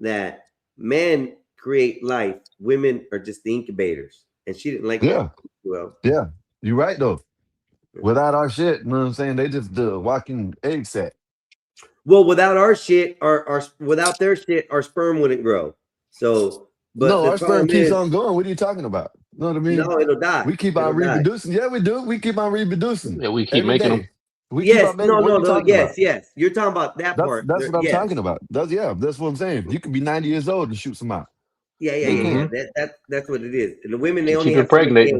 that men create life, women are just the incubators, and she didn't like that. Yeah, Well, yeah. You're right though. Without our shit, you know what I'm saying? They just the walking egg sack. well, without our shit, our without their shit, our sperm wouldn't grow. So, but No, the our sperm problem keeps is, on going. What are you talking about? You know what I mean? no, it'll die. We keep on It'll die. reproducing. Yeah, we do. We keep on reproducing Yeah, we keep every making them. day. We keep Yes, on no, making. What are no, you no. talking Yes, about? yes. You're talking about that That's part. that's what I'm talking Yes, about. That's what I'm saying. You could be 90 years old and shoot some out. yeah, yeah, They yeah, yeah. can. Hmm. That's what it is. And the women, they Keep only keep have so many impregnating. eggs.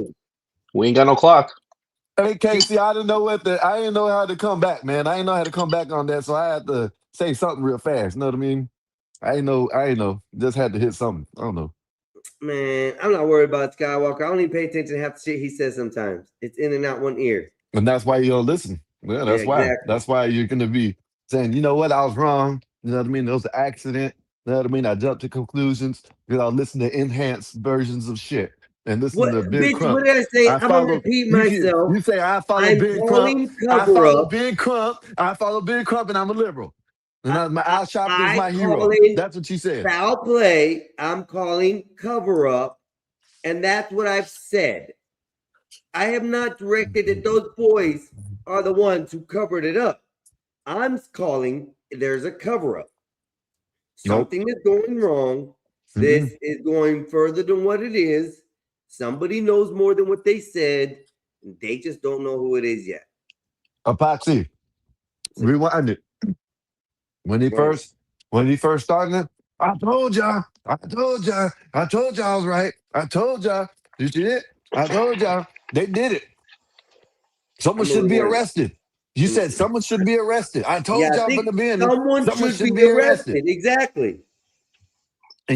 We ain't got no clock. Hey See, Casey, I didn't know how to come back, man. I didn't know how to come back on that, so I had to say something real fast. You know what I mean? I ain't know. Just had to hit something. I don't know. man, I'm not worried about Skywalker. I don't even pay attention to half the shit he says sometimes. It's in and out one ear. And that's why you don't listen. Yeah, Yeah, that's why. exactly. That's why you're gonna be saying, you know what, I was wrong. You know what I mean? It was an accident. You know what I mean? I jumped to conclusions because I listen to enhanced versions of shit and listen What, to Ben bitch? Crump. What did I say? I I'm gonna follow repeat myself. you say I follow I'm Ben Crump. calling I cover follow up. Ben Crump. I follow Ben Crump and I'm a liberal. And Al Sharpton is I my hero. calling That's what you said. foul play. I'm calling cover up, and that's what I've said. I have not directed that those boys are the ones who covered it up. I'm calling there's a cover up. Nope. Something is going wrong. Mm-mm. This is going further than what it is. Somebody knows more than what they said. They just don't know who it is yet. Epoxy. So, Rewind it. When he right. first started it, I told y'all I was right. I told y'all. You see it? I told y'all. They did it. Someone I'm gonna should be rewind. arrested. You said someone should be arrested. I Yeah, told I y'all from think the beginning, someone someone should be should be arrested. arrested. Exactly.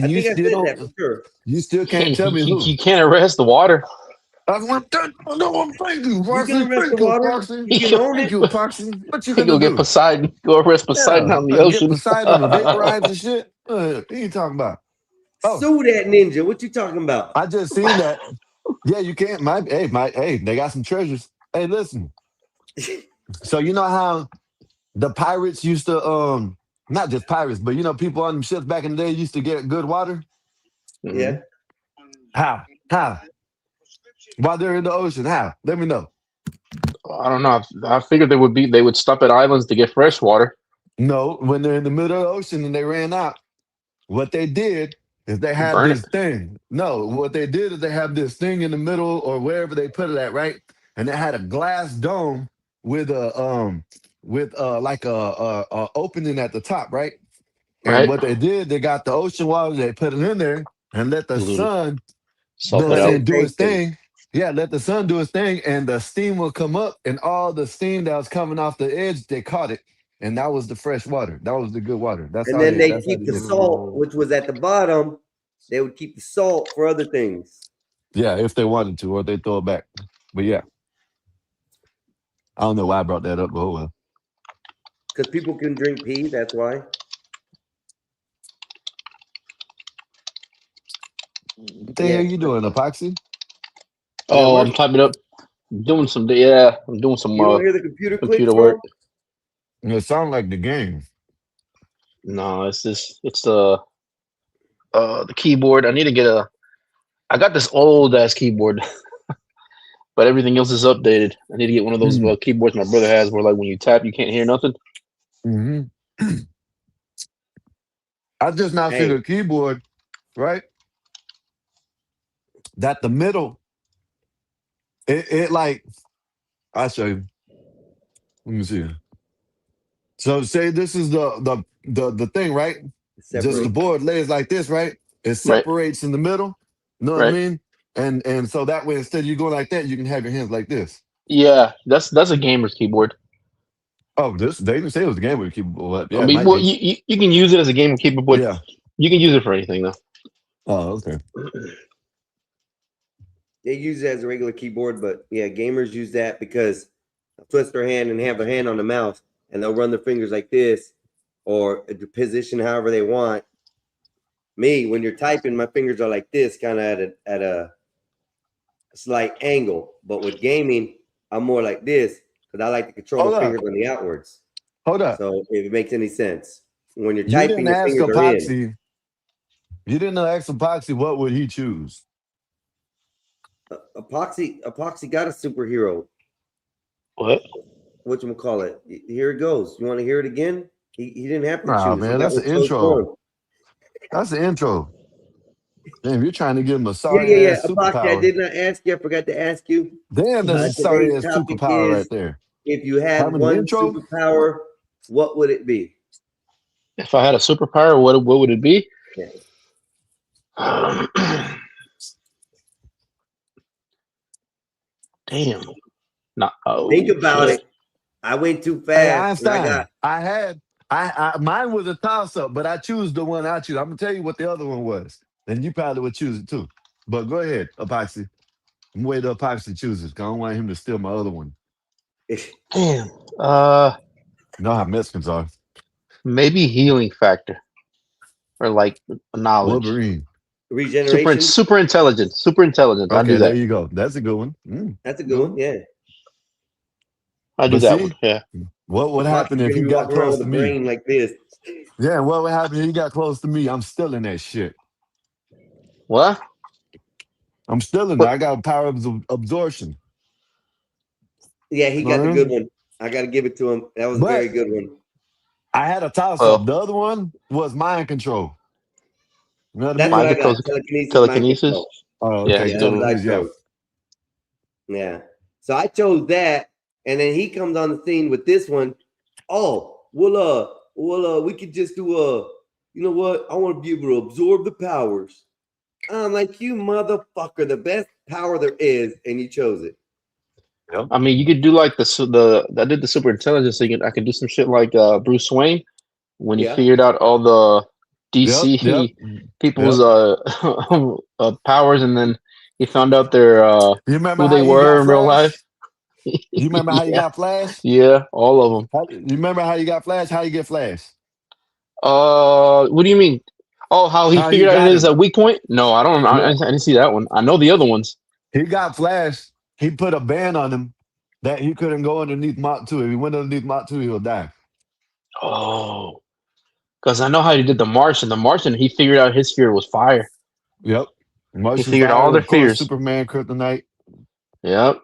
I And think I said that for sure. you still You can't can't tell me who. you can't arrest the water. That's what no, I'm thank you, You can Foxy. arrest the Thank you, water. Foxy. You He can go, own Thank it. you, Foxy. What you he gonna go get do? Poseidon. Go arrest Poseidon Yeah, out in the get ocean. Poseidon and vaporize and shit. What are you talking about? Oh, Sue that ninja. What you talking about? I just seen that. Yeah, you can't. Hey, they got some treasures. Hey, listen. So you know how the pirates used to not just pirates, but you know people on them ships back in the day used to get good water. Yeah. Hmm. How? How? While they're in the ocean? How? Let me know. I don't know. I figured they would stop at islands to get fresh water. No, when they're in the middle of the ocean and they ran out, what they did is they They have burn it. this thing. No, what they did is they have this thing in the middle or wherever they put it at, right? And it had a glass dome with a like a opening at the top, right? And Right? what they did, they got the ocean water, they put it in there and let the Mhm. sun, you know Salt what I'm it out. saying, do his Condensation. thing. Yeah, let the sun do his thing, and the steam will come up, and all the steam that was coming off the edge, they caught it, and that was the fresh water. That was the good water. And then they That's how keep they the did it. salt, which was at the bottom. They would keep the salt for other things. Yeah, if they wanted to, or they throw it back. But yeah, I don't know why I brought that up, but oh well. Because people can drink pee, that's why. What the hell Yes. you doing, Epoxy? You at Oh, I'm work? typing up. I'm doing some You don't hear the computer clicks, computer work. bro? It sound like the game. No, it's the keyboard. I got this old ass keyboard, but everything else is updated. I need to get one of those Mm-hmm. keyboards my brother has where like when you tap you can't hear nothing. Mm-hmm. I just now see Hey, the keyboard, right? That the middle, it like I show you. Let me see. So say this is the thing, right? Just the separate. board lays like this, right? It Right, separates in the middle. You know what I right. mean? And so that way, instead of you going like that, you can have your hands like this. Yeah, that's a gamer's keyboard. Oh, this they didn't say it was a game with keyboard. I Yeah, it mean, might well, be. you can use it as a gamer keyboard. Yeah. You can use it for anything though. Oh, okay. They use it as a regular keyboard, but yeah, gamers use that because they'll twist their hand and have their hand on the mouse, and they'll run their fingers like this, or the position however they want. Me, when you're typing, my fingers are like this, kind of at a slight angle. But with gaming, I'm more like this because I like to control Hold the up. fingers on the outwards. Hold up. So if it makes any sense, when you're You typing, didn't your ask fingers are in. Epoxy. You didn't know X Epoxy, what would he choose? Epoxy got a superhero. What? Whatchamacallit? Here it goes. You want to hear it again? He didn't have to Nah, choose. He man, got that's what the chose for him. intro. That's the intro. Damn, you're trying to give him a Yeah. sorry ass Epoxy, I superpower. did not ask you. I forgot to ask you. Damn, that's a sorry Today's ass topic superpower is right there. if you had Having the one intro? superpower, what would it be? If I had a superpower, what would it be? Yeah. Damn. Nah. Oh, Think about shit. it. I went too Hey, fast. And I Einstein. Mine was a toss up, but I choose the one I choose. I'm gonna tell you what the other one was, and you probably would choose it too. But go ahead, Epoxy. I'm waiting till Epoxy chooses. 'Cause I don't want him to steal my other one. Damn. You know how Mexicans are. Maybe healing factor or like knowledge. Wolverine. regeneration. Super intelligence. Super intelligence. I do Okay, there that. you go. That's a good one. Mm. That's a good one. Yeah. I do But that see, one. Yeah. what would Epoxy's happen if gonna he be got walking around close with to a me? brain like this. Yeah, what would happen if he got close to me? I'm still in that shit. What? I'm still in there. I got power of absorption. Yeah, he got the good one. I got to give it to him. That was a But very good one. I had a toss Well, up. The other one was mind control. You know what I That's mean? what I mind got. control, Telekinesis, mind telekinesis. control. Oh, Yeah. okay. Yeah, that's what I Telekinesis, yeah. chose. Yeah. So I chose that, and then he comes on the scene with this one. Oh, we could just do you know what? I want to be able to absorb the powers. I'm like, you motherfucker, the best power there is, and you chose it. I mean, you could do like I did the super intelligence thing. I could do some shit like Bruce Wayne when he Yeah. figured out all the DC Yep. people's powers, and then he found out their You remember who how they he were got in real Flash? life. You remember how you Yeah. got Flash? Yeah, all of them. You remember how you got Flash? How you get Flash? What do you mean? Oh, how he How he figured out got his him? weak point? No, I don't. I No, didn't see that one. I know the other ones. he got Flash. He put a ban on him that he couldn't go underneath Mach 2. If he went underneath Mach 2, he'll die. Oh, because I know how he did the Martian. The Martian, he figured out his fear was fire. Yep. He Martian figured all Fire, their of course, fears. Superman, Kryptonite. Yep.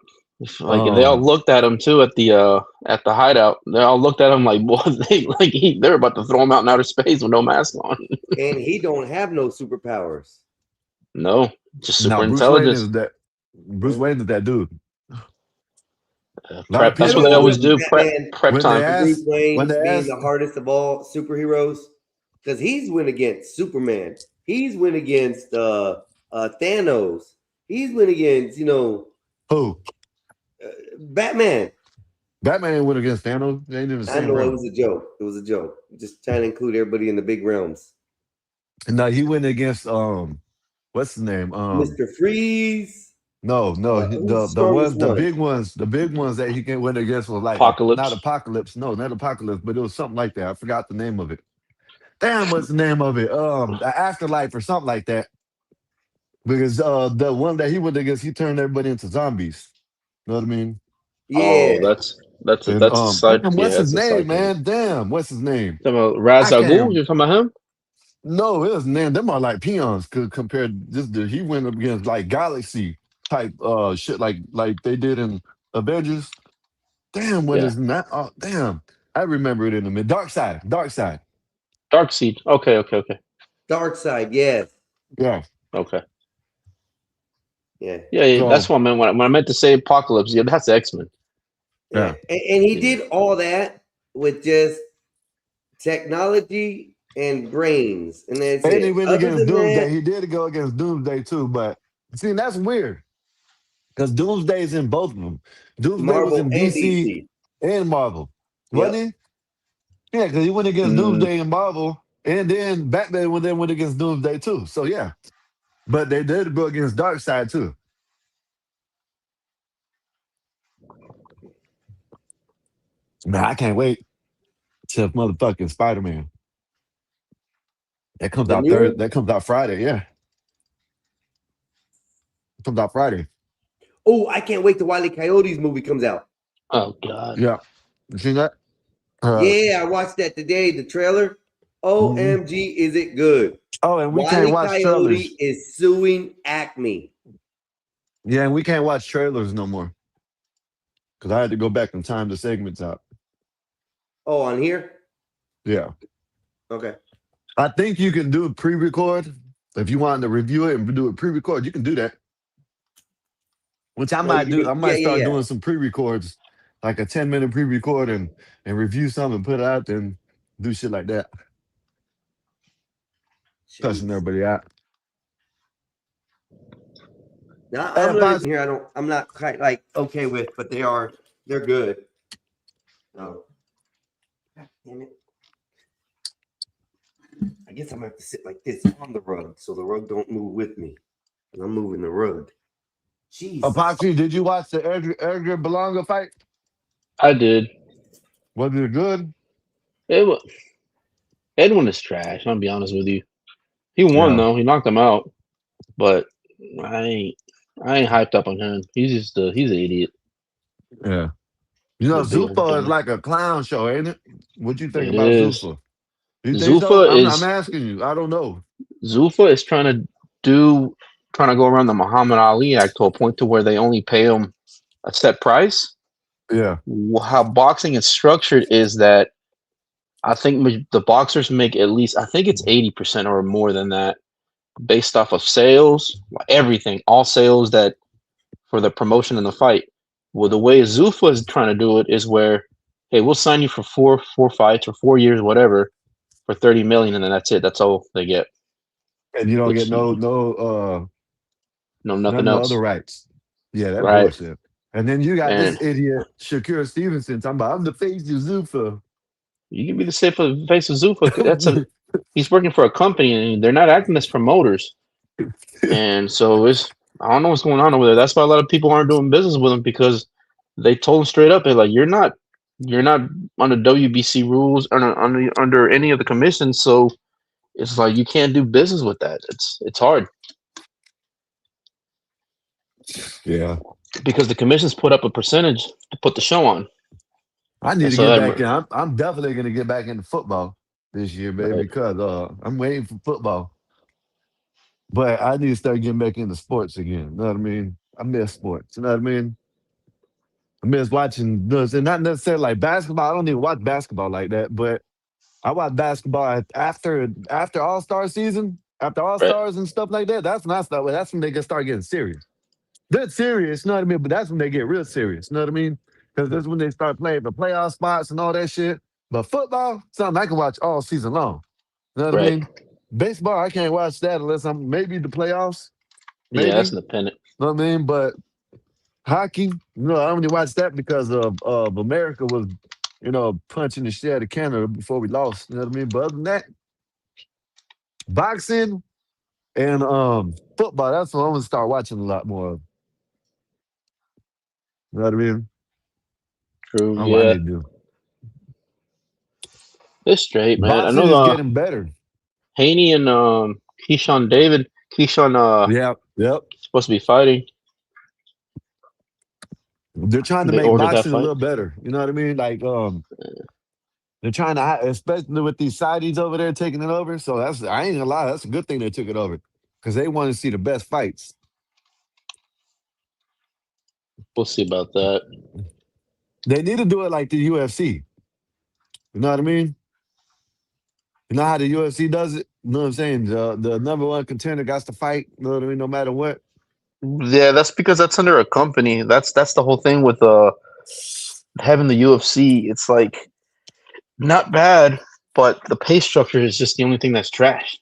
Like they all looked at him too at the hideout. They all looked at him like, boy, they're about to throw him out in outer space with no mask on. And he don't have no superpowers. No, just super Now Bruce Wayne intelligence. is that. Bruce Wayne is that dude. Prep. That's I what don't they know always if do. Batman Prep when time. they ask- Bruce Wayne when they being ask- the hardest of all superheroes, because he's went against Superman. He's went against Thanos. He's went against Who? Batman. Batman went against Thanos. They ain't in the I same know it realm. was a joke. It was a joke. Just trying to include everybody in the big realms. No, he went against what's his name? Mr. Freeze. No, who's the strongest one? big ones that he went against was like Apocalypse. not Apocalypse, no, not Apocalypse, but it was something like that. I forgot the name of it. Damn, what's the name of it? The Afterlife or something like that. Because the one that he went against, he turned everybody into zombies. You know what I mean? Yeah. Oh, that's And, a side. damn, Yeah, what's his that's a side name, man? Damn, what's his name? Talking about Ra's I al Ghul? can't- You're talking about him? No, it was man. Them are like peons compared. He went up against like Galaxy type shit like they did in Avengers. Damn, what Yeah. is that? Oh, damn, I remember it in a minute. Dark Side. Darkseid. Okay. Dark Side, yes. Yeah. Okay. Yeah. Yeah. So- That's what I meant when I meant to say Apocalypse. Yeah, that's X-Men. Yeah. And he did all that with just technology and brains. And that's And it. he went Other against than Doomsday. that, He did go against Doomsday too, but see, that's weird because Doomsday's in both of them. Doomsday Marvel was in and DC DC. and Marvel, wasn't he? Yeah, because he went against Doomsday and Marvel, and then Batman went against Doomsday too. So yeah, but they did go against Darkseid too. Man, I can't wait till motherfucking Spider-Man. That comes The out new Thursday. one? That comes out Friday. Yeah, it comes out Friday. Oh, I can't wait till Wile E. Coyote's movie comes out. Oh God. Yeah, you seen that? Yeah, I watched that today, the trailer. OMG, is it good? Oh, and we Wile can't E. watch Coyote trailers. is suing Acme. Yeah, and we can't watch trailers no more. Because I had to go back and time the segments out. Oh, on here? Yeah. Okay. I think you can do pre-record. If you wanted to review it and do it pre-record, you can do that. Which I No, might you do. can, I yeah, might yeah, start yeah. doing some pre-records, like a 10-minute pre-record and review something and put it out there and do shit like that. Cussing Jeez. everybody out. Now Hey, I'm if I, learning here. I'm not quite like okay with, but they're good. Oh, God damn it. I guess I'm gonna have to sit like this on the rug so the rug don't move with me. And I'm moving the rug. Jesus. Epoxy, did you watch the Edgar Belonga fight? I did. Was it good? It was, Edwin is trash. I'll be honest with you. He won Yeah. though. He knocked him out, but I ain't I ain't hyped up on him. He's an idiot. Yeah. You know, He's a big old Zuffa is dummy. like a clown show, ain't it? What you think It about is. Zuffa? You think so? Zuffa I'm is asking you. I don't know. Zuffa is trying to go around the Muhammad Ali Act to a point to where they only pay him a set price. Yeah. How boxing is structured is that I think the boxers make at least I think it's 80% or more than that based off of sales, everything, all sales that for the promotion and the fight. Well, the way Zuffa is trying to do it is where, hey, we'll sign you for four fights or 4 years, whatever, for 30 million, and then that's it. That's all they get. And you don't get Which no none nothing of the other else, rights. Yeah, that right? bullshit. And then you got this And idiot Shakur Stevenson talking about I'm the face of Zuffa. you can be the safe of face of Zuffa. He's working for a company, and they're not acting as promoters. And so I don't know what's going on over there. That's why a lot of people aren't doing business with him because they told him straight up, "Hey, like you're not under WBC rules under any of the commissions, so it's like you can't do business with that. It's hard Yeah. because the commissions put up a percentage to put the show on, I need and to so get that back in. I'm definitely gonna get back into football this year, baby, right, because I'm waiting for football. But I need to start getting back into sports again. You know what I mean? I miss sports. You know what I mean? I miss watching this, and not necessarily like basketball. I don't even watch basketball like that, but I watch basketball after All Star season, after All right, Stars and stuff like that. That's when I start. That's when they get start getting serious. They're serious, you know what I mean? But that's when they get real serious, you know what I mean? Because that's when they start playing the playoff spots and all that shit. But football, something I can watch all season long. You know what I right. mean? Baseball, I can't watch that unless I'm maybe the playoffs, Yeah, maybe. that's You independent. know what I mean? But hockey, I only watched that because of America was, punching the shit out of Canada before we lost. You know what I mean? But other than that, boxing and football, that's what I'm gonna start watching a lot more of. You know what I mean? True. Oh, I Yeah, need to do. it's straight, man. I Boxing know is the getting better. Haney and Keyshawn Yeah, yep. supposed to be fighting. They're trying to They make ordered that boxing a fight. little better. You know what I mean? Like, they're trying to, especially with these Saudis over there taking it over. So I ain't gonna lie, that's a good thing they took it over because they want to see the best fights. We'll see about that. They need to do it like the UFC. You know what I mean? You know how the UFC does it? You know what I'm saying? The number one contender got to fight. You know what I mean? No matter what. Yeah, that's because that's under a company. That's the whole thing with having the UFC. It's like not bad, but the pay structure is just the only thing that's trash.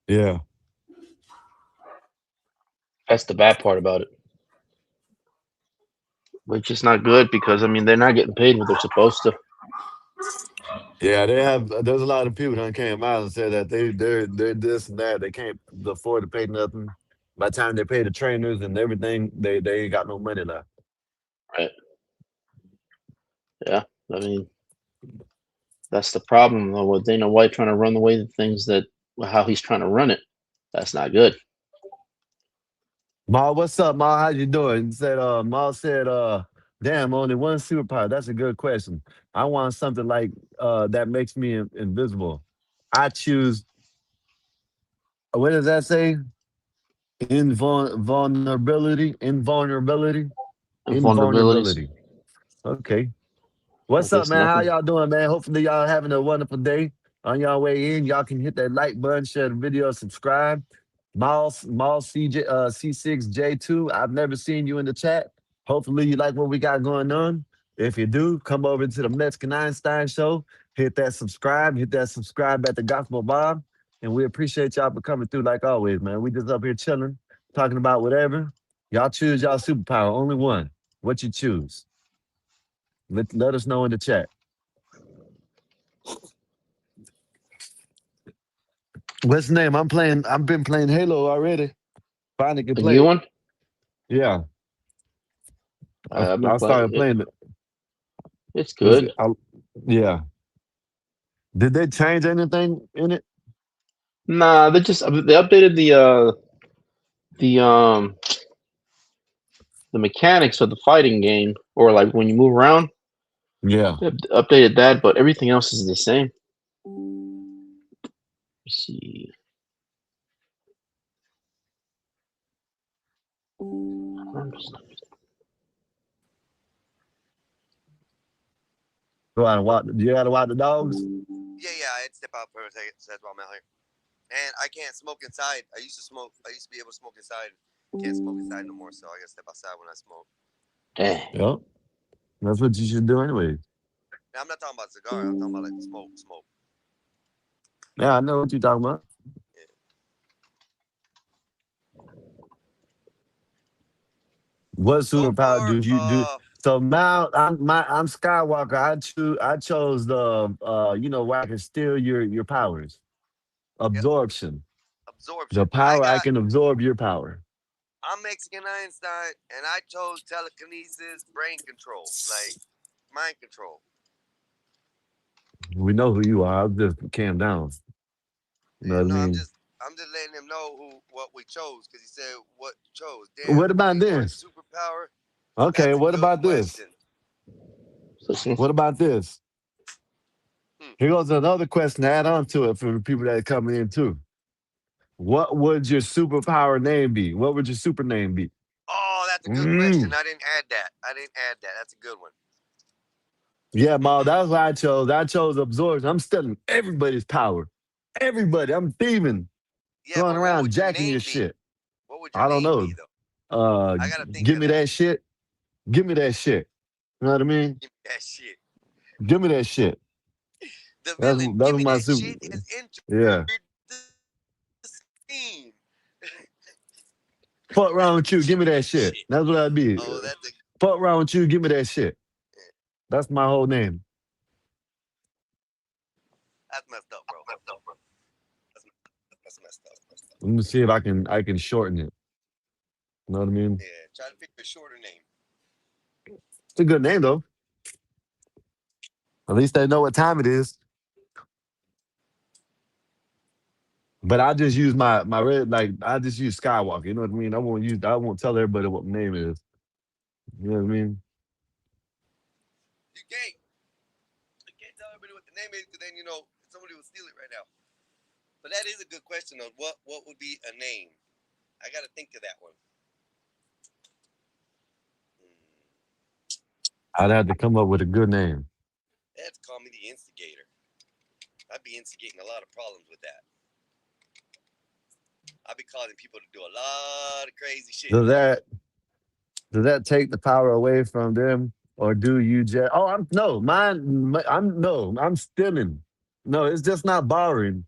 Yeah. That's the bad part about it. Which is not good because I mean they're not getting paid what they're supposed to. Yeah, they have. There's a lot of people that came out and said that they're this and that. They can't afford to pay nothing. By the time they pay the trainers and everything, they ain't got no money left. Right. Yeah. I mean that's the problem though with Dana White trying to run the way the things that how he's trying to run it. That's not good. Ma, what's up, Ma? How you doing? He said, Ma said, damn, only one superpower. That's a good question. I want something like that makes me invisible. I choose What does that say? Invulnerability, invulnerability, Vulnerabilities. invulnerability. Okay. I What's up, guess man? How nothing. y'all doing, man? Hopefully y'all having a wonderful day. On y'all way in, y'all can hit that like button, share the video, subscribe. Mall CJ C6J2. I've never seen you in the chat. Hopefully you like what we got going on. If you do, come over to the Mexican Einstein show. Hit that subscribe at the Gospel Bob. And we appreciate y'all for coming through like always, man. We just up here chilling, talking about whatever. Y'all choose y'all superpower. Only one. What you choose. Let us know in the chat. What's the name? I've been playing Halo already. Finally can A play new it. one? Yeah. I've been I playing started it. playing it. It's It's, good. yeah. Did they change anything in it? Nah, they updated the the mechanics of the fighting game, or like when you move around. Yeah. They updated that, but everything else is the same. Let's see. Go out and walk. You got to walk the dogs? Yeah, I had to step out for a second. So that's why I'm out here. And I can't smoke inside. I used to smoke. I used to be able to smoke inside. Can't smoke inside no more. So I gotta step outside when I smoke. Dang. Yep. That's what you should do anyway. Now I'm not talking about cigar. I'm talking about like smoke. Yeah, I know what you're talking about. Yeah. What So superpower far, do you do? So now I'm Skywalker. I chose the where I can steal your powers. yep, Absorption. The absorption. power I can absorb your power. I'm Mexican Einstein, and I chose telekinesis, brain control, like mind control. We know who you are. I'll just calm down. You know Yeah, what I no, mean? I'm just letting him know what we chose because he said what you chose. Damn, What about what this? superpower? Okay, That's a what good about this? question. What about this? Hmm. Here goes another question to add on to it for the people that are coming in too. What would your superpower name be? What would your super name be? Oh, that's a good question. Mm. I didn't add that. That's a good one. Yeah, Ma, that's what I chose. I chose absorption. I'm stealing everybody's power. Everybody. I'm thieving. Yeah, Going but what around would your jacking your name be? shit. What would your I don't name know. be though? Uh I gotta think give of me that. that shit. Give me that shit. You know what I mean? Give me that shit. Give me that shit. The That's villain, that's give me my that super. shit, has Yeah. entered the scene. Fuck around with you. Give Give me me that that shit. shit. That's what I'd be. Oh, that's a Fuck around with you. Give me that shit. That's my whole name. that's messed up, bro. That's messed up. Let me see if I can shorten it. You know what I mean? Yeah, try to pick a shorter name. It's a good name though. At least they know what time it is. But I just use my red I just use Skywalker. You know what I mean? I won't tell everybody what my name is. You know what I mean? You can't tell everybody what the name is because then somebody will steal it right now. But that is a good question of what would be a name. I got to think of that one. I'd have to come up with a good name. They have to call me the instigator. I'd be instigating a lot of problems with that. I'd be causing people to do a lot of crazy shit. Does that take the power away from them? Or do you just I'm stealing. No, it's just not borrowing.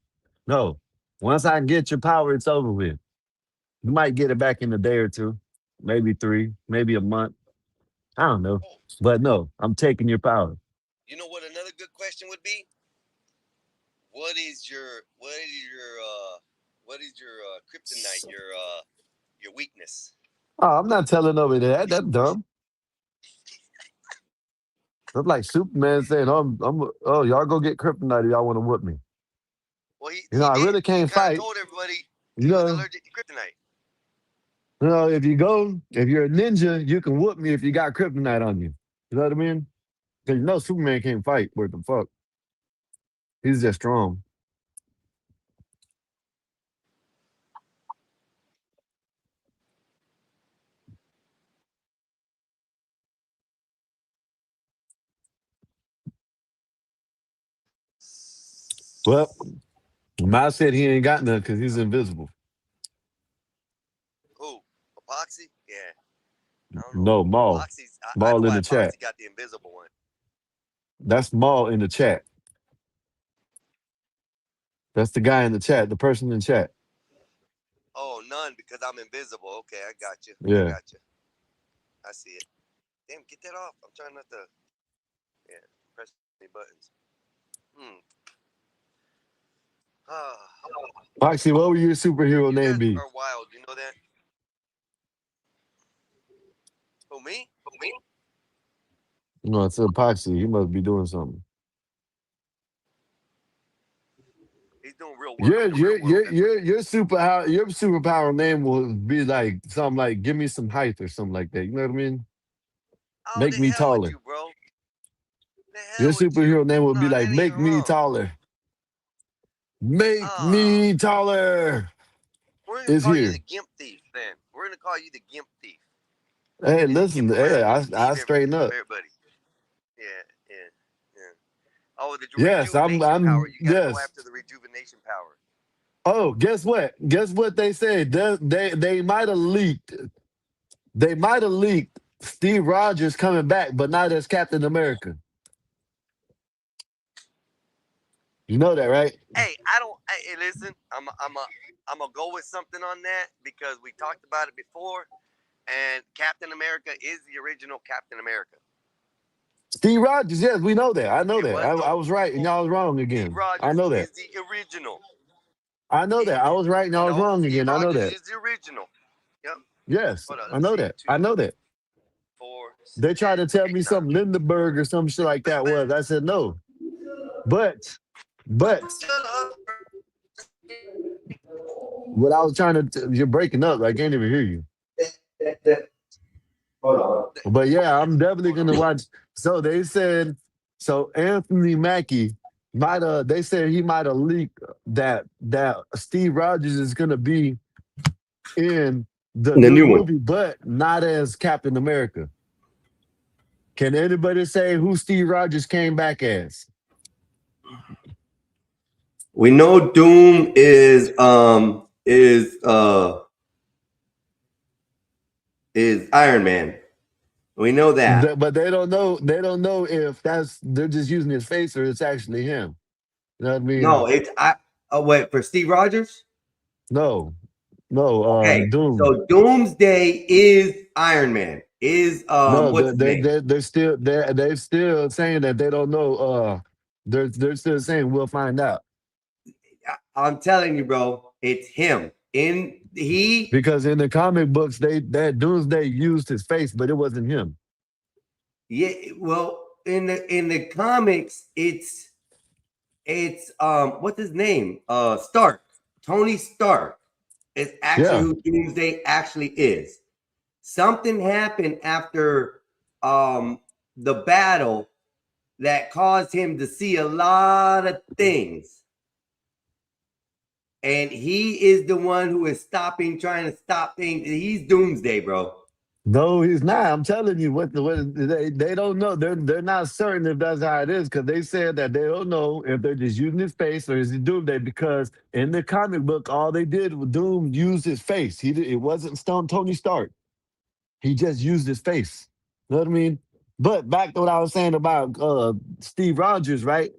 No. Once I get your power, it's over with. You might get it back in a day or two, maybe 3, maybe a month. I don't know. Oh, But no, I'm taking your power. you know what another good question would be? What is your kryptonite? Your weakness? Oh, I'm not telling nobody that. That's dumb. That's like Superman saying, oh, y'all go get kryptonite if y'all want to whoop me. Well, You know, he I did. really He can't kind of fight. told everybody You he was know, allergic to kryptonite. if you're a ninja, you can whoop me if you got kryptonite on you. You know what I mean? Because Superman can't fight. What the fuck? He's just strong. Well, Miles said he ain't got none because he's invisible. Who? Epoxy? Yeah. I don't know. No, Maul. Epoxy's. I know Maul in why the chat. Epoxy got the invisible one. That's Maul in the chat. That's the guy in the chat, the person in chat. Oh, none because I'm invisible. Okay, I got you. Yeah. I got you. I see it. Damn, get that off. I'm trying not to. Yeah, press any buttons. Ah, Foxy, what would your superhero you name guys be? are wild. You know that? Who, me? No, it's Epoxy. He must be doing something. He's doing real work. Your superpower name will be like something like give me some height or something like that. You know what I mean? Oh, Make the me hell with taller. you, bro. The Your hell with you. superhero name would be No, like that ain't make me wrong. taller. Make Ah, me taller. we're gonna Is call you here. the Gimp Thief then. We're gonna call you the Gimp Thief. Hey, You just listen. gimp Hey, around and just I thieve everything straighten from up. everybody. Yeah, yeah, yeah. Oh, the Yes, rejuvenation power. You gotta go yes. after the rejuvenation power. Oh, guess what? Guess what they said? They might have leaked. They might have leaked Steve Rogers coming back, but not as Captain America. You know that, right? Hey, hey, listen, I'm gonna go with something on that because we talked about it before, and Captain America is the original Captain America. Steve Rogers, yes, we know that. I know It that. was I no. was right and y'all was wrong Steve again. I Rogers know that. is the original. I know that. I was right and y'all was wrong Steve again. I know Rogers that. is the original. Yep. Yes, Hold on, I let's know see. that. 2, I know that. 4, They tried to tell 8 me times. some Lindenberg or some shit like that was. I said no. But what I was trying to you're breaking up. I can't even hear you. Hold on. But yeah, I'm definitely gonna watch. So they said, so Anthony Mackie might have. They said he might have leaked that Steve Rogers is gonna be in the The new new one. movie, but not as Captain America. Can anybody say who Steve Rogers came back as? We know Doom is Iron Man. We know that. But they don't know. They don't know if that's they're just using his face or it's actually him. You know what I mean? No, it's I. Oh wait, for Steve Rogers. No, no. Okay, Doom. so Doomsday is Iron Man. Is No, what's his name? they're still saying that they don't know. They're still saying we'll find out I'm telling you, bro, it's him. In he, because in the comic books that Doomsday used his face, but it wasn't him. yeah. Well, in the comics, it's what's his name? Stark. Tony Stark is actually Yeah, who Doomsday actually is. Something happened after the battle that caused him to see a lot of things. And he is the one who is trying to stop things. He's Doomsday, bro. no, he's not. I'm telling you, what they don't know. They're not certain if that's how it is because they said that they don't know if they're just using his face or is he Doomsday because in the comic book all they did was Doom used his face. It wasn't Stone Tony Stark. He just used his face. You know what I mean? But back to what I was saying about Steve Rogers, right?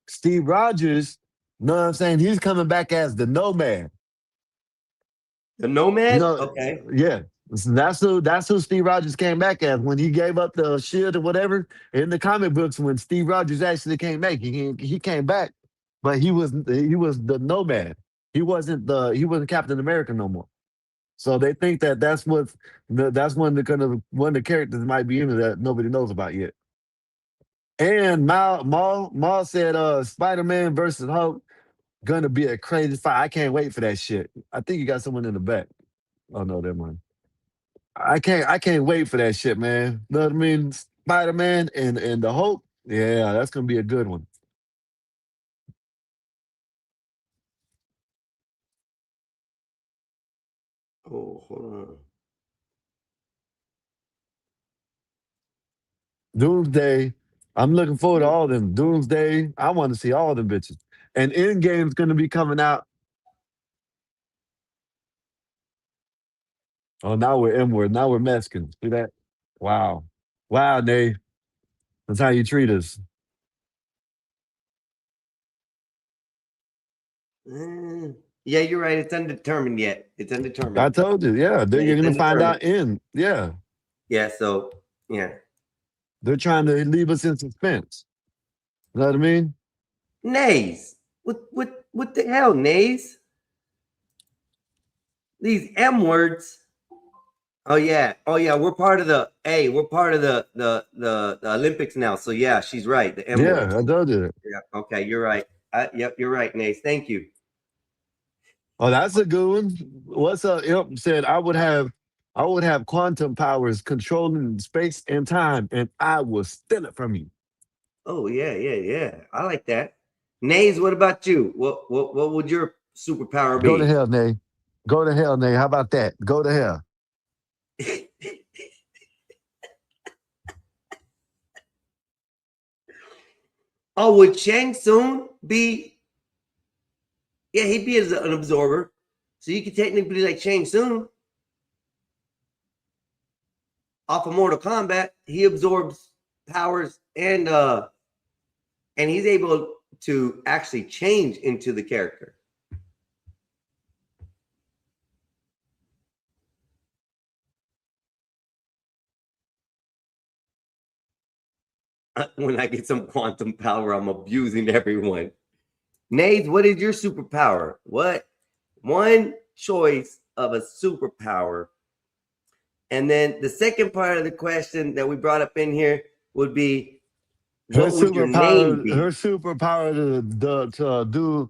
Steve Rogers, you know what I'm saying? He's coming back as the Nomad. The You Nomad? know, Okay. yeah. So that's who Steve Rogers came back as when he gave up the shield or whatever. In the comic books, when Steve Rogers actually came back, he came back, but he was the Nomad. He wasn't Captain America no more. So they think that that's one of the characters might be in it that nobody knows about yet. And Mal said Spider-Man versus Hulk gonna be a crazy fight. I can't wait for that shit. I think you got someone in the back. Oh no, never mind. I can't wait for that shit, man. Know what I mean? Spider-Man and the Hulk. Yeah, that's gonna be a good one. Oh, hold on. Doomsday. I'm looking forward to all of them. Doomsday. I want to see all of them bitches. And Endgame's gonna be coming out. Oh, now we're M-word. Now we're Mexicans. See that? Wow. Wow, Nate. That's how you treat us. Yeah, you're right. It's undetermined yet. It's I undetermined. told you, yeah. Yeah, You're it's gonna find undetermined. out in. Yeah. Yeah, so yeah. They're trying to leave us in suspense. You know what I mean? Nays. What the hell, nays? These M words. Oh yeah. We're part of the we're part of the Olympics now. So yeah, she's right. The M words. Yeah, I told you. Yeah. Okay, you're right. Yep, you're right, Nays. Thank you. Oh, that's a good one. What's up? Imp said I would have quantum powers controlling space and time, and I will steal it from you. Oh yeah. I like that. Nays, what about you? What would your superpower Go to be? hell, Nay. Go to hell, Nay. How about that? Go to hell. Oh, would Shang Tsung be? Yeah, he'd be as an absorber. So you could technically be like Shang Tsung. Off of Mortal Kombat, he absorbs powers and he's able to actually change into the character. When I get some quantum power, I'm abusing everyone. Nate, what is your superpower? What one choice of a superpower? And then the second part of the question that we brought up in here would be, what would your name be? Her superpower to do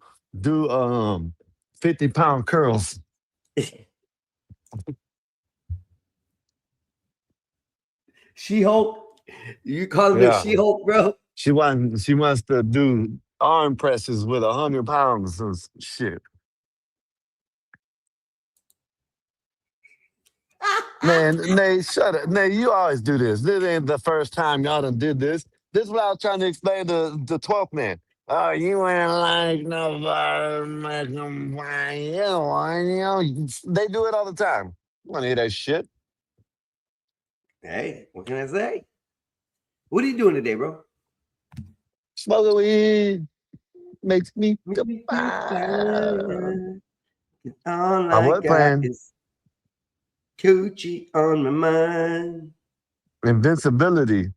50-pound curls. She-Hulk? You calling her Yeah. She-Hulk, bro? She wants to do arm presses with 100 pounds of shit. Man, Nate, shut up. Nate, you always do this. This ain't the first time y'all done did this. This is what I was trying to explain to the 12th man. Oh, you ain't like nobody make them find you. You know, they do it all the time. I want to hear that shit. Hey, what can I say? What are you doing today, bro? Smoking weed makes me All I I was got playing is coochie on my mind. invincibility.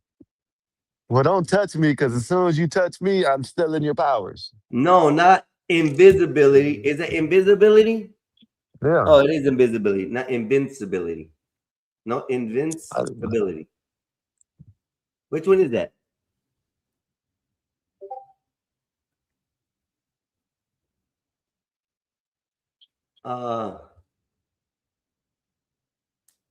Well, don't touch me, because as soon as you touch me, I'm stealing your powers. No, not invisibility. Is it invisibility? Yeah. Oh, it is invisibility, not invincibility. No, invincibility. Which one is that?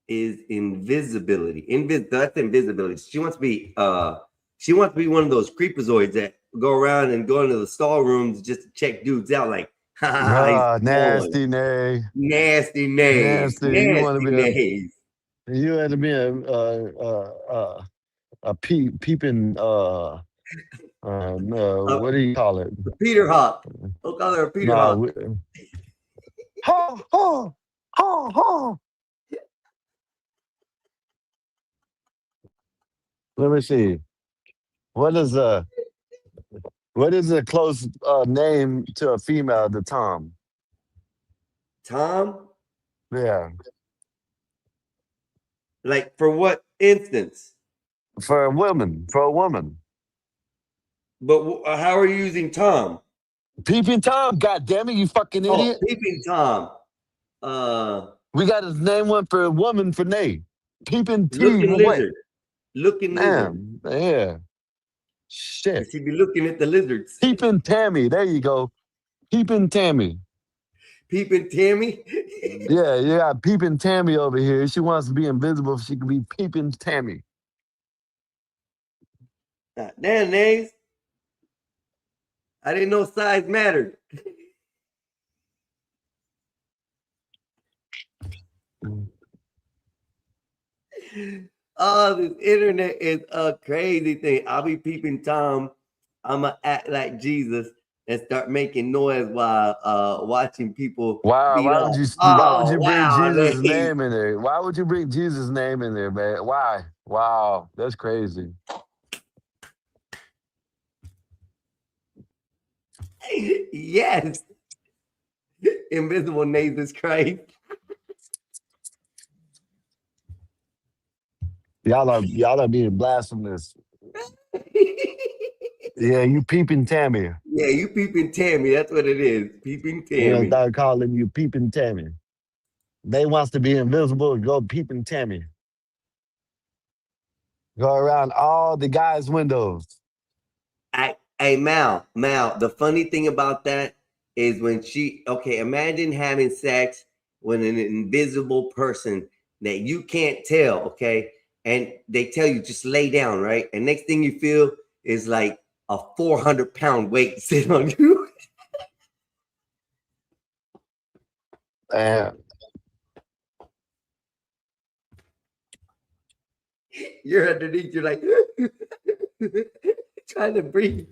Is invisibility. That's invisibility. She wants to be one of those creepazoids that go around and go into the stall rooms just to check dudes out, like, ha, he's Nasty, Nay. nasty nays. Nasty. You want to be Nays. you had to be a peeping what do you call it? Peter Hawk. We'll call her a Peter Hawk. Ha ha ha ha. Let me see. What is a close name to a female to Tom? Tom? Yeah. Like, for what instance? For a woman. But how are you using Tom? Peeping Tom, god damn it, you fucking idiot. Oh, Peeping Tom. We got to name one for a woman for Nate. Peeping T. Looking What? lizard. Looking lizard. Yeah. Shit. She'd be looking at the lizards. Peeping Tammy. There you go. Peeping Tammy. Peeping Tammy? Yeah, you got Peeping Tammy over here. She wants to be invisible. She can be Peeping Tammy. Damn, names. I didn't know size mattered. Oh, this internet is a crazy thing. I'll be peeping Tom. I'ma act like Jesus, and start making noise while watching people Wow, beat why would off. you Oh bring wow, Jesus' Nate. name in there? Why would you bring Jesus' name in there, man? Why? Wow, that's crazy. Yes, invisible Jesus Christ. Y'all are being blasphemous. Yeah, you peeping Tammy. Yeah, you peeping Tammy. That's what it is. Peeping We're gonna Tammy. start calling you peeping Tammy. They wants to be invisible, go peeping Tammy. Go around all the guys' windows. Hey, Mal, the funny thing about that is when imagine having sex with an invisible person that you can't tell, okay? And they tell you just lay down, right? And next thing you feel is like a 400-pound weight sitting on you. And You're underneath, you're like trying to breathe.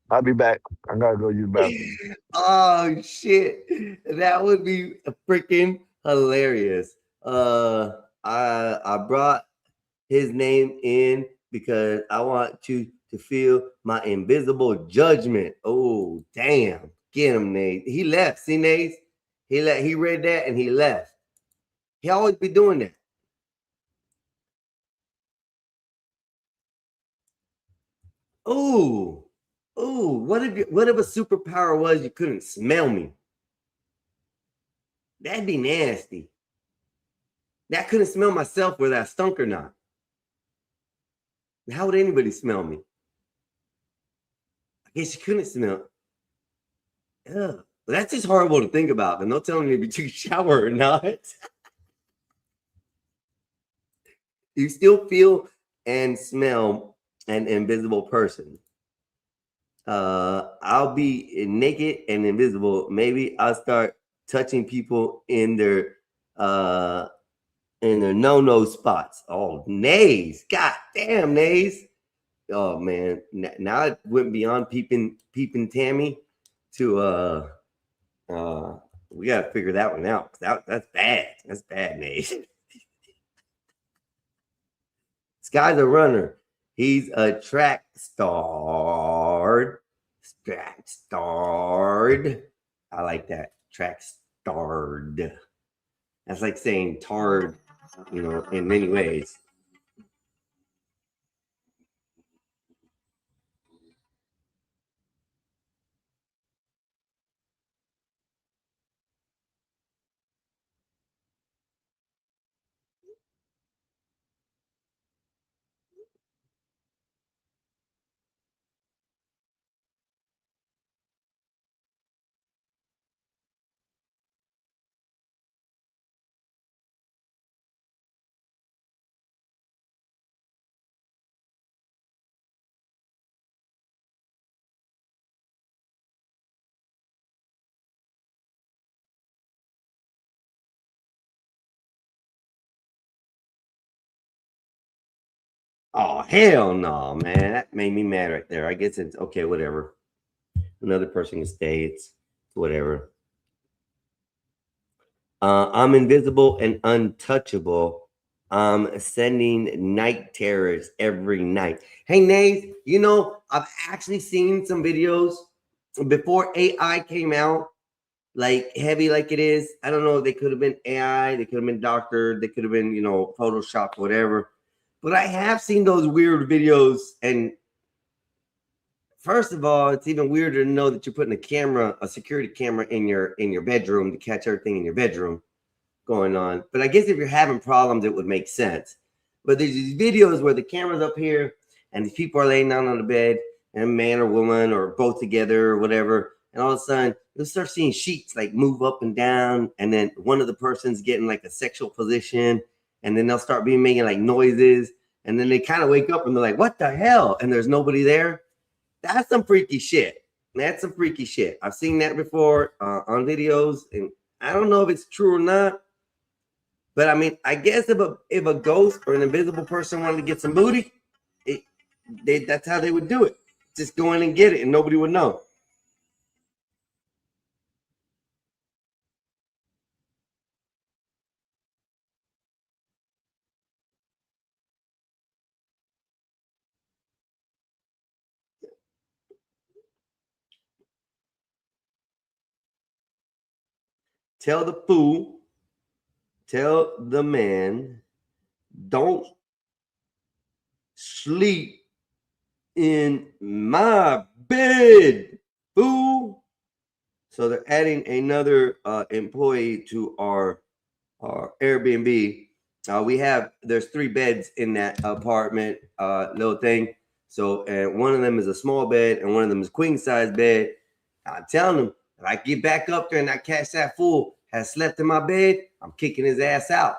I'll be back. I gotta go use the bathroom. Oh shit, that would be freaking hilarious. I brought his name in because I want you to feel my invisible judgment. Oh damn, get him, Nate. He left. See, Nate? He read that and he left. He always be doing that. Oh, what if a superpower was you couldn't smell me? That'd be nasty. That couldn't smell myself whether I stunk or not. How would anybody smell me? I guess you couldn't smell. Yeah, that's just horrible to think about. But no telling me if you took a shower or not. You still feel and smell an invisible person. I'll be naked and invisible. Maybe I'll start touching people in their no spots. Oh, nays. God damn, nays. Oh man. Now it went beyond peeping Tammy to we gotta figure that one out. That's bad. That's bad, nays. This guy's a runner. He's a track star. Track starred. I like that. Track starred. That's like saying tard, in many ways. Oh, hell no, man. That made me mad right there. I guess it's okay, whatever. Another person can stay. It's whatever. I'm invisible and untouchable. I'm sending night terrors every night. Hey, Nate, I've actually seen some videos before AI came out, like heavy like it is. I don't know. They could have been AI. They could have been doctored. They could have been, Photoshop, whatever. But I have seen those weird videos. And first of all, it's even weirder to know that you're putting a security camera in your bedroom to catch everything in your bedroom going on. But I guess if you're having problems, it would make sense. But there's these videos where the camera's up here and these people are laying down on the bed, and a man or woman or both together or whatever. And all of a sudden, you'll start seeing sheets like move up and down. And then one of the person's getting like a sexual position. And then they'll start making like noises. And then they kind of wake up and they're like, what the hell? And there's nobody there. That's some freaky shit. That's some freaky shit. I've seen that before on videos. And I don't know if it's true or not. But I mean, I guess if a ghost or an invisible person wanted to get some booty, that's how they would do it. Just go in and get it, and nobody would know. Tell the fool, tell the man, don't sleep in my bed, fool. So they're adding another employee to our Airbnb. There's 3 beds in that apartment little thing. So, and one of them is a small bed and one of them is queen size bed. I'm telling them, if I get back up there and I catch that fool has slept in my bed, I'm kicking his ass out.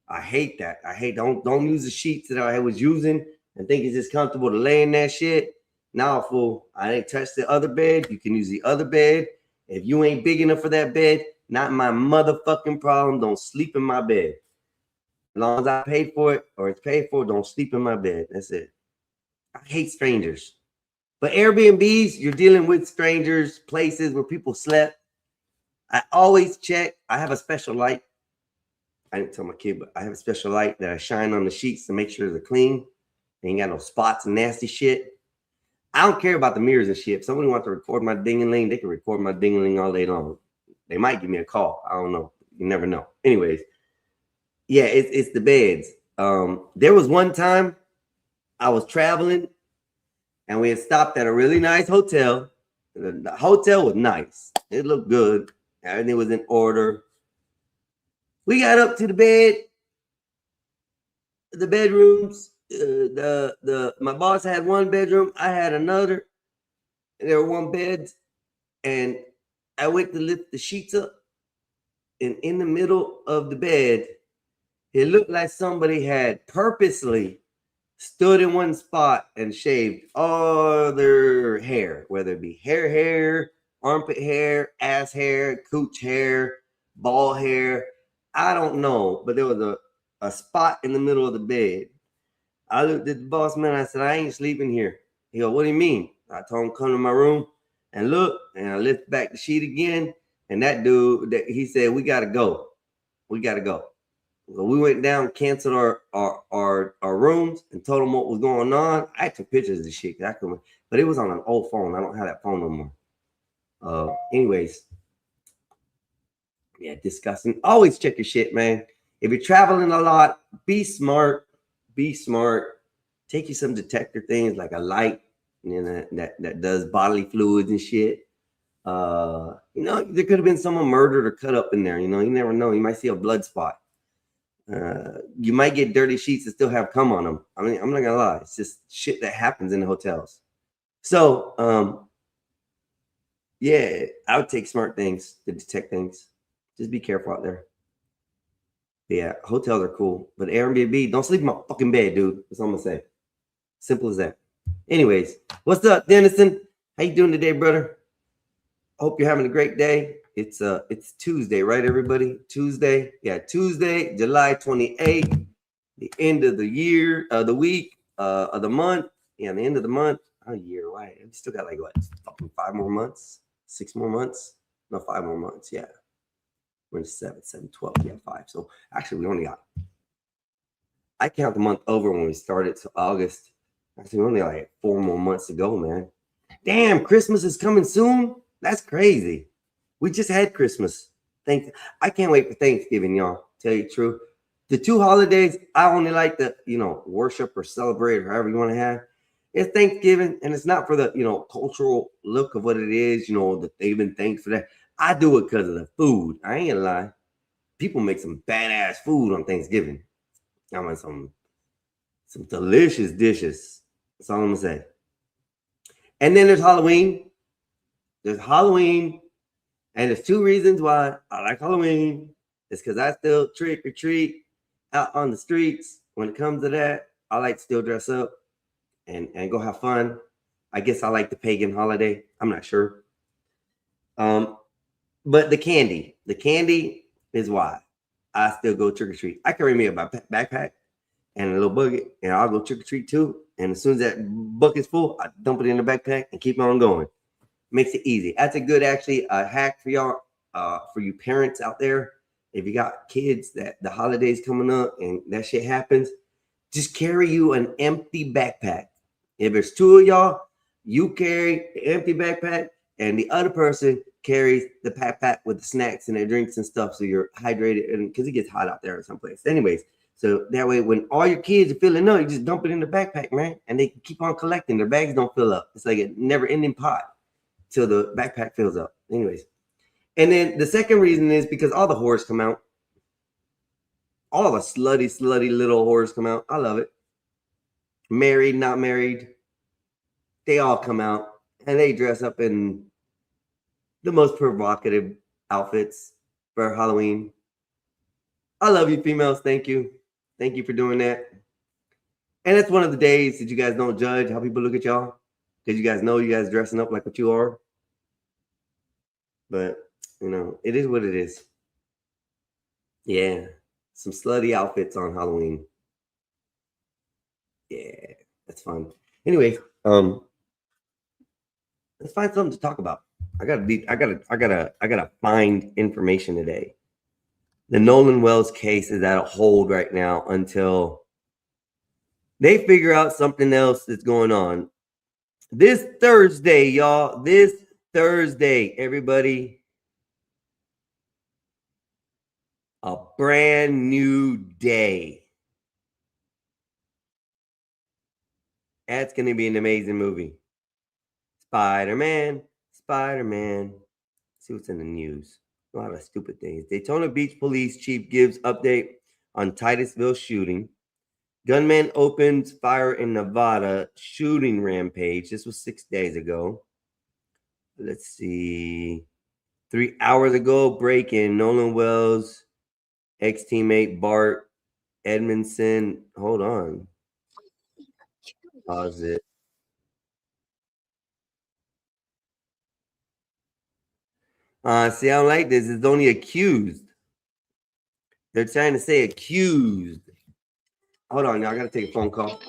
I hate that. Don't use the sheets that I was using and think it's just comfortable to lay in that shit. Now, fool, I ain't touched the other bed. You can use the other bed. If you ain't big enough for that bed, not my motherfucking problem. Don't sleep in my bed. As long as I paid for it or it's paid for, don't sleep in my bed. That's it. I hate strangers. But Airbnbs, you're dealing with strangers, places where people slept. I always check. I have a special light. I didn't tell my kid, but I have a special light that I shine on the sheets to make sure they're clean. They ain't got no spots and nasty shit. I don't care about the mirrors and shit. If somebody wants to record my ding-a-ling, they can record my ding-a-ling all day long. They might give me a call. I don't know. You never know. Anyways, yeah, it's the beds. There was one time I was traveling and we had stopped at a really nice hotel. The hotel was nice. It looked good. Everything was in order. We got up to the bedrooms. My boss had one bedroom. I had another. There were one bed, and I went to lift the sheets up, and in the middle of the bed, it looked like somebody had purposely stood in one spot and shaved all their hair, whether it be hair, armpit hair, ass hair, cooch hair, ball hair. I don't know, but there was a spot in the middle of the bed. I looked at the boss man. I said, I ain't sleeping here. He goes, what do you mean? I told him, come to my room and look. And I lift back the sheet again. And that dude, he said, we got to go. So we went down, canceled our rooms, and told them what was going on. I took pictures of the shit, but it was on an old phone. I don't have that phone no more. Anyways, yeah, disgusting. Always check your shit, man. If you're traveling a lot, be smart. Take you some detector things like a light, that does bodily fluids and shit. There could have been someone murdered or cut up in there. You never know. You might see a blood spot. You might get dirty sheets that still have cum on them. I mean, I'm not gonna lie. It's just shit that happens in the hotels. So, yeah, I would take smart things to detect things. Just be careful out there. Yeah, hotels are cool, but Airbnb, don't sleep in my fucking bed, dude. That's all I'm gonna say. Simple as that. Anyways, what's up, Dennison? How you doing today, brother? Hope you're having a great day. It's Tuesday, right, everybody? Tuesday, July 28th, the end of the year, the week, of the month. Yeah, the end of the month. Oh, year, right? We still got like what? Fucking 5 more months, 6 more months. No, 5 more months. Yeah. We're in 7, 12, yeah, 5. So actually, we only got, I count the month over when we started, so August. Actually, we only like 4 more months to go, man. Damn, Christmas is coming soon. That's crazy. We just had Christmas. I can't wait for Thanksgiving, y'all. Tell you the truth. The 2 holidays I only like to, worship or celebrate or however you want to have. It's Thanksgiving, and it's not for the, cultural look of what it is, that they've been thanked for that. I do it because of the food. I ain't gonna lie. People make some badass food on Thanksgiving. I mean, some delicious dishes. That's all I'm gonna say. And then there's Halloween. And there's 2 reasons why I like Halloween. It's because I still trick or treat out on the streets. When it comes to that, I like to still dress up and go have fun. I guess I like the pagan holiday. I'm not sure. But the candy, is why I still go trick or treat. I carry me a backpack and a little bucket, and I'll go trick or treat too. And as soon as that bucket's full, I dump it in the backpack and keep on going. Makes it easy. That's a good actually hack for y'all, for you parents out there. If you got kids that the holidays coming up and that shit happens, just carry you an empty backpack. If there's two of y'all, you carry the empty backpack, and the other person carries the backpack with the snacks and the drinks and stuff, so you're hydrated. And because it gets hot out there in some place, anyways. So that way, when all your kids are filling up, you just dump it in the backpack, man, and they keep on collecting. Their bags don't fill up. It's like a never-ending pot till the backpack fills up. Anyways, and then the second reason is because all the horrors come out. All the slutty little horrors come out. I love it. Married, not married, they all come out and they dress up in the most provocative outfits for Halloween. I love you, females. Thank you. Thank you for doing that. And it's one of the days that you guys don't judge how people look at y'all, because you guys know you guys dressing up like what you are. But, you know, it is what it is. Yeah. Some slutty outfits on Halloween. Yeah, that's fun. Anyway, let's find something to talk about. I gotta find information today. The Nolan Wells case is at a hold right now until they figure out something else that's going on. This Thursday, y'all. This Thursday, everybody. A brand new day. That's going to be an amazing movie. Spider-Man. See what's in the news. A lot of stupid things. Daytona Beach Police Chief gives update on Titusville shooting. Gunman opens fire in Nevada. Shooting rampage. This was 6 days ago. Let's see. 3 hours ago, break-in. Nolan Wells, ex-teammate Bart Edmondson. Hold on. Pause it. See, I don't like this. It's only accused. They're trying to say accused. Hold on, y'all. I gotta take a phone call.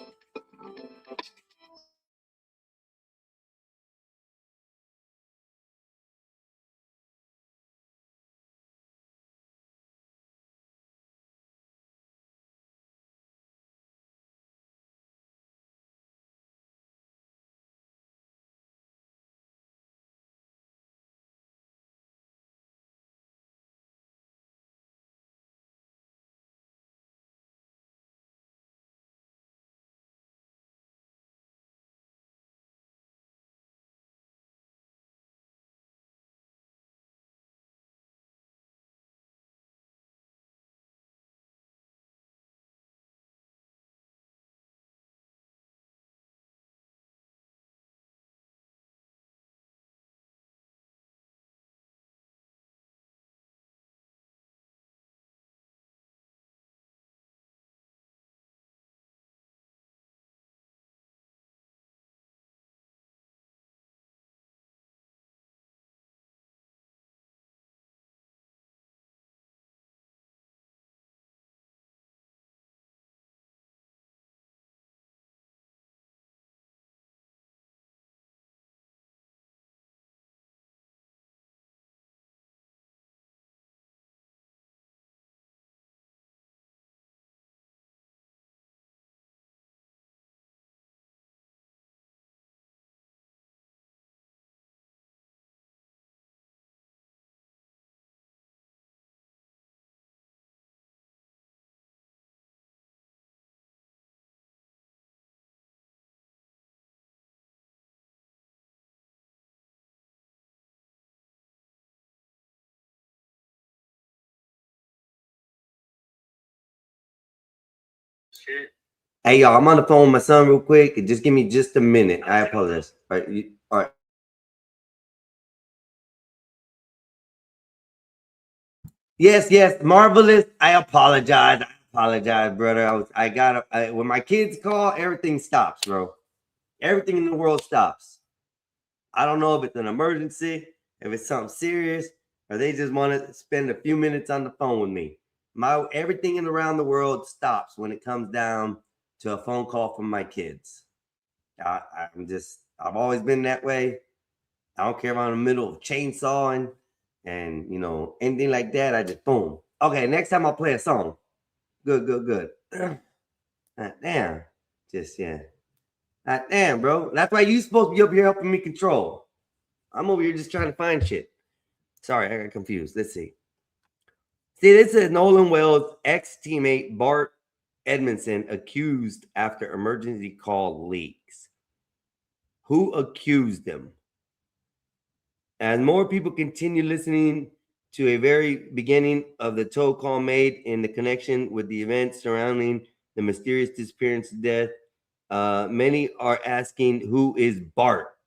Hey, y'all, I'm on the phone with my son real quick. Just give me just a minute. I apologize. All right. All right. Yes, marvelous. I apologize, brother. When my kids call, everything stops, bro. Everything in the world stops. I don't know if it's an emergency, if it's something serious, or they just want to spend a few minutes on the phone with me. Everything in around the world stops when it comes down to a phone call from my kids. I've always been that way. I don't care if I'm in the middle of chainsawing and, anything like that. I just boom. Okay, next time I'll play a song. Good. Damn. Damn, bro. That's why you supposed to be up here helping me control. I'm over here just trying to find shit. Sorry, I got confused. Let's see. This is Nolan Wells' ex-teammate Bart Edmondson accused after emergency call leaks. Who accused him? As more people continue listening to a very beginning of the toll call made in the connection with the events surrounding the mysterious disappearance and death, many are asking, who is Bart?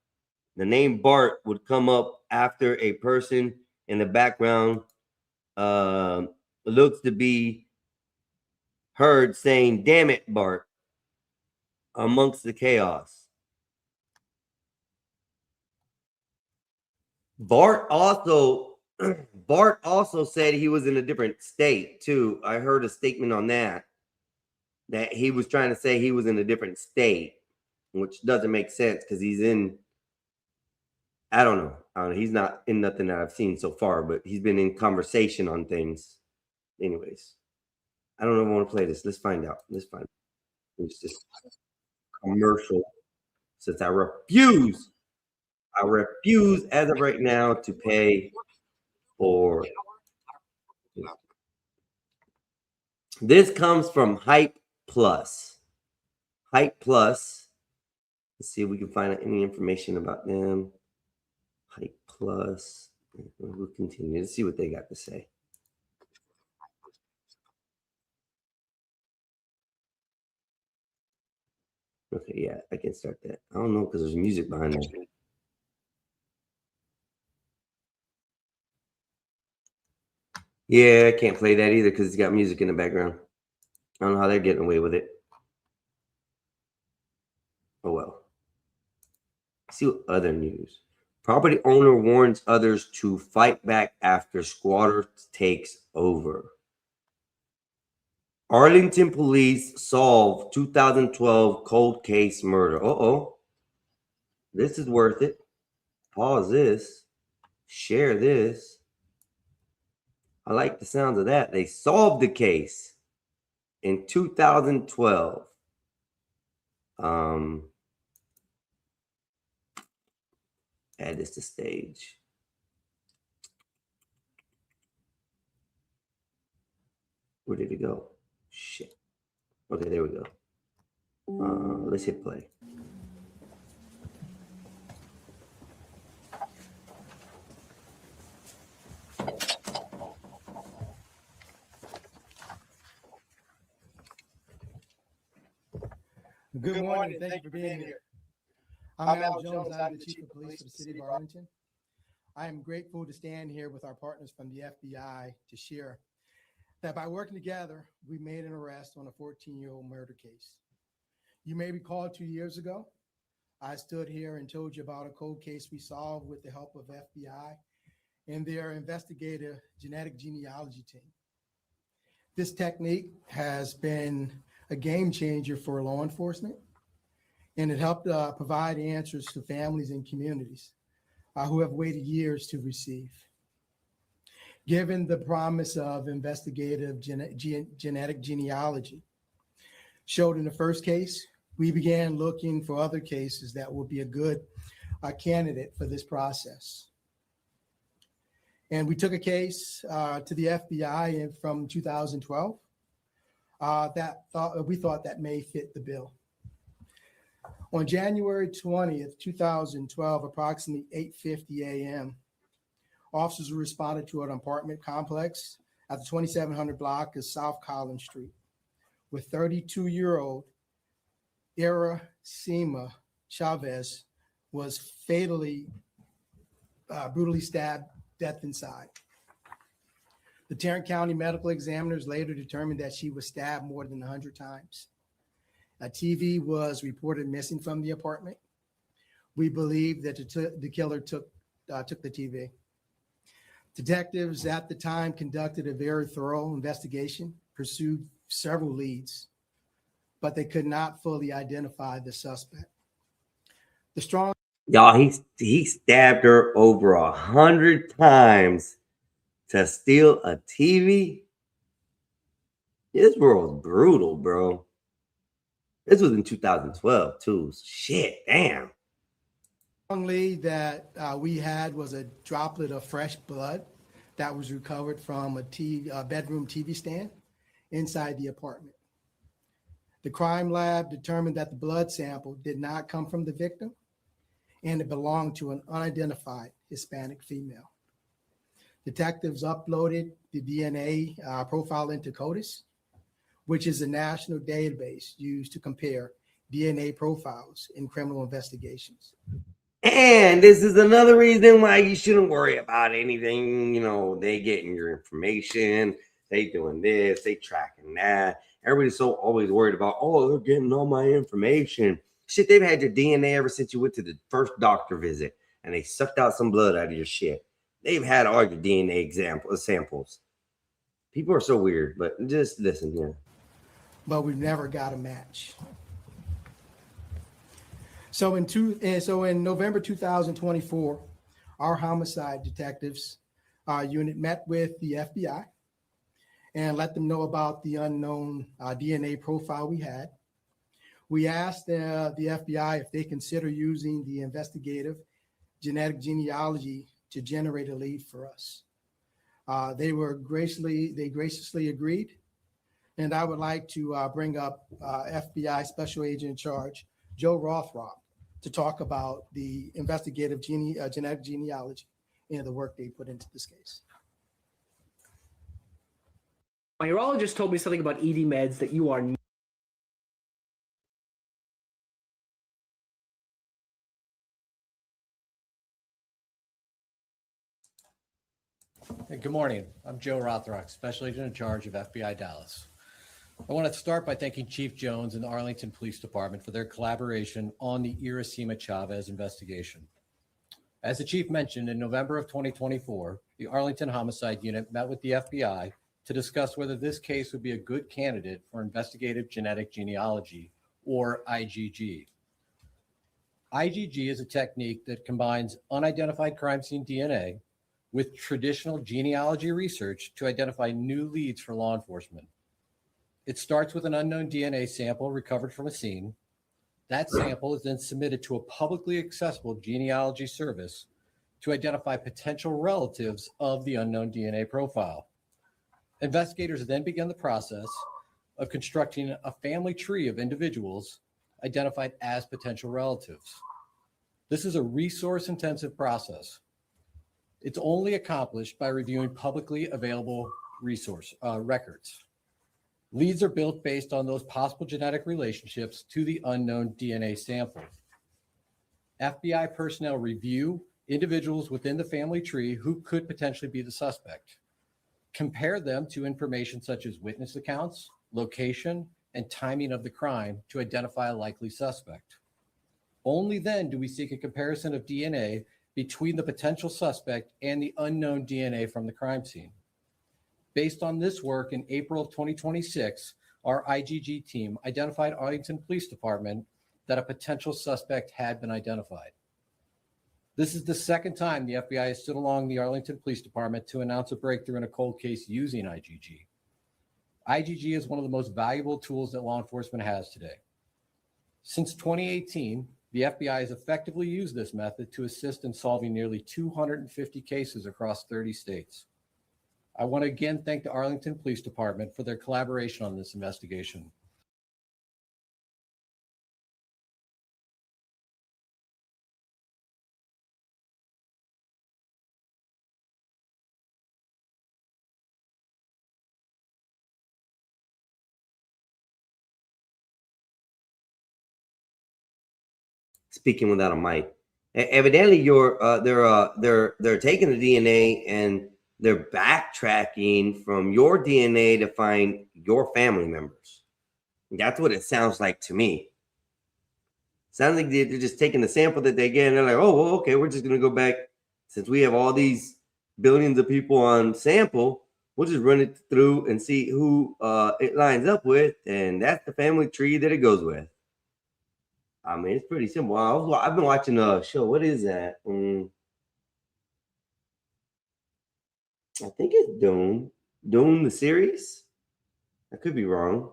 The name Bart would come up after a person in the background looks to be heard saying, "Damn it, Bart," amongst the chaos. Bart also said he was in a different state too. I heard a statement on that he was trying to say he was in a different state, which doesn't make sense because he's in, I don't know. He's not in nothing that I've seen so far, but he's been in conversation on things. Anyways, I don't know if I want to play this. Let's find out. It's just commercial, since I refuse as of right now to pay for this. Comes from Hype Plus. Hype Plus. Let's see if we can find out any information about them. Hype Plus. We'll continue to see what they got to say. Okay, yeah, I can start that. I don't know because there's music behind that. Yeah, I can't play that either because it's got music in the background. I don't know how they're getting away with it. Oh well. Let's see what other news. Property owner warns others to fight back after squatter takes over. Arlington police solve 2012 cold case murder. This is worth it. Pause this. Share this. I like the sounds of that. They solved the case in 2012. Add this to stage. Where did it go? Shit. Okay, there we go. Let's hit play. Good morning. Thank you for being here. I'm Al Jones. I'm the Chief of Police for the City of Arlington. I am grateful to stand here with our partners from the FBI to share that by working together, we made an arrest on a 14-year-old murder case. You may recall 2 years ago, I stood here and told you about a cold case we solved with the help of FBI and their investigative genetic genealogy team. This technique has been a game changer for law enforcement, and it helped provide answers to families and communities who have waited years to receive. Given the promise of investigative genetic genealogy showed in the first case, we began looking for other cases that would be a good candidate for this process. And we took a case to the FBI from 2012 we thought that may fit the bill. On January 20th, 2012, approximately 8:50 a.m., officers responded to an apartment complex at the 2700 block of South Collins Street, with 32-year-old Iracema Chavez was fatally, brutally stabbed death inside. The Tarrant County medical examiners later determined that she was stabbed more than 100 times. A TV was reported missing from the apartment. We believe that the killer took the TV. Detectives at the time conducted a very thorough investigation, pursued several leads, but they could not fully identify the suspect. The strong Y'all, he stabbed her over 100 times to steal a TV. This world's brutal, bro. This was in 2012 too. Shit, damn. lead that we had was a droplet of fresh blood that was recovered from a bedroom TV stand inside the apartment. The crime lab determined that the blood sample did not come from the victim and it belonged to an unidentified Hispanic female. Detectives uploaded the DNA profile into CODIS, which is a national database used to compare DNA profiles in criminal investigations. And this is another reason why you shouldn't worry about anything. You know, they getting your information, they doing this, they tracking that. Everybody's so always worried about, oh, they're getting all my information. Shit, they've had your DNA ever since you went to the first doctor visit and they sucked out some blood out of your shit. They've had all your DNA samples. People are so weird, but just listen here. But we've never got a match. So in November 2024, our homicide detectives unit met with the FBI and let them know about the unknown DNA profile we had. We asked the FBI if they consider using the investigative genetic genealogy to generate a lead for us. They graciously agreed. And I would like to bring up FBI Special Agent in Charge, Joe Rothrock, to talk about the investigative genetic genealogy and the work they put into this case. My urologist told me something about ED meds that you are. Hey, good morning. I'm Joe Rothrock, Special Agent in Charge of FBI Dallas. I want to start by thanking Chief Jones and the Arlington Police Department for their collaboration on the Iracema Chavez investigation. As the Chief mentioned, in November of 2024, the Arlington Homicide Unit met with the FBI to discuss whether this case would be a good candidate for investigative genetic genealogy, or IGG. IGG is a technique that combines unidentified crime scene DNA with traditional genealogy research to identify new leads for law enforcement. It starts with an unknown DNA sample recovered from a scene. That sample is then submitted to a publicly accessible genealogy service to identify potential relatives of the unknown DNA profile. Investigators then begin the process of constructing a family tree of individuals identified as potential relatives. This is a resource-intensive process. It's only accomplished by reviewing publicly available records. Leads are built based on those possible genetic relationships to the unknown DNA sample. FBI personnel review individuals within the family tree who could potentially be the suspect, compare them to information such as witness accounts, location, and timing of the crime to identify a likely suspect. Only then do we seek a comparison of DNA between the potential suspect and the unknown DNA from the crime scene. Based on this work, in April of 2026, our IGG team identified Arlington Police Department that a potential suspect had been identified. This is the second time the FBI has stood along the Arlington Police Department to announce a breakthrough in a cold case using IGG. IGG is one of the most valuable tools that law enforcement has today. Since 2018, the FBI has effectively used this method to assist in solving nearly 250 cases across 30 states. I want to again thank the Arlington Police Department for their collaboration on this investigation. Speaking without a mic. Evidently, they're taking the DNA and they're backtracking from your DNA to find your family members. That's what it sounds like to me. Sounds like they're just taking the sample that they get and they're like, oh, well, okay, we're just gonna go back since we have all these billions of people on sample. We'll just run it through and see who it lines up with, and that's the family tree that it goes with. I mean, it's pretty simple. I've been watching a show. What is that? I think it's Dune. Dune, the series? I could be wrong.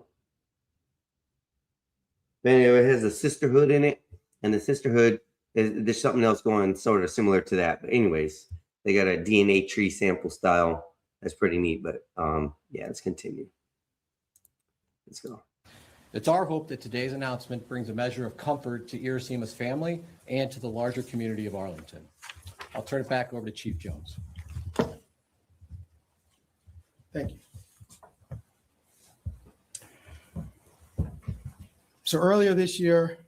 But anyway, it has a sisterhood in it, and the sisterhood there's something else going sort of similar to that. But anyways, they got a DNA tree sample style. That's pretty neat. But yeah, let's continue. Let's go. It's our hope that today's announcement brings a measure of comfort to Irasima's family and to the larger community of Arlington. I'll turn it back over to Chief Jones. Thank you. So earlier this year,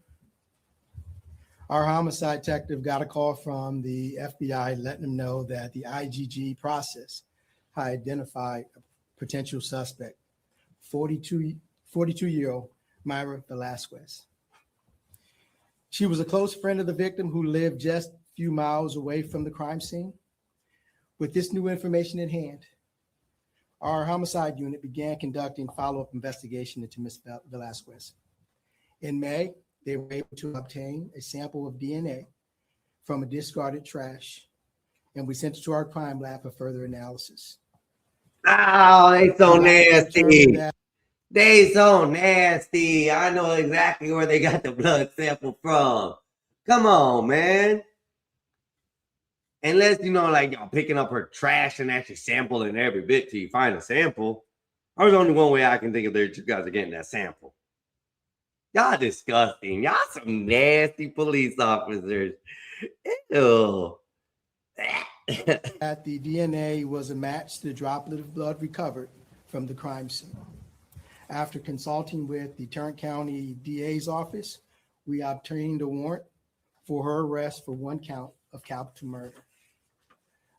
our homicide detective got a call from the FBI letting them know that the IGG process had identified a potential suspect, 42-year-old Mayra Velasquez. She was a close friend of the victim who lived just a few miles away from the crime scene. With this new information in hand, our homicide unit began conducting follow-up investigation into Ms. Velasquez. In May, they were able to obtain a sample of DNA from a discarded trash, and we sent it to our crime lab for further analysis. Oh, they so nasty. That They so nasty. I know exactly where they got the blood sample from. Come on, man. Unless, you know, like y'all picking up her trash and actually sampling every bit till you find a sample. There's only one way I can think of that you guys are getting that sample. Y'all disgusting. Y'all some nasty police officers. Ew. that the DNA was a match to the droplet of blood recovered from the crime scene. After consulting with the Tarrant County DA's office, we obtained a warrant for her arrest for one count of capital murder.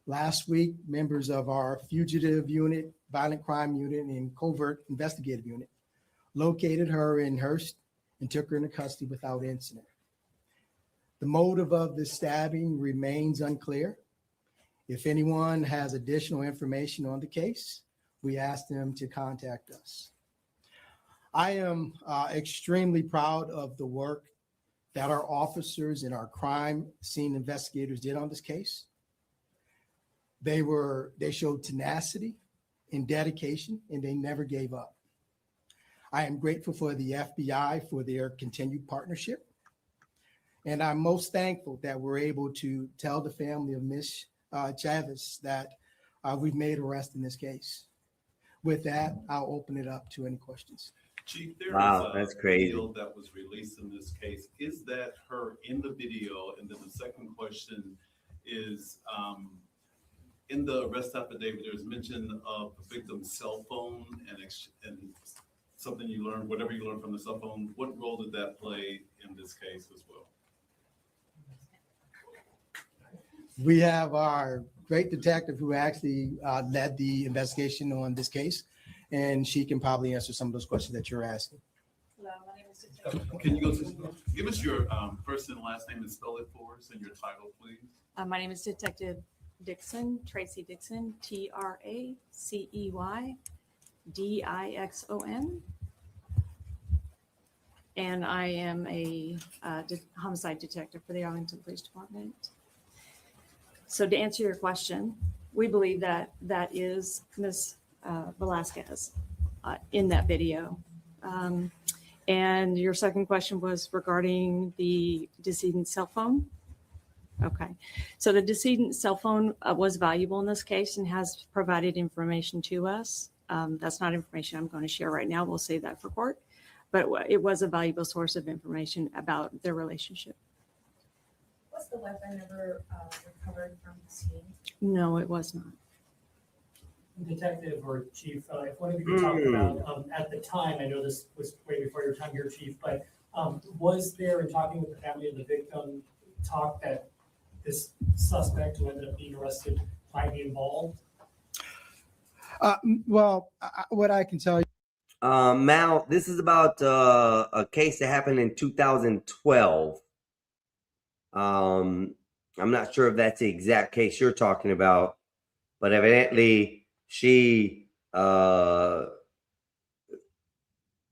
Last week, members of our fugitive unit, violent crime unit, and covert investigative unit located her in Hearst and took her into custody without incident. The motive of the stabbing remains unclear. If anyone has additional information on the case, we ask them to contact us. I am extremely proud of the work that our officers and our crime scene investigators did on this case. They showed tenacity and dedication, and they never gave up. I am grateful for the FBI for their continued partnership. And I'm most thankful that we're able to tell the family of Ms. Chavez that we've made arrest in this case. With that, I'll open it up to any questions. Chief, there Wow, is that's a crazy. video that was released in this case. Is that her in the video? And then the second question is, in the arrest affidavit, there's mention of the victim's cell phone and something you learned, whatever you learned from the cell phone. What role did that play in this case as well? We have our great detective who actually led the investigation on this case, and she can probably answer some of those questions that you're asking. Hello, my name is Detective. Can you give us your first and last name and spell it for us and your title, please? My name is Detective Dixon, Tracy Dixon, TRACEYDIXON. And I am a homicide detective for the Arlington Police Department. So to answer your question, we believe that that is Ms. Velasquez in that video. And your second question was regarding the decedent's cell phone. Okay, so the decedent's cell phone was valuable in this case and has provided information to us. That's not information I'm going to share right now. We'll save that for court, but it was a valuable source of information about their relationship. Was the weapon ever recovered from the scene? No, it was not. Detective or Chief, if one of you could talk about, at the time, I know this was way before your time here, Chief, but was there, in talking with the family of the victim, talk that this suspect who ended up being arrested might be involved? What I can tell you. Mal, this is about a case that happened in 2012. I'm not sure if that's the exact case you're talking about, but evidently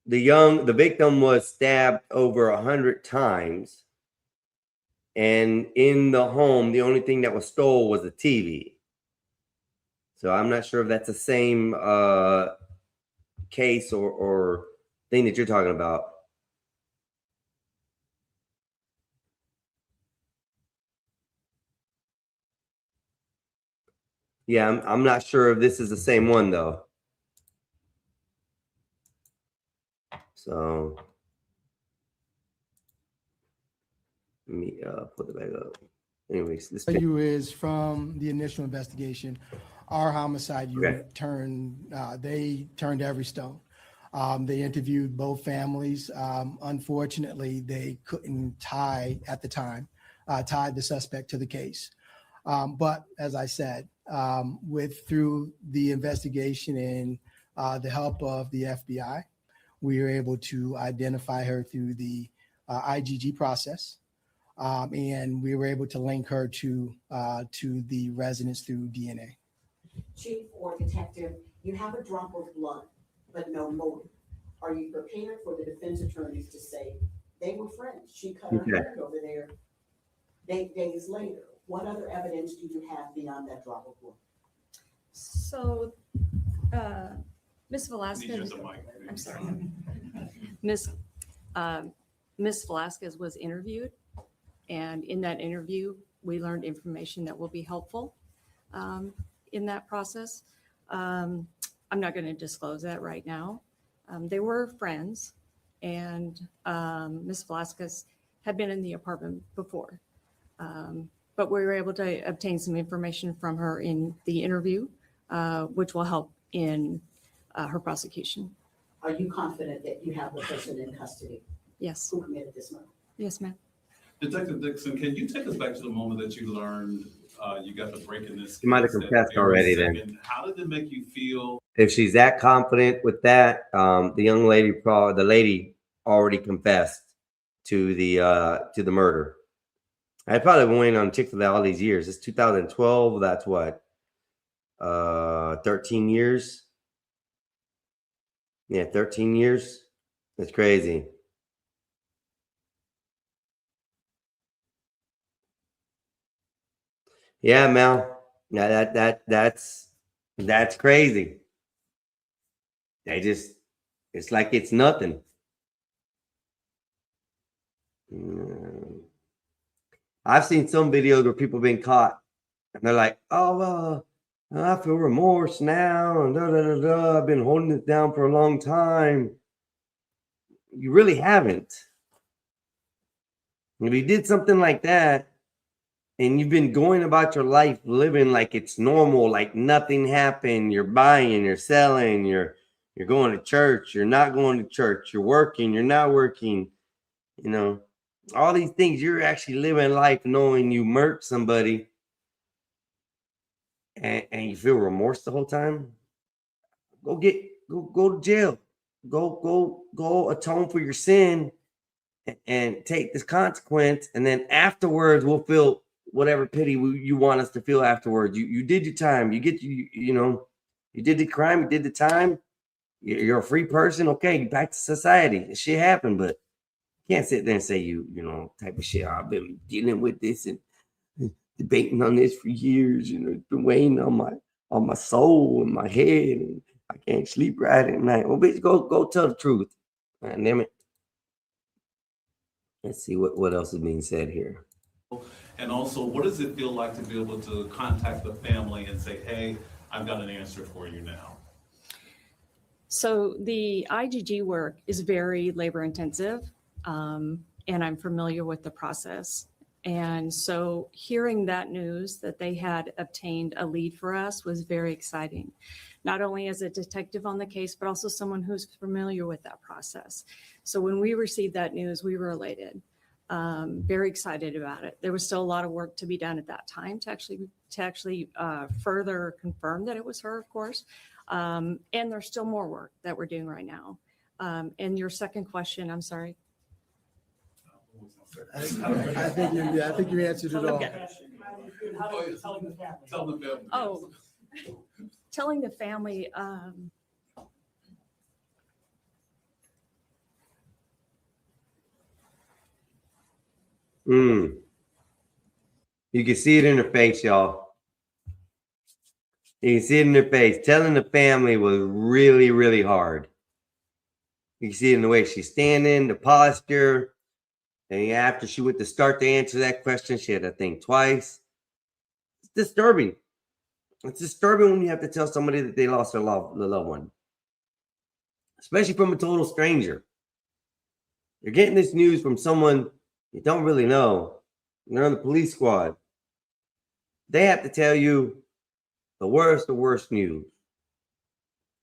the victim was stabbed over 100 times, and in the home, the only thing that was stole was a TV. So I'm not sure if that's the same case or thing that you're talking about. Yeah, I'm not sure if this is the same one though. So let me put it back up. Anyways, this You is from the initial investigation. Our homicide unit they turned every stone. They interviewed both families. Unfortunately, they couldn't tie the suspect to the case. But as I said, through the investigation and the help of the FBI, we were able to identify her through the IGG process. And we were able to link her to the residents through DNA. Chief or detective, you have a drop of blood, but no motive. Are you prepared for the defense attorneys to say they were friends? She cut her hand over there days later. What other evidence do you have beyond that drop of blood? So, Ms. Velasquez, I'm sorry. Ms. Velasquez was interviewed, and in that interview, we learned information that will be helpful in that process. I'm not going to disclose that right now. They were friends, and Ms. Velasquez had been in the apartment before. But we were able to obtain some information from her in the interview, which will help in her prosecution. Are you confident that you have the person in custody? Yes. Who committed this murder? Yes, ma'am. Detective Dixon, can you take us back to the moment that you learned you got the break in this? You might have case confessed that very already then. second? How did it make you feel? If she's that confident with that, the young lady, the lady already confessed to the murder. I probably been waiting on Chick-fil-A all these years. It's 2012. That's what, 13 years. Yeah, 13 years. That's crazy. Yeah, Mel. Yeah, that's crazy. It's like it's nothing. I've seen some videos where people been caught and they're like, oh, I feel remorse now. And I've been holding this down for a long time. You really haven't. If you did something like that and you've been going about your life living like it's normal, like nothing happened, you're buying, you're selling, you're going to church, you're not going to church, you're working, you're not working, you know, all these things, you're actually living life knowing you murked somebody and you feel remorse the whole time. Go to jail. Go atone for your sin and take this consequence. And then afterwards, we'll feel whatever pity you want us to feel afterwards. You did your time. You did the crime. You did the time. You're a free person. Okay, back to society. Shit happened, but you can't sit there and say you know, type of shit. I've been dealing with this and debating on this for years. You know, it's been weighing on my soul and my head, and I can't sleep right at night. Well, bitch, go tell the truth. Man, damn it. Let's see what else is being said here. And also, what does it feel like to be able to contact the family and say, hey, I've got an answer for you now? So the IGG work is very labor intensive, and I'm familiar with the process. And so hearing that news that they had obtained a lead for us was very exciting, not only as a detective on the case, but also someone who's familiar with that process. So when we received that news, we were elated, very excited about it. There was still a lot of work to be done at that time to actually further confirm that it was her, of course. And there's still more work that we're doing right now. And your second question, I'm sorry. I think you answered it all. Okay. Tell the family. Oh, telling the family, You can see it in her face, y'all. You can see it in her face. Telling the family was really, really hard. You can see it in the way she's standing, the posture. And after she went to start to answer that question, she had to think twice. It's disturbing. It's disturbing when you have to tell somebody that they lost their loved one, especially from a total stranger. You're getting this news from someone you don't really know. They're on the police squad. They have to tell you the worst news.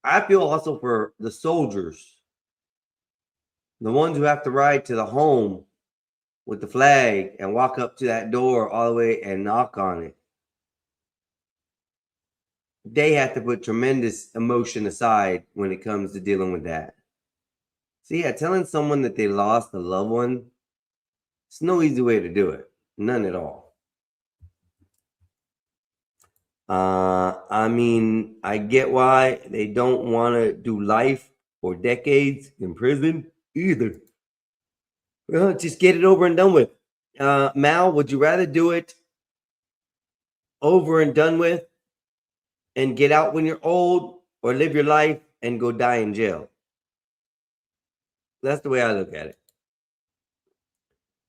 I feel also for the soldiers, the ones who have to ride to the home with the flag and walk up to that door all the way and knock on it. They have to put tremendous emotion aside when it comes to dealing with that. So yeah, telling someone that they lost a loved one, it's no easy way to do it. None at all. I mean, I get why they don't want to do life or decades in prison either. Well, just get it over and done with. Mal, would you rather do it over and done with and get out when you're old, or live your life and go die in jail? That's the way I look at it.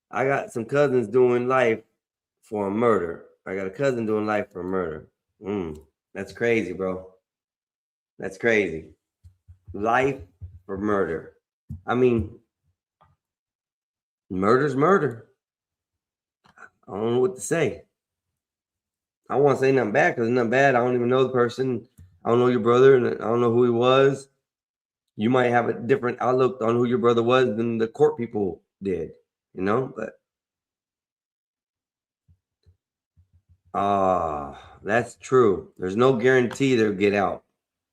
I got some cousins doing life for a murder. I got a cousin doing life for a murder. That's crazy, bro. That's crazy. Life for murder. I mean, murder's murder. I don't know what to say. I don't want to say nothing bad because it's nothing bad. I don't even know the person. I don't know your brother, and I don't know who he was. You might have a different outlook on who your brother was than the court people did, you know? But that's true. There's no guarantee they'll get out.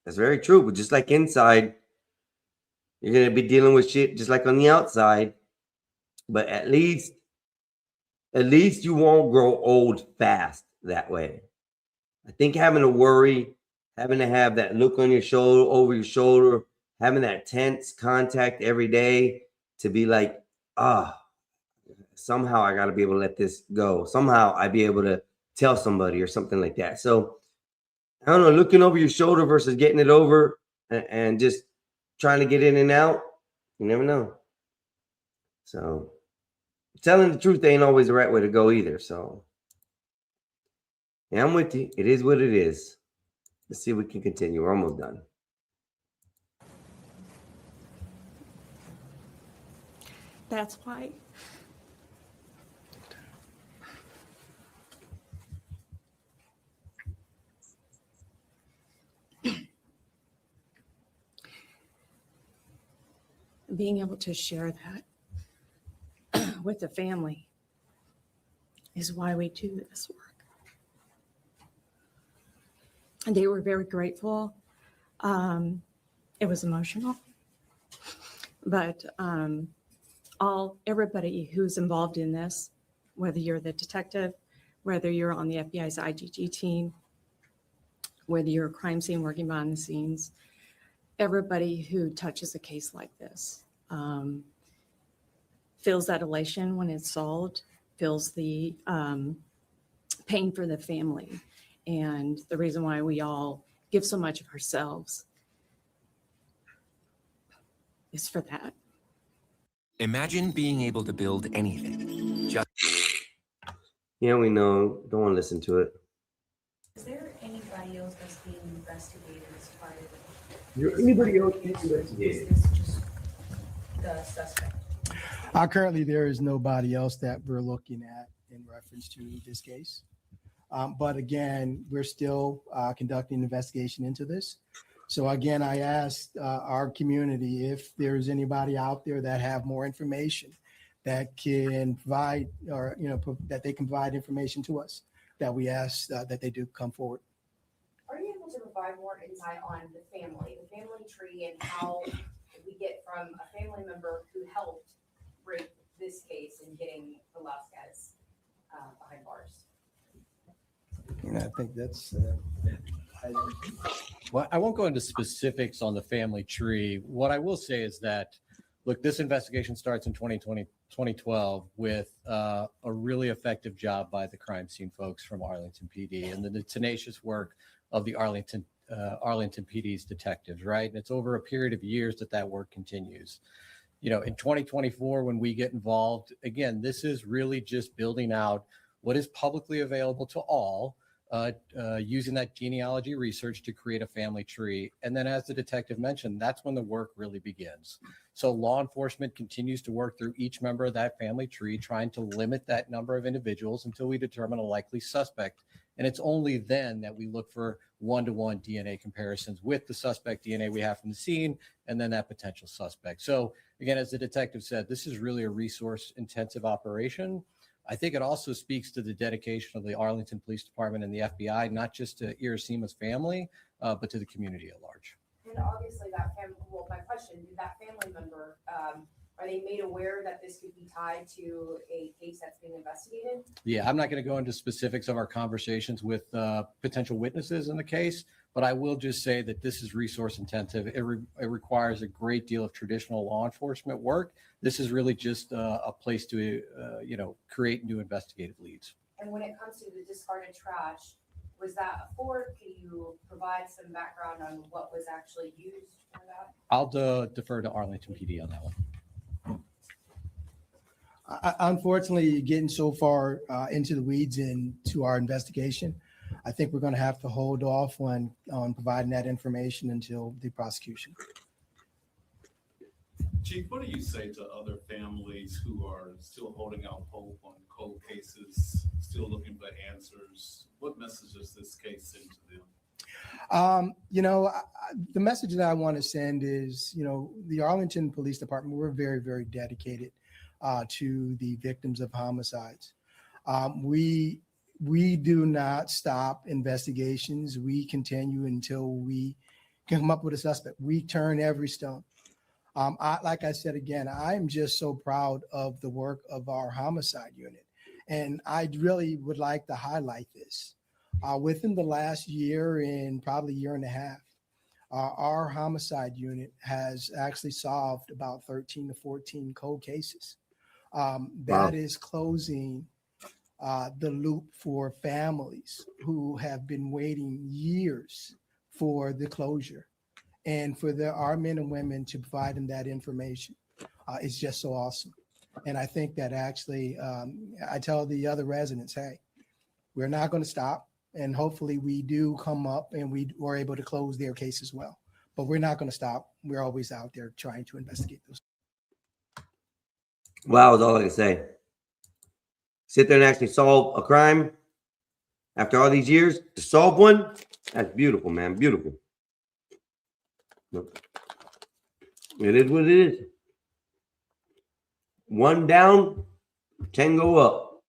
That's very true. But just like inside, you're going to be dealing with shit just like on the outside. But at least you won't grow old fast that way. I think having to worry, having to have that look on your shoulder, over your shoulder, having that tense contact every day to be like, somehow I got to be able to let this go. Somehow I'd be able to tell somebody or something like that. So I don't know, looking over your shoulder versus getting it over and just trying to get in and out, you never know. So telling the truth ain't always the right way to go either. So yeah, I'm with you. It is what it is. Let's see if we can continue. We're almost done. that's why being able to share that with the family is why we do this work. And they were very grateful. It was emotional, but everybody who's involved in this, whether you're the detective, whether you're on the FBI's IGG team, whether you're a crime scene working behind the scenes, everybody who touches a case like this feels that elation when it's solved, feels the pain for the family. And the reason why we all give so much of ourselves is for that. Imagine being able to build anything. Yeah, we know. Don't want to listen to it. Is there anybody else that's being investigated as part of Is there anybody else being Is investigated? this just the suspect? Currently, there is nobody else that we're looking at in reference to this case. But again, we're still conducting an investigation into this. So again, I asked our community if there's anybody out there that have more information that can provide, or that they can provide information to us, that we ask that they do come forward. Are you able to provide more insight on the family tree, and how we get from a family member who helped break this case and getting Velasquez behind bars? And I think that's Well, I won't go into specifics on the family tree. What I will say is that, look, this investigation starts in 2012 with a really effective job by the crime scene folks from Arlington PD and the tenacious work of the Arlington PD's detectives, right? And it's over a period of years that work continues. In 2024, when we get involved, again, this is really just building out what is publicly available to all, using that genealogy research to create a family tree. And then, as the detective mentioned, that's when the work really begins. So law enforcement continues to work through each member of that family tree, trying to limit that number of individuals until we determine a likely suspect. And it's only then that we look for one-to-one DNA comparisons with the suspect DNA we have from the scene, and then that potential suspect. So again, as the detective said, this is really a resource-intensive operation. I think it also speaks to the dedication of the Arlington Police Department and the FBI, not just to Irasima's family, but to the community at large. And obviously that family, well, my question, did that family member, are they made aware that this could be tied to a case that's being investigated? Yeah, I'm not going to go into specifics of our conversations with potential witnesses in the case, but I will just say that this is resource intensive. It requires a great deal of traditional law enforcement work. This is really just a place to, create new investigative leads. And when it comes to the discarded trash, was that a Ford? Can you provide some background on what was actually used for that? I'll defer to Arlington PD on that one. Unfortunately, getting so far into the weeds into our investigation, I think we're going to have to hold off on providing that information until the prosecution. Chief, what do you say to other families who are still holding out hope on cold cases, still looking for answers? What message does this case send to them? The message that I want to send is, the Arlington Police Department, we're very, very dedicated to the victims of homicides. We do not stop investigations. We continue until we come up with a suspect. We turn every stone. Like I said again, I'm just so proud of the work of our homicide unit. And I really would like to highlight this. Within the last year and probably year and a half, our homicide unit has actually solved about 13 to 14 cold cases. That is closing the loop for families who have been waiting years for the closure, and for our men and women to provide them that information is just so awesome. And I think that actually, I tell the other residents, hey, we're not going to stop, and hopefully we do come up and we were able to close their case as well. But we're not going to stop. We're always out there trying to investigate those. Wow, is all I can say. Sit there and actually solve a crime after all these years, to solve one, that's beautiful, man. Beautiful. It is what it is. One down, 10 go up.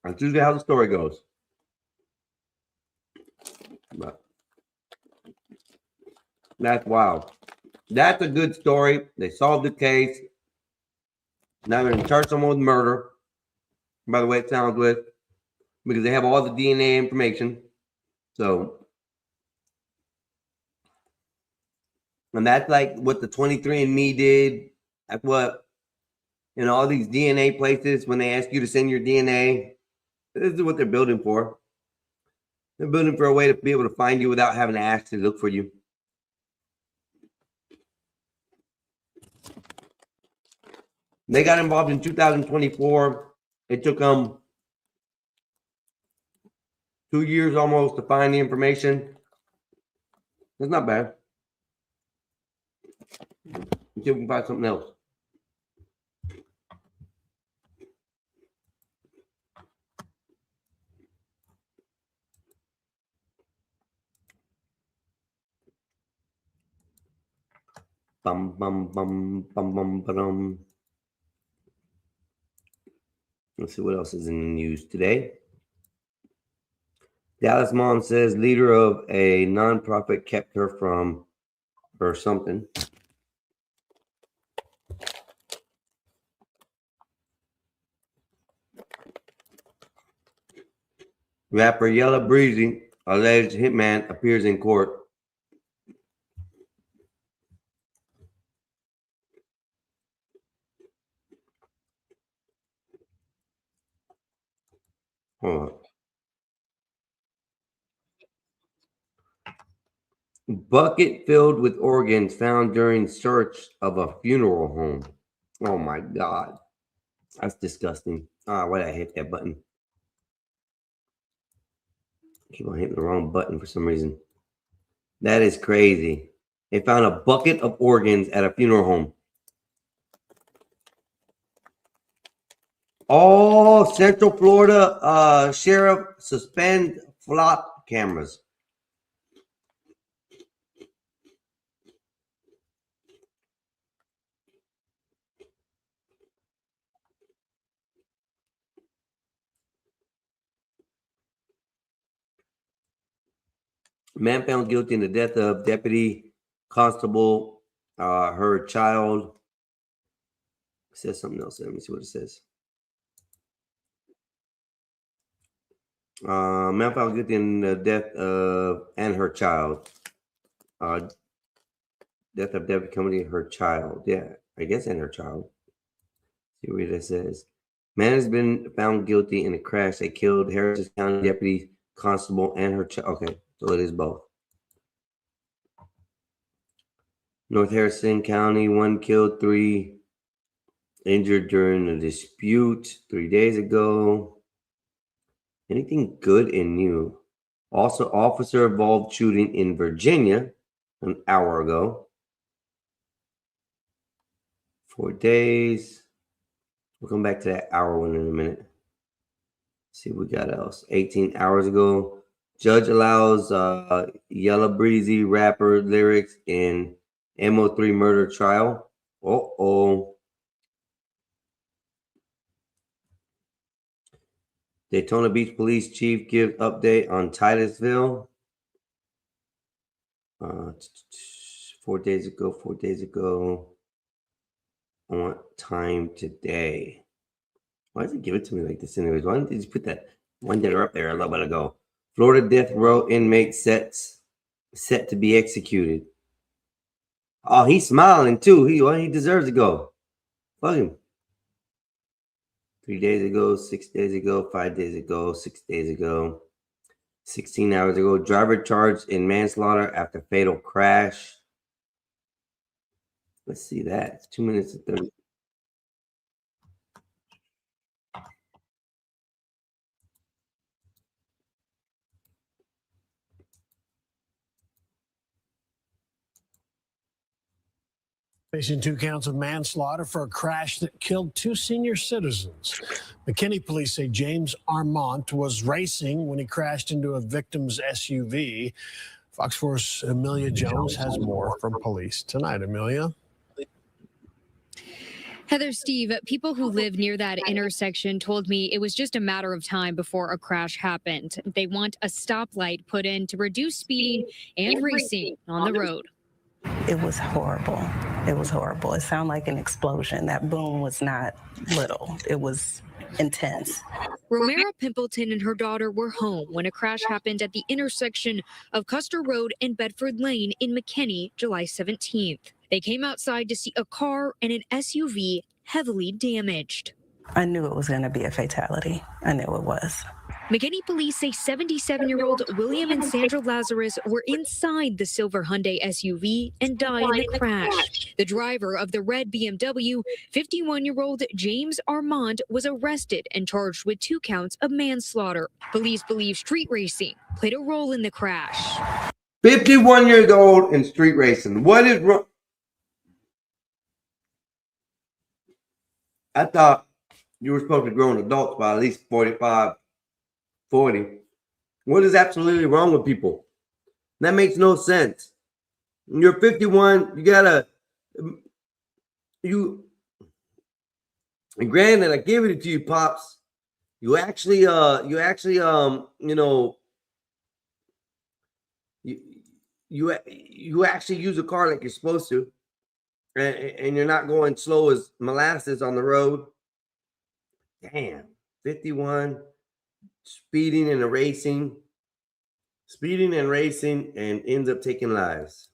That's usually how the story goes. But that's wild. That's a good story. They solved the case. Now they're going to charge someone with murder. By the way, it sounds with, because they have all the DNA information. So, and that's like what the 23andMe did. That's what, all these DNA places, when they ask you to send your DNA, this is what they're building for. They're building for a way to be able to find you without having to actually look for you. They got involved in 2024. It took them 2 years almost to find the information. That's not bad. Let's see if we can find something else. Bum bum bum bum bum bum. Let's see what else is in the news today. Dallas mom says leader of a nonprofit kept her from or something. Rapper Yella Breezy Alleged hitman appears in court. Hold on. Bucket filled with organs found during search of a funeral home. Oh my God. That's disgusting. Why did I hit that button? Keep on hitting the wrong button for some reason. That is crazy. They found a bucket of organs at a funeral home. All Central Florida sheriff suspend flop cameras. Man found guilty in the death of Deputy Constable, her child. It says something else. Let me see what it says. Man found guilty in the death of and her child. Death of Deputy Company, her child. Yeah, I guess and her child. See what it says. Man has been found guilty in a crash that killed Harris County Deputy Constable and her child. Okay, so it is both. North Harrison County, 1 killed, 3 injured during a dispute 3 days ago. Anything good and new? Also, officer involved shooting in Virginia an hour ago. 4 days. We'll come back to that hour one in a minute. Let's see what we got else. 18 hours ago. Judge allows Yella Breezy rapper lyrics in MO3 murder trial. Uh-oh. Daytona Beach Police Chief gives update on Titusville. 4 days ago. I want time today. Why does it give it to me like this anyways? Why didn't they just put that one that are up there a little bit ago? Florida death row inmate set to be executed. Oh, he's smiling too. He deserves to go. Fuck him. 3 days ago, 6 days ago, 5 days ago, 6 days ago, 16 hours ago. Driver charged in manslaughter after fatal crash. Let's see that. It's 2 minutes and 30. Facing 2 counts of manslaughter for a crash that killed 2 senior citizens. McKinney police say James Armont was racing when he crashed into a victim's SUV. Fox 4's Amelia Jones has more from police tonight. Amelia? Heather, Steve, people who live near that intersection told me it was just a matter of time before a crash happened. They want a stoplight put in to reduce speeding and racing on the road. It was horrible. It was horrible. It sounded like an explosion. That boom was not little. It was intense. Romero Pimpleton and her daughter were home when a crash happened at the intersection of Custer Road and Bedford Lane in McKinney, July 17th. They came outside to see a car and an SUV heavily damaged. I knew it was going to be a fatality. I knew it was. McKinney police say 77-year-old William and Sandra Lazarus were inside the silver Hyundai SUV and died in the crash. The driver of the red BMW, 51-year-old James Armand, was arrested and charged with 2 counts of manslaughter. Police believe street racing played a role in the crash. 51 years old in street racing. What is wrong? I thought you were supposed to be grown adults by at least 45, 40. What is absolutely wrong with people? That makes no sense. You're 51. You gotta, and granted, I give it to you, pops. You actually, you actually use a car like you're supposed to. And you're not going slow as molasses on the road. Damn, 51, speeding and racing. Speeding and racing and ends up taking lives.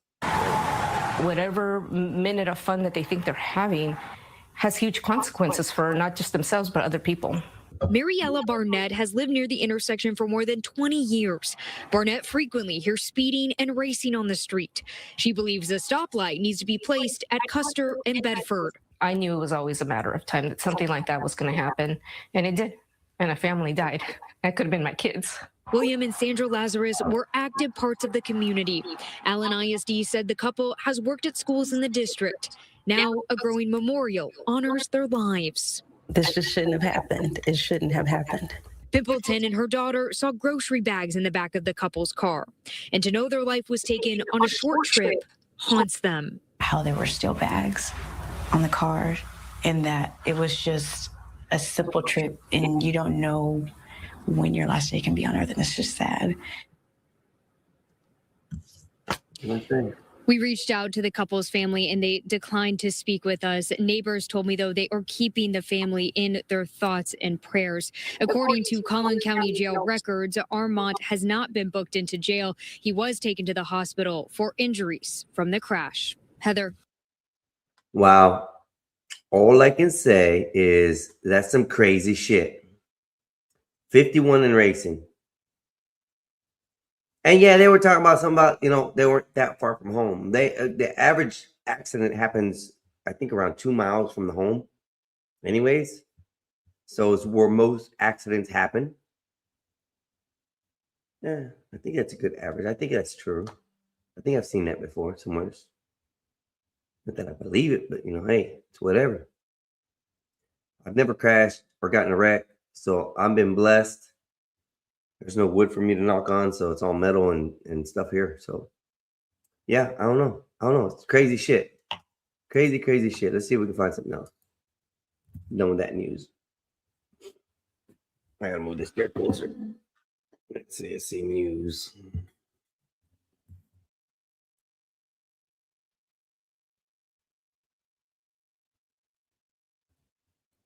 Whatever minute of fun that they think they're having has huge consequences for not just themselves, but other people. Mariella Barnett has lived near the intersection for more than 20 years. Barnett frequently hears speeding and racing on the street. She believes a stoplight needs to be placed at Custer and Bedford. I knew it was always a matter of time that something like that was going to happen, and it did. And a family died. That could have been my kids. William and Sandra Lazarus were active parts of the community. Allen ISD said the couple has worked at schools in the district. Now a growing memorial honors their lives. This just shouldn't have happened. It shouldn't have happened. Pimpleton and her daughter saw grocery bags in the back of the couple's car. And to know their life was taken on a short trip haunts them. How there were still bags on the car and that it was just a simple trip and you don't know when your last day can be on earth, and it's just sad. We reached out to the couple's family and they declined to speak with us. Neighbors told me, though, they are keeping the family in their thoughts and prayers. According to Collin County Jail records, Armont has not been booked into jail. He was taken to the hospital for injuries from the crash. Heather. Wow. All I can say is that's some crazy shit. 51 in racing. And yeah, they were talking about something about, they weren't that far from home. The average accident happens, I think, around 2 miles from the home anyways. So it's where most accidents happen. Yeah, I think that's a good average. I think that's true. I think I've seen that before somewhere. Not that I believe it, but hey, it's whatever. I've never crashed or gotten a wreck, so I've been blessed. There's no wood for me to knock on, so it's all metal and stuff here. So yeah, I don't know. It's crazy shit. Crazy shit. Let's see if we can find something else. I'm done with that news. I gotta move this chair closer. Let's see news.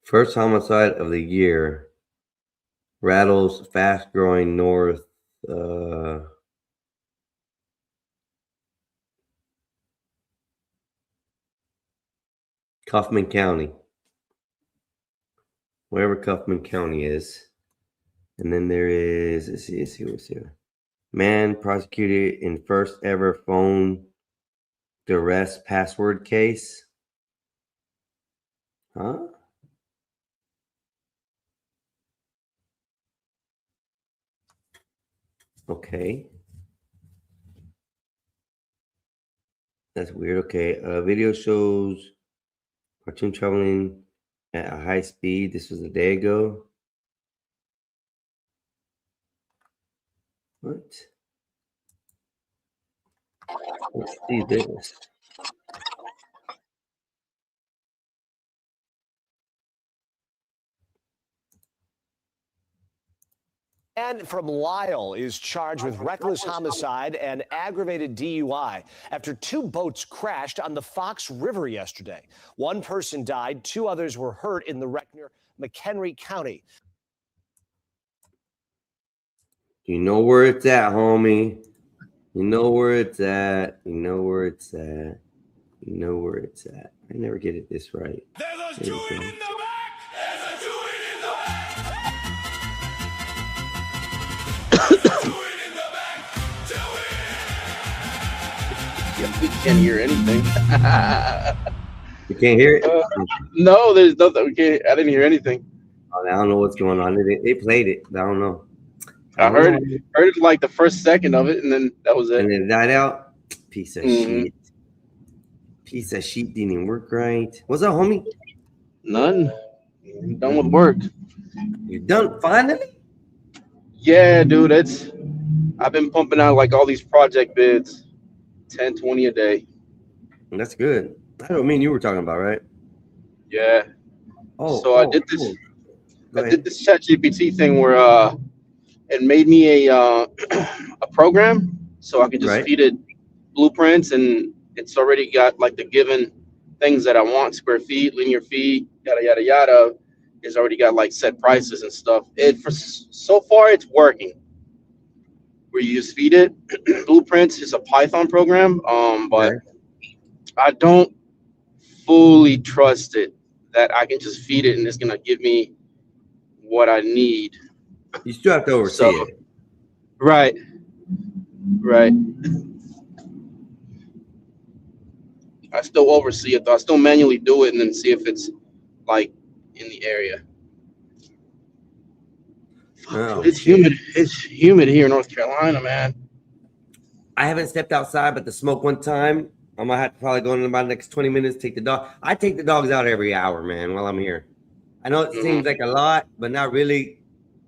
First homicide of the year. Rattles fast-growing north. Kaufman County. Wherever Kaufman County is. And then there is, let's see what's here. Man prosecuted in first ever phone duress password case. Huh? Okay. That's weird. Okay. Video shows cartoon traveling at a high speed. This was a day ago. What? Let's see this. Man from Lyle is charged with reckless homicide and aggravated DUI after 2 boats crashed on the Fox River yesterday. 1 person died, 2 others were hurt in the wreck near McHenry County. You know where it's at, homie. You know where it's at. You know where it's at. You know where it's at. I never get it this right. There's a joint in the back. There's a joint in the back. You can't hear anything. You can't hear it? No, there's nothing. I didn't hear anything. I don't know what's going on. They played it, but I don't know. I heard it like the first second of it, and then that was it. And then it died out. Piece of shit. Piece of shit didn't even work right. What's up, homie? None. I'm done with work. You done finally? Yeah, dude. I've been pumping out like all these project bids, 10, 20 a day. That's good. I don't mean you were talking about, right? Yeah. I did this. Cool. I did this ChatGPT thing where it made me a program so I could just feed it blueprints, and it's already got like the given things that I want: square feet, linear feet, yada yada yada. It's already got like set prices and stuff. So far it's working. where you just feed it. Blueprints is a Python program, but I don't fully trust it that I can just feed it and it's gonna give me what I need. You still have to oversee it. Right. I still oversee it though. I still manually do it and then see if it's like in the area. Oh, It's humid. It's humid here in North Carolina, man. I haven't stepped outside but to smoke one time. I'm gonna have to probably go in about the next 20 minutes, take the dog. I take the dogs out every hour, man, while I'm here. I know it seems like a lot, but not really.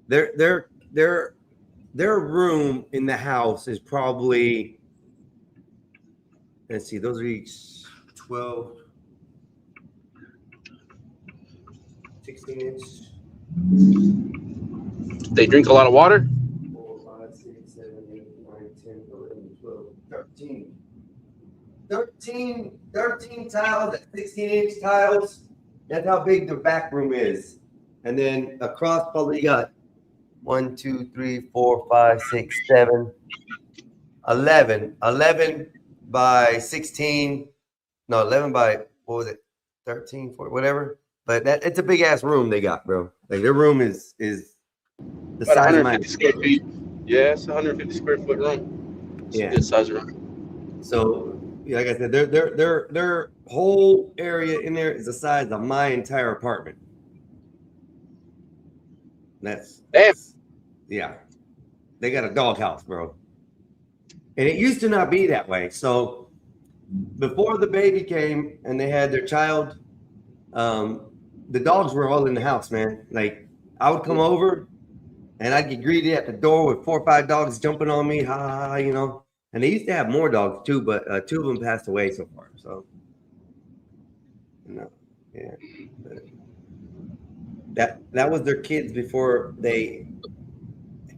Their room in the house is probably, let's see, those are each 12, 16 inch. They drink a lot of water? 4, 5, 6, 7, 8, 9, 10, 11, 12, 13 tiles, 16-inch tiles. That's how big the back room is. And then across probably got 1, 2, 3, 4, 5, 6, 7, 11 by 16. No, 11 by, what was it? 13, 14, whatever. But it's a big ass room they got, bro. Like their room is the size of mine. 150 square feet. Yeah, it's a 150 square foot room. It's a good size room. So, like I said, their whole area in there is the size of my entire apartment. That's yeah. They got a doghouse, bro. And it used to not be that way. So before the baby came and they had their child, the dogs were all in the house, man. Like I would come over and I'd get greeted at the door with 4 or 5 dogs jumping on me, you know. And they used to have more dogs too, but 2 of them passed away so far. So, no, yeah, that was their kids before they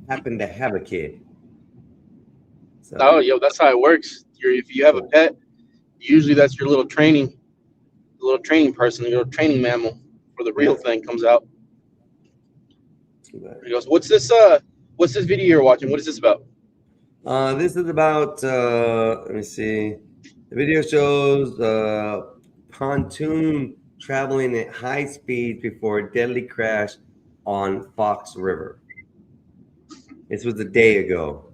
happened to have a kid. So. Oh, yo, that's how it works. If you have a pet, usually that's your little training person, your little training mammal for the real thing comes out. He goes, what's this video you're watching? What is this about? This is about, let me see. The video shows pontoon traveling at high speed before a deadly crash on Fox River. This was a day ago.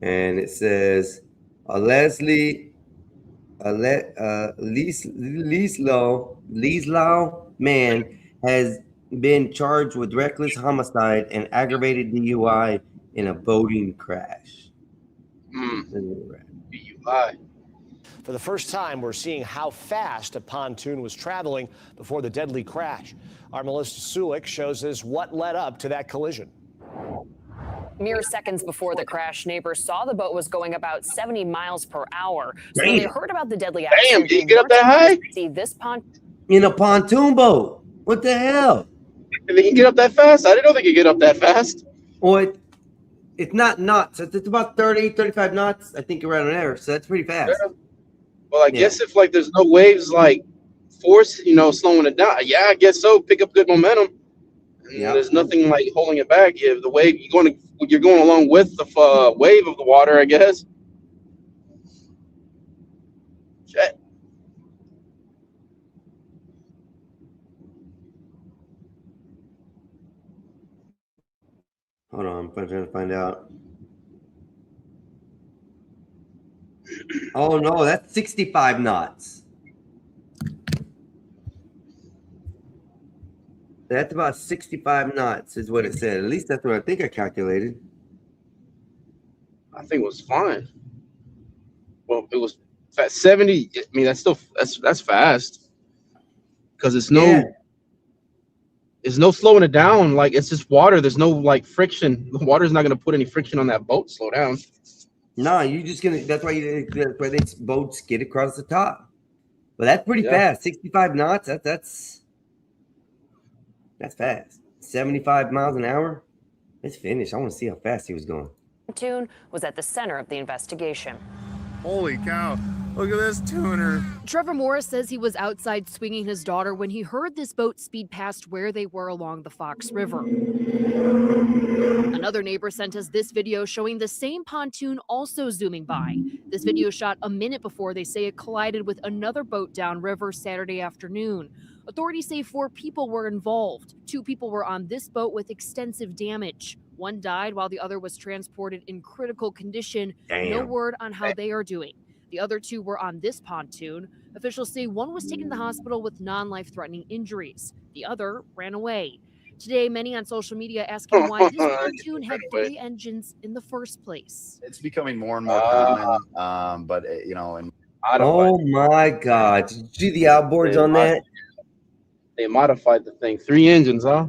And it says, Leeslau man has been charged with reckless homicide and aggravated DUI in a boating crash. DUI. For the first time, we're seeing how fast a pontoon was traveling before the deadly crash. Our Melissa Sulik shows us what led up to that collision. Mere seconds before the crash, neighbors saw the boat was going about 70 miles per hour. So when they heard about the deadly accident, Damn, did you get up that high? See this in a pontoon boat. What the hell? They can get up that fast? I didn't know they could get up that fast. Well, it's not knots. It's about 30, 35 knots, I think, around there. So that's pretty fast. Yeah. Well, I guess if like there's no waves like force, slowing it down. Yeah, I guess so. Pick up good momentum. And there's nothing like holding it back. If the wave you're going along with the wave of the water, I guess. Shit. Hold on, I'm trying to find out. Oh no, that's 65 knots. That's about 65 knots is what it said. At least that's what I think I calculated. I think it was fine. Well, it was 70. I mean, that's fast. Because it's no slowing it down. Like it's just water. There's no like friction. The water's not gonna put any friction on that boat. Slow down. No, you're just gonna. That's why these boats skid across the top. But that's pretty fast. 65 knots. That's fast. 75 miles an hour. It's finished. I want to see how fast he was going. pontoon was at the center of the investigation. Holy cow. Look at this tuner. Trevor Morris says he was outside swinging his daughter when he heard this boat speed past where they were along the Fox River. Another neighbor sent us this video showing the same pontoon also zooming by. This video shot a minute before they say it collided with another boat downriver Saturday afternoon. Authorities say 4 people were involved. 2 people were on this boat with extensive damage. One died while the other was transported in critical condition. No Damn. word on how they are doing. The other 2 were on this pontoon. Officials say one was taken to the hospital with non-life-threatening injuries. The other ran away. Today, many on social media asking why this pontoon had 3 engines in the first place. It's becoming more and more common, but you know, and Oh my God! Did you see the outboards on that? They modified the thing. 3 engines, huh?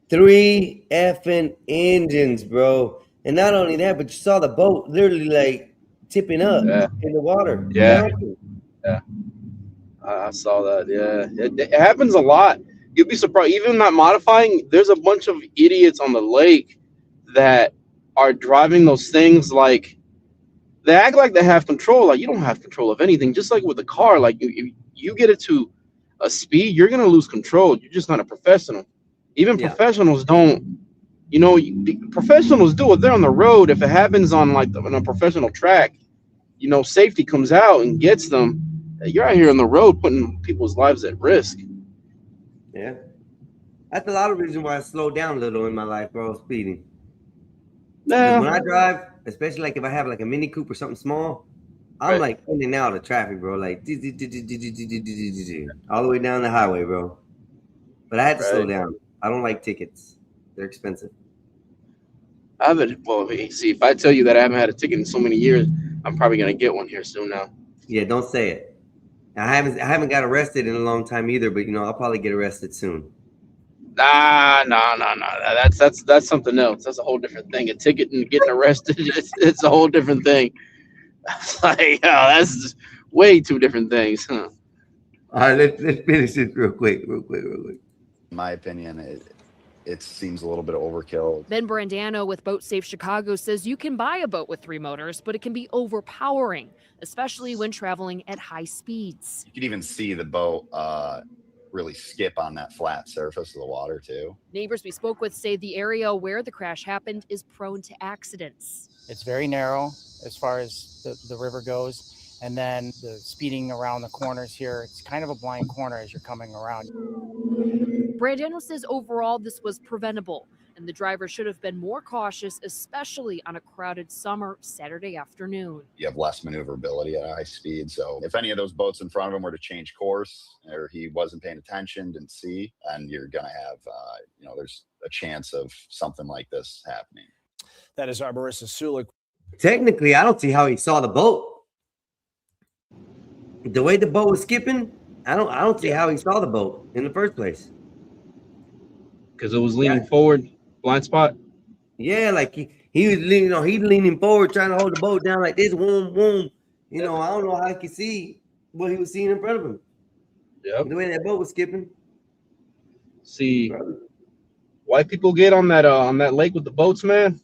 3 effing engines, bro. And not only that, but you saw the boat literally like tipping up in the water. Yeah. I saw that. Yeah, it happens a lot. You'd be surprised. Even not modifying, there's a bunch of idiots on the lake that are driving those things like they act like they have control. Like you don't have control of anything. Just like with the car, like you get it to a speed, you're gonna lose control. You're just not a professional. Even professionals don't. You know, professionals do it. They're on the road. If it happens on like on a professional track, you know, safety comes out and gets them. You're out here on the road putting people's lives at risk. Yeah. That's a lot of reason why I slowed down a little in my life, bro, speeding. Yeah. When I drive, especially like if I have like a Mini Cooper or something small, I'm like in and out of traffic, bro. Like all the way down the highway, bro. But I had to slow down. I don't like tickets. They're expensive. I haven't. Well, see, if I tell you that I haven't had a ticket in so many years, I'm probably gonna get one here soon now. Yeah, don't say it. I haven't got arrested in a long time either, but you know I'll probably get arrested soon. Nah. That's something else. That's a whole different thing. A ticket and getting arrested, it's a whole different thing. Like, that's way 2 different things, huh? All right, let's finish this real quick. in my opinion, it seems a little bit overkill. Ben Brandano with Boat Safe Chicago says you can buy a boat with 3 motors, but it can be overpowering, especially when traveling at high speeds. You can even see the boat really skip on that flat surface of the water too. Neighbors we spoke with say the area where the crash happened is prone to accidents. It's very narrow as far as the river goes. And then the speeding around the corners here, it's kind of a blind corner as you're coming around. Brandano says overall this was preventable, and the driver should have been more cautious, especially on a crowded summer Saturday afternoon. You have less maneuverability at high speed. So if any of those boats in front of him were to change course or he wasn't paying attention, didn't see, and you're going to have, there's a chance of something like this happening. That is our Marissa Sulik. Technically, I don't see how he saw the boat. The way the boat was skipping, I don't see how he saw the boat in the first place. Because it was leaning forward, blind spot. Yeah, like he was leaning, he's leaning forward, trying to hold the boat down like this. Boom, boom. I don't know how he could see what he was seeing in front of him. Yep. The way that boat was skipping. See, white people get on that lake with the boats, man.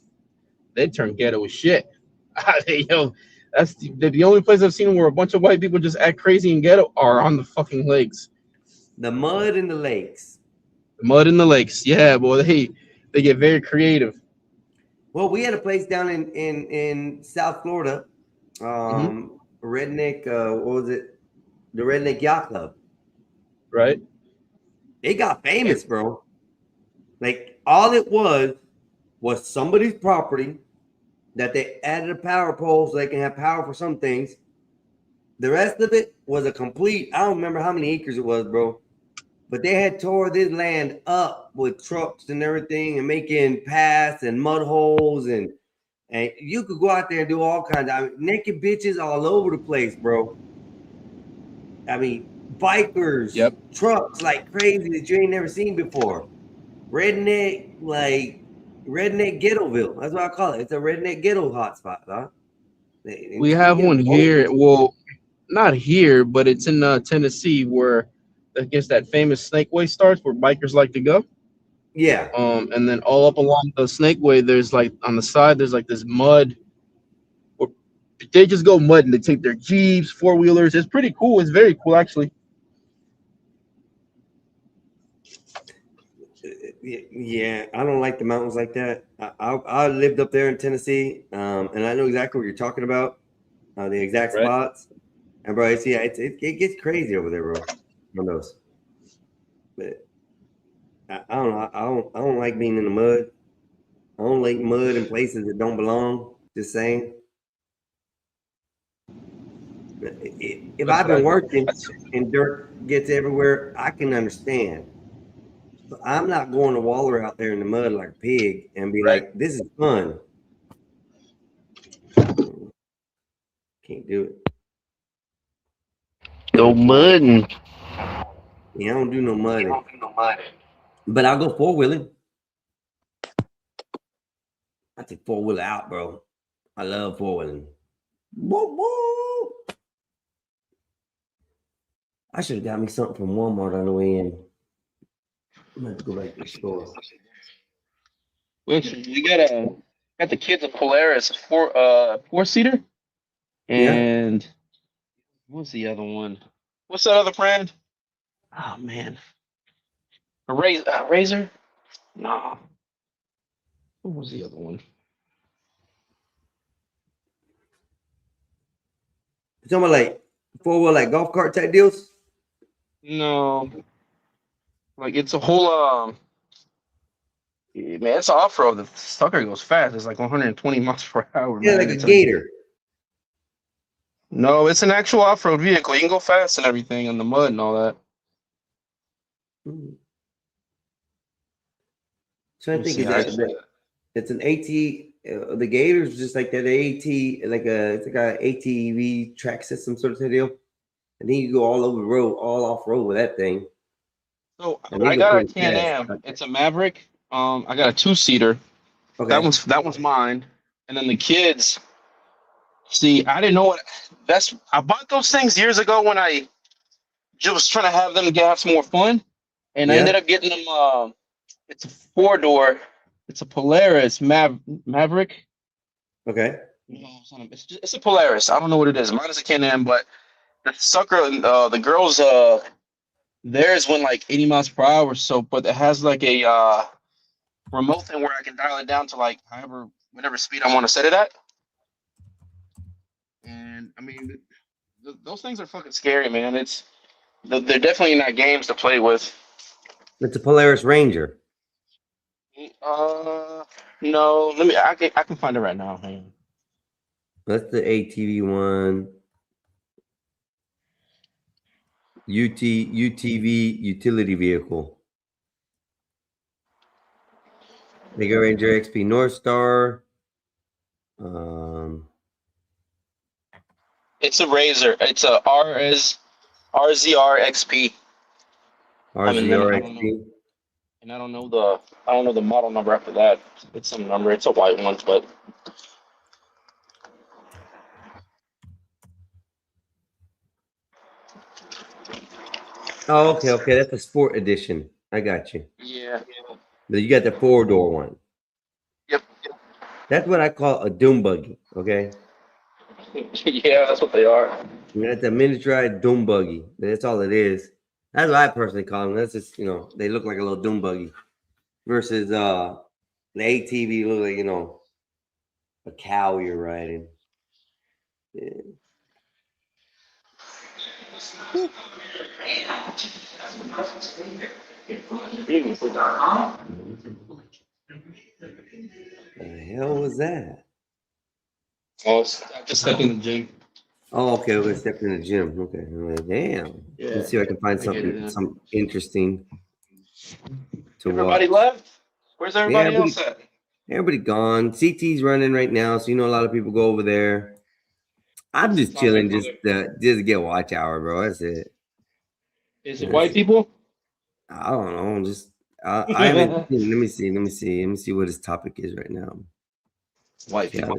They turn ghetto as shit. That's the only place I've seen where a bunch of white people just act crazy and ghetto are on the fucking lakes. The mud in the lakes. The mud in the lakes. Yeah, boy, they get very creative. Well, we had a place down in South Florida, Redneck, what was it? The Redneck Yacht Club. Right. They got famous, bro. Like all it was somebody's property that they added a power pole so they can have power for some things. The rest of it was a complete, I don't remember how many acres it was, bro. But they had tore this land up with trucks and everything and making paths and mud holes and you could go out there and do all kinds of naked bitches all over the place, bro. I mean, bikers, trucks like crazy that you ain't never seen before. Redneck Ghettoville. That's what I call it. It's a redneck ghetto hotspot, huh? We have one here. Well, not here, but it's in Tennessee where I guess that famous Snakeway starts where bikers like to go. Yeah. And then all up along the Snakeway, there's like on the side, there's like this mud where they just go mudding. They take their Jeeps, 4-wheelers. It's pretty cool. It's very cool, actually. Yeah, I don't like the mountains like that. I lived up there in Tennessee, and I know exactly what you're talking about, the exact spots. And bro, it gets crazy over there, bro. On those, but I don't know. I don't like being in the mud. I don't like mud in places that don't belong. Just saying. If I've been working and dirt gets everywhere, I can understand. But I'm not going to waller out there in the mud like a pig and be like, "This is fun." Can't do it. No mudding. Yeah, I don't do no mudding. But I'll go 4-wheeling. I take 4-wheeler out, bro. I love 4-wheeling. Whoa, whoa. I should have got me something from Walmart on the way in. I'm gonna have to go back to the store. We got the kids a Polaris 4-seater. And what's the other one? What's that other brand? Oh man. A Razor? No. What was the other one? You talking about like 4-wheel like golf cart type deals? No. Like it's a whole man, it's off road. The sucker goes fast. It's like 120 miles per hour. Yeah, man. like It's a gator. No, it's an actual off road vehicle. You can go fast and everything in the mud and all that. So I think it's an AT. The Gator's just like that AT, it's like a ATV track system sort of deal. And then you go all over the road, all off road with that thing. So And they I go got a pretty fast. Can-Am. It's a Maverick. I got a 2-seater. Okay. That one's mine. And then the kids. See, I didn't know what I bought those things years ago when I just was trying to have them have some more fun. And I ended up getting them it's a 4-door. It's a Polaris Maverick. Okay. It's a Polaris. I don't know what it is. Mine is a Can-Am, but the sucker, the girls, theirs went like 80 miles per hour. So, but it has like a remote thing where I can dial it down to like whatever speed I want to set it at. And I mean, those things are fucking scary, man. They're definitely not games to play with. It's a Polaris Ranger. No, I can find it right now. Hang on. That's the ATV one. UTV utility vehicle. Mega Ranger XP North Star. It's a Razor. It's a RZR XP. RZR XP. And I don't know the model number after that. It's some number. It's a white one, but Oh, okay. That's a sport edition. I got you. yeah. You got the 4-door one. Yep. That's what I call a doom buggy. Okay. Yeah, that's what they are. That's a miniaturized doom buggy. That's all it is. That's what I personally call them. That's just, they look like a little doom buggy. Versus the ATV look like, a cow you're riding. Yeah. The hell was that? Oh, I just stepped in the gym. Oh, okay. We're gonna step in the gym. Okay. I'm like, damn. Yeah. Let's see if I can find I get it, something interesting to Everybody watch. left? Where's everybody Yeah, else at? Everybody gone. CT's running right now, so a lot of people go over there. I'm just chilling, just to get watch hour, bro. That's it. Is it white people? I don't know. Just I haven't. Let me see what his topic is right now. White people.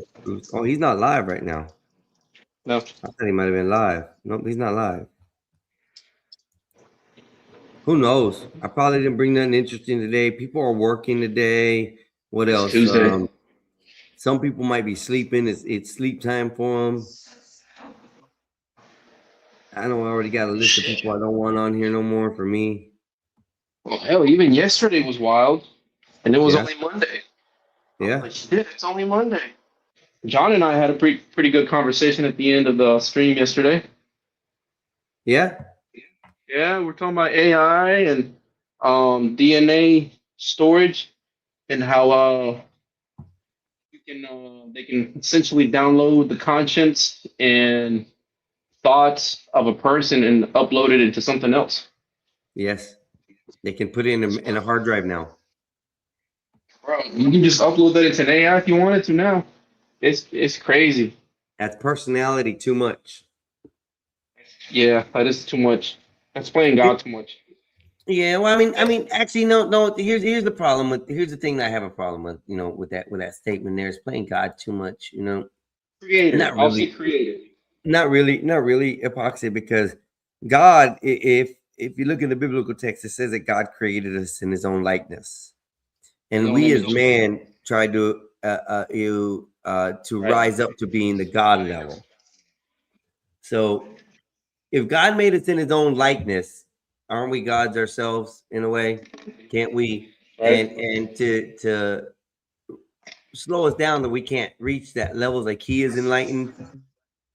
Oh, he's not live right now. No. I thought he might have been live. Nope, he's not live. Who knows? I probably didn't bring nothing interesting today. People are working today. What else? Tuesday. Some people might be sleeping. It's sleep time for them. I know I already got a list of people I don't want on here no more for me. Well, hell, even yesterday was wild, and it was Yeah. only Monday. Yeah. Like, shit, it's only Monday. John and I had a pretty good conversation at the end of the stream yesterday. Yeah. Yeah, we're talking about AI and DNA storage and how you can they can essentially download the conscience and thoughts of a person and upload it into something else. Yes. They can put it in a hard drive now. Bro, you can just upload that into an AI if you wanted to now. It's crazy. That's personality too much. Yeah, that is too much. That's playing God too much. Yeah, well, I mean, actually, no. Here's the problem with. Here's the thing that I have a problem with. You know, with that statement there is playing God too much. You know, Creator. Not I'll say really. creator. Not really epoxy, because God, if you look in the biblical text, it says that God created us in His own likeness, and His own we as image. man try to rise up to being the God level. So, if God made us in His own likeness, aren't we gods ourselves in a way? Can't we? Right. And to slow us down that we can't reach that levels like He is enlightened.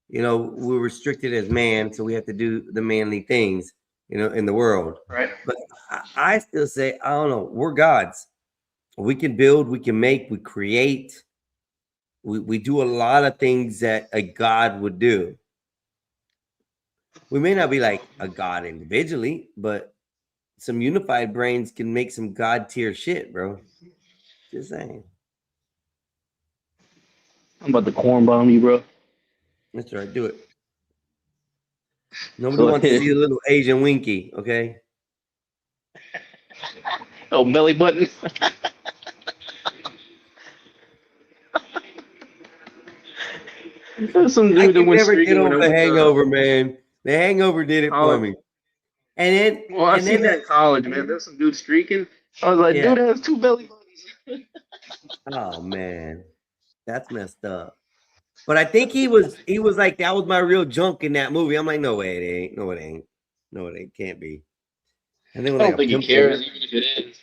You know, we're restricted as man, so we have to do the manly things, you know, in the world. Right. But I still say, I don't know, we're gods. We can build, we can make, we create. We do a lot of things that a god would do. We may not be like a god individually, but some unified brains can make some god tier shit, bro. Just saying. I'm about to corn bomb you, bro. That's right, do it. Nobody Go wants to ahead. see a little Asian Winky, okay? Oh, belly button. There's some I dude that can went never get streaking when I over the went to hangover, man. The hangover did it for college. me. And then, Well, I and seen then that in college, man. There's some dude streaking. I was like, yeah. dude has 2 belly buttons. Oh man, that's messed up. But I think he was like, that was my real junk in that movie. I'm like, no way, it ain't. No, it ain't. No, it ain't. Can't be. And then I like don't a think he pimp cares, thing. even if it is.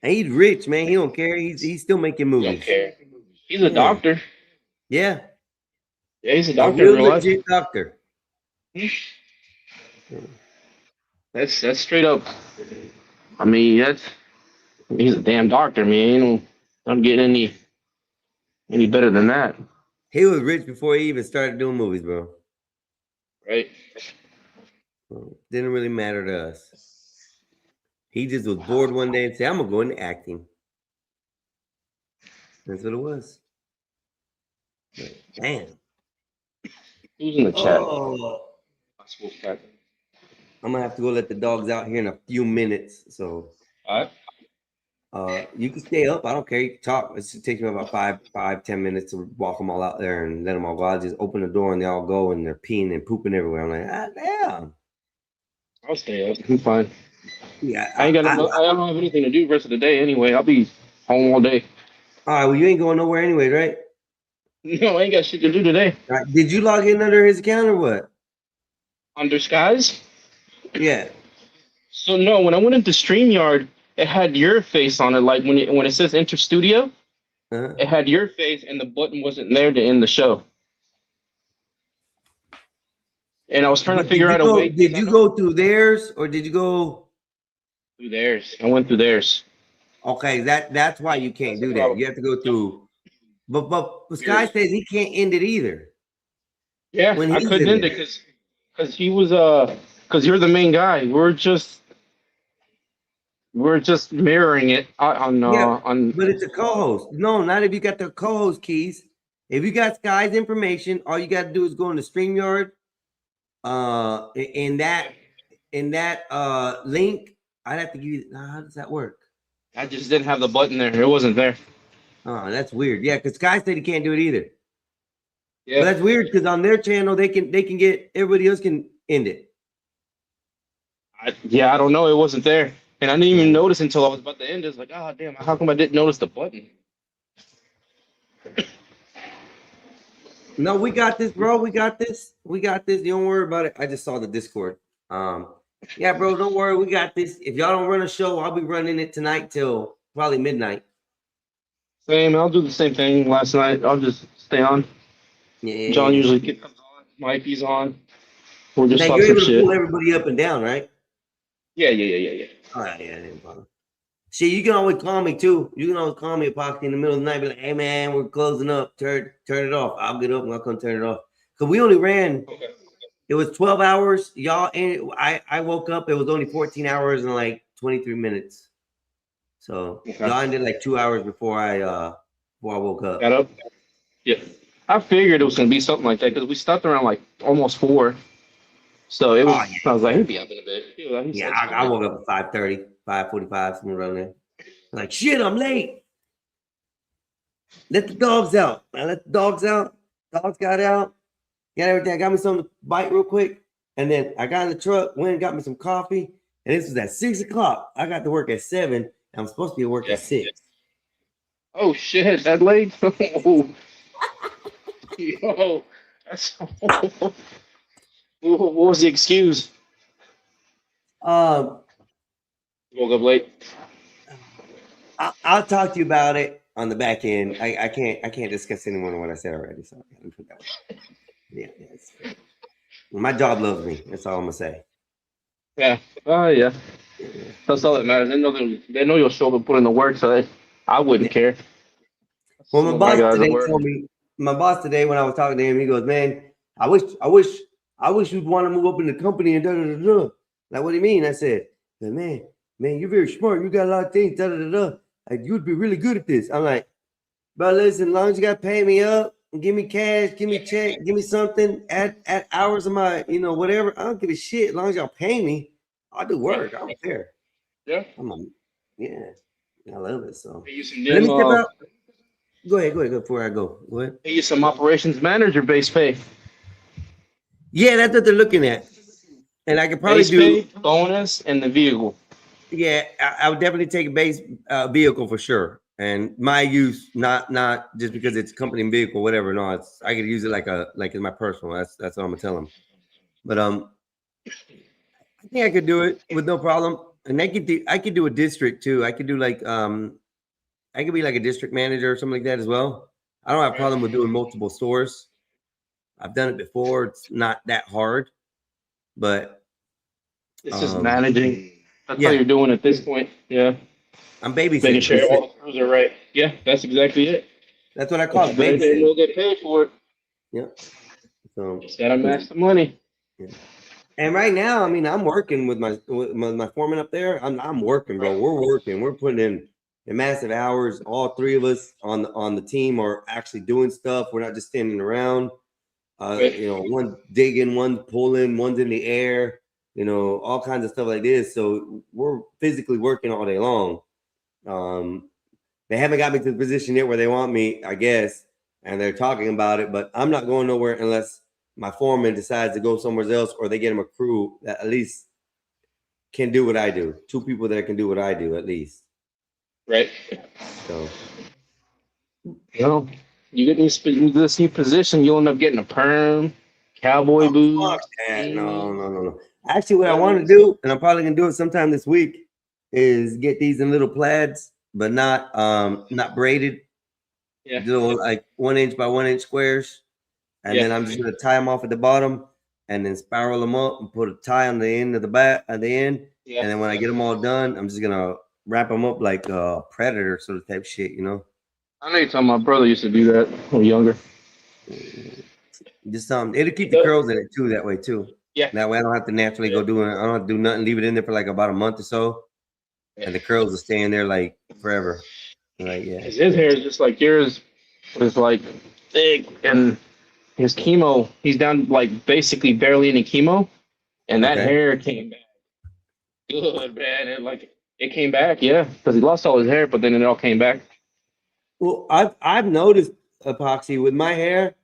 And he's rich, man. He don't care. He's still making He movies. don't care. He's a Yeah. doctor. Yeah, Yeah, he's a a doctor in real real life. legit doctor. That's straight up. I mean, he's a damn doctor, man. Don't get any better than that, He was rich before he even started doing movies, bro. right? Didn't really matter to us. He just was bored one day and said, I'm gonna go into acting. That's what it was. But, damn. Who's in the chat? Oh, I'm gonna have to go let the dogs out here in a few minutes. So All right. you can stay up. I don't care. You can talk. It takes me about 5-10 minutes to walk them all out there and let them all go. I'll just open the door and they all go and they're peeing and pooping everywhere. I'm like, damn. I'll stay up. I'm fine. Yeah, I don't have anything to do the rest of the day anyway. I'll be home all day. All right, well, you ain't going nowhere anyway, right? No, I ain't got shit to do today. All right, did you log in under his account or what? Under Skies? Yeah. So no, when I went into StreamYard, it had your face on it. Like when it says Enter Studio, it had your face, and the button wasn't there to end the show. And I was trying to figure out a way. Did you go through theirs or did you go through theirs? I went through theirs. Okay, that's why you can't do that. You have to go through. But Sky says he can't end it either. Yeah, when I he's couldn't in end there. it because he was because you're the main guy. We're just mirroring it on But it's a co-host. No, not if you got the co-host keys. If you got Sky's information, all you got to do is go into StreamYard. In that link, I'd have to give you. How does that work? I just didn't have the button there. It wasn't there. Oh, that's weird. Yeah, because Sky said he can't do it either. Yeah, but that's weird because on their channel they can get everybody else can end it. I don't know. It wasn't there, and I didn't even notice until I was about to end. It's like, oh damn! How come I didn't notice the button? No, we got this, bro. We got this. We got this. You don't worry about it. I just saw the Discord. Yeah, bro, don't worry. We got this. If y'all don't run a show, I'll be running it tonight till probably midnight. Same. I'll do the same thing last night. I'll just stay on. Yeah. John usually comes on. Mikey's on. We'll just Now talk you're some able to shit. pull everybody up and down, right? Yeah. All right, yeah, no problem. See, you can always call me too. You can always call me Epoxy in the middle of the night. Be like, hey man, we're closing up. Turn it off. I'll get up and I'll come turn it off. Cause we only ran. It was 12 hours. Y'all, and I woke up. It was only 14 hours and like 23 minutes. So y'all ended like 2 hours before I woke up. Got up. Yeah. I figured it was gonna be something like that because we stopped around like almost 4. So it was. I was like, he'd be up in a bit. Yeah, I woke up at 5:30, 5:45, somewhere around there. I'm like, shit, I'm late. Let the dogs out. I let the dogs out. Dogs got out. Got everything. I got me something to bite real quick. And then I got in the truck, went and got me some coffee. And this was at 6 o'clock. I got to work at 7. And I'm supposed to be at work at 6. Oh shit, that late? Yo, that's what was the excuse? Woke up late. I'll talk to you about it on the back end. I can't discuss any more than what I said already. So yeah. Well, my job loves me. That's all I'm gonna say. Yeah. Oh yeah. That's all that matters. They know you'll show up and put in the work, so I wouldn't care. Well, my boss today told me. My boss today, when I was talking to him, he goes, "Man, I wish you'd want to move up in the company and da da da da." Like, what do you mean? I said, "Man, you're very smart. You got a lot of things. Da da da da. Like, you'd be really good at this." I'm like, "But listen, as long as you got to pay me up and give me cash, give me a check, give me something, add hours of my, whatever. I don't give a shit. As long as y'all pay me, I'll do work. I don't care." Yeah. I love it. So Let let me step out. Go ahead. Before I go ahead. Pay you some operations manager base pay. Yeah, that's what they're looking at, and I could probably Base do pay, bonus, and the vehicle. Yeah, I would definitely take a base vehicle for sure, and my use not just because it's company vehicle, whatever. No, I could use it like in my personal. That's what I'm gonna tell them. But I think I could do it with no problem, and I could do a district too. I could do like I could be like a district manager or something like that as well. I don't have a problem with doing multiple stores. I've done it before. It's not that hard, but it's just managing. That's how you're doing at this point. Yeah. I'm babysitting. Making sure all the crews are right. Yeah, that's exactly it. That's what I call it. They Babysitting. will get paid for it. Yeah. So just gotta match the money. Yeah. And right now, I mean, I'm working with my foreman up there. I'm working, bro. We're working. We're putting in the massive hours. All 3 of us on the team are actually doing stuff. We're not just standing around. One digging, one pulling, one's in the air. All kinds of stuff like this. So we're physically working all day long. They haven't got me to the position yet where they want me, I guess, and they're talking about it, but I'm not going nowhere unless my foreman decides to go somewhere else or they get him a crew that at least can do what I do. 2 people that can do what I do at least. Right. So. You get this new position, you'll end up getting a perm, cowboy boots. No. Actually, what I want to do, and I'm probably gonna do it sometime this week, is get these in little plaids, but not braided. Yeah. Little like 1 inch by 1 inch squares, and then I'm just gonna tie them off at the bottom, and then spiral them up and put a tie on the end of the back at the end. Yeah. And then when I get them all done, I'm just gonna wrap them up like Predator sort of type shit, I know you're talking. My brother used to do that when we were younger. Just it'll keep the curls in it too. That way too. Yeah. That way I don't have to naturally go do it. I don't have to do nothing. Leave it in there for like about a month or so, and the curls will stay in there like forever. Like His hair is just like yours. It's like thick, and his chemo. He's down like basically barely any chemo, and that hair came back good, man. It came back, yeah, because he lost all his hair, but then it all came back. Well, I've noticed, Epoxy, with my hair,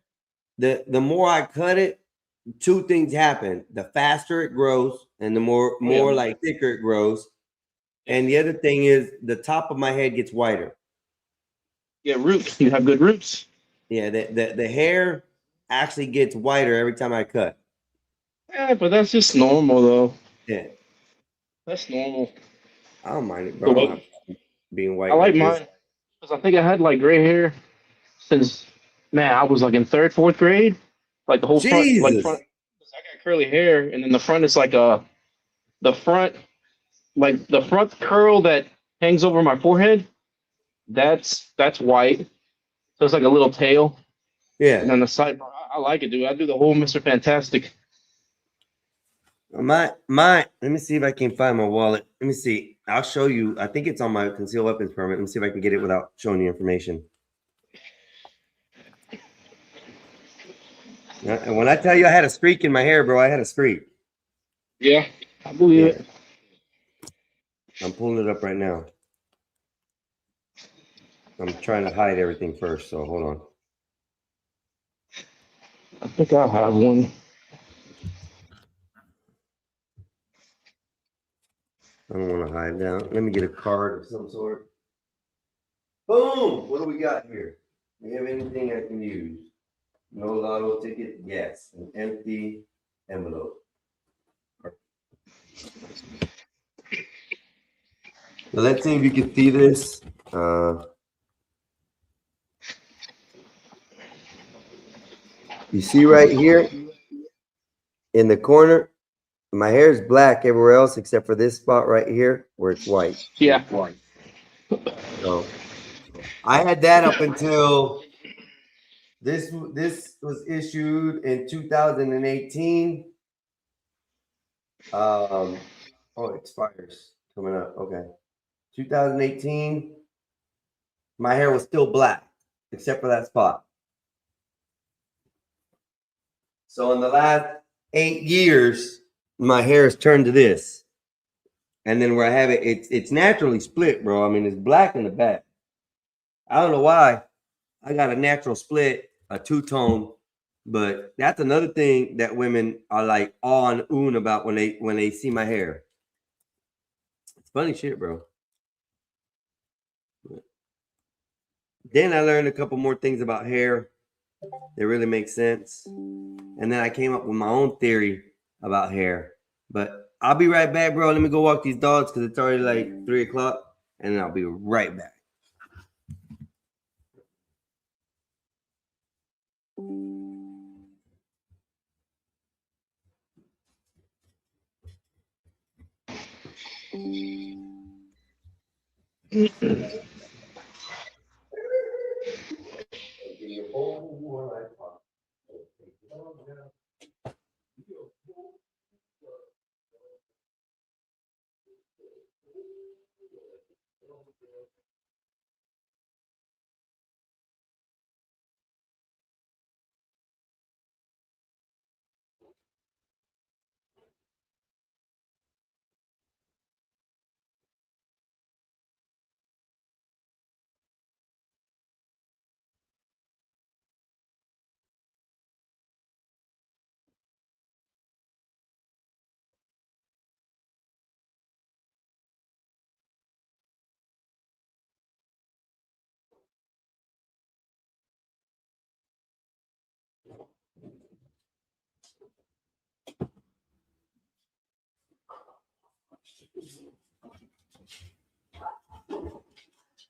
the more I cut it, 2 things happen. The faster it grows and the more like thicker it grows. And the other thing is the top of my head gets whiter. Yeah, roots. You have good roots. Yeah, the hair actually gets whiter every time I cut. Yeah, but that's just normal though. Yeah, That's normal. I don't mind it, The bro. I don't way have being I white like like this. mine, because I think I had like gray hair since, man, I was like in third, fourth grade. Like the whole front, like front. Jesus. I got curly hair, and then the front is like the front, like the front curl that hangs over my forehead. That's white. So it's like a little tail, Yeah. and then the side. I like it, dude. I do the whole Mr. Fantastic. My let me see if I can find my wallet. Let me see. I'll show you. I think it's on my concealed weapons permit. Let me see if I can get it without showing you information. And when I tell you I had a streak in my hair, bro, I had a streak. Yeah, I believe it. I'm pulling it up right now. I'm trying to hide everything first, so hold on. I think I have one. I don't want to hide now. Let me get a card of some sort. Boom! What do we got here? Do you have anything I can use? No lotto ticket? Yes. An empty envelope. So let's see if you can see this. You see right here in the corner, my hair is black everywhere else except for this spot right here where it's white. Yeah. So I had that up until this was issued in 2018. Oh, it expires coming up. Okay. 2018. My hair was still black except for that spot. So in the last 8 years, my hair has turned to this. And then where I have it, it's naturally split, bro. I mean, it's black in the back. I don't know why. I got a natural split, a two-tone, but that's another thing that women are like on and about when they see my hair. It's funny shit, bro. Then I learned a couple more things about hair that really make sense. And then I came up with my own theory about hair. But I'll be right back, bro. Let me go walk these dogs because it's already like 3 o'clock. And then I'll be right back.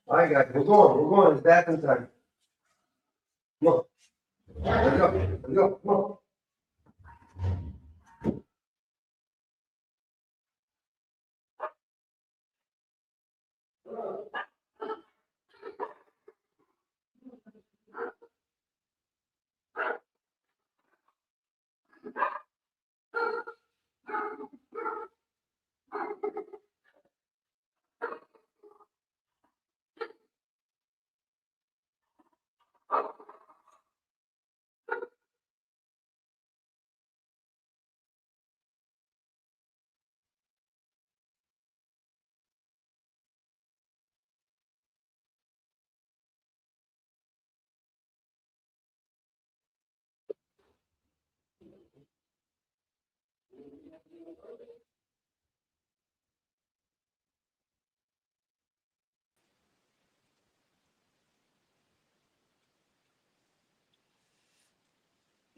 All right, guys, we're going. It's bathroom time. Come on. Let's go. Come on.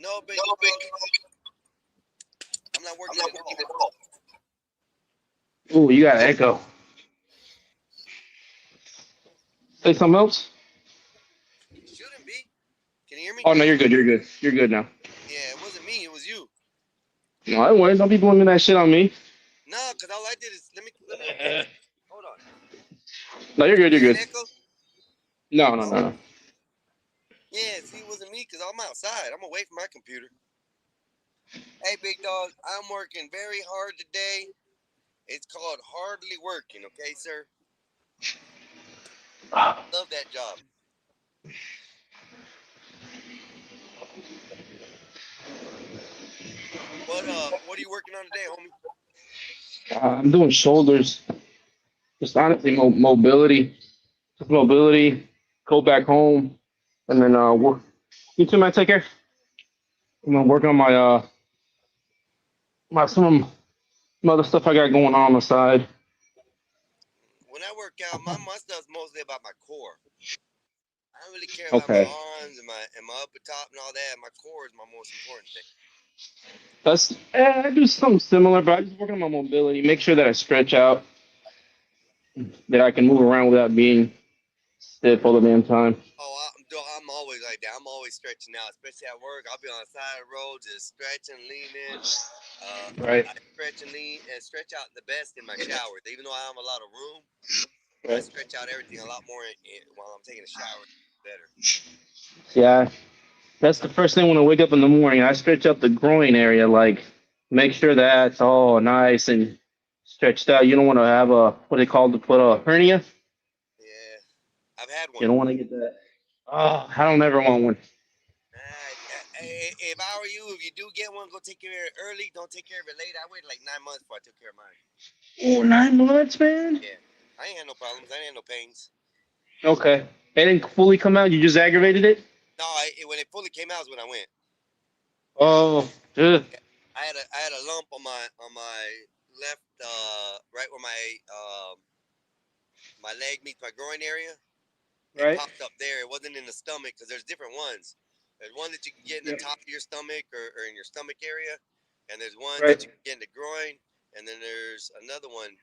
No, big dog. I'm not working at all. Ooh, you got an echo. Say something else? Shouldn't be. Can you hear me? Oh no, you're good. You're good. You're good now. Yeah, it wasn't me. It was you. No, I worries. Don't be blaming that shit on me. No, because all I did is let me hold on. No, you're good. You're An good. echo? No. Yeah, see, it wasn't me because I'm outside. I'm away from my computer. Hey, big dog, I'm working very hard today. It's called hardly working, okay, sir? Love that job. What are you working on today, homie? I'm doing shoulders. Just honestly, mobility. Just mobility. Go back home, and then work. You too, man. Take care. I'm gonna work on my some other stuff I got going on the side. When I work out, my stuff's mostly about my core. I don't really care about my arms and my upper top and all that. My core is my most important thing. I do something similar, but I just work on my mobility. Make sure that I stretch out, that I can move around without being stiff all the damn time. Oh, I'm always like that. I'm always stretching out, especially at work. I'll be on the side of the road just stretching, leaning. Right. I stretch and lean and stretch out the best in my shower. Even though I have a lot of room, I Right. stretch out everything a lot more while I'm taking a shower. Better. Yeah, that's the first thing when I wake up in the morning. I stretch out the groin area, like make sure that's all nice and stretched out. You don't want to have what they call a hernia. Yeah, I've had one. You don't want to get that. Oh, I don't ever want one. If I were you, if you do get one, go take care of it early. Don't take care of it late. I waited like 9 months before I took care of mine. Oh, 9 months, man. Yeah, I ain't had no problems. I ain't had no pains. Okay, it didn't fully come out. You just aggravated it. No, when it fully came out is when I went. Oh, good. I had a lump on my left, right where my leg meets my groin area. It popped up there. It wasn't in the stomach because there's different ones. There's one that you can get in the top of your stomach or in your stomach area, and there's one that you can get in the groin, and then there's another one.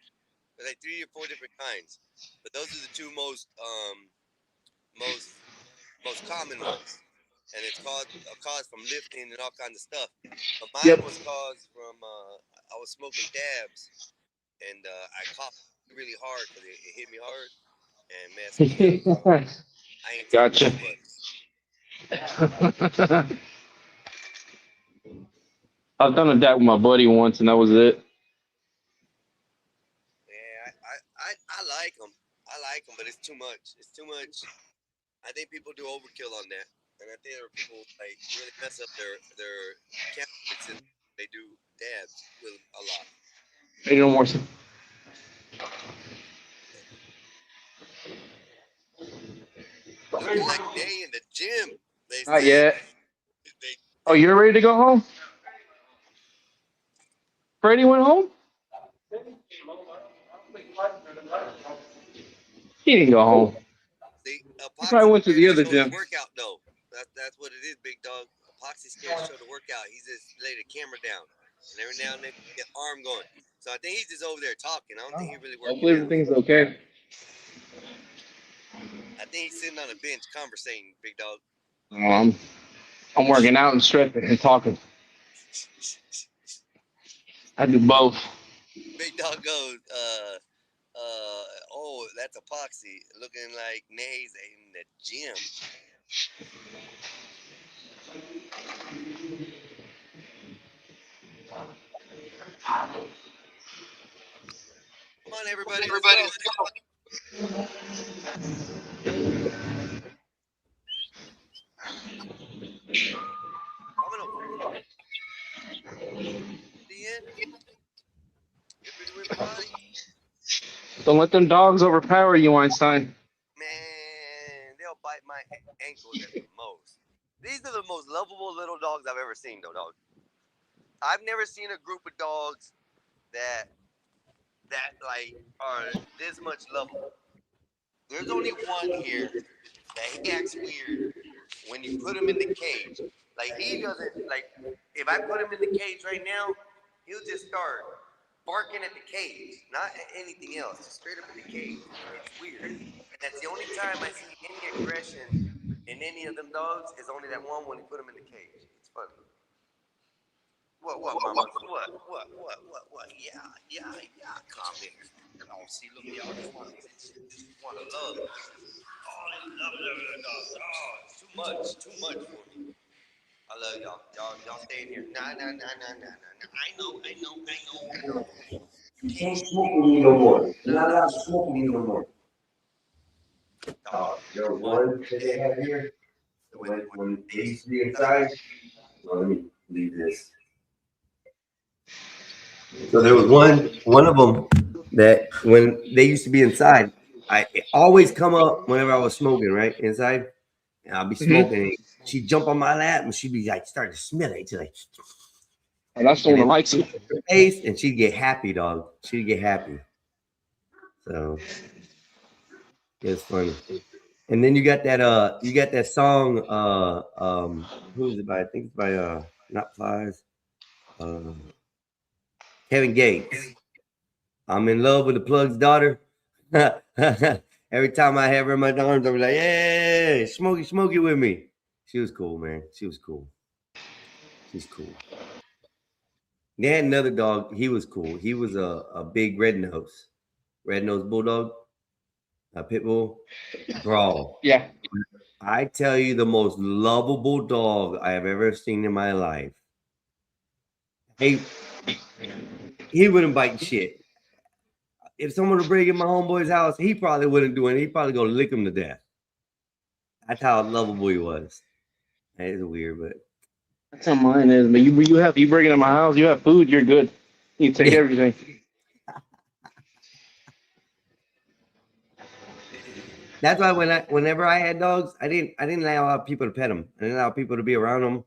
There's like 3 or 4 different kinds, but those are the two most common ones, and it's caused from lifting and all kinds of stuff. But mine was caused from I was smoking dabs, and I coughed really hard because it hit me hard and messed me up. I ain't Gotcha. I've done a dab with my buddy once, and that was it. Yeah, I like them. I like them, but it's too much. It's too much. I think people do overkill on that, and I think there are people like really mess up their cannabis and they do dabs with a lot. Ain't no more. Looking like they in the gym. They Not say. yet. Oh, you're ready to go home? Freddie went home? He didn't go home. See, He probably went to the other shows gym. workout though. That's what it is, big dog. Epoxy scares show the workout. He's just lay the camera down, and every now and then get arm going. So I think he's just over there talking. I don't think he really working. Hopefully everything's okay. I think he's sitting on a bench conversating, big dog. I'm working out and stretching and talking. I do both. Big dog goes, oh, that's epoxy, looking like Nays in the gym. Come on, everybody, let's go. Don't let them dogs overpower you, Einstein. Man, they'll bite my ankles at the most. These are the most lovable little dogs I've ever seen, though, dog. I've never seen a group of dogs that like are this much lovable. There's only one here that he acts weird when you put him in the cage. Like he doesn't like. If I put him in the cage right now, he'll just start barking at the cage, not at anything else. Just straight up in the cage. It's weird. And that's the only time I see any aggression in any of them dogs is only that one when you put him in the cage. It's funny. What, mama? What? Yeah. Calm here. Oh, see, look, y'all just want to love. Oh, love. Oh, it's too much for me. I love y'all. Y'all stay in here. Nah. I know. You can't smoke with me no more. You're not allowed to smoke with me no more. There was one that they have here when they used to be inside. Well, let me leave this. So there was one of them that when they used to be inside, I always come up whenever I was smoking, right, inside. And I'll be smoking. And she'd jump on my lap and she'd be like, starting to smell it. She's like, and that's the one that likes it. Face, and she'd get happy, dog. She'd get happy. So it's funny. And then you got that song, who is it by? I think it's by not Flies. Kevin Gates. I'm in love with the plug's daughter. Every time I have her in my arms, I'm like, hey, Smokey with me. She was cool, man. She's cool. They had another dog. He was cool. He was a big red-nosed bulldog, a pit bull. Bro. Yeah. I tell you, the most lovable dog I have ever seen in my life. He wouldn't bite shit. If someone would bring in my homeboy's house, he probably wouldn't do anything. He'd probably go lick him to death. That's how lovable he was. That is weird, but that's how mine is. But you bring it in my house, you have food, you're good. You take everything. That's why whenever I had dogs, I didn't allow people to pet them. I didn't allow people to be around them.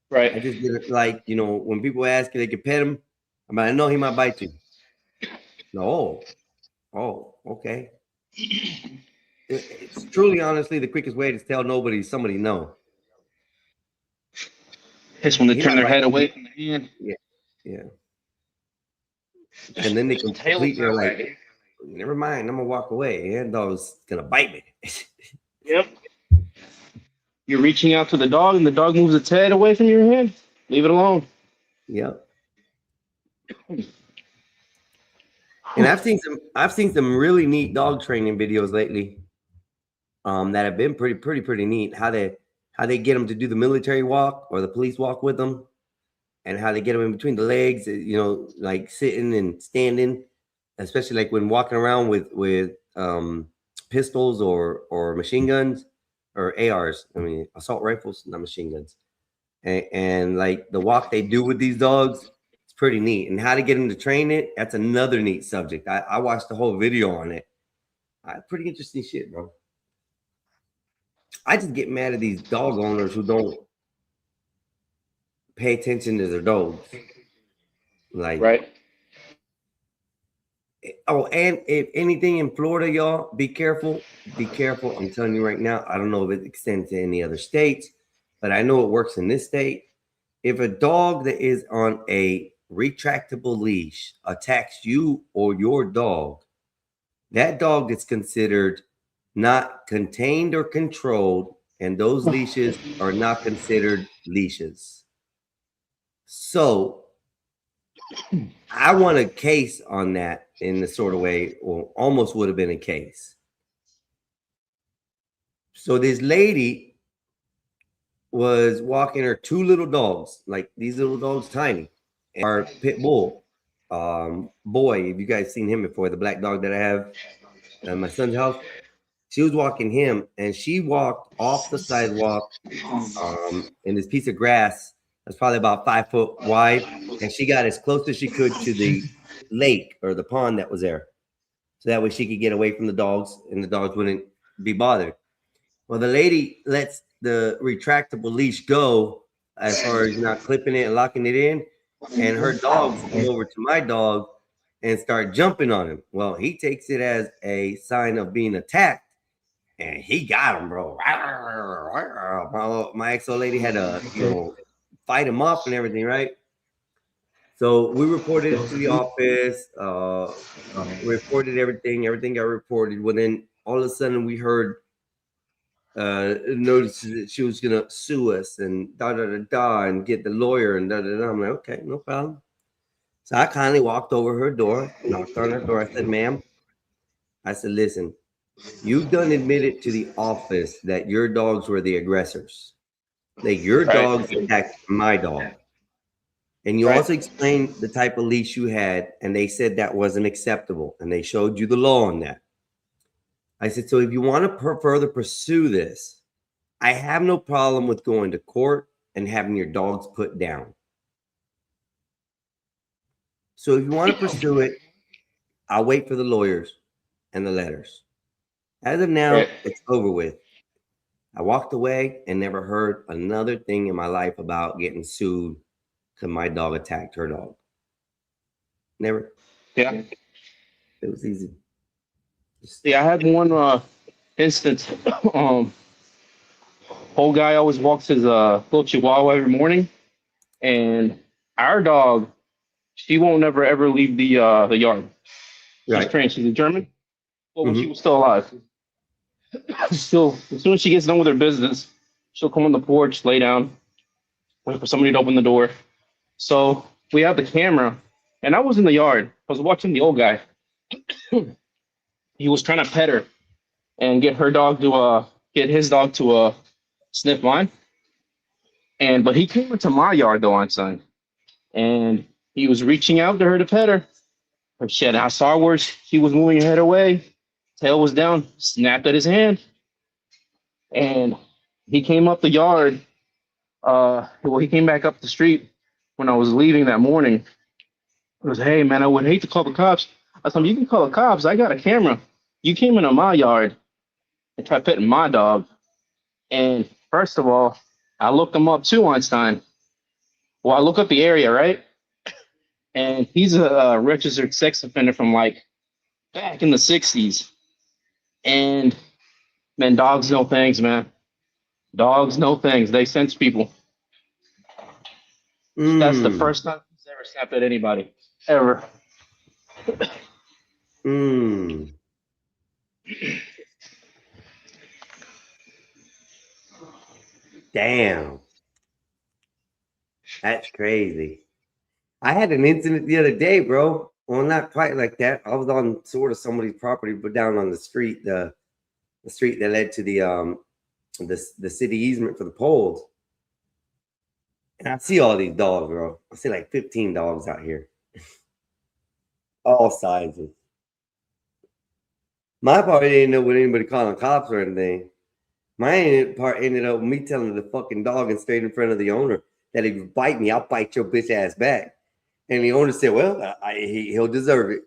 Right. I just did it like, when people ask if they could pet him, I'm like, I know he might bite you. No. Oh, okay. It's truly, honestly, the quickest way to tell somebody no. It's when they turn their head away from the hand. Yeah. And then they completely are like, never mind, I'm gonna walk away. And dog's gonna bite me. Yep. You're reaching out to the dog, and the dog moves its head away from your hand. Leave it alone. Yep. And I've seen some really neat dog training videos lately, that have been pretty neat. How they get them to do the military walk or the police walk with them, and how they get them in between the legs, like sitting and standing, especially like when walking around with pistols or machine guns or ARs. I mean, assault rifles, not machine guns. And like the walk they do with these dogs, it's pretty neat. And how to get them to train it, that's another neat subject. I watched the whole video on it. Pretty interesting shit, bro. I just get mad at these dog owners who don't pay attention to their dogs. Like, right. Oh, and if anything in Florida, y'all, be careful. Be careful. I'm telling you right now, I don't know if it extends to any other states, but I know it works in this state. If a dog that is on a retractable leash attacks you or your dog, that dog is considered not contained or controlled, and those leashes are not considered leashes. So I want a case on that in the sort of way, or almost would have been a case. So this lady was walking her two little dogs, like these little dogs, tiny, our pit bull. Boy, if you guys seen him before, the black dog that I have at my son's house, she was walking him, and she walked off the sidewalk in this piece of grass that's probably about 5 foot wide, and she got as close as she could to the lake or the pond that was there, so that way she could get away from the dogs and the dogs wouldn't be bothered. Well, the lady lets the retractable leash go as far as not clipping it and locking it in, and her dogs come over to my dog and start jumping on him. Well, he takes it as a sign of being attacked, and he got him, bro. My ex-old lady had to, fight him off and everything, right? So we reported it to the office, reported everything got reported. Well, then all of a sudden we heard notices that she was gonna sue us and and get the lawyer and I'm like, okay, no problem. So I kindly walked over her door, knocked on her door. I said, ma'am, I said, listen, you've done admitted to the office that your dogs were the aggressors. Like your dogs attacked my dog. And you also explained the type of leash you had, and they said that wasn't acceptable. And they showed you the law on that. I said, so if you want to further pursue this, I have no problem with going to court and having your dogs put down. So if you want to pursue it, I'll wait for the lawyers and the letters. As of now, it's over with. I walked away and never heard another thing in my life about getting sued because my dog attacked her dog. Never. Yeah. It was easy. Yeah, I had one instance. Old guy always walks his little Chihuahua every morning, and our dog, she won't never ever leave the yard. She's trained. She's a German. Well, when she was still alive, she'll as soon as she gets done with her business, she'll come on the porch, lay down, wait for somebody to open the door. So we have the camera, and I was in the yard. I was watching the old guy. He was trying to pet her and get her dog to get his dog to sniff mine. But he came into my yard though, Einstein, and he was reaching out to her to pet her. But shit, I saw where she was moving her head away, tail was down, snapped at his hand, and he came up the yard. He came back up the street when I was leaving that morning. He was, hey man, I would hate to call the cops. I told him, you can call the cops. I got a camera. You came into my yard and tried petting my dog. And first of all, I looked him up too, Einstein. Well, I look up the area, right? And he's a registered sex offender from like back in the 60s. And man, dogs know things, man. Dogs know things. They sense people. That's the first time he's ever snapped at anybody. Ever. Damn. That's crazy. I had an incident the other day, bro. Well, not quite like that. I was on sort of somebody's property, but down on the street, the street that led to the city easement for the poles. And I see all these dogs, bro. I see like 15 dogs out here. All sizes. My part didn't know with anybody calling cops or anything. My part ended up with me telling the fucking dog and straight in front of the owner that if you bite me, I'll bite your bitch ass back. And the owner said, well, he'll deserve it.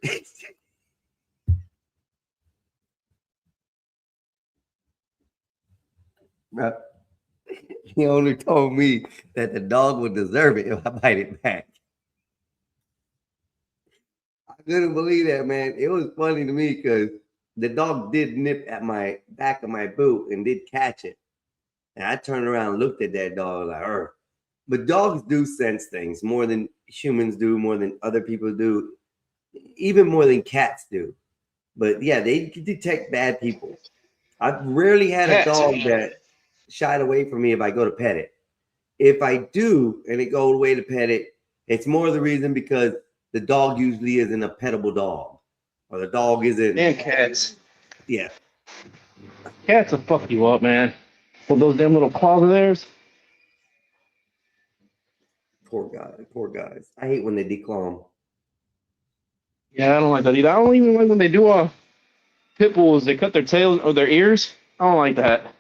The owner told me that the dog would deserve it if I bite it back. I couldn't believe that, man. It was funny to me because the dog did nip at my back of my boot and did catch it. And I turned around and looked at that dog like, Ugh. But dogs do sense things more than humans do, more than other people do, even more than cats do. But yeah, they detect bad people. I've rarely had a dog that shied away from me if I go to pet it. If I do and it goes away to pet it, it's more the reason because the dog usually isn't a pettable dog. Or the dog isn't. And cats. Yeah. Cats will fuck you up, man. With those damn little claws of theirs. Poor guys. I hate when they declaw them. Yeah, I don't like that either. I don't even like when they do pit bulls. They cut their tails or their ears. I don't like that.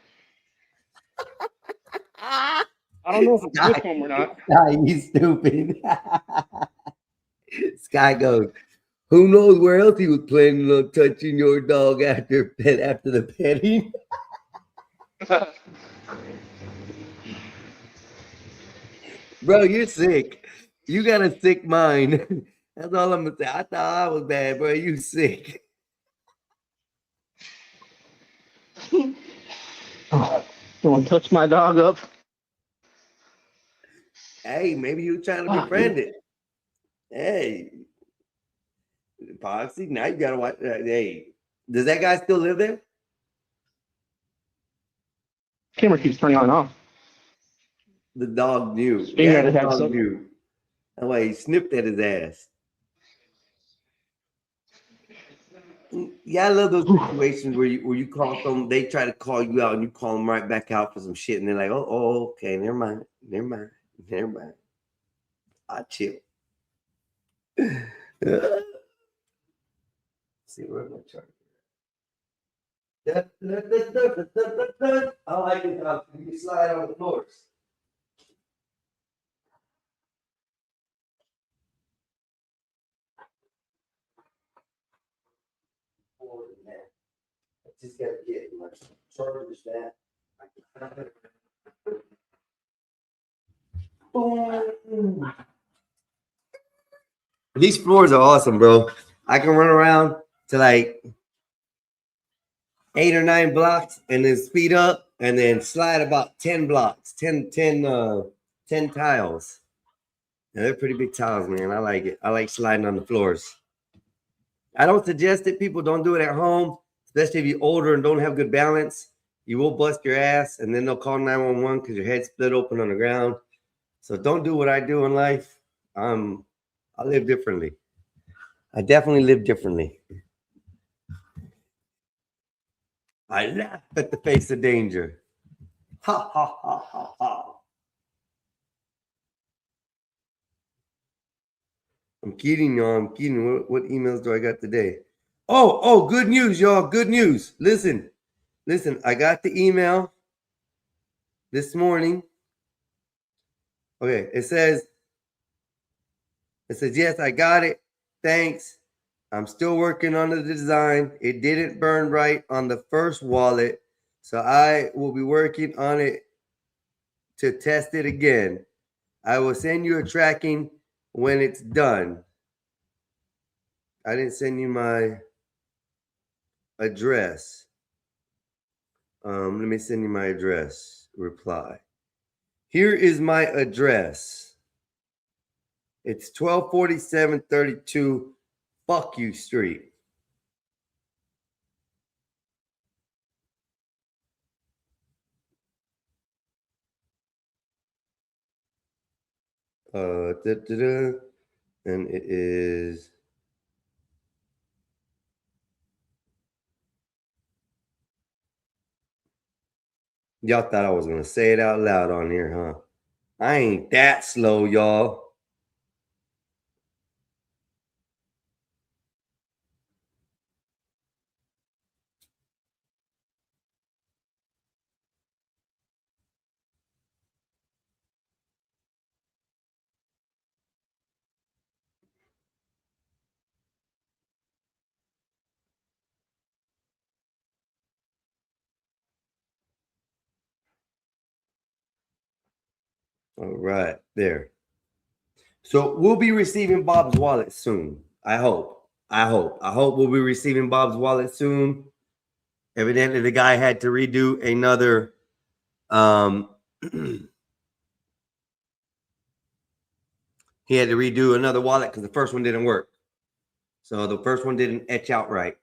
I don't know if it's with them or not. Sky, you stupid. Sky goes, who knows where else he was planning on touching your dog after the petting? Bro, you're sick. You got a sick mind. That's all I'm gonna say. I thought I was bad, bro. You sick. Oh, don't touch my dog up. Hey, maybe you were trying to Fuck, befriend it. Hey, Poxy, now you gotta watch. Hey, does that guy still live there? Camera keeps turning on and off. The dog knew. Finger Yeah, at the his dog head. knew. That's why he snipped at his ass. Yeah, I love those situations where you call them, they try to call you out and you call them right back out for some shit, and they're like, oh, okay, never mind. I chill. See where my charger. I like it how you can slide on the floors. I just gotta get my chargers back. Boom. These floors are awesome, bro. I can run around to like 8 or 9 blocks and then speed up and then slide about 10 blocks, 10 tiles. And they're pretty big tiles, man. I like it. I like sliding on the floors. I don't suggest it. People don't do it at home, especially if you're older and don't have good balance. You will bust your ass and then they'll call 911 because your head's split open on the ground. So don't do what I do in life. I live differently. I definitely live differently. I laugh at the face of danger. Ha, ha, ha, ha, ha. I'm kidding, y'all. I'm kidding. What emails do I got today? Oh, good news, y'all. Good news. Listen. I got the email this morning. Okay, it says, yes, I got it. Thanks. I'm still working on the design. It didn't burn right on the first wallet, so I will be working on it to test it again. I will send you a tracking when it's done. I didn't send you my address. Let me send you my address. Reply. Here is my address. It's 124732 Fuck You Street. And it is y'all thought I was gonna say it out loud on here, huh? I ain't that slow, y'all. All right, there. So we'll be receiving Bob's wallet soon. I hope we'll be receiving Bob's wallet soon. Evidently, the guy had to redo another he had to redo another wallet because the first one didn't work. So the first one didn't etch out right.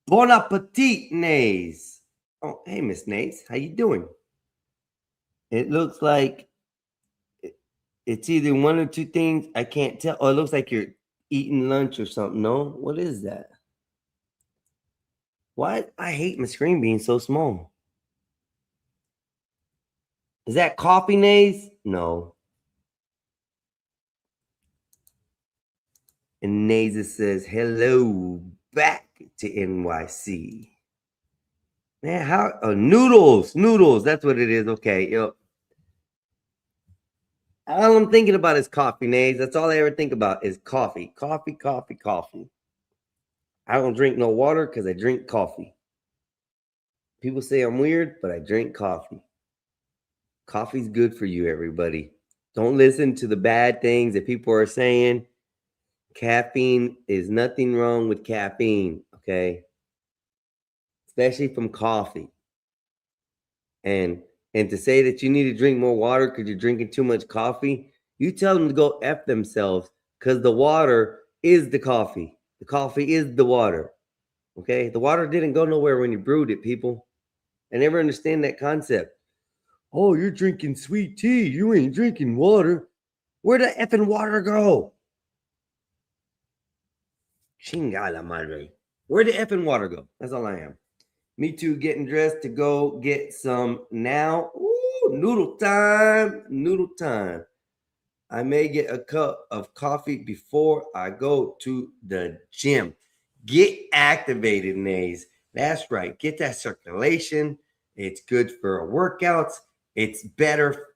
Bon appetit, Nays. Oh, hey, Miss Nays. How you doing? It looks like it's either one or two things. I can't tell. Oh, it looks like you're eating lunch or something. No? What is that? Why? I hate my screen being so small. Is that coffee, Nays? No. And Nays says, hello, back to NYC. Man, how? Noodles. That's what it is. Okay. Yep. All I'm thinking about is coffee, Nays. That's all I ever think about is coffee. Coffee. I don't drink no water because I drink coffee. People say I'm weird, but I drink coffee. Coffee's good for you, everybody. Don't listen to the bad things that people are saying. Caffeine is nothing wrong with caffeine, okay? Especially from coffee. And to say that you need to drink more water because you're drinking too much coffee, you tell them to go F themselves, because the water is the coffee. The coffee is the water. Okay? The water didn't go nowhere when you brewed it, people. I never understand that concept. Oh, you're drinking sweet tea. You ain't drinking water. Where'd the effing water go? Chingada madre. Where'd the effing water go? That's all I am. Me too, getting dressed to go get some now. Ooh, noodle time. Noodle time. I may get a cup of coffee before I go to the gym. Get activated, Nays. That's right. Get that circulation. It's good for workouts. It's better.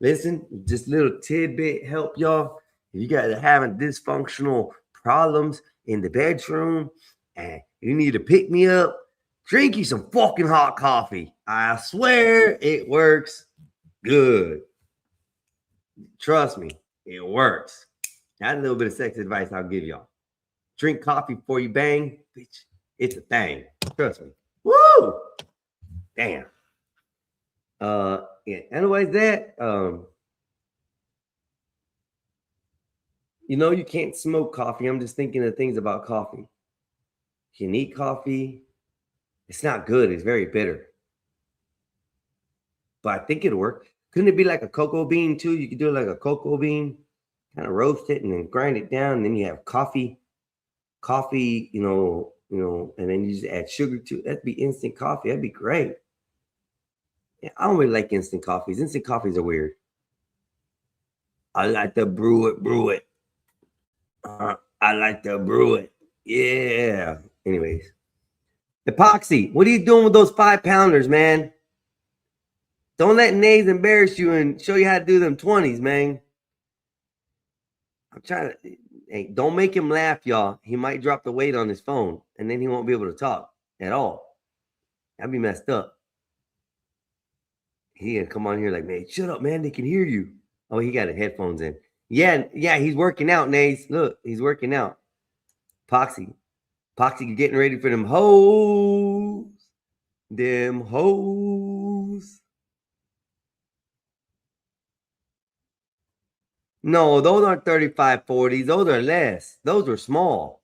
Listen, just a little tidbit help y'all. If you guys are having dysfunctional problems in the bedroom and you need to pick me up, drink you some fucking hot coffee. I swear it works good. Trust me, it works. That's a little bit of sex advice I'll give y'all. Drink coffee before you bang. Bitch, it's a thing. Trust me. Woo! Damn. Yeah. Anyways, that you can't smoke coffee. I'm just thinking of things about coffee. You can eat coffee. It's not good. It's very bitter. But I think it'll work. Couldn't it be like a cocoa bean too? You could do it like a cocoa bean, kind of roast it and then grind it down. And then you have coffee, and then you just add sugar to it. That'd be instant coffee. That'd be great. Yeah, I don't really like instant coffees. Instant coffees are weird. I like to brew it. I like to brew it. Yeah. Anyways. Epoxy, what are you doing with those 5-pounders, man? Don't let Nays embarrass you and show you how to do them 20s, man. I'm trying to. Hey, don't make him laugh, y'all. He might drop the weight on his phone, and then he won't be able to talk at all. That'd be messed up. He gonna come on here like, man, shut up, man. They can hear you. Oh, he got his headphones in. Yeah, he's working out, Nays. Look, he's working out. Poxy, getting ready for them hoes. Them hoes. No, those aren't 35-40s. Those are less. Those are small.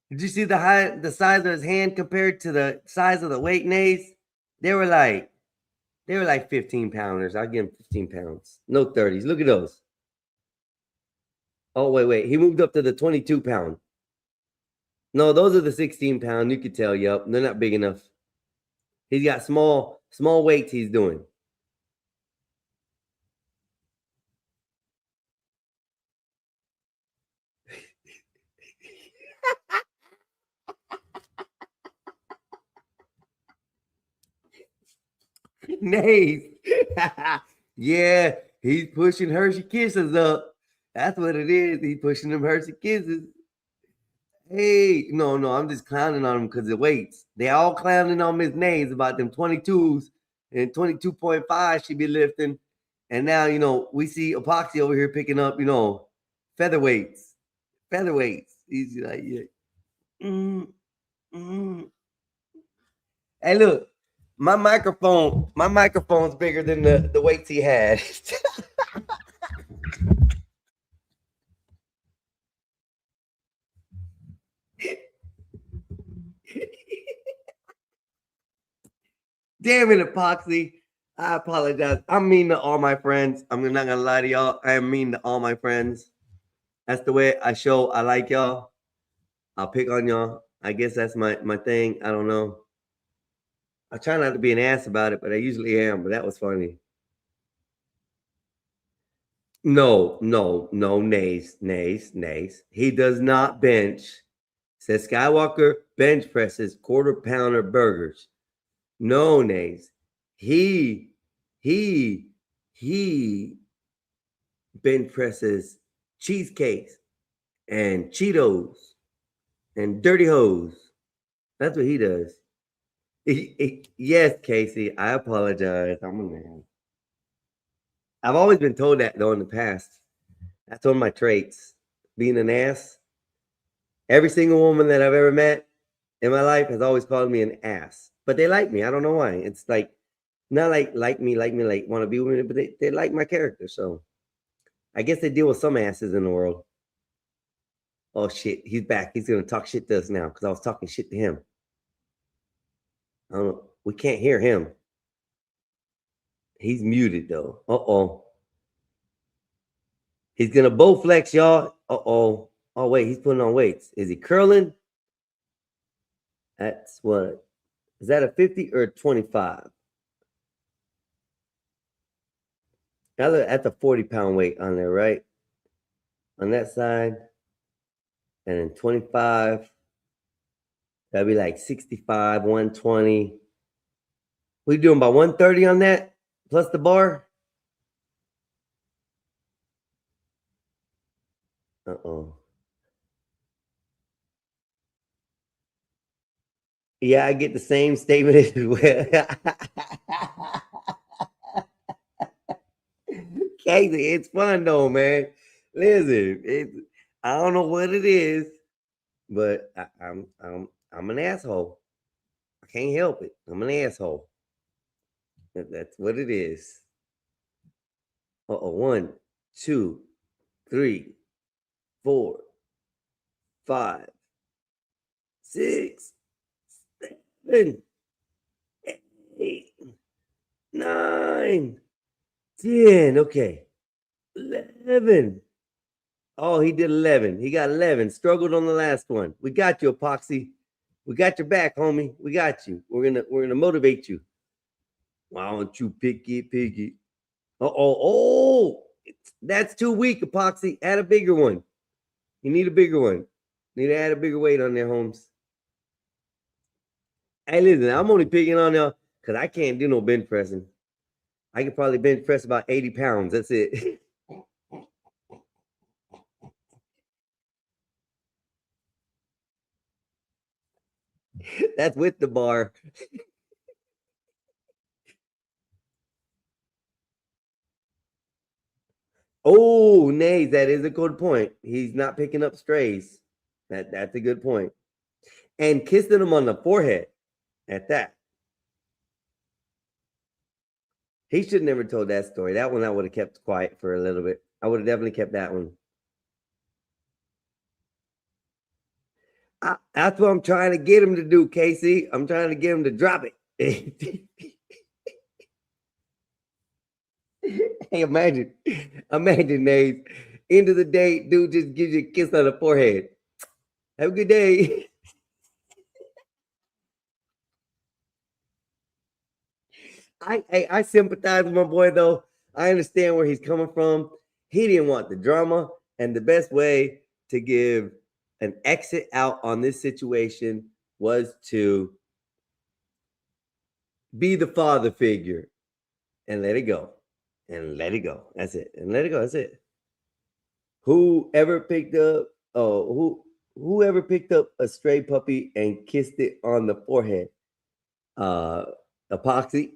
Did you see the size of his hand compared to the size of the weight, Nays? They were like 15 pounders. I'll give him 15 pounds. No 30s. Look at those. Oh, wait. He moved up to the 22 pound. No, those are the 16 pound. You could tell, yup. They're not big enough. He's got small weights he's doing. Nays. Yeah, he's pushing Hershey Kisses up. That's what it is. He's pushing them Hershey Kisses. Hey, no, I'm just clowning on him because of weights. They all clowning on Miss Nays about them 22s and 22.5 she be lifting. And now, we see Epoxy over here picking up, featherweights. He's like, yeah. Hey, look. My microphone's bigger than the weights he had. Damn it, Epoxy. I apologize. I'm mean to all my friends. I'm not gonna lie to y'all. I am mean to all my friends. That's the way I show I like y'all. I'll pick on y'all. I guess that's my thing. I don't know. I try not to be an ass about it, but I usually am. But that was funny. No, Nays. He does not bench. Says Skywalker bench presses 1/4 pounder burgers. No, Nays. He bench presses cheesecakes and Cheetos and dirty hoes. That's what he does. Yes, Casey, I apologize. I'm a man. I've always been told that, though, in the past. That's one of my traits. Being an ass. Every single woman that I've ever met in my life has always called me an ass. but they like me. I don't know why. It's like not like me, like want to be with me, but they like my character. So I guess they deal with some asses in the world. Oh shit, he's back. He's gonna talk shit to us now because I was talking shit to him. I don't know. We can't hear him. He's muted though. Uh-oh. He's gonna bow flex, y'all. Uh-oh. Oh, wait, he's putting on weights. Is he curling? That's what? Is that a 50 or a 25? That's a 40-pound weight on there, right? On that side. And then 25. That'd be like 65, 120. We doing about 130 on that? Plus the bar? Uh-oh. Yeah, I get the same statement as well. Casey, it's fun though, man. Listen, I don't know what it is, but I'm an asshole. I can't help it. I'm an asshole. That's what it is. Uh-oh. 1, 2, 3, 4, 5, 6, 7, 8, 9, 10. Okay. 11. Oh, he did 11. He got 11. Struggled on the last one. We got you, Epoxy. We got your back, homie. We got you. We're gonna motivate you. Why don't you pick it, piggy? Oh, that's too weak, Epoxy. Add a bigger one. You need a bigger one. Need to add a bigger weight on there, Holmes. Hey, listen, I'm only picking on there because I can't do no bench pressing. I could probably bench press about 80 pounds. That's it. That's with the bar. Oh, Nays, that is a good point. He's not picking up strays. That's a good point. And kissing him on the forehead at that. He should never told that story. That one I would have kept quiet for a little bit. I would have definitely kept that one. That's what I'm trying to get him to do, Casey. I'm trying to get him to drop it. Hey, imagine, Nays. End of the day, dude just gives you a kiss on the forehead. Have a good day. I sympathize with my boy, though. I understand where he's coming from. He didn't want the drama, and the best way to give an exit out on this situation was to be the father figure and let it go. And let it go. That's it. And let it go. That's it. Whoever picked up a stray puppy and kissed it on the forehead, Epoxy.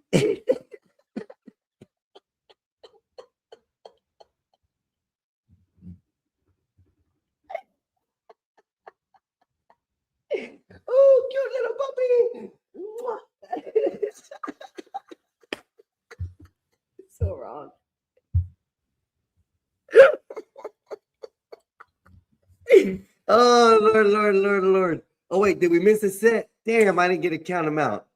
Oh, cute little puppy. So wrong. Oh, Lord. Oh, wait, did we miss a set? Damn, I didn't get to count him out.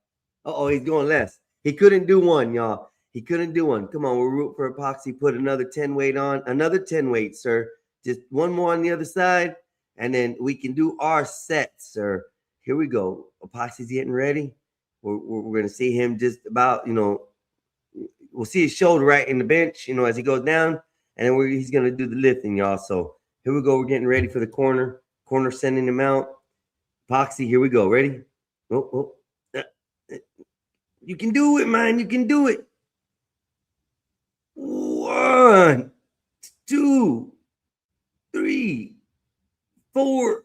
Uh-oh, he's doing less. He couldn't do one, y'all. He couldn't do one. Come on, we'll root for Epoxy. Put another 10 weight on. Another 10 weight, sir. Just one more on the other side, and then we can do our set, sir. Here we go. Epoxy's getting ready. We're going to see him just about, we'll see his shoulder right in the bench, as he goes down, and then he's going to do the lifting, y'all. So here we go. We're getting ready for the corner. Corner sending him out. Epoxy, here we go. Ready? Oh. You can do it, man. You can do it. 1, 2, 3, 4,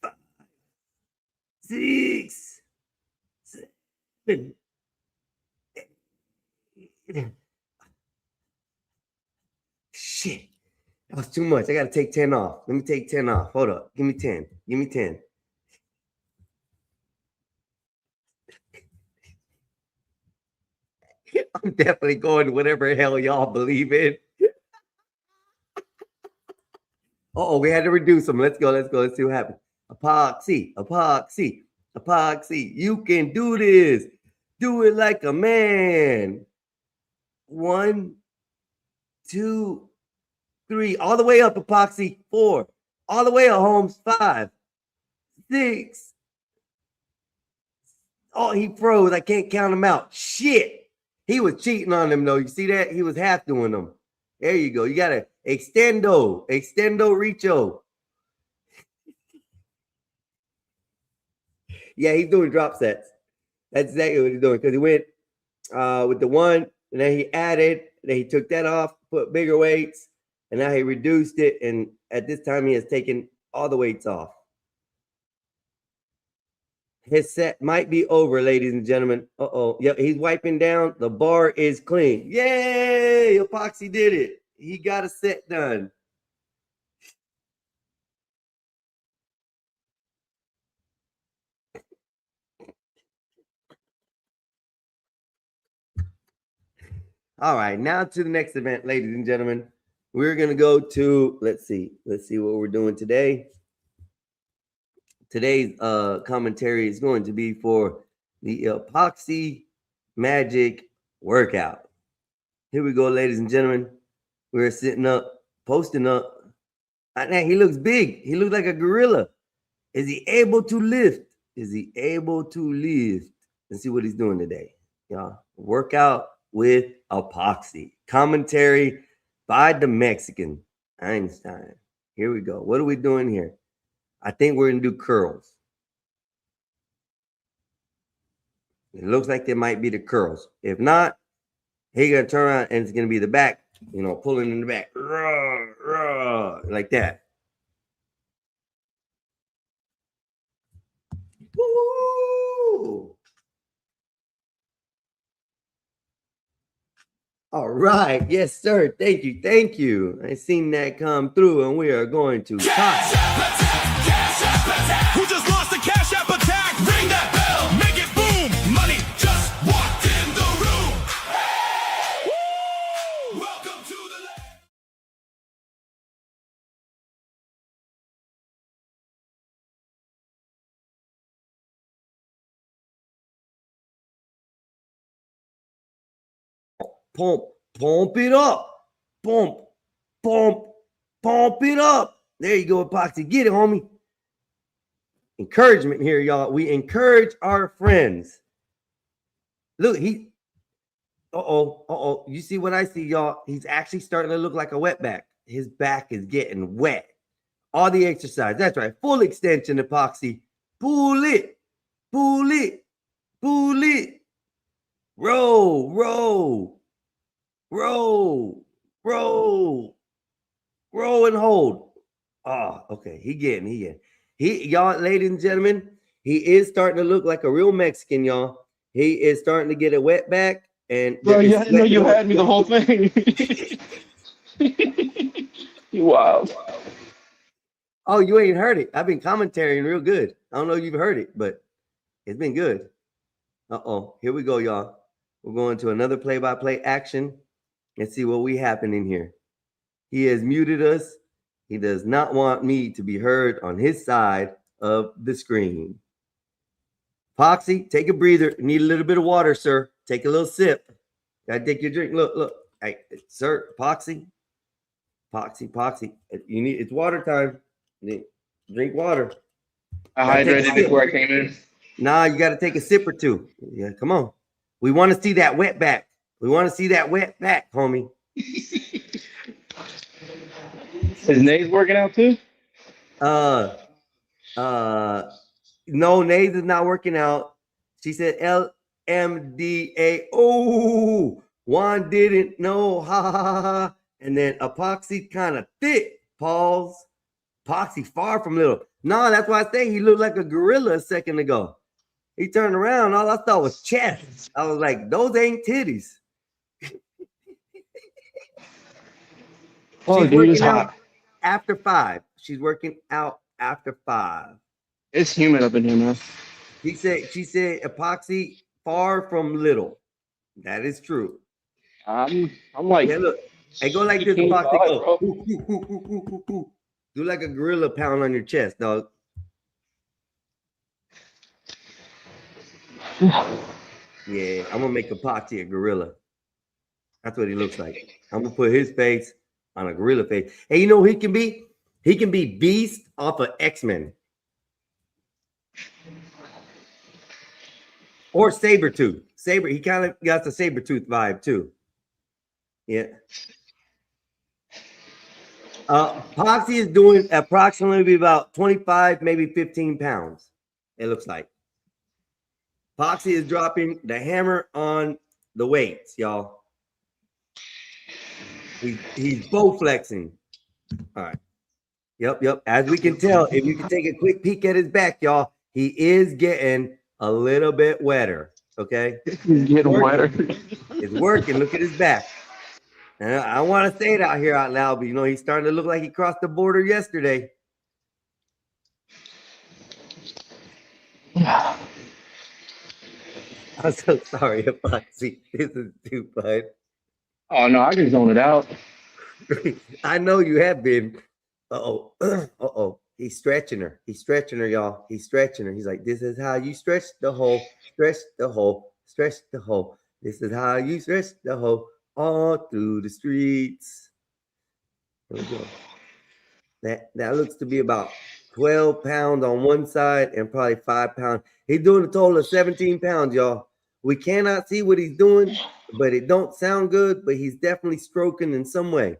5, 6, 7, 8. Shit. That was too much. I got to take 10 off. Let me take 10 off. Hold up. Give me 10. I'm definitely going to whatever hell y'all believe in. Oh, we had to reduce them. Let's go. Let's see what happens. Epoxy. You can do this. Do it like a man. 1, 2, 3. All the way up, Epoxy. 4. All the way up, Holmes. 5, 6. Oh, he froze. I can't count him out. Shit. He was cheating on them, though. You see that? He was half doing them. There you go. You got to extendo, recho. Yeah, he's doing drop sets. That's exactly what he's doing because he went with the 1, and then he added, then he took that off, put bigger weights, and now he reduced it. And at this time, he has taken all the weights off. His set might be over, ladies and gentlemen. Yep, he's wiping down. The bar is clean. Yay! Epoxy did it. He got a set done. All right, now to the next event, ladies and gentlemen. We're going to go to, let's see what we're doing today. Today's commentary is going to be for the Epoxy Magic workout. Here we go, ladies and gentlemen. We're sitting up, posting up. Now he looks big. He looks like a gorilla. Is he able to lift? Let's see what he's doing today. Y'all, workout with Epoxy. Commentary by the Mexican, Einstein. Here we go. What are we doing here? I think we're going to do curls. It looks like there might be the curls. If not, he's going to turn around and it's going to be the back, pulling in the back. Like that. Woo! All right. Yes, sir. Thank you. I seen that come through, and we are going to talk. Who just lost a cash app attack? Ring that bell, make it boom. Money just walked in the room. Woo! Welcome to the land. Pump it up. Pump it up. There you go, Epoxy. Get it, homie. Encouragement here, y'all. We encourage our friends. Look, you see what I see, y'all? He's actually starting to look like a wetback. His back is getting wet. All the exercise. That's right. Full extension, Epoxy. Pull it. Roll and hold. Oh, okay. He getting. Y'all, ladies and gentlemen, he is starting to look like a real Mexican, y'all. He is starting to get a wet back. And bro, you didn't know you had me the whole thing. You wild. Oh, you ain't heard it. I've been commentating real good. I don't know if you've heard it, but it's been good. Here we go, y'all. We're going to another play-by-play action. Let's see what we happen in here. He has muted us. He does not want me to be heard on his side of the screen. Epoxy, take a breather. You need a little bit of water, sir. Take a little sip. Gotta take your drink. Look. Hey, sir, Epoxy. You need, it's water time. Drink water. I hydrated before I came in. Nah, you got to take a sip or two. Yeah, come on. We want to see that wet back. Homie. Is Nays working out too? No, Nays is not working out. She said LMDA. Oh, Juan didn't know. Ha. And then Epoxy kind of thick. Pause. Epoxy far from little. No, that's why I say he looked like a gorilla a second ago. He turned around. All I saw was chest. I was like, those ain't titties. Oh, dude, it's hot. After 5. She's working out after 5. It's humid up in here, man. She said Epoxy far from little. That is true. I'm like, Yeah, look. Hey, go like this, 18 Foxy. guys, Go. bro. Do like a gorilla pound on your chest, dog. Yeah, I'm gonna make Epoxy a gorilla. That's what he looks like. I'm gonna put his face on a gorilla face. Hey, you know who he can be? He can be Beast off of X-Men. Or Sabretooth. He kind of got the Sabretooth vibe too. Yeah. Poxy is doing approximately about 25, maybe 15 pounds. It looks like. Poxy is dropping the hammer on the weights, y'all. He's bow flexing. All right. Yep. As we can tell, if you can take a quick peek at his back, y'all, he is getting a little bit wetter. Okay. Getting wetter. It's working. Look at his back. And I want to say it out here out loud, but he's starting to look like he crossed the border yesterday. Yeah. I'm so sorry, Epoxy. This is too fun. Oh no, I can zone it out. I know you have been. Uh-oh. He's stretching her, y'all. He's stretching her. He's like, this is how you stretch the hole, stretch the hole, stretch the hole. This is how you stretch the hole all through the streets. There we go. That looks to be about 12 pounds on one side and probably 5 pounds. He's doing a total of 17 pounds, y'all. We cannot see what he's doing, but it don't sound good, but he's definitely stroking in some way.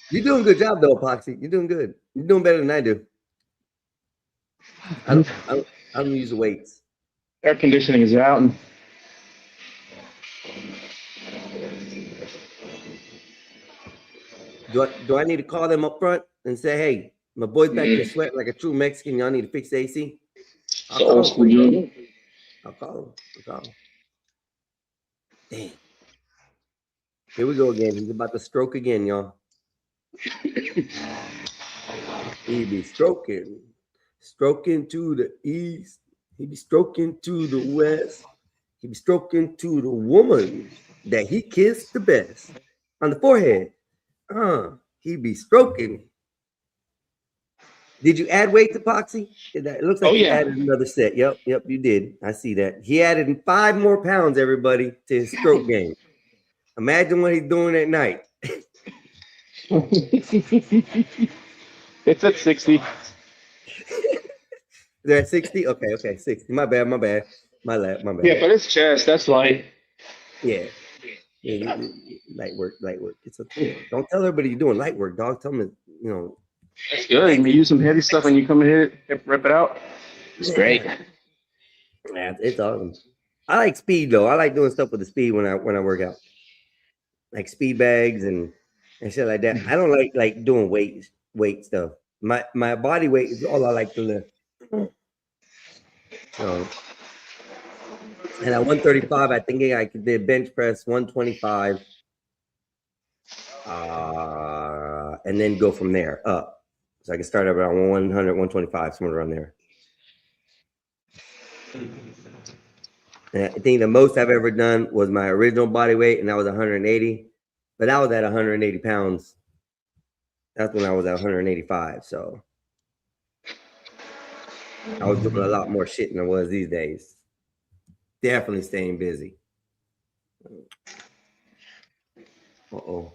You're doing a good job, though, Epoxy. You're doing good. You're doing better than I do. I don't use the weights. Air conditioning is out. And Do I need to call them up front and say, hey, my boy's back here sweating like a true Mexican. Y'all need to fix the AC? I'll call him. Dang. Here we go again. He's about to stroke again, y'all. He be stroking to the east. He be stroking to the west. He be stroking to the woman that he kissed the best on the forehead. He be stroking. Did you add weight to Epoxy? It looks like you added another set. Yep, you did. I see that. He added 5 more pounds, everybody, to his stroke game. Imagine what he's doing at night. It's at 60. They're at 60? Okay, 60. My bad. My bad. Yeah, but it's chest. That's light. Yeah, light work. It's okay. Don't tell everybody you're doing light work, dog. Tell them, That's good. You can use some heavy stuff and you come and rip it out. It's great. Yeah, it's awesome. I like speed though. I like doing stuff with the speed when I work out, like speed bags and shit like that. I don't like doing weight stuff. My body weight is all I like to lift. And at 135, I think I could do bench press 125, and then go from there up. So I can start around 100, 125, somewhere around there. And I think the most I've ever done was my original body weight, and that was 180. But I was at 180 pounds. That's when I was at 185. So I was doing a lot more shit than I was these days. Definitely staying busy. Uh-oh.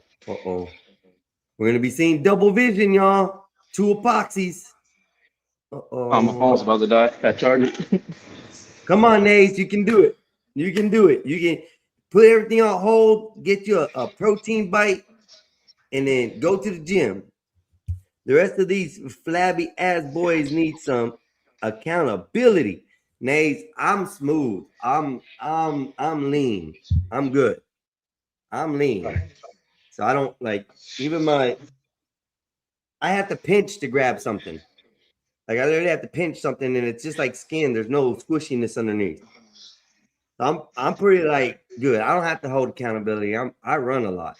We're going to be seeing double vision, y'all. 2 epoxies. Uh-oh. Oh, my phone's about to die. I charge it. Come on, Nays. You can do it. You can put everything on hold, get you a protein bite, and then go to the gym. The rest of these flabby ass boys need some accountability. Nays, I'm smooth. I'm lean. I'm good. I'm lean. So I don't I have to pinch to grab something. Like I literally have to pinch something and it's just like skin. There's no squishiness underneath. I'm pretty like good. I don't have to hold accountability. I run a lot.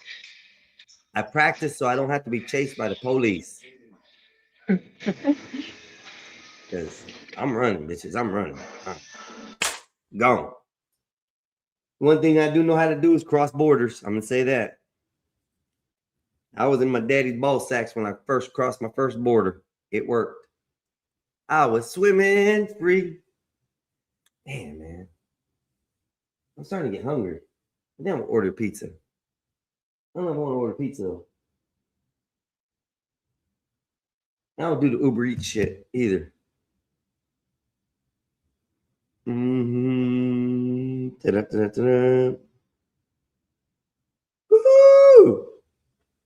I practice so I don't have to be chased by the police. Because I'm running, bitches. I'm running. Gone. One thing I do know how to do is cross borders. I'm gonna say that. I was in my daddy's ball sacks when I first crossed my first border. It worked. I was swimming free. Damn, man. I'm starting to get hungry. I think I'm gonna order pizza. I don't know if I want to order pizza. I don't do the Uber Eats shit either. Ta-da-ta-da-ta-da. Woo!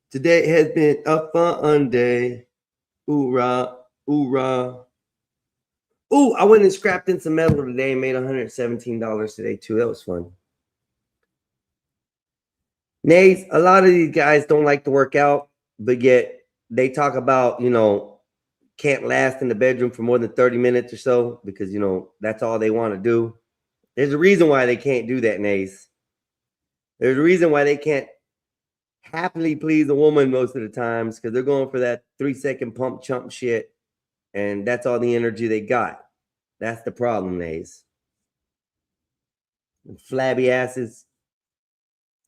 Today has been a fun day. Hoorah, hoorah. Ooh, I went and scrapped in some metal today and made $117 today too. That was fun. Nays, a lot of these guys don't like to work out, but yet they talk about, can't last in the bedroom for more than 30 minutes or so because, that's all they want to do. There's a reason why they can't do that, Nays. There's a reason why they can't happily please a woman most of the times because they're going for that 3-second pump chump shit, and that's all the energy they got. That's the problem, Nays. And flabby asses.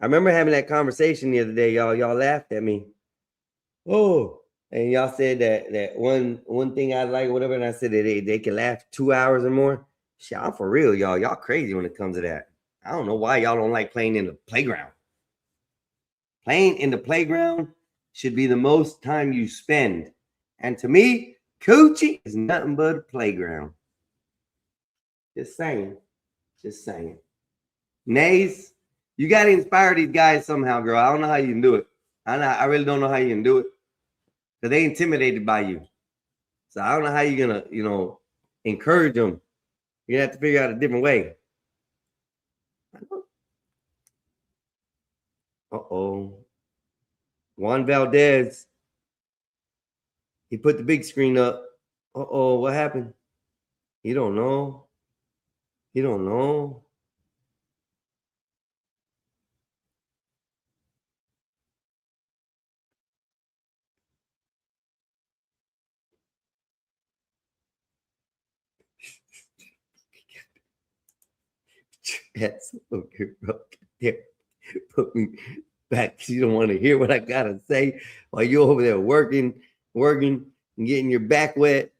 I remember having that conversation the other day, y'all. Y'all laughed at me. Oh, and y'all said that one thing I like, whatever, and I said that they can last 2 hours or more. Shit, I'm for real, y'all. Y'all crazy when it comes to that. I don't know why y'all don't like playing in the playground. Playing in the playground should be the most time you spend. And to me, coochie is nothing but a playground. Just saying. Just saying. Nays, you got to inspire these guys somehow, girl. I don't know how you can do it. I really don't know how you can do it. Because they intimidated by you. So I don't know how you're going to, encourage them. You're going to have to figure out a different way. Uh-oh. Juan Valdez. He put the big screen up. Uh-oh, what happened? You don't know. You don't know. That's okay, bro. Yeah. Put me back. You don't want to hear what I gotta say while you're over there working, and getting your back wet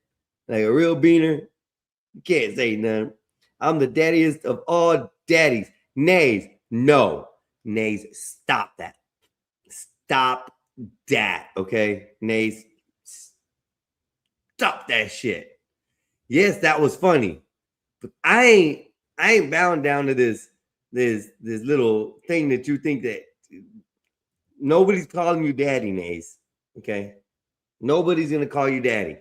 like a real beaner. You can't say nothing. I'm the daddiest of all daddies. Nays, no. Nays, stop that. Stop that, okay? Nays, stop that shit. Yes, that was funny, but I ain't bound down to this little thing that you think that nobody's calling you daddy, Nays. Okay, nobody's gonna call you daddy.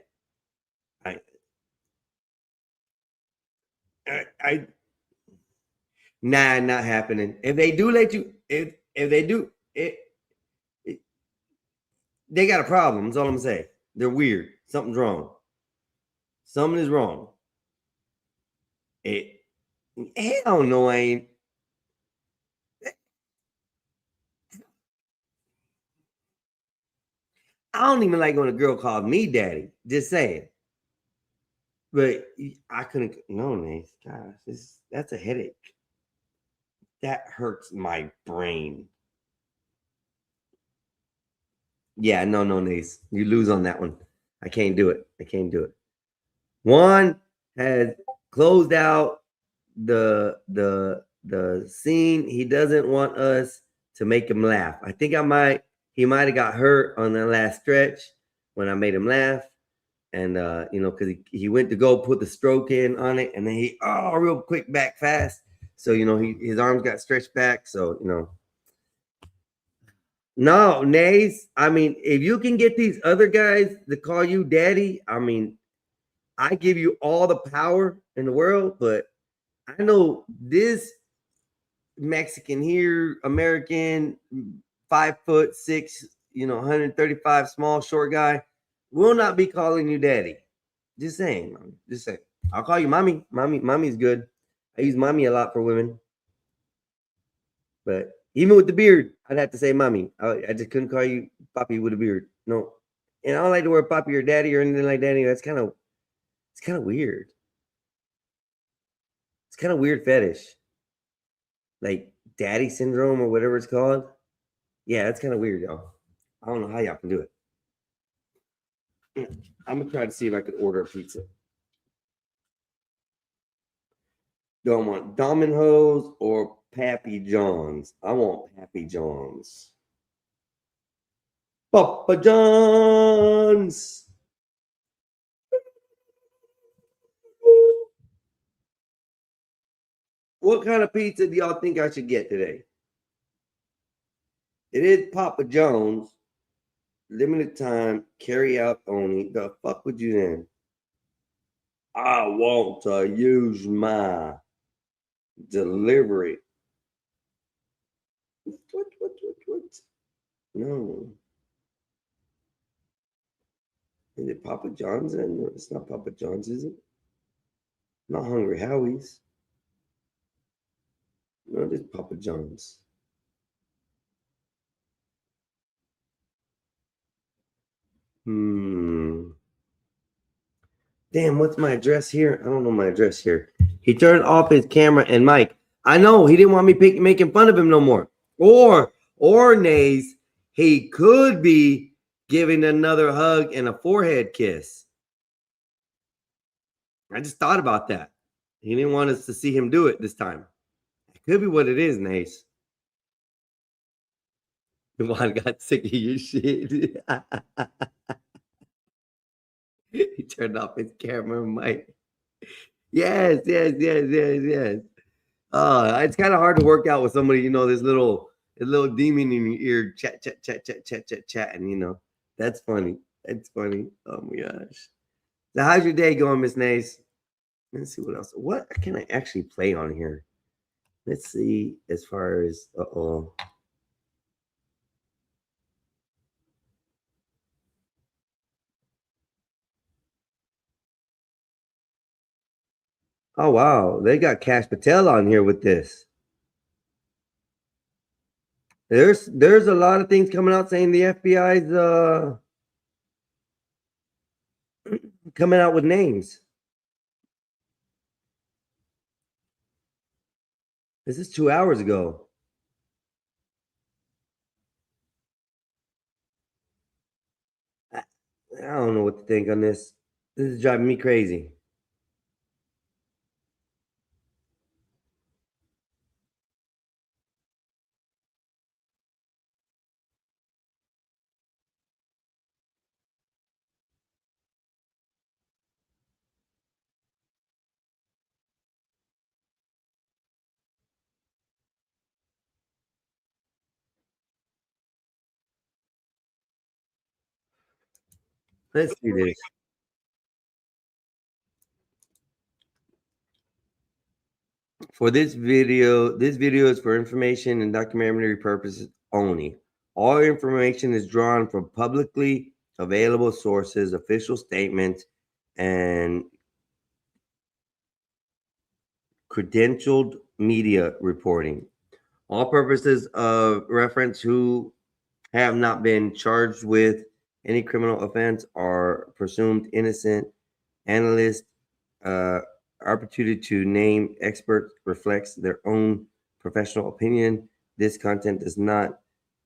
Nah, not happening. If they do let you, if they do it, they got a problem. That's all I'm saying. They're weird. Something's wrong. Something is wrong. Hell no, I ain't. I don't even like when a girl calls me daddy. Just saying. But I couldn't. No, Nace. Gosh, that's a headache. That hurts my brain. Yeah, no, Nace. You lose on that one. I can't do it. I can't do it. Juan has closed out the scene. He doesn't want us to make him laugh. I think he might have got hurt on the last stretch when I made him laugh. And because he went to go put the stroke in on it, and then he real quick back fast. So his arms got stretched back. So no, Nays. I mean, if you can get these other guys to call you daddy, I mean, I give you all the power in the world, but I know this Mexican here, American, 5'6", 135, small, short guy, will not be calling you daddy. Just saying, man. Just saying. I'll call you mommy. Mommy's good. I use mommy a lot for women. But even with the beard, I'd have to say mommy. I just couldn't call you Poppy with a beard. No. And I don't like to wear Poppy or daddy or anything like that. Anyway. It's kind of weird. It's kind of weird fetish. Like daddy syndrome or whatever it's called. Yeah, that's kind of weird, y'all. I don't know how y'all can do it. I'm gonna try to see if I could order a pizza. Do I want Domino's or Pappy John's? I want Pappy John's. Papa John's. What kind of pizza do y'all think I should get today? It is Papa John's. Limited time, carry out only. The fuck would you then? I want to use my delivery. What? No. Is it Papa John's then? No, it's not Papa John's, is it? Not Hungry Howie's. No, it is Papa John's. Damn, what's my address here? I don't know my address here. He turned off his camera and mic. I know he didn't want me making fun of him no more. Or Nays, he could be giving another hug and a forehead kiss. I just thought about that. He didn't want us to see him do it this time. It could be what it is, Nays. Devon got sick of your shit. He turned off his camera and mic. Yes. It's kind of hard to work out with somebody, you know, this little demon in your ear, chat, and you know, that's funny. That's funny. Oh my gosh. So how's your day going, Miss Nace? Let's see what else. What can I actually play on here? Let's see as far as, Oh, wow. They got Cash Patel on here with this. There's a lot of things coming out saying the FBI's coming out with names. This is 2 hours ago. I don't know what to think on this. This is driving me crazy. Let's see this. For this video is for information and documentary purposes only. All information is drawn from publicly available sources, official statements, and credentialed media reporting. All purposes of reference who have not been charged with any criminal offense are presumed innocent. Analysts opportunity to name experts reflects their own professional opinion. This content does not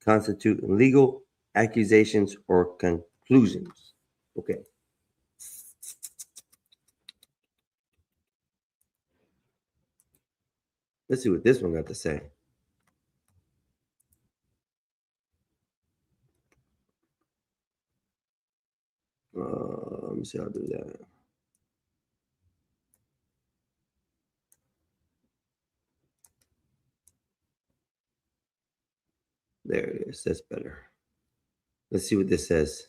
constitute legal accusations or conclusions. Okay. Let's see what this one got to say. Let me see how to do that. There it is. That's better. Let's see what this says.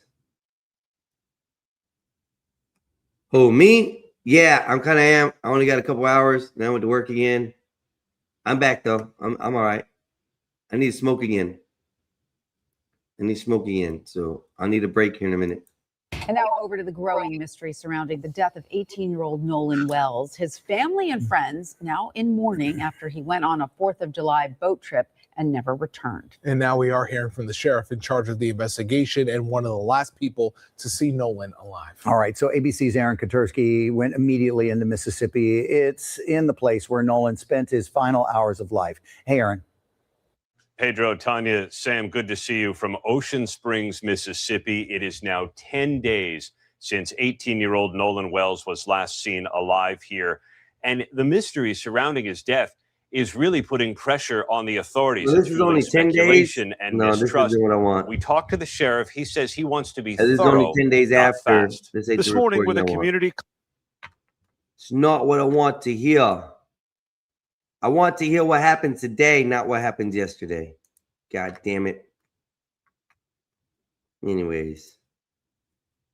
Oh, me? Yeah, I'm kind of am. I only got a couple hours. Then I went to work again. I'm back though. I'm all right. I need to smoke again. So I'll need a break here in a minute. And now over to the growing mystery surrounding the death of 18-year-old Nolan Wells. His family and friends now in mourning after he went on a 4th of July boat trip and never returned. And now we are hearing from the sheriff in charge of the investigation and one of the last people to see Nolan alive. All right, so ABC's Aaron Katursky went immediately into Mississippi. It's in the place where Nolan spent his final hours of life. Hey, Aaron. Pedro, Tanya, Sam, good to see you from Ocean Springs, Mississippi. It is now 10 days since 18-year-old Nolan Wells was last seen alive here. And the mystery surrounding his death is really putting pressure on the authorities. Well, this is only 10 days. And No, this mistrust. isn't what I want. We talked to the sheriff. He says he wants to be This is thorough, only 10 days not after. fast. This morning with a community. It's not what I want to hear. I want to hear what happened today, not what happened yesterday. God damn it. Anyways,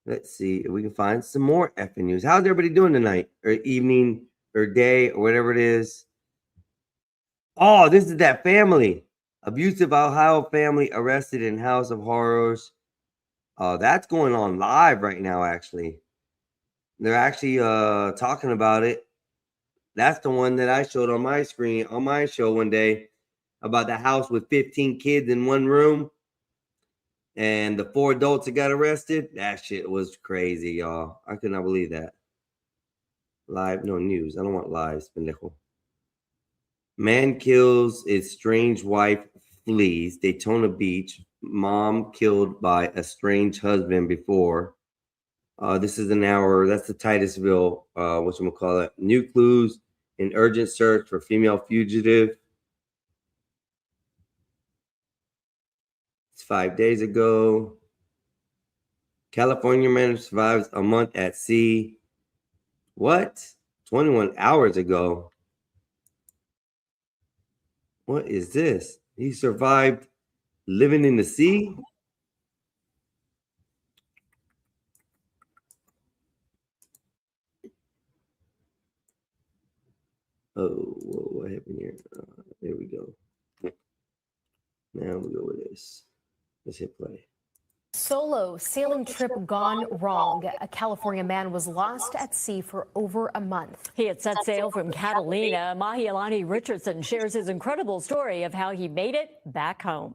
let's see if we can find some more effing news. How's everybody doing tonight, or evening, or day, or whatever it is? Oh, this is that family. Abusive Ohio family arrested in House of Horrors. That's going on live right now, actually. They're actually talking about it. That's the one that I showed on my screen, on my show one day, about the house with 15 kids in one room. And the 4 adults that got arrested. That shit was crazy, y'all. I could not believe that. Live, no news. I don't want lives, pendejo. Man kills his strange wife, flees Daytona Beach. Mom killed by a strange husband before. This is an hour. That's the Titusville, whatchamacallit. New clues in urgent search for female fugitive. It's 5 days ago. California man survives a month at sea. What? 21 hours ago. What is this? He survived living in the sea? Oh, what happened here? There we go. Now we go with this. Let's hit play. Solo sailing trip gone wrong. A California man was lost at sea for over a month. He had set sail from Catalina. Mahialani Richardson shares his incredible story of how he made it back home.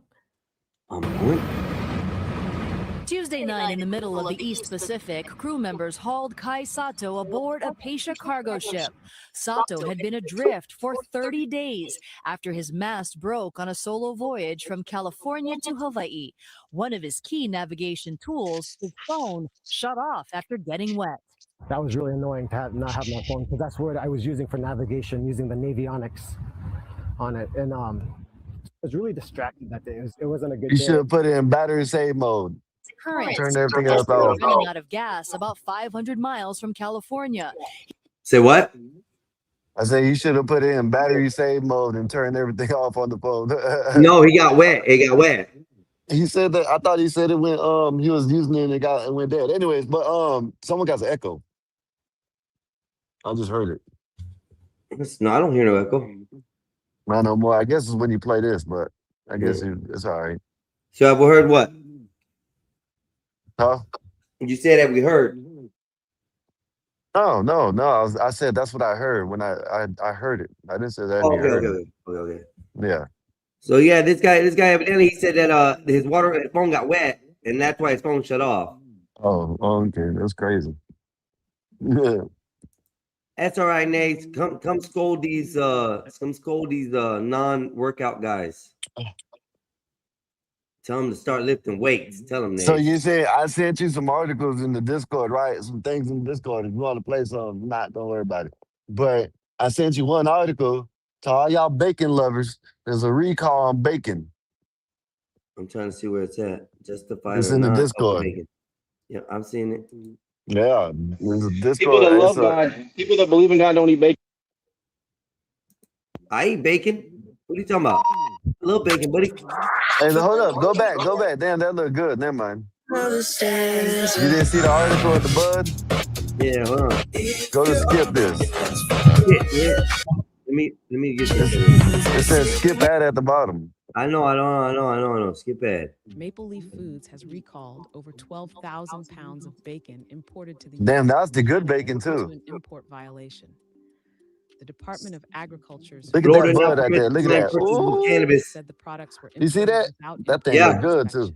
Tuesday night in the middle of the East Pacific, crew members hauled Kai Sato aboard a Pasha cargo ship. Sato had been adrift for 30 days after his mast broke on a solo voyage from California to Hawaii. One of his key navigation tools, his phone, shut off after getting wet. That was really annoying to not have my phone, because that's what I was using for navigation, using the Navionics on it. And I was really distracted that day. It wasn't a good You day. should have put it in battery save mode. Current. Turn everything else off. Running out of gas about 500 miles from California. Say what? I say you should have put it in battery save mode and turned everything off on the phone. No, he got wet. It got wet. He said that. I thought he said it went. He was using it and it went dead. Anyways, but someone got an echo. I just heard it. No, I don't hear no echo. I know more. I guess it's when you play this, but I guess it's all right. So have we heard what? Huh? You said that we heard. No. I said that's what I heard when I heard it. I didn't say that. Okay. Yeah. So yeah, this guy evidently he said that his phone got wet and that's why his phone shut off. Oh, okay. That's crazy. Yeah. That's all right, Nate. Come scold these non-workout guys. Tell them to start lifting weights. Tell them, Nate. So you say I sent you some articles in the Discord, right? Some things in the Discord. If you want to play some, don't worry about it. But I sent you one article to all y'all bacon lovers. There's a recall on bacon. I'm trying to see where it's at. Justified. It's in the Discord. Yeah, I'm seeing it. Yeah, there's a Discord. People that love God, people that believe in God don't eat bacon. I eat bacon. What are you talking about? A little bacon, buddy. Hey, hold up. Go back. Damn, that looked good. Never mind. You didn't see the article at the Bud? Yeah, hold on. Go to skip this. Yeah. Let me get this. It says skip ad at the bottom. I know. Skip ad. Maple Leaf Foods has recalled over 12,000 pounds of bacon imported to the Damn, US that's the good bacon due to too. an import violation. The Department of Agriculture's Look at Florida that now bud right there. permits Look at online that. purchases of Ooh. cannabis. said the products were You see imported that? without That thing Yeah. look good too.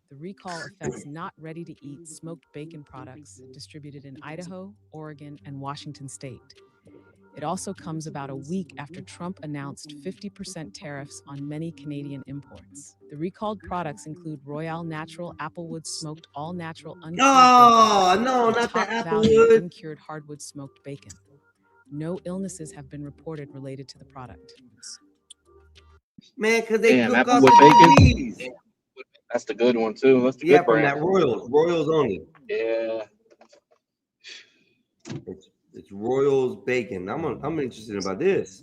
The recall affects not ready-to-eat smoked bacon products distributed in Idaho, Oregon, and Washington state. It also comes about a week after Trump announced 50% tariffs on many Canadian imports. The recalled products include Royale Natural Applewood smoked all-natural uncured Oh, bacon no, and not Top the Value Applewood. uncured hardwood smoked bacon. No illnesses have been reported related to the product. Man, because they Damn, cook off Applewood the bacon. disease. That's the good one too. That's the Yeah, good from brand. that Royals only. Yeah. It's Royals bacon. I'm interested about this.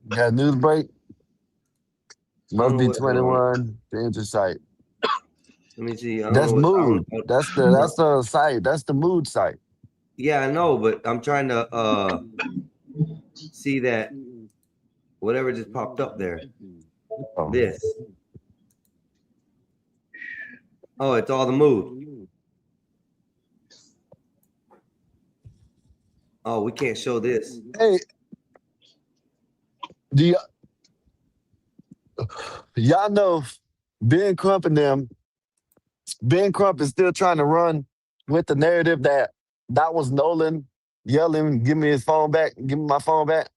Got a news break. I don't Must know be what's going on. 21 to enter site. Let me see. I don't That's know what. mood. That's the site. That's the mood site. Yeah, I know, but I'm trying to see that whatever just popped up there. Oh. This. Oh, it's all the mood. Oh, we can't show this. Hey, do y'all know Ben Crump and them? Ben Crump is still trying to run with the narrative that was Nolan yelling, "Give me his phone back! Give me my phone back!"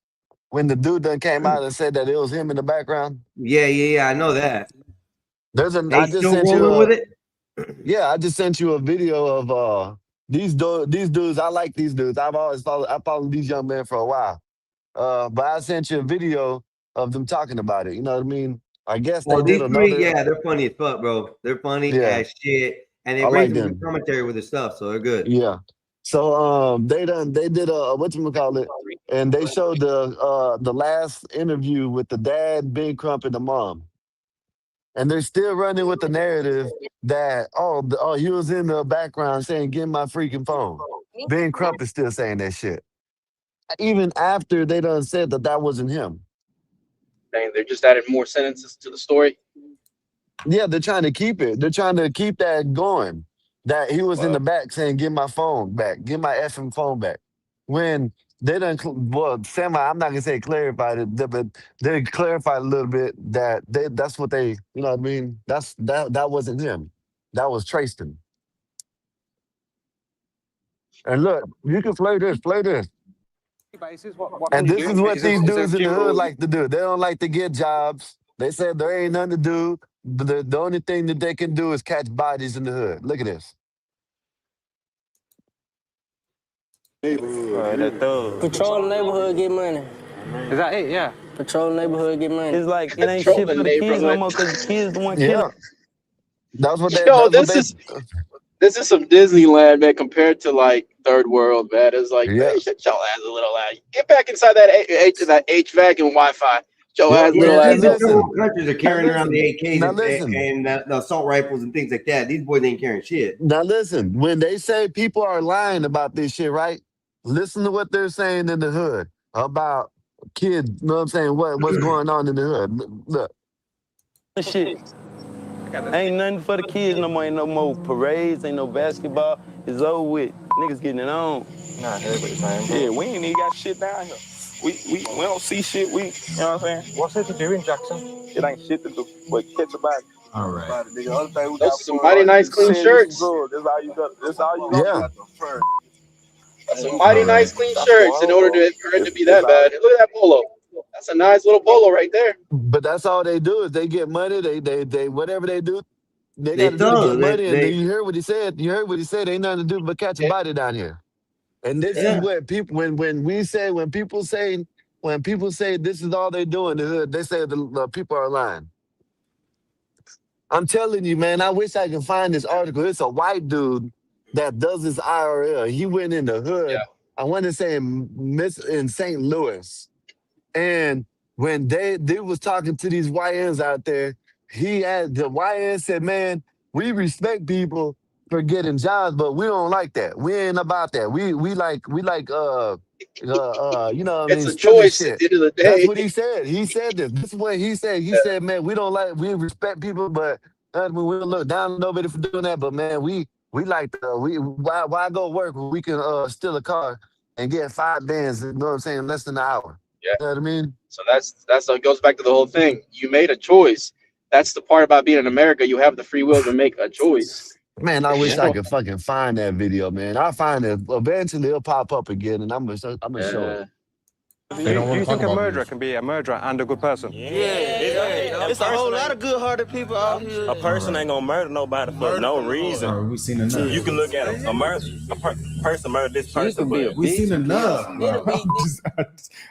When the dude done came out and said that it was him in the background. Yeah. I know that. I just still sent you rolling with it. Yeah, I just sent you a video of these dudes. I like these dudes. I followed these young men for a while. But I sent you a video of them talking about it. You know what I mean? I guess they Well, did these three, another. they're funny as fuck, bro. They're funny Yeah. as shit, and they I bring like some good them. commentary with their stuff, so they're good. Yeah. So they did a whatchamacallit, and they showed the last interview with the dad, Ben Crump, and the mom. And they're still running with the narrative that he was in the background saying, "Give me my freaking phone." Ben Crump is still saying that shit, even after they done said that wasn't him. Dang, they're just adding more sentences to the story. Yeah, they're trying to keep it. They're trying to keep that going. That he was in the back saying, "Give my phone back. Give my effing phone back." When they done, I'm not gonna say clarified it, but they clarified a little bit that that's what they, you know what I mean? That wasn't him. That was Trayston. And look, you can play this. And this is what these dudes in the hood like to do. They don't like to get jobs. They said there ain't nothing to do. The only thing that they can do is catch bodies in the hood. Look at this. Patrol the neighborhood, get money. Is that it? Yeah. Patrol the neighborhood, get money. It's like it ain't shit for the kids no more because the kids the one killing. Yeah. That's what they. Yo, That's what this is some Disneyland, man, compared to like third world, man. It's like, Yeah. man, shut your ass a little ass. Get back inside that HVAC and Wi-Fi. Your ass little Yeah, ass. these other countries are carrying around the AKs Now and listen. the assault rifles and things like that. These boys ain't carrying shit. Now listen, when they say people are lying about this shit, right? Listen to what they're saying in the hood about kids. You know what I'm saying? What's going on in the hood? Look. Shit. Ain't nothing for the kids no more. Ain't no more parades. Ain't no basketball. It's over with. Niggas getting it on. Nah, everybody's saying, bro. Yeah, we ain't even got shit down here. We don't see shit. You know what I'm saying? What's it to do in Jackson? It ain't shit to do, but catch a body. All right. That's some mighty nice clean shirts. That's all you got. That's all you got. Yeah. That's some mighty nice clean shirts in order for it to be that bad. Look at that polo. That's a nice little polo right there. But that's all they do is they get money. They whatever they do, they They got to do to thug. get money. And They- you heard what he said. You heard what he said. Ain't nothing to do but catch a body down here. And this Yeah. is what people when people say this is all they do in the hood, they say the people are lying. I'm telling you, man. I wish I could find this article. It's a white dude that does this IRL. He went in the hood. Yeah. I want to say in St. Louis. And when they was talking to these YNs out there, the YN said, "Man, we respect people for getting jobs, but we don't like that. We ain't about that. We like you know what I mean, It's a stupid choice shit." at the end of the day. That's what he said. He said this. This is what he said. He said, "Man, we respect people, but we don't look down on nobody for doing that. But man, we We like why go work when we can steal a car and get 5 bands, you know what I'm saying, in less than an hour. Yeah. You know what I mean? So it goes back to the whole thing. You made a choice. That's the part about being in America. You have the free will to make a choice. Man, I wish You I know? could fucking find that video, man. I'll find it. Eventually it'll pop up again and I'm gonna show it. Do you think a murderer can be a murderer and a good person? It's a whole lot of good-hearted people out here. A person ain't gonna murder nobody for no reason. We seen enough. You can look at person murder this person. We seen enough. Bro.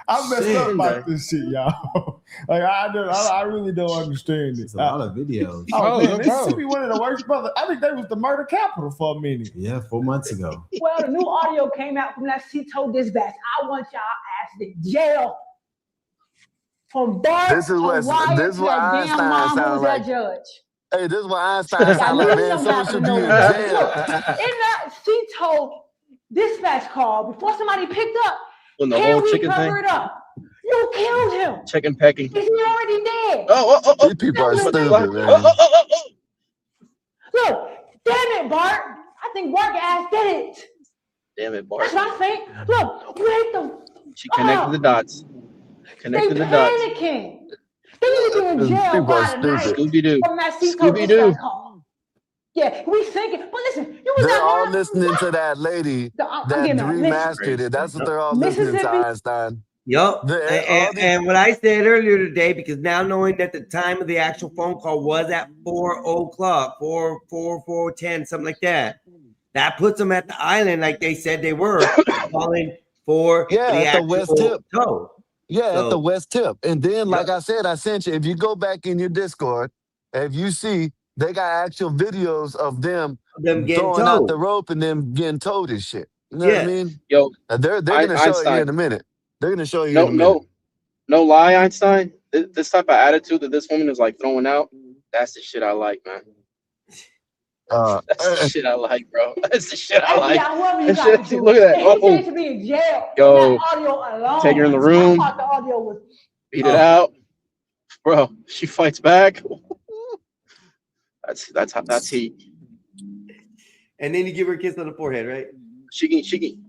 I'm messed up about this shit, y'all. Like I really don't understand it. It's a lot of videos. Oh man, Mississippi one of the worst, brother. I think they was the murder capital for a minute. Yeah, 4 months ago. Well, the new audio came out from that CTO dispatch. I want y'all ass to jail. From Bart This is what Einstein sounds like. Judge. Hey, this is what Einstein sounds like, man. Someone should be in jail. In that CTO dispatch call, before somebody picked up, When the can whole we chicken cover thing? it up? You killed him. Chicken pecking. Is he already dead? These people are stupid, man. Look, damn it, Bart. I think Bart ass did it. Damn it, Bart. That's what I think. Look, wait the. She connected the dots. Connected the dots. Panicking. They need to be in jail People are by tonight. stupid. Scooby-Doo. From that CTO Scooby-Doo. dispatch call. Yeah, we thinking. But listen, you was They're at all one. listening to that lady I'm that getting mad. remastered it. That's what they're all listening to, Mississippi. Einstein. Yup. And what I said earlier today, because now knowing that the time of the actual phone call was at 4 o'clock, 4:10, something like that, that puts them at the island like they said they were, calling for the at the actual West Tip. tow. Yeah, So- at the West Tip. And then, like I said, I sent you, if you go back in your Discord, if you see, they got actual videos of them getting throwing out towed. the rope and them getting towed and shit. You know what I Yeah. mean? Yo, They're gonna show it here in a minute. They're gonna show you in a minute. No lie, Einstein. This type of attitude that this woman is like throwing out, that's the shit I like, man. That's the shit I like, bro. That's the shit I like. Yeah, whoever you That got shit- to. look at that. He Oh, needs to be in jail. Yo, That audio alone. take her in the room. I thought the audio was. beat it out, bro. She fights back. That's heat. And then you give her a kiss on the forehead, right? She can.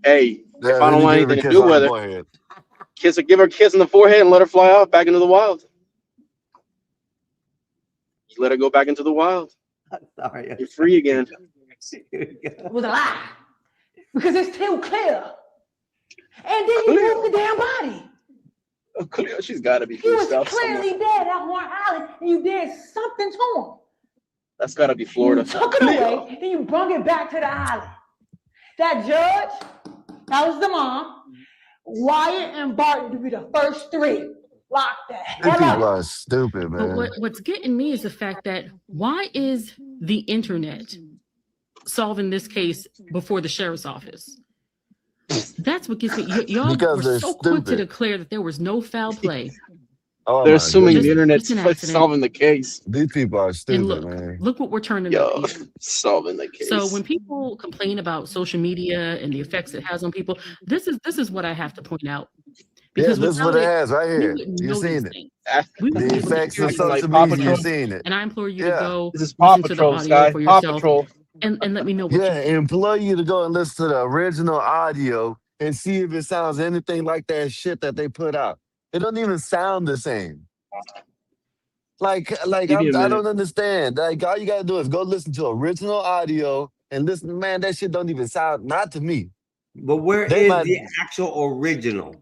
Hey, Yeah, if I then don't you want give her a anything to kiss do on with the her, forehead. give her a kiss in the forehead and let her fly off back into the wild. You let her go back into the wild. Sorry. You're free again. It was a lie. Because it's too clear. And then you moved the damn body. Cleo, she's got to be He free was stuff clearly somewhere. dead at Horn Island, and you did something to him. That's got to be Florida. You took it away, and you brought it back to the island. That judge, that was the mom. Wyatt and Barton to be the first 3. Lock the These hell people up. are stupid, But man. what's getting me is the fact that why is the internet solving this case before the sheriff's office? That's what gets me. Y'all Because were they're so quick to stupid. declare that there was no foul play. Oh They're my assuming goodness. the internet's Just an accident. solving the case. These people are And stupid, man. look what we're turning Yo, up here. solving the case. So when people complain about social media and the effects it has on people, this is what I have to point out. Yeah, this is what without it has right we here. wouldn't You know seen these it. things. We wouldn't The be able to effects hear of these social things. media, you've seen it. And I implore you Yeah. to go This is Paw listen to the Patrol, audio Sky. for Paw yourself Patrol. and let me know what Yeah, you implore you to go and listen to the original audio and see if it sounds anything like that shit that they put out. It don't even sound the same. Like Give me a I minute. don't understand. Like all you gotta do is go listen to original audio and listen. Man, that shit don't even sound. Not to me. But where They is might- the actual original?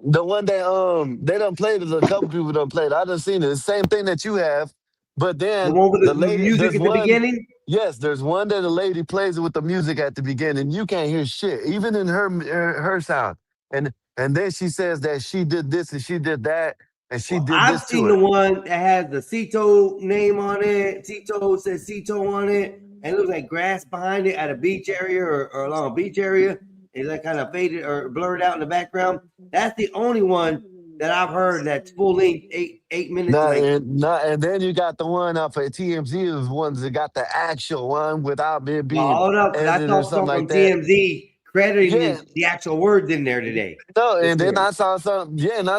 The one that they done played it. A couple people done played it. I done seen it. The same thing that you have. But then The one with the lady, music there's at the one- beginning? Yes, there's one that the lady plays it with the music at the beginning. You can't hear shit, even in her sound. And then she says that she did this and she did that and she did I've this seen to the it. one that has the Cito name on it. Cito says Cito on it, and it looks like grass behind it at a beach area or along a beach area. It's like kind of faded or blurred out in the background. That's the only one that I've heard that's full length, eight minutes. And then you got the one off of TMZ, is ones that got the actual one without it being Hold up, 'cause I edited or saw something some from like that. TMZ crediting Yeah. the actual words in there today. No, and This then year. I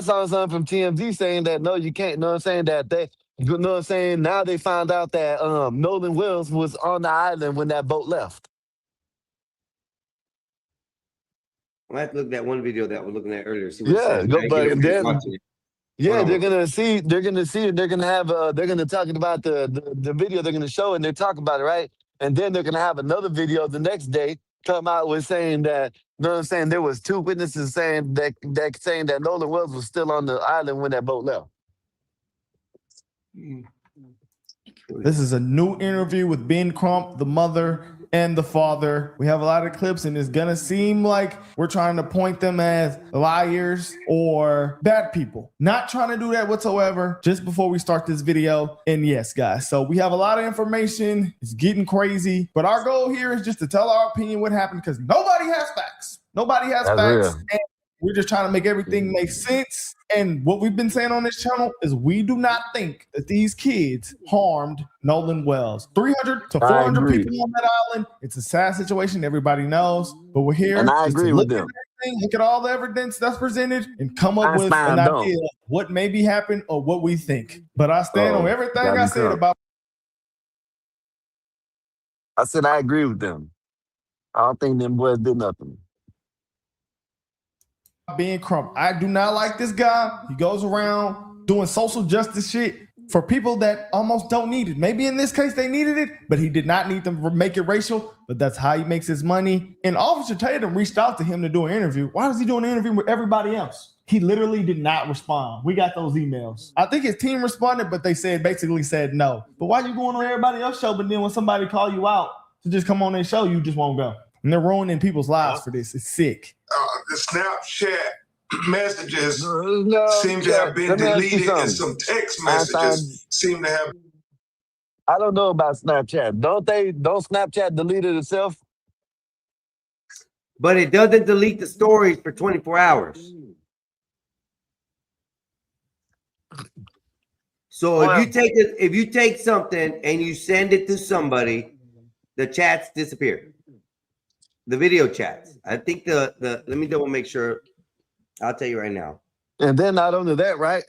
saw something from TMZ saying that no, you can't. Know what I'm saying that they, you know what I'm saying. Now they found out that Nolan Wills was on the island when that boat left. I have to look at that one video that I was looking at earlier. See what it Yeah, says. go, I get but over here then watching it. yeah, Hold they're on. gonna see, they're gonna have, they're gonna talking about the video they're gonna show, and they're talking about it, right? And then they're gonna have another video the next day come out with saying that, you know what I'm saying? There was 2 witnesses saying that Nolan Wells was still on the island when that boat left. This is a new interview with Ben Crump, the mother and the father. We have a lot of clips, and it's gonna seem like we're trying to point them as liars or bad people. Not trying to do that whatsoever. Just before we start this video, and yes, guys, so we have a lot of information. It's getting crazy, but our goal here is just to tell our opinion what happened, because nobody has facts. Nobody has That's facts. real. And we're just trying to make everything make sense. And what we've been saying on this channel is we do not think that these kids harmed Nolan Wells. 300 to I 400 agree. people on that island. It's a sad situation. Everybody knows. But we're here And I just to agree look with at them. everything, look at all the evidence that's presented, and come up I with an spine dumb. idea of what maybe happened or what we think. But I stand on everything gotta I be said careful. about I said I agree with them. I don't think them boys did nothing. Ben Crump. I do not like this guy. He goes around doing social justice shit for people that almost don't need it. Maybe in this case they needed it, but he did not need them to make it racial. But that's how he makes his money. And Officer Tatum reached out to him to do an interview. Why is he doing an interview with everybody else? He literally did not respond. We got those emails. I think his team responded, but they basically said no. But why you going on everybody else's show? But then when somebody call you out to just come on their show, you just won't go. And they're ruining people's lives for this. It's sick. The Snapchat messages No, seem to have been let me ask you deleted, and something. some text I messages seem to have. I don't know about Snapchat. Don't Snapchat delete it itself? But it doesn't delete the stories for 24 hours. So if you take something and you send it to somebody, the chats disappear. The video chats. I think let me double make sure. I'll tell you right now. And then not only that, right?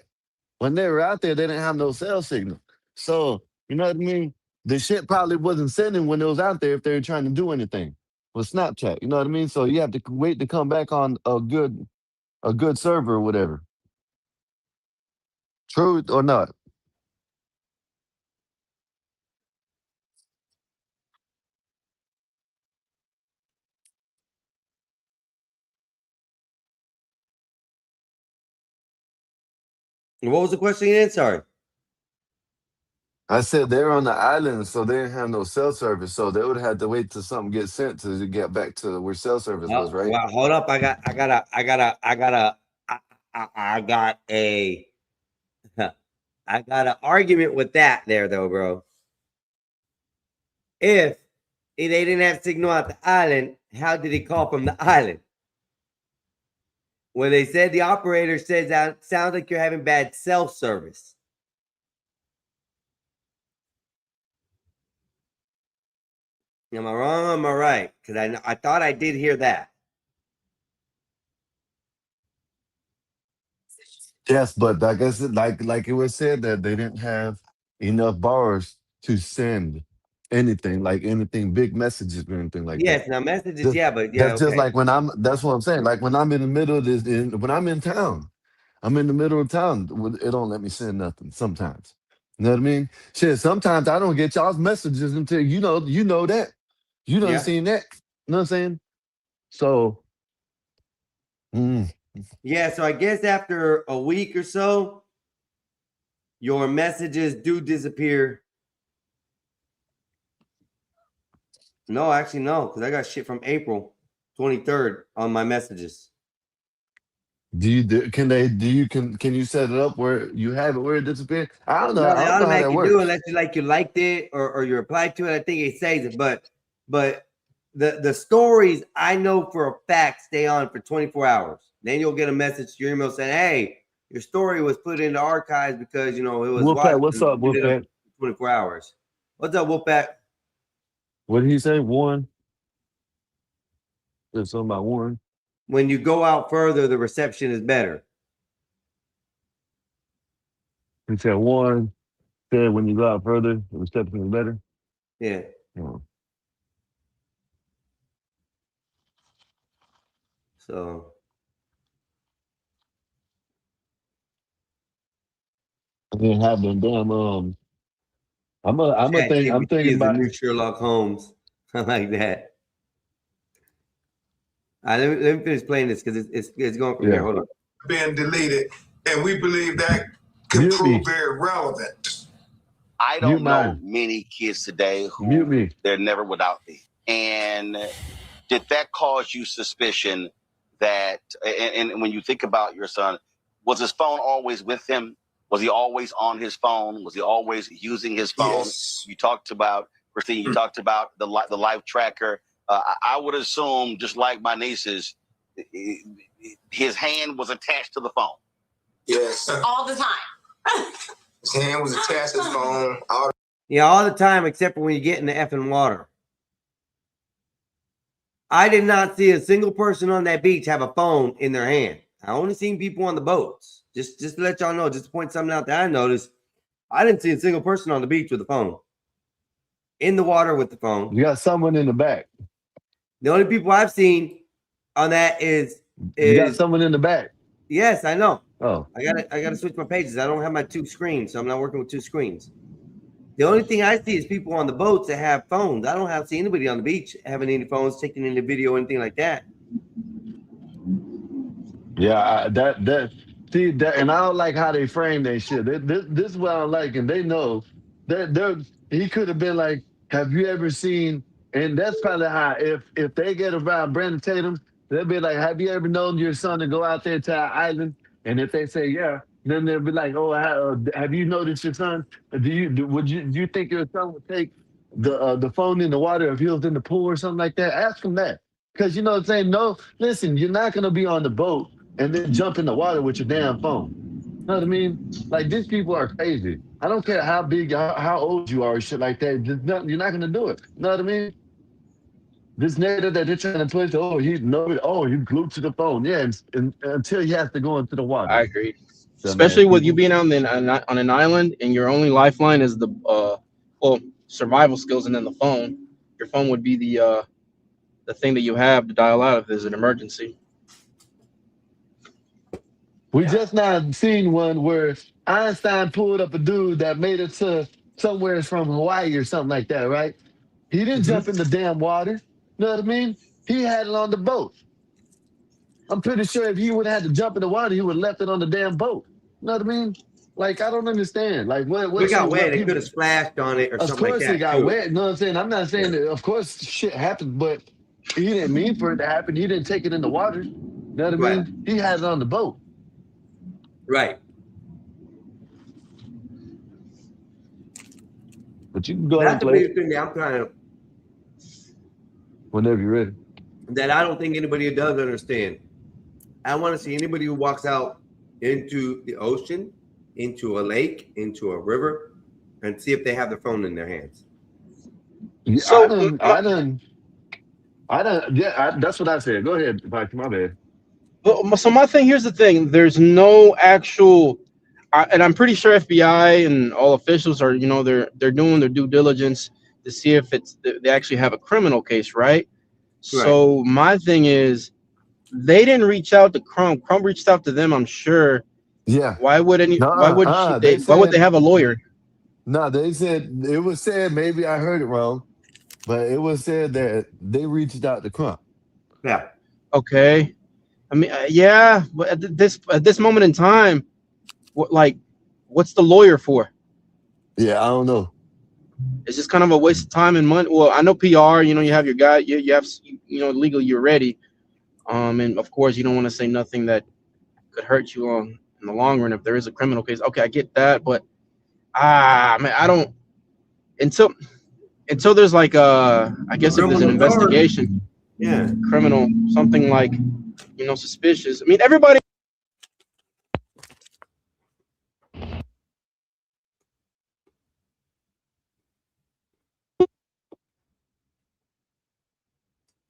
When they were out there, they didn't have no cell signal. So, you know what I mean? The shit probably wasn't sending when it was out there if they were trying to do anything with Snapchat. You know what I mean? So you have to wait to come back on a good server or whatever. True or not? What was the question again? Sorry. I said they're on the island, so they didn't have no cell service. So they would have to wait till something gets sent to get back to where cell service was, right? Well, hold up. I got an argument with that there though, bro. If they didn't have signal at the island, how did he call from the island? When they said the operator says that sounds like you're having bad cell service. Am I wrong or am I right? Because I thought I did hear that. Yes, but like I said, like it was said that they didn't have enough bars to send anything, like anything, big messages or anything like that. Yes, now messages, Just- yeah, but yeah, That's just okay. like when that's what I'm saying. Like when I'm in the middle of this, when I'm in town, I'm in the middle of town, it don't let me send nothing sometimes. You know what I mean? Shit, sometimes I don't get y'all's messages until you know that. You done Yeah. seen that. You know what I'm saying? So, Yeah, so I guess after a week or so, your messages do disappear. No, actually, no, because I got shit from April 23rd on my messages. can you set it up where you have it where it disappears? I don't know. No, they I don't know how that automatically works. do unless you liked it or you replied to it. I think it says it, but the stories I know for a fact stay on for 24 hours. Then you'll get a message to your email saying, "Hey, your story was put into archives because it was Wolfpack, watched what's and up, we did it Wolfpack? for 24 hours." What's up, Wolfpack? What did he say? Warren? There's something about Warren. When you go out further, the reception is better. He said Warren said when you go out further, the reception is better. Yeah. Oh. So I didn't have them damn. I'm ChatGPT thinking is the about. new Sherlock Holmes. I like that. Let me finish playing this because it's going from here. Hold on. Being deleted, and we believe that can Mute me. prove very relevant. I don't know many kids today who they're never without me. And did that cause you suspicion that, and when you think about your son, was his phone always with him? Was he always on his phone? Was he always using his phone? Yes. You talked about, Christine, you talked about the life tracker. I would assume, just like my nieces, his hand was attached to the phone. Yes. All the time. His hand was attached to his phone. Yeah, all the time except for when you get in the effing water. I did not see a single person on that beach have a phone in their hand. I only seen people on the boats. Just to let y'all know, just to point something out that I noticed. I didn't see a single person on the beach with a phone. In the water with the phone. You got someone in the back. The only people I've seen on that is You got someone in the back. Yes, I know. Oh. I gotta switch my pages. I don't have my two screens, so I'm not working with two screens. The only thing I see is people on the boats that have phones. I don't see anybody on the beach having any phones, taking any video, anything like that. Yeah, see that, and I don't like how they frame their shit. This is what I like, and they know that he could have been like, "Have you ever seen?" And that's probably how if they get around Brandon Tatum, they'll be like, "Have you ever known your son to go out there to our island?" And if they say yeah, then they'll be like, "Oh, have you noticed your son? Do you think your son would take the phone in the water if he was in the pool or something like that?" Ask him that, because you know what I'm saying. No, listen, you're not gonna be on the boat and then jump in the water with your damn phone. You know what I mean? Like, these people are crazy. I don't care how big, how old you are or shit like that. You're not gonna do it. You know what I mean? This narrative that they're trying to push, he's glued to the phone. Yeah, and until he has to go into the water. I agree. So, Especially man, with you being on an island and your only lifeline is the survival skills and then the phone. Your phone would be the thing that you have to dial out if there's an emergency. We just now seen one where Einstein pulled up a dude that made it to somewhere from Hawaii or something like that, right? He didn't jump in the damn water. You know what I mean? He had it on the boat. I'm pretty sure if he would have had to jump in the water, he would have left it on the damn boat. You know what I mean? Like, I don't understand. Like, what We got wet. It could have splashed on it or something like that. Of course it got too. wet. You know what I'm saying? I'm not saying that, of course, shit happened, but he didn't mean for it to happen. He didn't take it in the water. You know what I mean? Right. He had it on the boat. Right. But you can go ahead and That's the play biggest thing that I'm trying to, whenever you're ready. that I don't think anybody does understand. I want to see anybody who walks out into the ocean, into a lake, into a river, and see if they have their phone in their hands. Yeah, So, I done. Yeah, that's what I said. Go ahead, Mike. My bad. Well, so my thing, here's the thing. There's no actual, and I'm pretty sure FBI and all officials are, they're doing their due diligence to see if they actually have a criminal case, right? So my thing is, they didn't reach out to Crumb. Crumb reached out to them, I'm sure. Yeah. Why would why would they have a lawyer? No, they said it was said. Maybe I heard it wrong, but it was said that they reached out to Crumb. Yeah. Okay. I mean, yeah, but at this moment in time, what's the lawyer for? Yeah, I don't know. It's just kind of a waste of time and money. Well, I know PR. You have your guy. You have legally you're ready. And of course, you don't want to say nothing that could hurt you in the long run if there is a criminal case. Okay, I get that, but man, I don't until there's like I guess if there's an investigation. Yeah. Criminal, something like suspicious. I mean, everybody.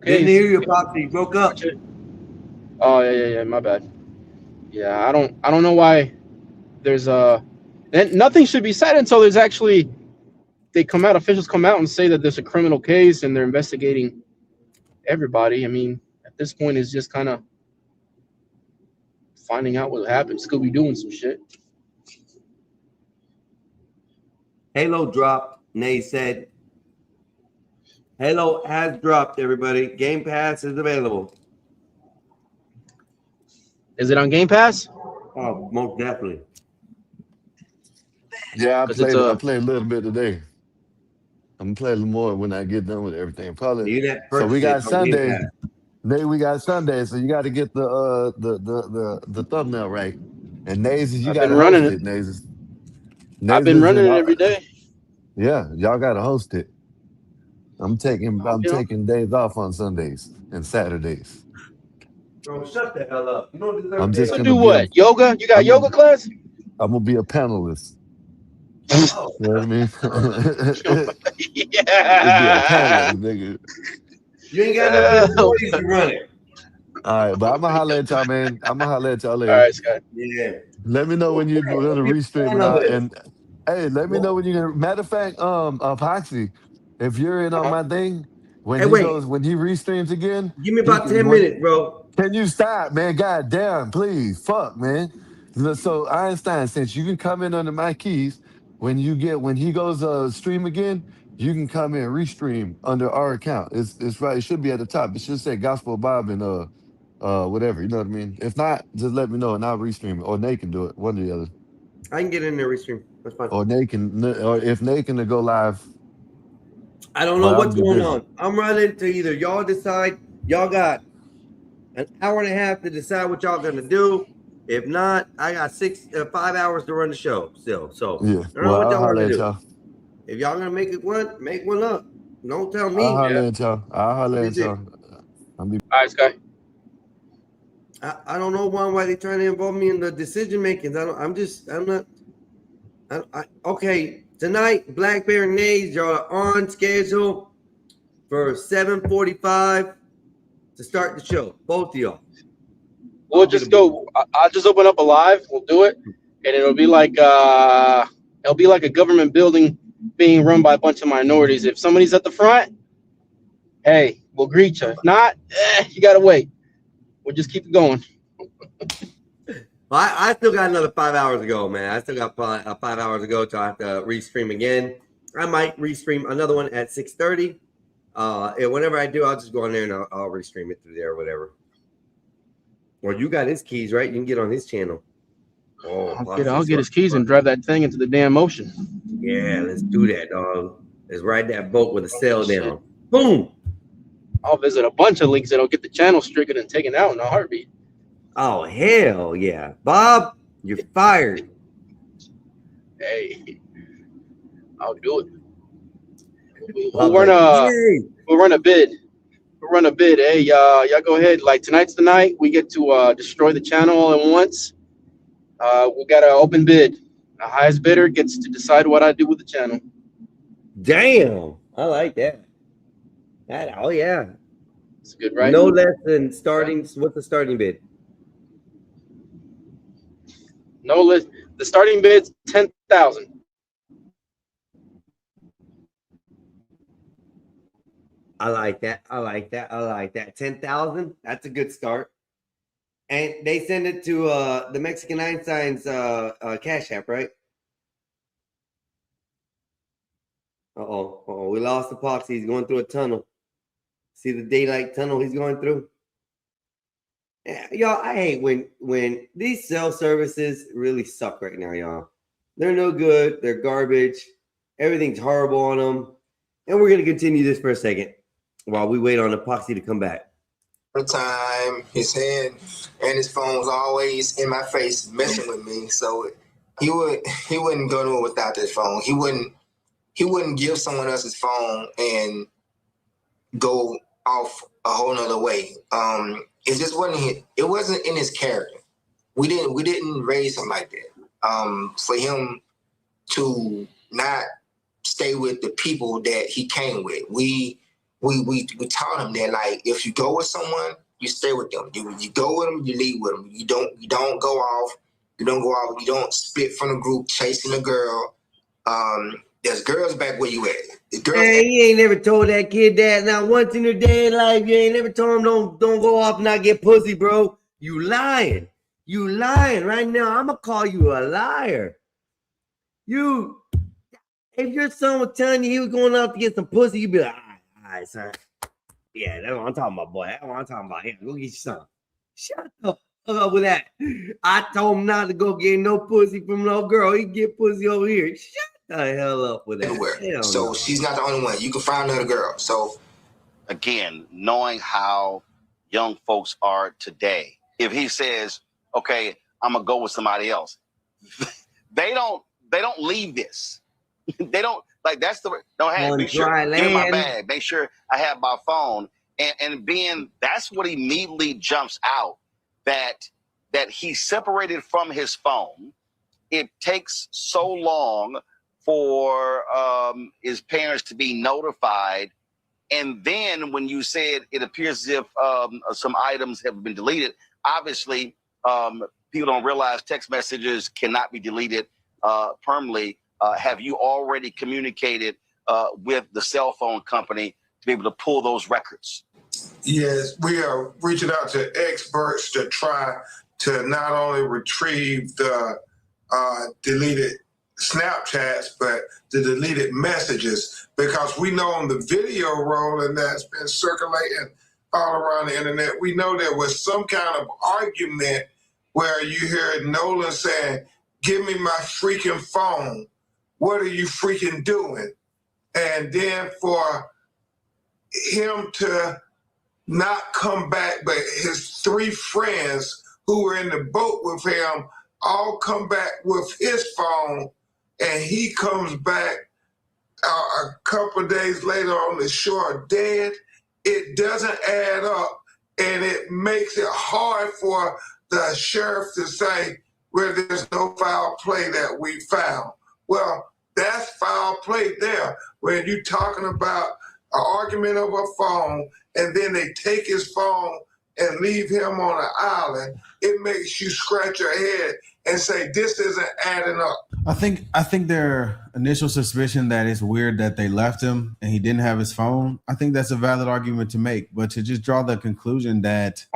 Didn't hear you, Pops. You broke up. Oh yeah. My bad. Yeah, I don't know why there's and nothing should be said until there's actually officials come out and say that there's a criminal case and they're investigating everybody. I mean, at this point, it's just kind of finding out what happened. Scooby doing some shit. Halo dropped. Nay said, Halo has dropped, everybody. Game Pass is available. Is it on Game Pass? Oh, most definitely. Yeah, I 'Cause played. it's, I played a little bit today. I'm gonna play a little more when I get done with everything. Probably. You that So we got purchase it on Game Sunday. Pass. Nay, we got Sunday. So you got to get the thumbnail right. And Nazes, you I've got been to running host it. it, Nazes. I've been Nazes running and it all- every day. Yeah, y'all got to host it. I'm taking You know? days off on Sundays and Saturdays. Bro, shut the hell up. You don't deserve I'm just So gonna do be what? Yoga? You got I'm yoga class? I'm gonna be a panelist. Oh. You know what I mean? Yeah. It'd be a panelist, nigga. You ain't got no good boys to run it. All right, but I'm gonna holler at y'all, man. I'm gonna holler at y'all All later. right, Scott. Yeah. Let me know when you're gonna restream fan of it. and hey, let me know when you're gonna. Matter of fact, Epoxy, if you're in on my thing, when Hey, he wait. goes, when he restreams again, Give me about he- 10 when- minutes, bro. Can you stop, man? God damn, please, fuck, man. So Einstein, since you can come in under my keys, when he goes stream again, you can come in restream under our account. It's right. It should be at the top. It should say Gospel Bob and whatever. You know what I mean? If not, just let me know and I'll restream it, or Nate can do it. One or the other. I can get in there restream. That's fine. Or if Nate can go live. I don't know Well, what's I'll be going busy. on. I'm running to either y'all decide. Y'all got an hour and a half to decide what y'all gonna do. If not, I got 5 hours to run the show still. So Yeah. I don't know Well, what I'll y'all want holler to at do. y'all. If y'all gonna make one up. Don't tell me. I'll holler at y'all. I'll holler at Is it- y'all. All right, Scott. I don't know why they trying to involve me in the decision making. Okay, tonight, Black Bear and Nays, y'all are on schedule for 7:45 to start the show. Both of y'all. We'll just go. I'll just open up a live. We'll do it, and it'll be like a government building being run by a bunch of minorities. If somebody's at the front, hey, we'll greet you. If not, you gotta wait. We'll just keep it going. I still got another 5 hours to go, man. I still got 5 hours to go till I have to restream again. I might restream another one at 6:30. And whenever I do, I'll just go on there and I'll restream it through there or whatever. Or you got his keys, right? You can get on his channel. Oh, I'll get his keys and drive that thing into the damn ocean. Yeah, let's do that, dog. Let's ride that boat with a sail down. Boom. I'll visit a bunch of links that'll get the channel stricken and taken out in a heartbeat. Oh, hell yeah. Bob, you're fired. Hey, I'll do it. We'll run a bid. We'll run a bid. Hey, y'all go ahead. Like tonight's the night we get to destroy the channel all at once. We got an open bid. The highest bidder gets to decide what I do with the channel. Damn. I like that. Oh yeah. It's good, right? No less than starting. What's the starting bid? No less. The starting bid's 10,000. I like that. 10,000. That's a good start. And they send it to the Mexican Einstein's Cash App, right? Uh-oh. We lost Epoxy. He's going through a tunnel. See the daylight tunnel he's going through? Yeah, y'all, I hate when these cell services really suck right now, y'all. They're no good. They're garbage. Everything's horrible on them. And we're going to continue this for a second while we wait on Epoxy to come back. Time, his hand and his phone was always in my face messing with me. So he wouldn't go nowhere without this phone. He wouldn't give someone else his phone and go off a whole nother way. It just wasn't in his character. We didn't raise him like that. For him to not stay with the people that he came with. We taught him that, like, if you go with someone, you stay with them. You go with them, you leave with them. You don't go off. You don't spit from the group chasing a girl. There's girls back where you at. Hey, you ain't never told that kid that not once in your day in life. You ain't never told him don't go off and not get pussy, bro. You lying. You lying right now. I'm gonna call you a liar. If your son was telling you he was going out to get some pussy, you'd be like, all right, son. Yeah, that's what I'm talking about, boy. That's what I'm talking about. Yeah, go get your son. Shut up. Fuck up with that. I told him not to go get no pussy from no girl. He get pussy over here. Shut the hell up with that. Anywhere. So she's not the only one. You can find another girl. So again, knowing how young folks are today, if he says, okay, I'm gonna go with somebody else, they don't leave this. They don't like that's the don't have make sure give me my bag, make sure I have my phone. And being that's what immediately jumps out that he's separated from his phone. It takes so long for his parents to be notified. And then when you said it appears as if some items have been deleted, obviously people don't realize text messages cannot be deleted permanently. Have you already communicated with the cell phone company to be able to pull those records? Yes, we are reaching out to experts to try to not only retrieve the deleted Snapchats, but the deleted messages, because we know on the video rolling that's been circulating all around the internet, we know there was some kind of argument where you hear Nolan saying, give me my freaking phone. What are you freaking doing? And then for him to not come back, but his 3 friends who were in the boat with him all come back with his phone, and he comes back a couple of days later on the shore dead. It doesn't add up, and it makes it hard for the sheriff to say, well, there's no foul play that we found. Well, that's foul play there. When you're talking about an argument over a phone, and then they take his phone and leave him on an island, it makes you scratch your head and say, this isn't adding up. I think their initial suspicion that it's weird that they left him and he didn't have his phone, I think that's a valid argument to make. But to just draw the conclusion that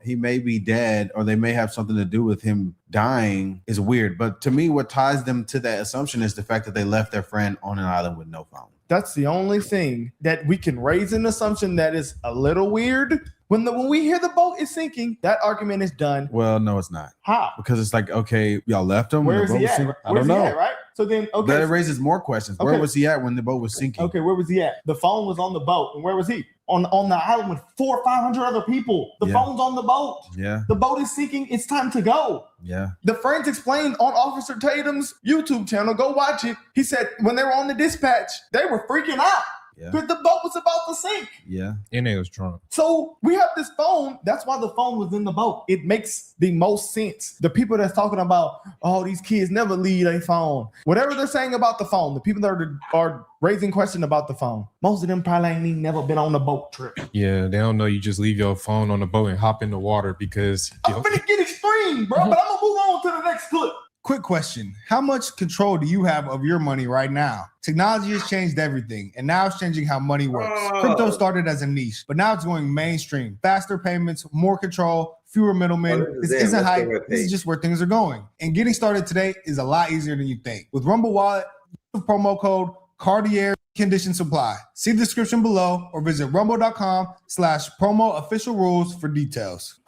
he may be dead or they may have something to do with him dying is weird. But to me, what ties them to that assumption is the fact that they left their friend on an island with no phone. That's the only thing that we can raise an assumption that is a little weird. When we hear the boat is sinking, that argument is done. Well, no, it's not. How? Because it's like, okay, y'all left him. Where is he at? I don't know. Right? So then, okay. That raises more questions. Okay. Where was he at when the boat was sinking? Okay, where was he at? The phone was on the boat. And where was he? On the island with 400 or 500 other people. The phone's on the boat. Yeah. The boat is sinking. It's time to go. Yeah. The friends explained on Officer Tatum's YouTube channel. Go watch it. He said when they were on the dispatch, they were freaking out. Yeah. Because the boat was about to sink. Yeah. And they was drunk. So we have this phone. That's why the phone was in the boat. It makes the most sense. The people that's talking about, oh, these kids never leave a phone. Whatever they're saying about the phone, the people that are raising questions about the phone, most of them probably ain't even never been on a boat trip. Yeah, they don't know you just leave your phone on the boat and hop in the water because... I'm gonna get extreme, bro, but I'm gonna move on to the next clip. Quick question. How much control do you have of your money right now? Technology has changed everything, and now it's changing how money works. Crypto started as a niche, but now it's going mainstream. Faster payments, more control, fewer middlemen. This isn't hype. This is just where things are going. And getting started today is a lot easier than you think. With Rumble Wallet, use the promo code Cartier Condition Supply. See the description below or visit rumble.com/promo official rules for details.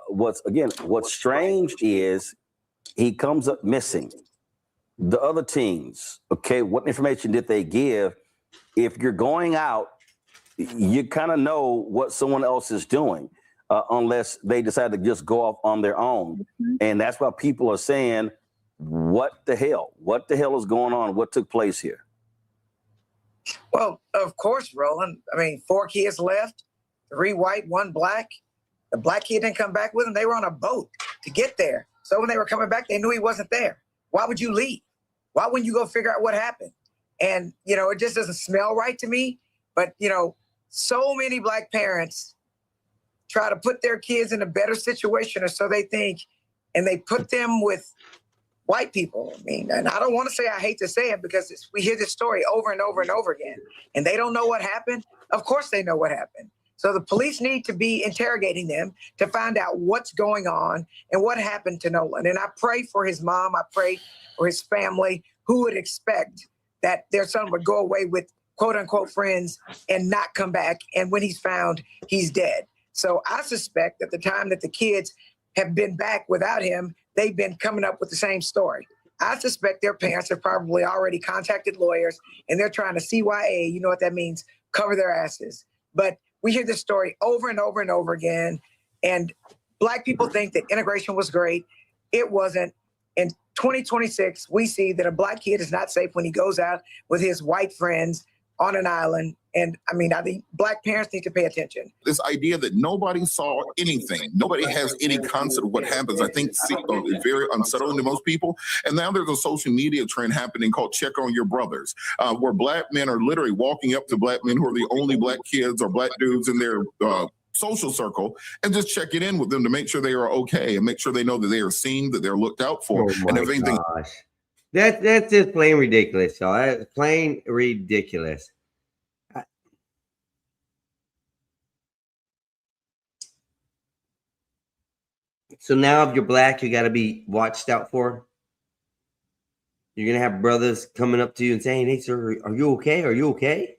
What's strange is he comes up missing. The other teams, okay, what information did they give? If you're going out, you kind of know what someone else is doing, unless they decide to just go off on their own. And that's why people are saying, what the hell? What the hell is going on? What took place here? Well, of course, Roland. I mean, 4 kids left, 3 white, 1 black. The black kid didn't come back with them. They were on a boat to get there. So when they were coming back, they knew he wasn't there. Why would you leave? Why wouldn't you go figure out what happened? And, it just doesn't smell right to me. But, so many black parents try to put their kids in a better situation, or so they think, and they put them with white people. I mean, and I don't want to say I hate to say it because we hear this story over and over and over again, and they don't know what happened. Of course they know what happened. So the police need to be interrogating them to find out what's going on and what happened to Nolan. And I pray for his mom. I pray for his family. Who would expect that their son would go away with quote unquote friends and not come back? And when he's found, he's dead. So I suspect that the time that the kids have been back without him, they've been coming up with the same story. I suspect their parents have probably already contacted lawyers and they're trying to CYA, you know what that means, cover their asses. But we hear this story over and over and over again. And Black people think that integration was great. It wasn't. In 2026, we see that a Black kid is not safe when he goes out with his white friends on an island. And I mean, I think Black parents need to pay attention. This idea that nobody saw anything, nobody has any concept of what happens, I think is very unsettling to most people. And now there's a social media trend happening called Check on Your Brothers, where Black men are literally walking up to Black men who are the only Black kids or Black dudes in their social circle and just checking in with them to make sure they are okay and make sure they know that they are seen, that they're looked out for. And if anything, that's just plain ridiculous. So that's plain ridiculous. So now if you're Black, you got to be watched out for. You're going to have brothers coming up to you and saying, hey, sir, are you okay? Are you okay?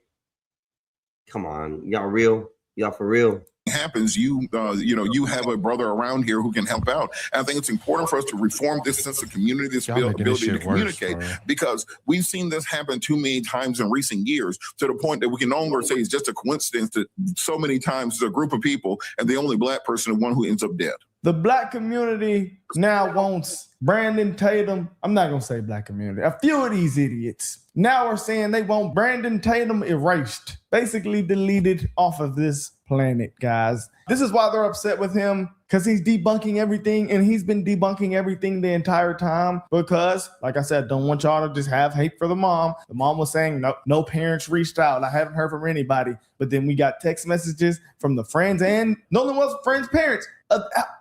Come on. Y'all real? Y'all for real? happens, you have a brother around here who can help out. And I think it's important for us to reform this sense of community, this ability to communicate, because we've seen this happen too many times in recent years, to the point that we can no longer say it's just a coincidence that so many times there's a group of people and the only Black person is one who ends up dead. The Black community now wants Brandon Tatum. I'm not going to say Black community. A few of these idiots now are saying they want Brandon Tatum erased, basically deleted off of this planet, guys. This is why they're upset with him, because he's debunking everything, and he's been debunking everything the entire time because, like I said, don't want y'all to just have hate for the mom. The mom was saying no parents reached out. I haven't heard from anybody. But then we got text messages from the friends and Nolan was friends' parents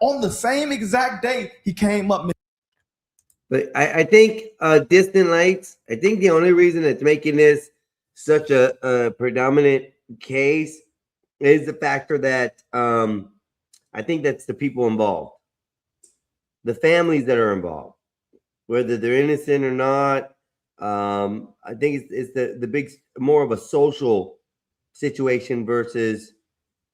on the same exact day he came up. But I think Distant Lights, I think the only reason it's making this such a predominant case is the factor that I think that's the people involved, the families that are involved, whether they're innocent or not. I think it's the big, more of a social situation versus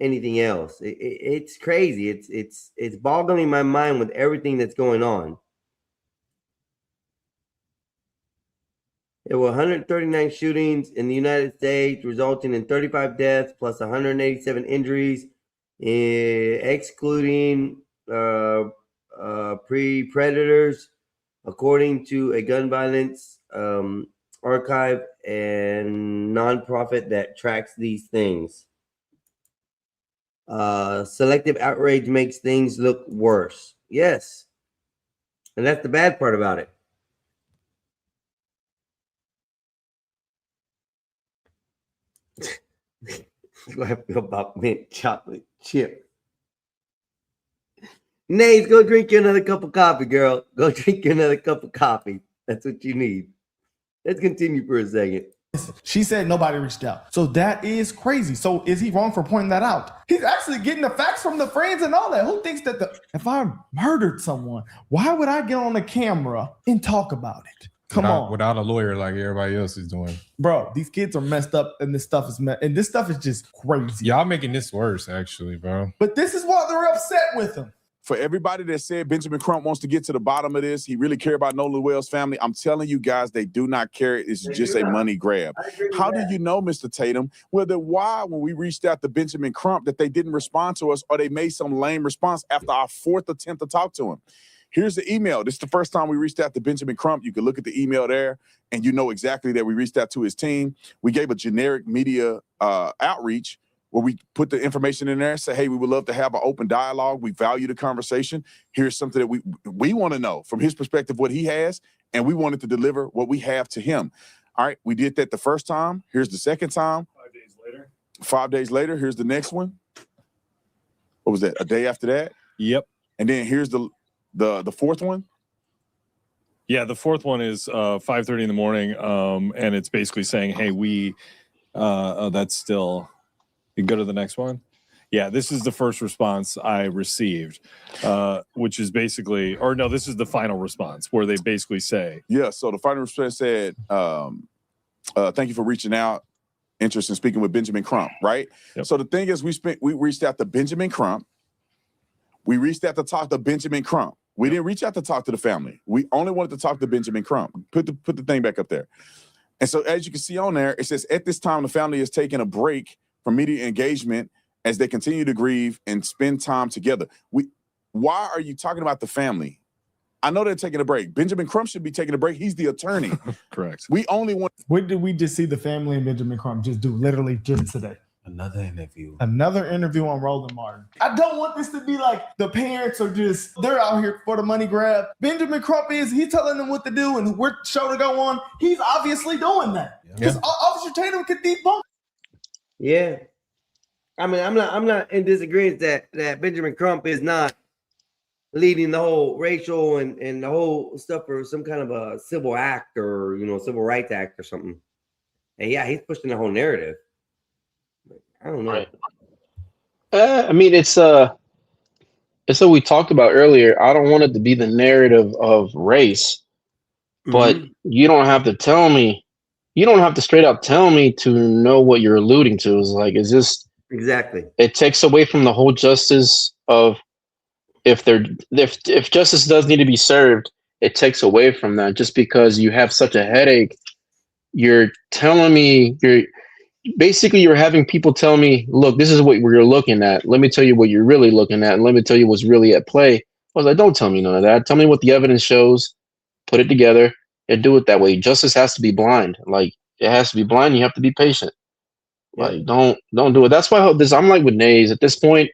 anything else. It's crazy. It's boggling my mind with everything that's going on. There were 139 shootings in the United States, resulting in 35 deaths plus 187 injuries, excluding pre-predators, according to a gun violence archive and nonprofit that tracks these things. Selective outrage makes things look worse. Yes. And that's the bad part about it. What I feel about mint chocolate chip. Nays, go drink you another cup of coffee, girl. Go drink you another cup of coffee. That's what you need. Let's continue for a second. She said nobody reached out. So that is crazy. So is he wrong for pointing that out? He's actually getting the facts from the friends and all that. Who thinks that if I murdered someone, why would I get on the camera and talk about it? Come on. Without a lawyer like everybody else is doing. Bro, these kids are messed up and this stuff is and this stuff is just crazy. Y'all making this worse, actually, bro. But this is why they're upset with him. For everybody that said Benjamin Crump wants to get to the bottom of this, he really cares about Nolan Wells' family. I'm telling you guys, they do not care. It's just a money grab. How do you know, Mr. Tatum, whether why when we reached out to Benjamin Crump that they didn't respond to us or they made some lame response after our fourth attempt to talk to him? Here's the email. This is the first time we reached out to Benjamin Crump. You can look at the email there, and you know exactly that we reached out to his team. We gave a generic media outreach where we put the information in there, say, hey, we would love to have an open dialogue. We value the conversation. Here's something that we want to know from his perspective what he has, and we wanted to deliver what we have to him. All right, we did that the first time. Here's the second time. 5 days later. 5 days later, here's the next one. What was that, a day after that? Yep. And then here's the fourth one? Yeah, the fourth one is 5:30 in the morning, and it's basically saying, hey, we that's still, you go to the next one. Yeah, this is the first response I received, which is basically, or no, this is the final response where they basically say, yeah. So the final response said, "Thank you for reaching out. Interest in speaking with Benjamin Crump." Right. Yep. So the thing is, we reached out to Benjamin Crump. We reached out to talk to Benjamin Crump. We didn't reach out to talk to the family. We only wanted to talk to Benjamin Crump. Put the thing back up there. And so as you can see on there, it says, at this time, the family is taking a break from media engagement as they continue to grieve and spend time together. Why are you talking about the family? I know they're taking a break. Benjamin Crump should be taking a break. He's the attorney. Correct. We only want. What did we just see the family and Benjamin Crump just do literally just today? Another interview on Roland Martin. I don't want this to be like the parents are just, they're out here for the money grab. Benjamin Crump he's telling them what to do and what show to go on. He's obviously doing that. Because Officer Tatum could debunk. Yeah. I mean, I'm not in disagreement that Benjamin Crump is not leading the whole racial and the whole stuff for some kind of a civil act or, civil rights act or something. And yeah, he's pushing the whole narrative. I don't know. Right. I mean, it's what we talked about earlier. I don't want it to be the narrative of race, but you don't have to tell me. You don't have to straight up tell me to know what you're alluding to. It's like, is this exactly? It takes away from the whole justice of if justice does need to be served, it takes away from that. Just because you have such a headache, you're telling me you're having people tell me, look, this is what we're looking at. Let me tell you what you're really looking at. And let me tell you what's really at play. I was like, don't tell me none of that. Tell me what the evidence shows, put it together and do it that way. Justice has to be blind. Like it has to be blind. You have to be patient. Like don't do it. That's why I'm like with Nays at this point.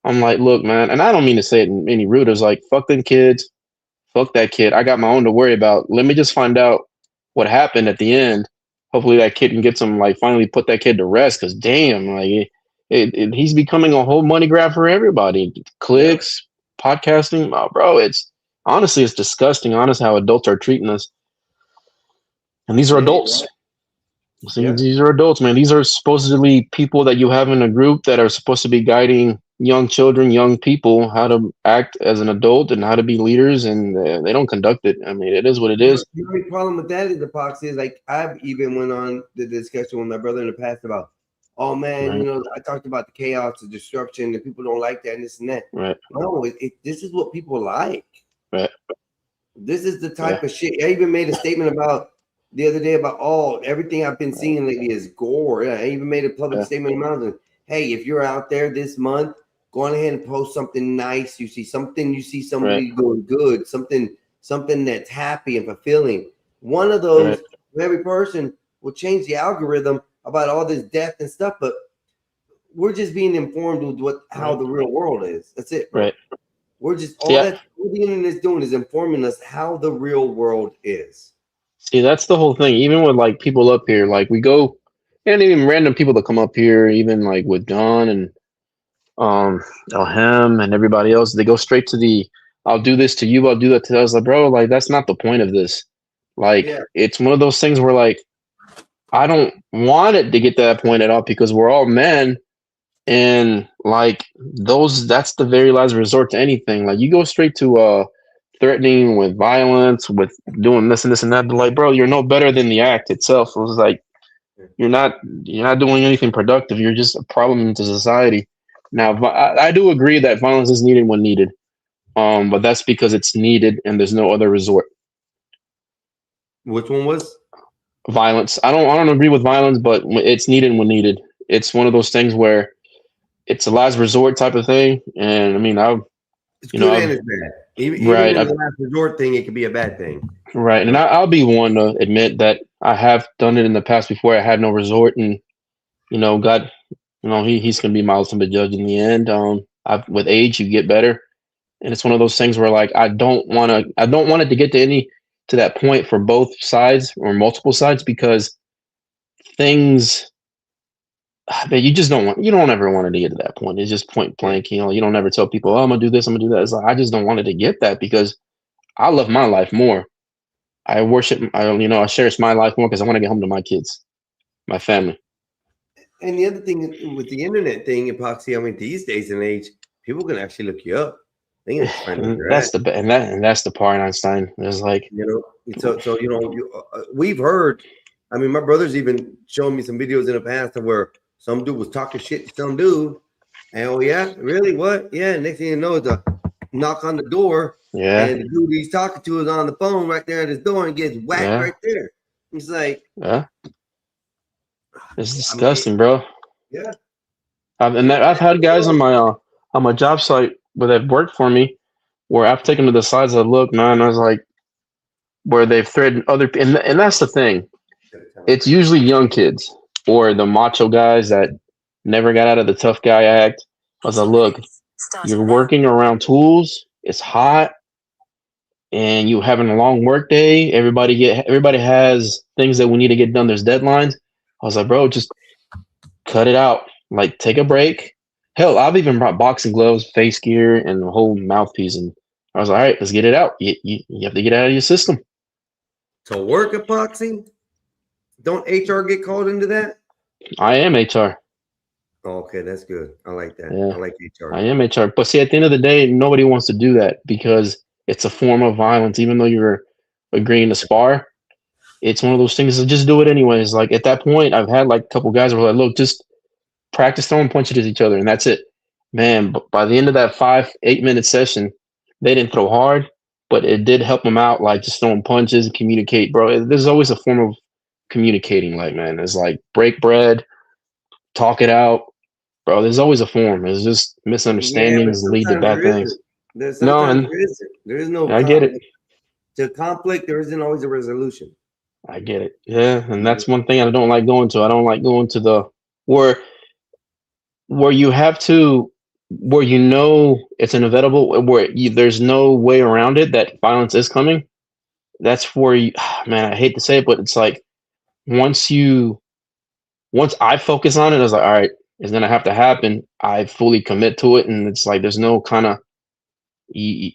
I'm like, look, man, and I don't mean to say it in any rude. It's like, fuck them kids. Fuck that kid. I got my own to worry about. Let me just find out what happened at the end. Hopefully that kid can get some, like, finally put that kid to rest. Cause damn, like he's becoming a whole money grab for everybody. Clicks, podcasting, bro. It's disgusting. Honest how adults are treating us. And these are adults. These are adults, man. These are supposedly people that you have in a group that are supposed to be guiding young children, young people, how to act as an adult and how to be leaders, and they don't conduct it. I mean, it is what it is. The only problem with that is the Pox is like I've even went on the discussion with my brother in the past about, oh man, Right. I talked about the chaos, the disruption, and people don't like that and this and that. Right. No, this is what people like. Right. This is the type of shit. I even made a statement about the other day about everything I've been seeing lately is gore. I even made a public statement about it. Hey, if you're out there this month, go on ahead and post something nice. You see somebody doing good, something that's happy and fulfilling. One of those for every person will change the algorithm about all this death and stuff, but we're just being informed with how the real world is. That's it. Right. We're just all the internet is doing is informing us how the real world is. See, that's the whole thing. Even with like people up here, like we go, and even random people that come up here, even like with John and Elham and everybody else, they go straight to the I'll do this to you, I'll do that to you. I was like, bro, like that's not the point of this. Like it's one of those things where like I don't want it to get to that point at all because we're all men, and like that's the very last resort to anything. Like you go straight to threatening with violence, with doing this and this and that. But like, bro, you're no better than the act itself. It was like you're not doing anything productive. You're just a problem to society. Now, I do agree that violence is needed when needed, but that's because it's needed and there's no other resort. Which one was violence? I don't agree with violence, but it's needed when needed. It's one of those things where it's a last resort type of thing, and I mean, it's good and it's bad. Even in the last resort thing, it could be a bad thing. Right, and I'll be one to admit that I have done it in the past before. I had no resort, and God. He's going to be my ultimate judge in the end. With age, you get better, and it's one of those things where like I don't want it to get to that point for both sides or multiple sides because things that you don't ever want it to get to that point. It's just point blank. You don't ever tell people, oh, I'm gonna do this, I'm gonna do that. It's like, I just don't want it to get that because I love my life more. I cherish my life more because I want to get home to my kids, my family. And the other thing with the internet thing, Epoxy, I mean, these days and age, people can actually look you up. They can find out where That's you're at. and that's the part, Einstein. There's like, You know, so you know, we've heard. I mean, my brother's even shown me some videos in the past of where some dude was talking shit to some dude, and oh yeah, really, what? Yeah, next thing you know, it's a knock on the door. Yeah. And the dude he's talking to is on the phone right there at his door and gets whacked Yeah. right there. It's like, yeah, it's disgusting, bro. yeah. I've had guys on my job site where they've worked for me, where I've taken to the sides. I look, man, I was like, where they've threatened other, and that's the thing. It's usually young kids or the macho guys that never got out of the tough guy act. I was like, look, you're working around tools. It's hot, and you having a long work day. Everybody has things that we need to get done. There's deadlines. I was like, bro, just cut it out. Like, take a break. Hell, I've even brought boxing gloves, face gear, and the whole mouthpiece. And I was like, all right, let's get it out. You have to get it out of your system. To work Epoxy? Don't HR get called into that? I am HR. Oh, okay, that's good. I like that. Yeah. I like HR. I am HR. But see, at the end of the day, nobody wants to do that because it's a form of violence. Even though you're agreeing to spar, it's one of those things that just do it anyways. Like, at that point, I've had like a couple guys who were like, look, just practice throwing punches at each other, and that's it. Man, but by the end of that 5-8 minute session, they didn't throw hard, but it did help them out, like just throwing punches and communicate, bro. There's always a form of communicating, like, man. It's like break bread, talk it out. Bro, there's always a form. It's just misunderstandings lead to bad things. There is no I get it. To conflict, there isn't always a resolution. I get it. Yeah, and that's one thing I don't like going to. I don't like going to the where you have to, where you know it's inevitable, where there's no way around it that violence is coming. That's where you, man, I hate to say it, but it's like once I focus on it, I was like, all right, it's gonna have to happen. I fully commit to it, and it's like there's no kind of the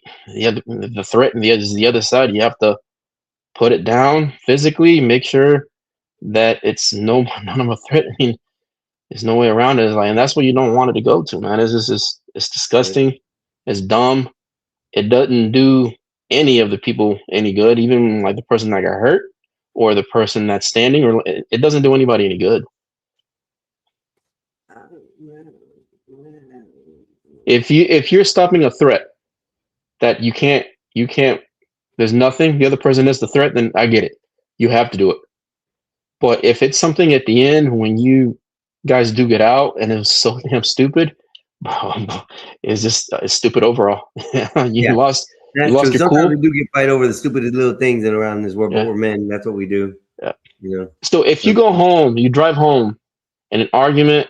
threat, and the other side. You have to put it down physically, make sure that it's none of a threat. I mean, there's no way around it. It's like, and that's what you don't want it to go to, man. It's just it's disgusting. It's dumb. It doesn't do any of the people any good, even like the person that got hurt or the person that's standing, or it doesn't do anybody any good. If you're stopping a threat that you can't, there's nothing, the other person is the threat, then I get it. You have to do it. But if it's something at the end when you guys do get out and it's so damn stupid, it's stupid overall. You lost your Sometimes cool. we do get fight over the stupidest little things and around this world, but we're men. That's what we do. Yeah. You know. So if you go home, you drive home in an argument,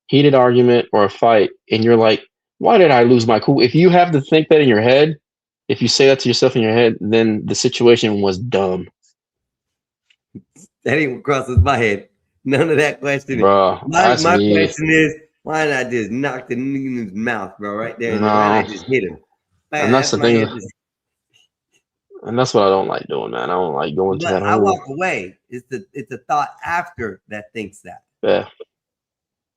heated argument, or a fight, and you're like, why did I lose my cool? If you have to think that in your head, if you say that to yourself in your head, then the situation was dumb. That even crosses my head. None of that question. Bro, my question is, why not just knock the nigga in his mouth, bro, right there? And why not just hit him? And that's the thing. And that's what I don't like doing, man. I don't like going to that. I walk away. It's the thought after that thinks that. Yeah.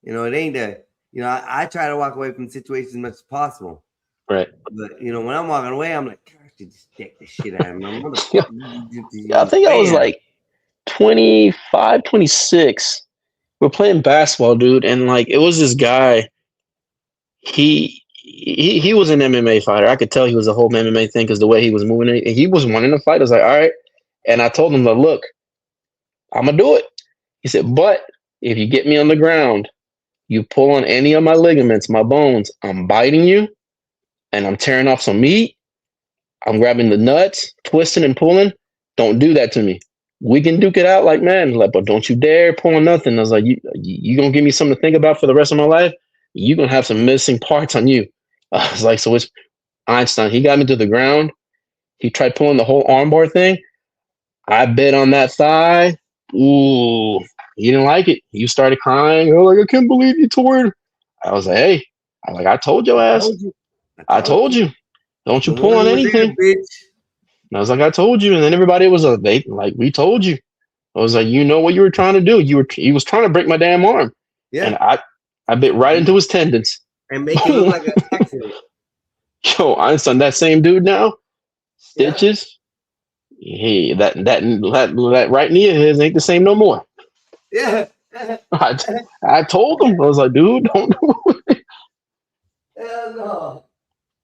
You know, it ain't that. You know, I try to walk away from the situation as much as possible. Right. But you know, when I'm walking away, I'm like, gosh, you just take the shit out of me. I think I was like 25, 26. We're playing basketball, dude, and like it was this guy. He was an MMA fighter. I could tell he was a whole MMA thing because the way he was moving, he was wanting to fight. I was like, all right, and I told him, look, I'm gonna do it. He said, but if you get me on the ground, you pull on any of my ligaments, my bones, I'm biting you, and I'm tearing off some meat. I'm grabbing the nuts, twisting and pulling. Don't do that to me. We can duke it out like man, like, but don't you dare pull on nothing. I was like, you gonna give me something to think about for the rest of my life? You're gonna have some missing parts on you. I was like, so it's Einstein. He got me to the ground. He tried pulling the whole armbar thing. I bit on that thigh. Ooh, he didn't like it. You started crying. Oh, like, I can't believe you tore it. I was like, hey, I told your ass. I told you. Don't you pull on anything. And I was like, I told you. And then everybody was like, we told you. I was like, you know what you were trying to do. He was trying to break my damn arm. Yeah. And I bit right into his tendons. And make it look like an accident. Yo, Einstein, that same dude now, stitches. Hey, that right knee of his ain't the same no more. Yeah. I told him, I was like, dude, don't do it. Hell no.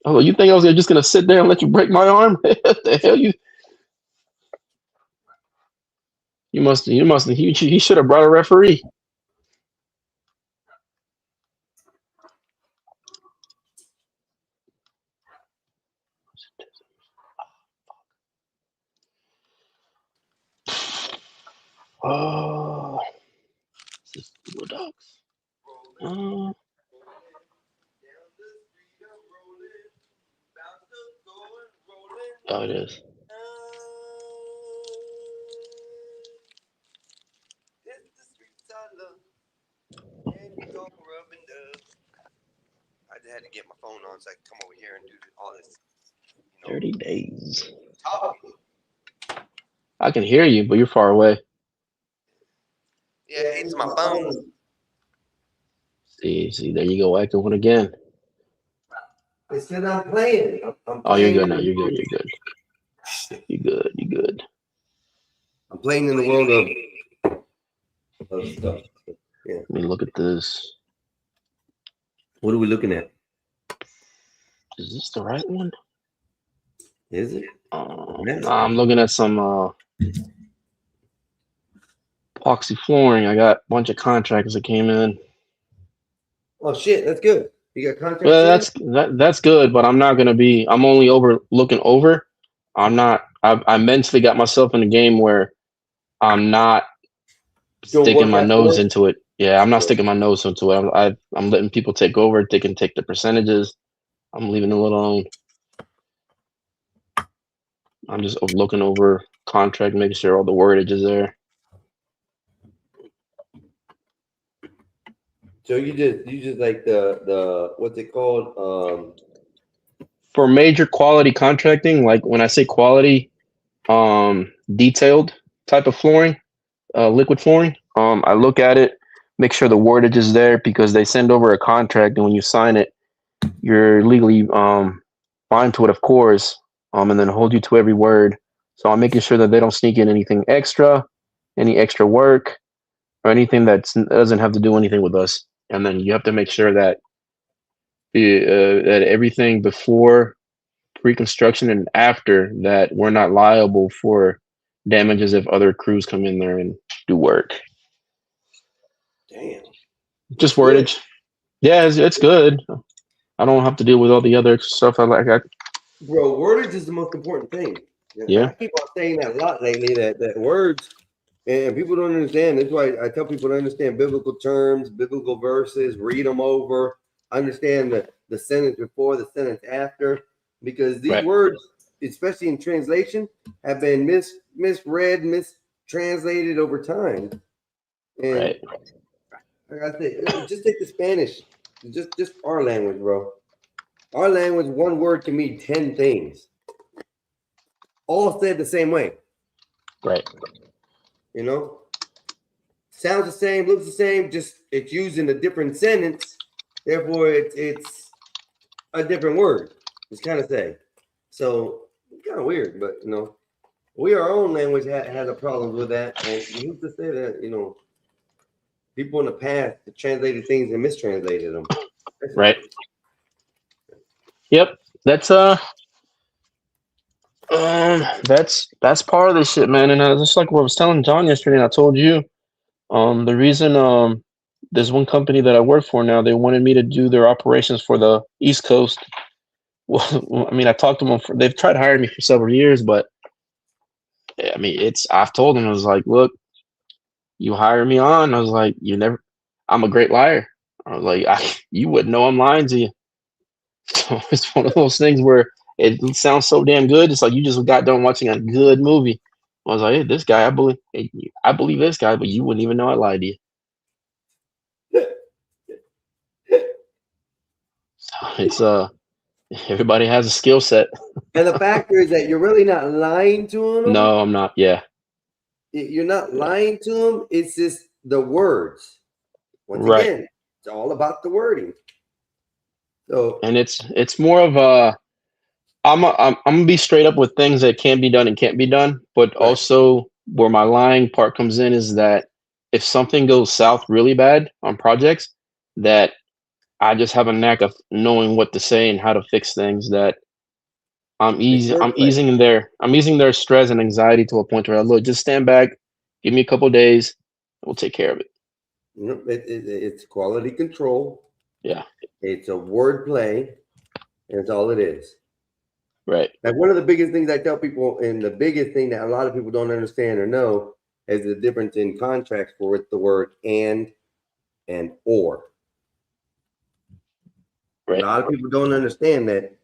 I was like, you think I was just gonna sit there and let you break my arm? What the hell you he should have brought a referee. Oh, this is Bulldogs. Oh, it is. I just had to get my phone on so I can come over here and do all this. 30 days. Talking. I can hear you, but you're far away. Yeah, it's my phone. See, there you go, acting one again. It's because I'm playing. Oh, you're good now. You're good. You're good. I'm playing in the world of stuff. Yeah. Let me look at this. What are we looking at? Is this the right one? Is it? Nah, I'm looking at some epoxy flooring. I got a bunch of contractors that came in. Oh shit, that's good. You got contracts? Well, that's good, but I'm only looking over. I mentally got myself in a game where I'm not sticking my nose into it. Yeah, I'm not sticking my nose into it. I'm letting people take over. They can take the percentages. I'm leaving it alone. I'm just looking over contract, making sure all the wordage is there. So you just like the what's it called? For major quality contracting, like when I say quality, detailed type of flooring, liquid flooring, I look at it, make sure the wordage is there because they send over a contract and when you sign it, you're legally bound to it, of course, and then hold you to every word. So I'm making sure that they don't sneak in anything extra, any extra work, or anything that doesn't have to do anything with us. And then you have to make sure that that everything before pre-construction and after that, we're not liable for damages if other crews come in there and do work. Damn. Just wordage. Yeah, it's good. I don't have to deal with all the other stuff I like. Bro, wordage is the most important thing. Yeah. I keep on saying that a lot lately, that words, and people don't understand. That's why I tell people to understand biblical terms, biblical verses, read them over, understand the sentence before, the sentence after, because these words, especially in translation, have been misread, mistranslated over time. And like I said, just take the Spanish, just our language, bro. Our language, one word can mean 10 things, all said the same way. Right. You know, sounds the same, looks the same, just it's used in a different sentence. Therefore, it's a different word. It's kind of say. So it's kind of weird, but you know, our own language has a problem with that. And who's to say that, you know, people in the past translated things and mistranslated them. Right. Yep. That's that's part of this shit, man. And just like what I was telling John yesterday, and I told you, the reason there's one company that I work for now, they wanted me to do their operations for the East Coast. Well, I mean, I talked to them they've tried hiring me for several years, but I mean, I've told them, I was like, look, you hire me on. I was like, I'm a great liar. I was like, you wouldn't know I'm lying to you. So it's one of those things where it sounds so damn good. It's like you just got done watching a good movie. I was like, hey, this guy, I believe this guy, but you wouldn't even know I lied to you. So it's everybody has a skill set. And the factor is that you're really not lying to them. No, I'm not. Yeah. You're not lying to them. It's just the words. Once Right. again, it's all about the wording. So, And it's more of a I'm gonna be straight up with things that can be done and can't be done, but also where my lying part comes in is that if something goes south really bad on projects, that I just have a knack of knowing what to say and how to fix things. That I'm easing their stress and anxiety to a point where look, just stand back, give me a couple days, we'll take care of it. it's quality control. Yeah. It's a word play, and it's all it is. Right. Like one of the biggest things I tell people, and the biggest thing that a lot of people don't understand or know, is the difference in contracts for with the word and or. Right. A lot of people don't understand that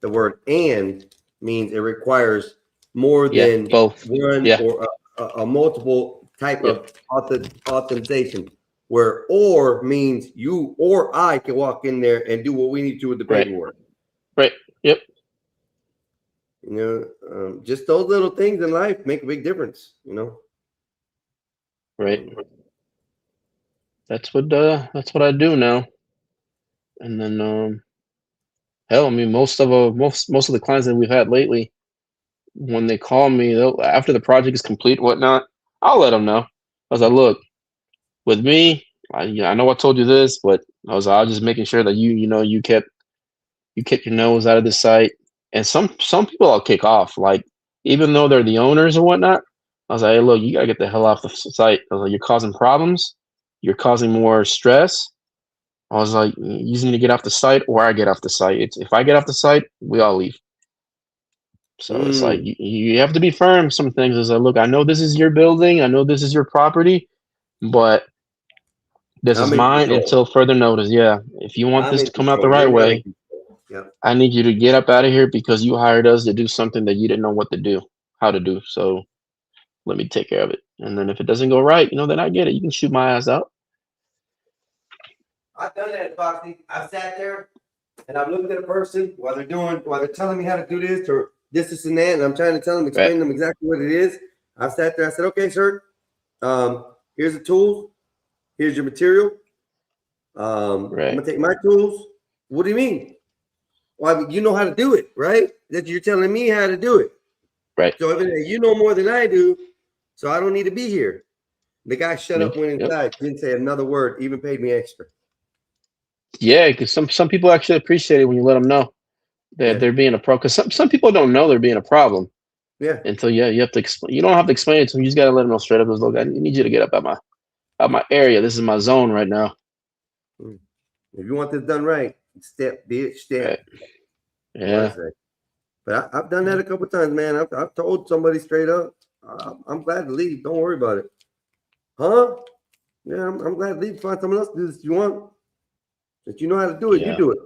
the word and means it requires more than both. one or a multiple type of authorization. Where or means you or I can walk in there and do what we need to with the paperwork. Right. Yep. You know, just those little things in life make a big difference, you know. Right. That's what I do now. And then hell, I mean most of the clients that we've had lately, when they call me, after the project is complete, whatnot, I'll let them know. I was like, look, with me, I know I told you this, but I was just making sure that you kept your nose out of the site. And some people I'll kick off, like even though they're the owners or whatnot. I was like, hey, look, you gotta get the hell off the site. I was like, you're causing problems, you're causing more stress. I was like, you just need to get off the site, or I get off the site. If I get off the site, we all leave. So it's like you have to be firm. Some things is like, look, I know this is your building, I know this is your property, but this is mine until further notice. Yeah, if you want this to come out the right way, I need you to get up out of here because you hired us to do something that you didn't know how to do. So let me take care of it. And then if it doesn't go right, then I get it. You can shoot my ass out. I've done that, Foxy. I've sat there and I've looked at a person while they're telling me how to do this or this and that, and I'm trying to tell them, explain them exactly what it is. I've sat there, I said, okay, sir, here's the tools, here's your material. I'm gonna take my tools. What do you mean? Well, you know how to do it, right? That you're telling me how to do it. Right. So you know more than I do, so I don't need to be here. The guy shut up, went inside, didn't say another word, even paid me extra. Yeah, because some people actually appreciate it when you let them know that they're being a problem. Because some people don't know they're being a problem. Yeah. Until you have to explain. You don't have to explain it to them. You just got to let them know straight up. Look, I need you to get up out my area. This is my zone right now. If you want this done right, step, bitch, step. Right. Yeah. But I've done that a couple times, man. I've told somebody straight up, I'm glad to leave. Don't worry about it. Huh? Yeah, I'm glad to leave. Find someone else to do this if you want. If you know how to do it, you do it.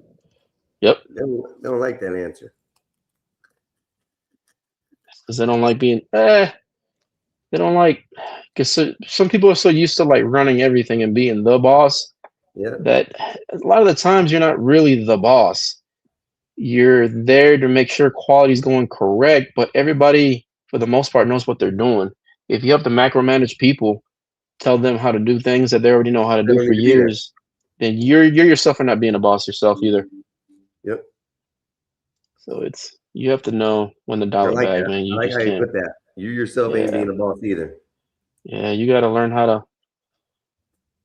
Yep. They don't like that answer. Because they don't like being, they don't like, because some people are so used to like running everything and being the boss that a lot of the times you're not really the boss. You're there to make sure quality is going correct, but everybody, for the most part, knows what they're doing. If you have to macromanage people, tell them how to do things that they already know how to do for years, then you're yourself are not being a boss yourself either. Yep. So you have to know when the dollar bag, that. man. You I like just how you can't. put that. You yourself ain't being a boss either. Yeah, you got to learn how to.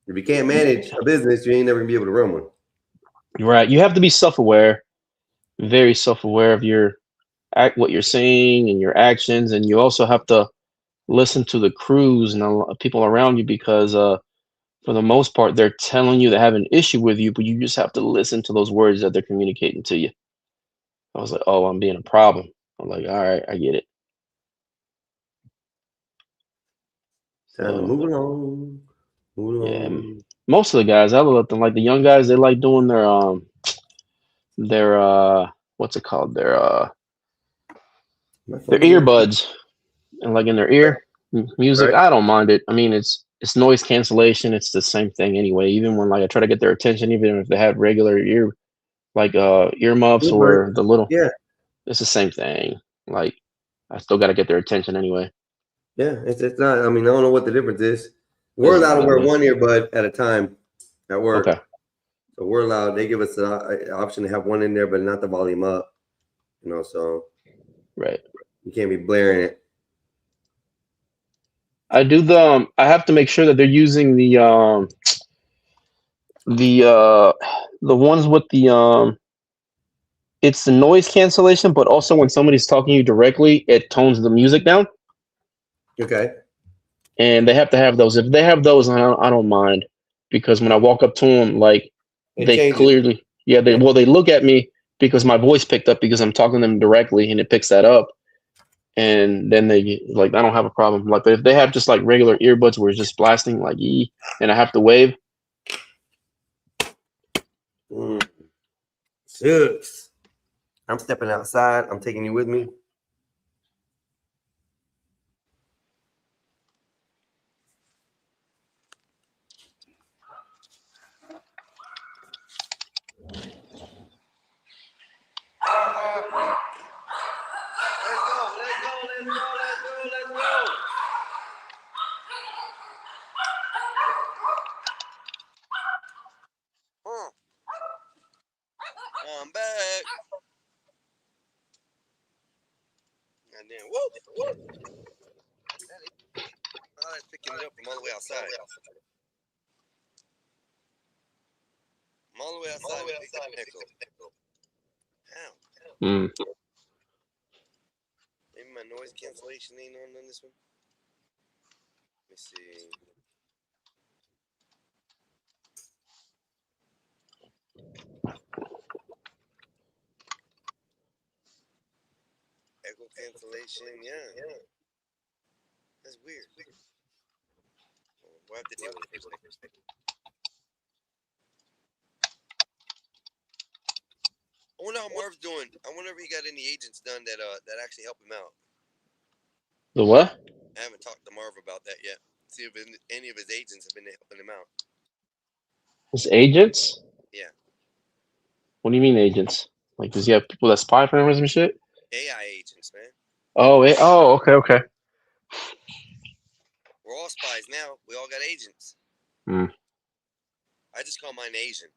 If you can't manage a business, you ain't never gonna be able to run one. You're right. You have to be self-aware, very self-aware of what you're saying and your actions, and you also have to listen to the crews and people around you because for the most part, they're telling you they have an issue with you, but you just have to listen to those words that they're communicating to you. I was like, oh, I'm being a problem. I'm like, all right, I get it. Time to move along. Yeah, most of the guys, I let them, like the young guys, they like doing their what's it called? Their earbuds and like in their ear music. Right. I don't mind it. I mean, it's noise cancellation. It's the same thing anyway. Even when like I try to get their attention, even if they have regular earmuffs or the little, it's the same thing. Like I still got to get their attention anyway. Yeah, it's not. I mean, I don't know what the difference is. We're allowed to wear one earbud at a time. at work. Okay. So we're allowed. They give us an option to have one in there, but not the volume up. So right. You can't be blaring it. I do the. I have to make sure that they're using the ones with the it's the noise cancellation, but also when somebody's talking to you directly, it tones the music down. Okay. And they have to have those. If they have those, I don't mind, because when I walk up to them, like they clearly, they look at me because my voice picked up because I'm talking to them directly, and it picks that up. And then they like, I don't have a problem. Like, but if they have just like regular earbuds where it's just blasting like and I have to wave. Sucks. I'm stepping outside. I'm taking you with me. I'm back. And then, whoa. Oh, that's picking it up from all the way outside. I'm all the way outside. Maybe my noise cancellation ain't on this one. Let me see. Echo cancellation, yeah. That's weird. We'll have to deal with it first. I wonder how Marv's doing. I wonder if he got any agents done that actually help him out. The what? I haven't talked to Marv about that yet. See if any of his agents have been helping him out. His agents? Yeah. What do you mean agents? Like, does he have people that spy for him or some shit? AI agents, man. Oh, okay. We're all spies now. We all got agents. Hmm. I just call mine Asian,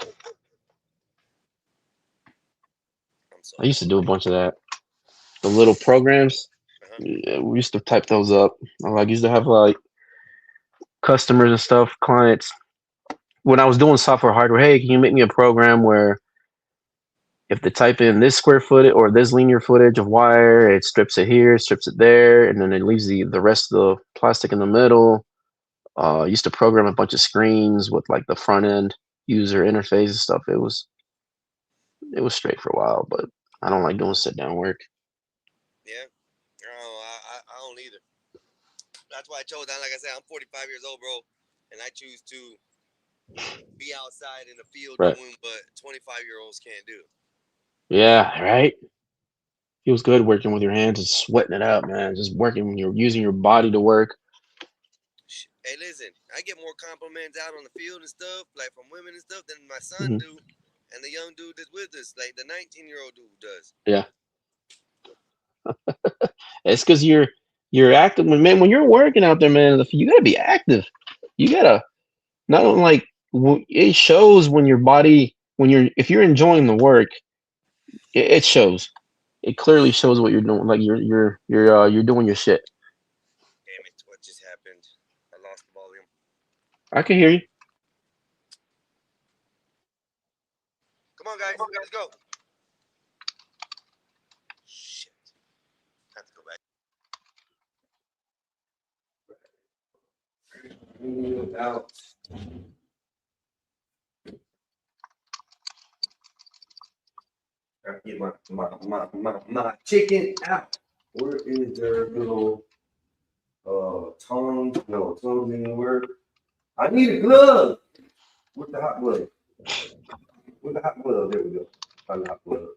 though. I used to do a bunch of that. The little programs. Yeah, we used to type those up. I used to have like customers and stuff, clients. When I was doing software hardware, hey, can you make me a program where if they type in this square footage or this linear footage of wire, it strips it here, strips it there, and then it leaves the rest of the plastic in the middle. I used to program a bunch of screens with like the front end user interface and stuff. It was straight for a while, but I don't like doing sit down work. Yeah. I don't either. That's why I chose that. Like I said, I'm 45 years old, bro, and I choose to be outside in the field doing what 25-year-olds can't do. Yeah, right. Feels good working with your hands and sweating it out, man. Just working when you're using your body to work. Hey, listen, I get more compliments out on the field and stuff, like from women and stuff, than my son do, and the young dude that's with us, like the 19-year-old dude does. Yeah. It's because you're active, man. When you're working out there, man, you gotta be active. You gotta not only like it shows when your body if you're enjoying the work, it shows. It clearly shows what you're doing. Like you're doing your shit. Damn it! What just happened? I lost the volume. I can hear you. Come on, guys, let's go. Shit. I have to go back. Out. I get my chicken out. Where is their little tongs? No, tongs didn't work. I need a glove. Where's the hot glove? Where's the hot glove? There we go. Find the hot glove.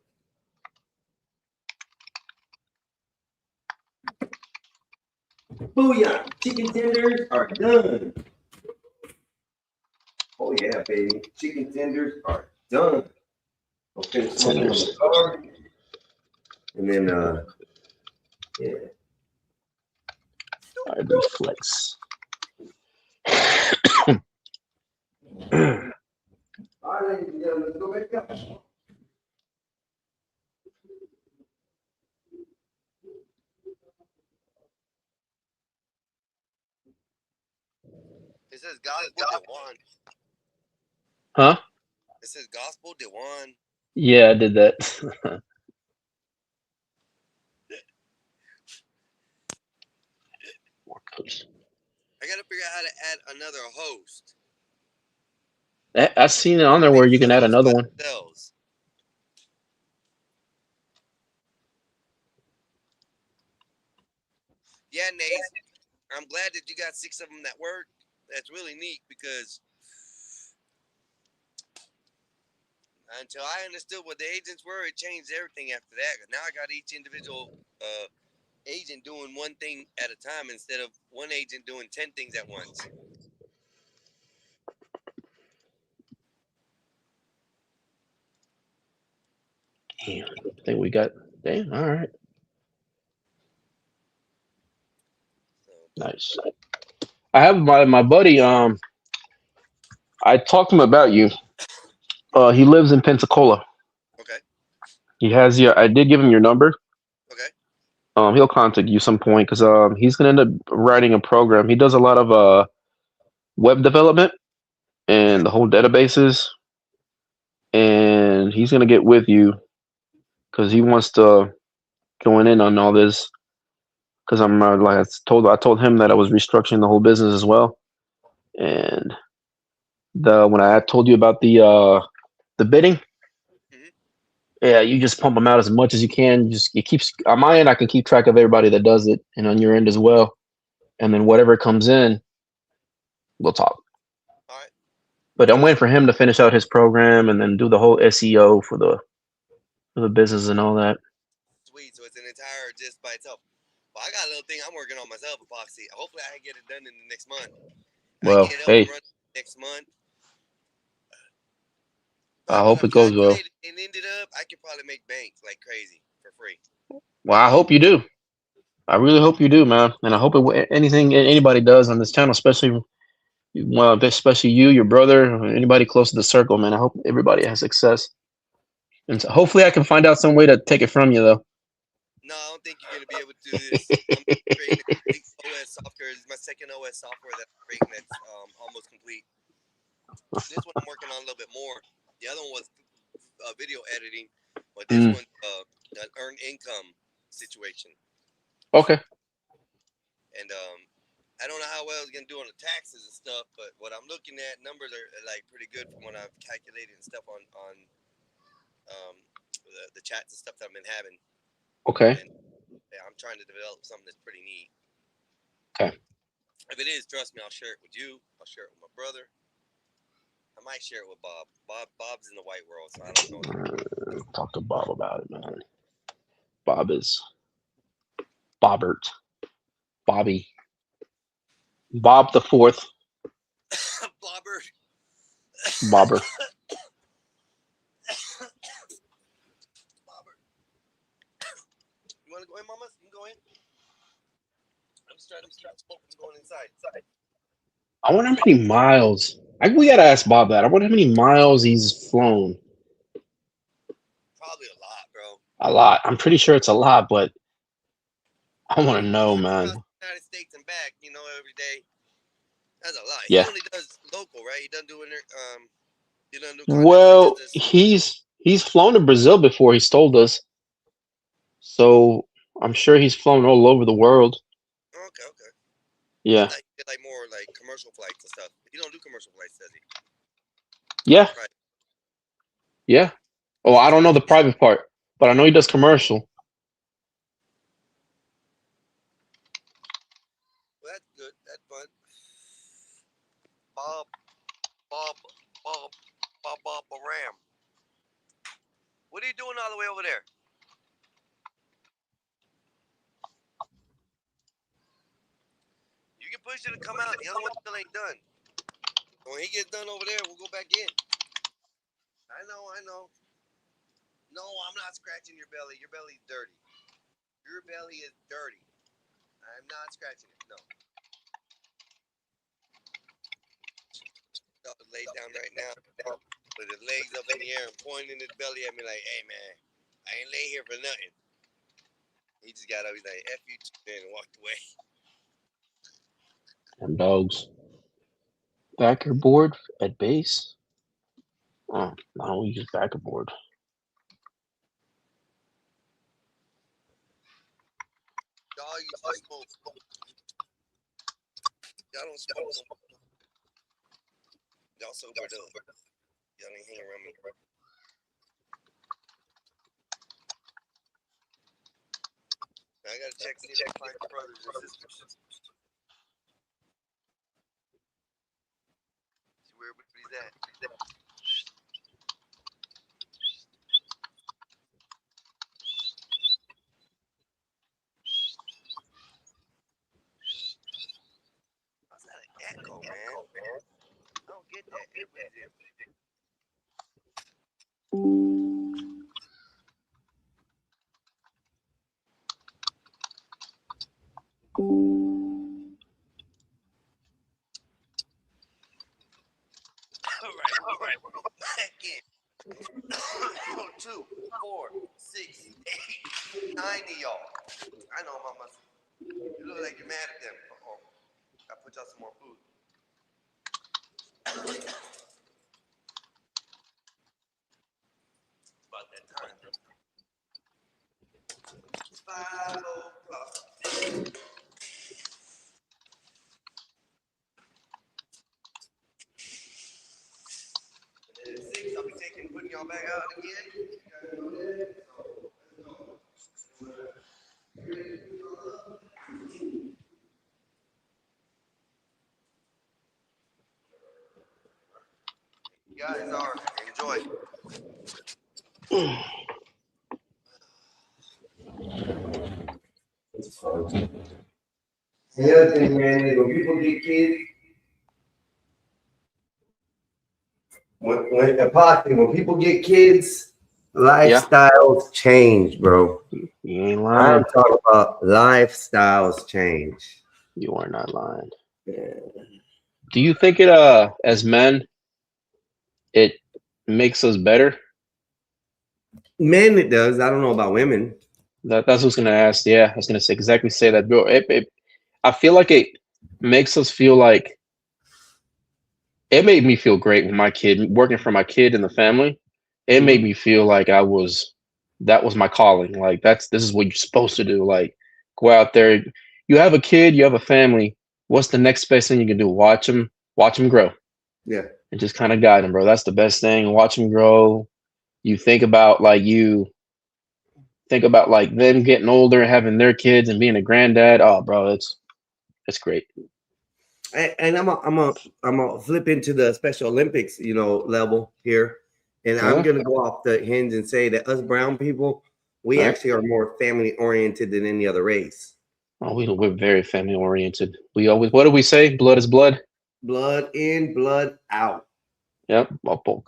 Booyah! Chicken tenders are done. Oh yeah, baby. Chicken tenders are done. Okay, tenders. And then yeah. I reflex. right, ladies and gentlemen, let's go back up. It says gospel Dewan. Huh? It says gospel Dewan. Yeah, I did that. I gotta figure out how to add another host. I've seen it on there where you can add another one. Themselves. Yeah, Nate. I'm glad that you got 6 of them that work. That's really neat because until I understood what the agents were, it changed everything after that. Now I got each individual agent doing one thing at a time instead of one agent doing 10 things at once. Damn, I think we got. Damn, all right. Nice. I have my buddy. I talked to him about you. He lives in Pensacola. Okay. He has your. I did give him your number. Okay. He'll contact you some point because he's gonna end up writing a program. He does a lot of web development and the whole databases, and he's gonna get with you because he wants to join in on all this. Because I'm like I told him that I was restructuring the whole business as well, and when I told you about the bidding, yeah, you just pump them out as much as you can. It keeps on my end. I can keep track of everybody that does it, and on your end as well. And then whatever comes in, we'll talk. All right. But I'm waiting for him to finish out his program and then do the whole SEO for the business and all that. Sweet. So it's an entire just by itself. Well, I got a little thing I'm working on myself, Epoxy. Hopefully, I can get it done in the next month. Well, I get it hey, run next month. I hope it goes well. And ended up, I could probably make bank like crazy for free. Well, I hope you do. I really hope you do, man. And I hope anything anybody does on this channel, especially you, your brother, or anybody close to the circle, man. I hope everybody has success. And so hopefully I can find out some way to take it from you, though. No, I don't think you're going to be able to do this. I'm creating a complete OS software. It's my second OS software that I'm creating that's almost complete. This one I'm working on a little bit more. The other one was video editing, but this one's an earned income situation. Okay. And I don't know how well it's going to do on the taxes and stuff, but what I'm looking at, numbers are like pretty good from what I've calculated and stuff on the chats and stuff that I've been having. Okay. And, yeah, I'm trying to develop something that's pretty neat. Okay. If it is, trust me, I'll share it with you. I'll share it with my brother. I might share it with Bob. Bob's in the white world, so I don't know. Talk to Bob about it, man. Bob is Bobbert. Bobby. Bob the Fourth. Bobbert. Bobber. You want to go in, Mama? You can go in. I'm just trying to smoke and going inside. I wonder how many miles. We gotta ask Bob that. I wonder how many miles he's flown. Probably a lot, bro. A lot. I'm pretty sure it's a lot, but I want to know, man. United States and back, every day. That's a lot. Yeah. He only does local, right? He doesn't do he doesn't do Well, he's flown to Brazil before. He's told us. So I'm sure he's flown all over the world. Okay. Yeah. Like more like commercial flights and stuff. He don't do commercial flights, does he? Yeah. Right. Yeah. Oh, I don't know the private part, but I know he does commercial. Well, that's good. That's fun. Bob Ram. What are you doing all the way over there? You can push it to come out. The other one still ain't done. When he gets done over there, we'll go back in. I know. No, I'm not scratching your belly. Your belly's dirty. Your belly is dirty. I'm not scratching it. No. laid down right now with his legs up in the air and pointing his belly at me like, hey, man, I ain't lay here for nothing. He just got up. He's like, F you, and walked away. Them dogs. Backer board at base? Oh, no, we use backer board. Y'all used to smoke. Y'all don't smoke no more. Y'all sobered up. Y'all ain't hang around me. I gotta check see if I find your brothers and sisters. See where everybody's at. How's that an echo, man? I don't get that. Everybody's in. All right, we're going back in. 2, 4, 6, 8, 9 of y'all. I know, Mama. You look like you're mad at them. Uh-oh. I put y'all some more food. About that time. 5 o'clock. And then at 6, I'll be putting y'all back out again. You guys know that. So, let's go. You guys are. Enjoy. The other thing, man, is when people get kids, when people get kids, lifestyles change, bro. You ain't lying. I'm talking about lifestyles change. You are not lying. Yeah. Do you think it as men it makes us better? Men, it does. I don't know about women. That's what I was gonna ask. Yeah, I was gonna say exactly say that, bro. I feel like it makes us feel like it made me feel great when my kid working for my kid and the family. It made me feel like that was my calling. Like this is what you're supposed to do. Like go out there. You have a kid, you have a family. What's the next best thing you can do? Watch them grow. Yeah. And just kind of guide them, bro. That's the best thing. Watch them grow. You think about like them getting older and having their kids and being a granddad. Oh, bro, it's great. And I'm a flip into the Special Olympics, level here, and I'm gonna go off the hinge and say that us brown people, we actually are more family oriented than any other race. Oh, we're very family oriented. We always, what do we say? Blood is blood. Blood in, blood out. Yep.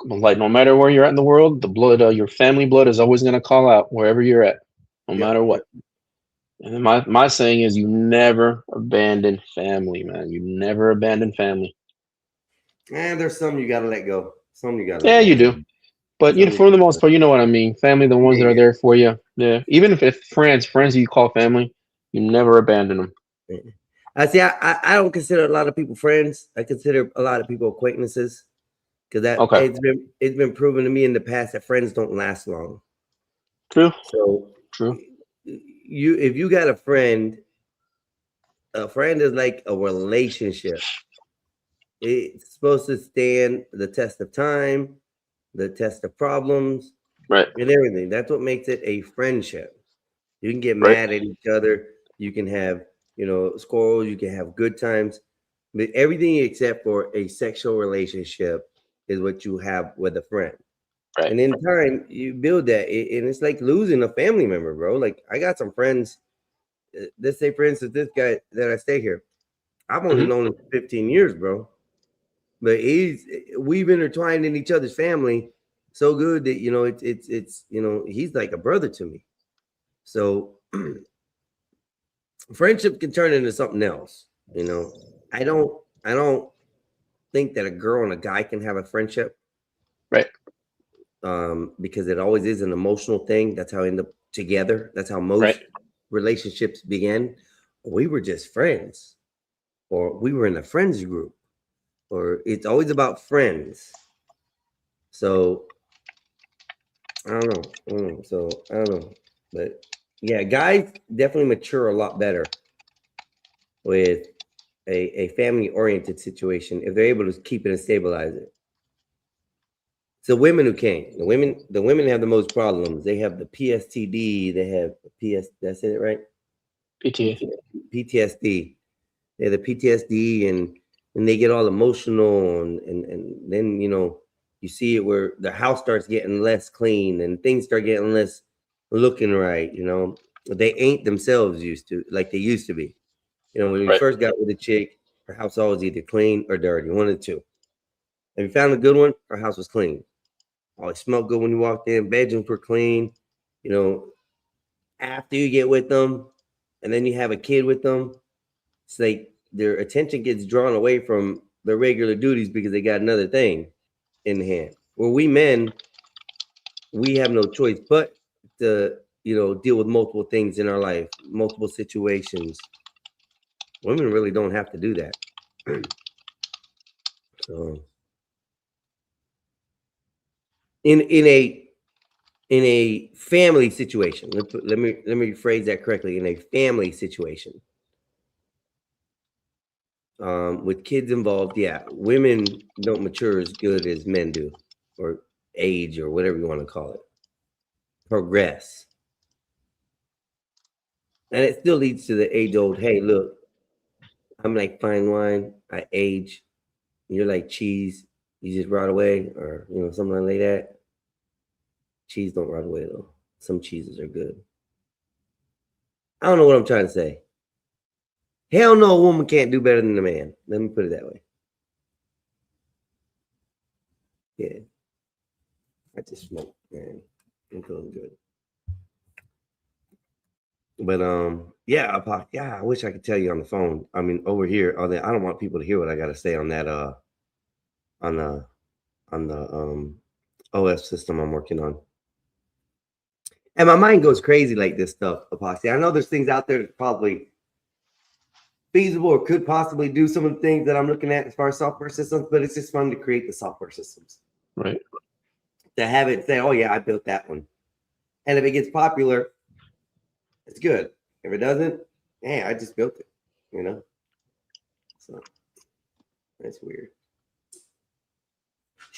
Like no matter where you're at in the world, the blood, your family blood is always gonna call out wherever you're at, no matter what. And my saying is, you never abandon family, man. You never abandon family. And there's some you gotta let go. Some you gotta. Yeah, you do. But for the most part, you know what I mean. Family, the ones that are there for you. Yeah. Even if friends you call family, you never abandon them. I see. I don't consider a lot of people friends. I consider a lot of people acquaintances, because it's been proven to me in the past that friends don't last long. True. So true. If you got a friend is like a relationship. It's supposed to stand the test of time, the test of problems, right, and everything. That's what makes it a friendship. You can get mad at each other. You can have, squirrels. You can have good times, but everything except for a sexual relationship is what you have with a friend. Right. And in time, you build that, and it's like losing a family member, bro. Like I got some friends. Let's say, for instance, this guy that I stay here, I've only known him for 15 years, bro. But we've intertwined in each other's family so good that it's he's like a brother to me. So friendship can turn into something else. I don't think that a girl and a guy can have a friendship. Right. Because it always is an emotional thing. That's how we end up together. That's how most relationships begin. We were just friends, or we were in a friends group, or it's always about friends. So I don't know. So I don't know. But yeah, guys definitely mature a lot better with a family-oriented situation if they're able to keep it and stabilize it. So women who can't. The women have the most problems. They have the PSTD. They have the that's it, right? PTSD. They have the PTSD and they get all emotional and then, you know, you see it where the house starts getting less clean and things start getting less looking right, you know. They ain't themselves like they used to be. You know, when we first got with a chick, her house always either clean or dirty, one of the two. If you found a good one, her house was clean. Always smelled good when you walked in. Bedrooms were clean. You know, after you get with them, and then you have a kid with them, it's like their attention gets drawn away from their regular duties because they got another thing in hand. Where we men, we have no choice but to, you know, deal with multiple things in our life, multiple situations. Women really don't have to do that. So in a family situation, let me rephrase that correctly. In a family situation, with kids involved, yeah, women don't mature as good as men do, or age, or whatever you want to call it, progress. And it still leads to the age-old, hey, look, I'm like fine wine, I age, you're like cheese, you just rot away, or, you know, something like that. Cheese don't rot away, though. Some cheeses are good. I don't know what I'm trying to say. Hell no, a woman can't do better than a man. Let me put it that way. Yeah. I just smoked, man. I'm feeling good. But yeah, I wish I could tell you on the phone. I mean, over here, I don't want people to hear what I gotta say on that on the OS system I'm working on. And my mind goes crazy like this stuff, Epoxy. I know there's things out there that's probably feasible or could possibly do some of the things that I'm looking at as far as software systems, but it's just fun to create the software systems. Right. To have it say, oh yeah, I built that one. And if it gets popular, it's good. If it doesn't, hey, I just built it, you know? So that's weird.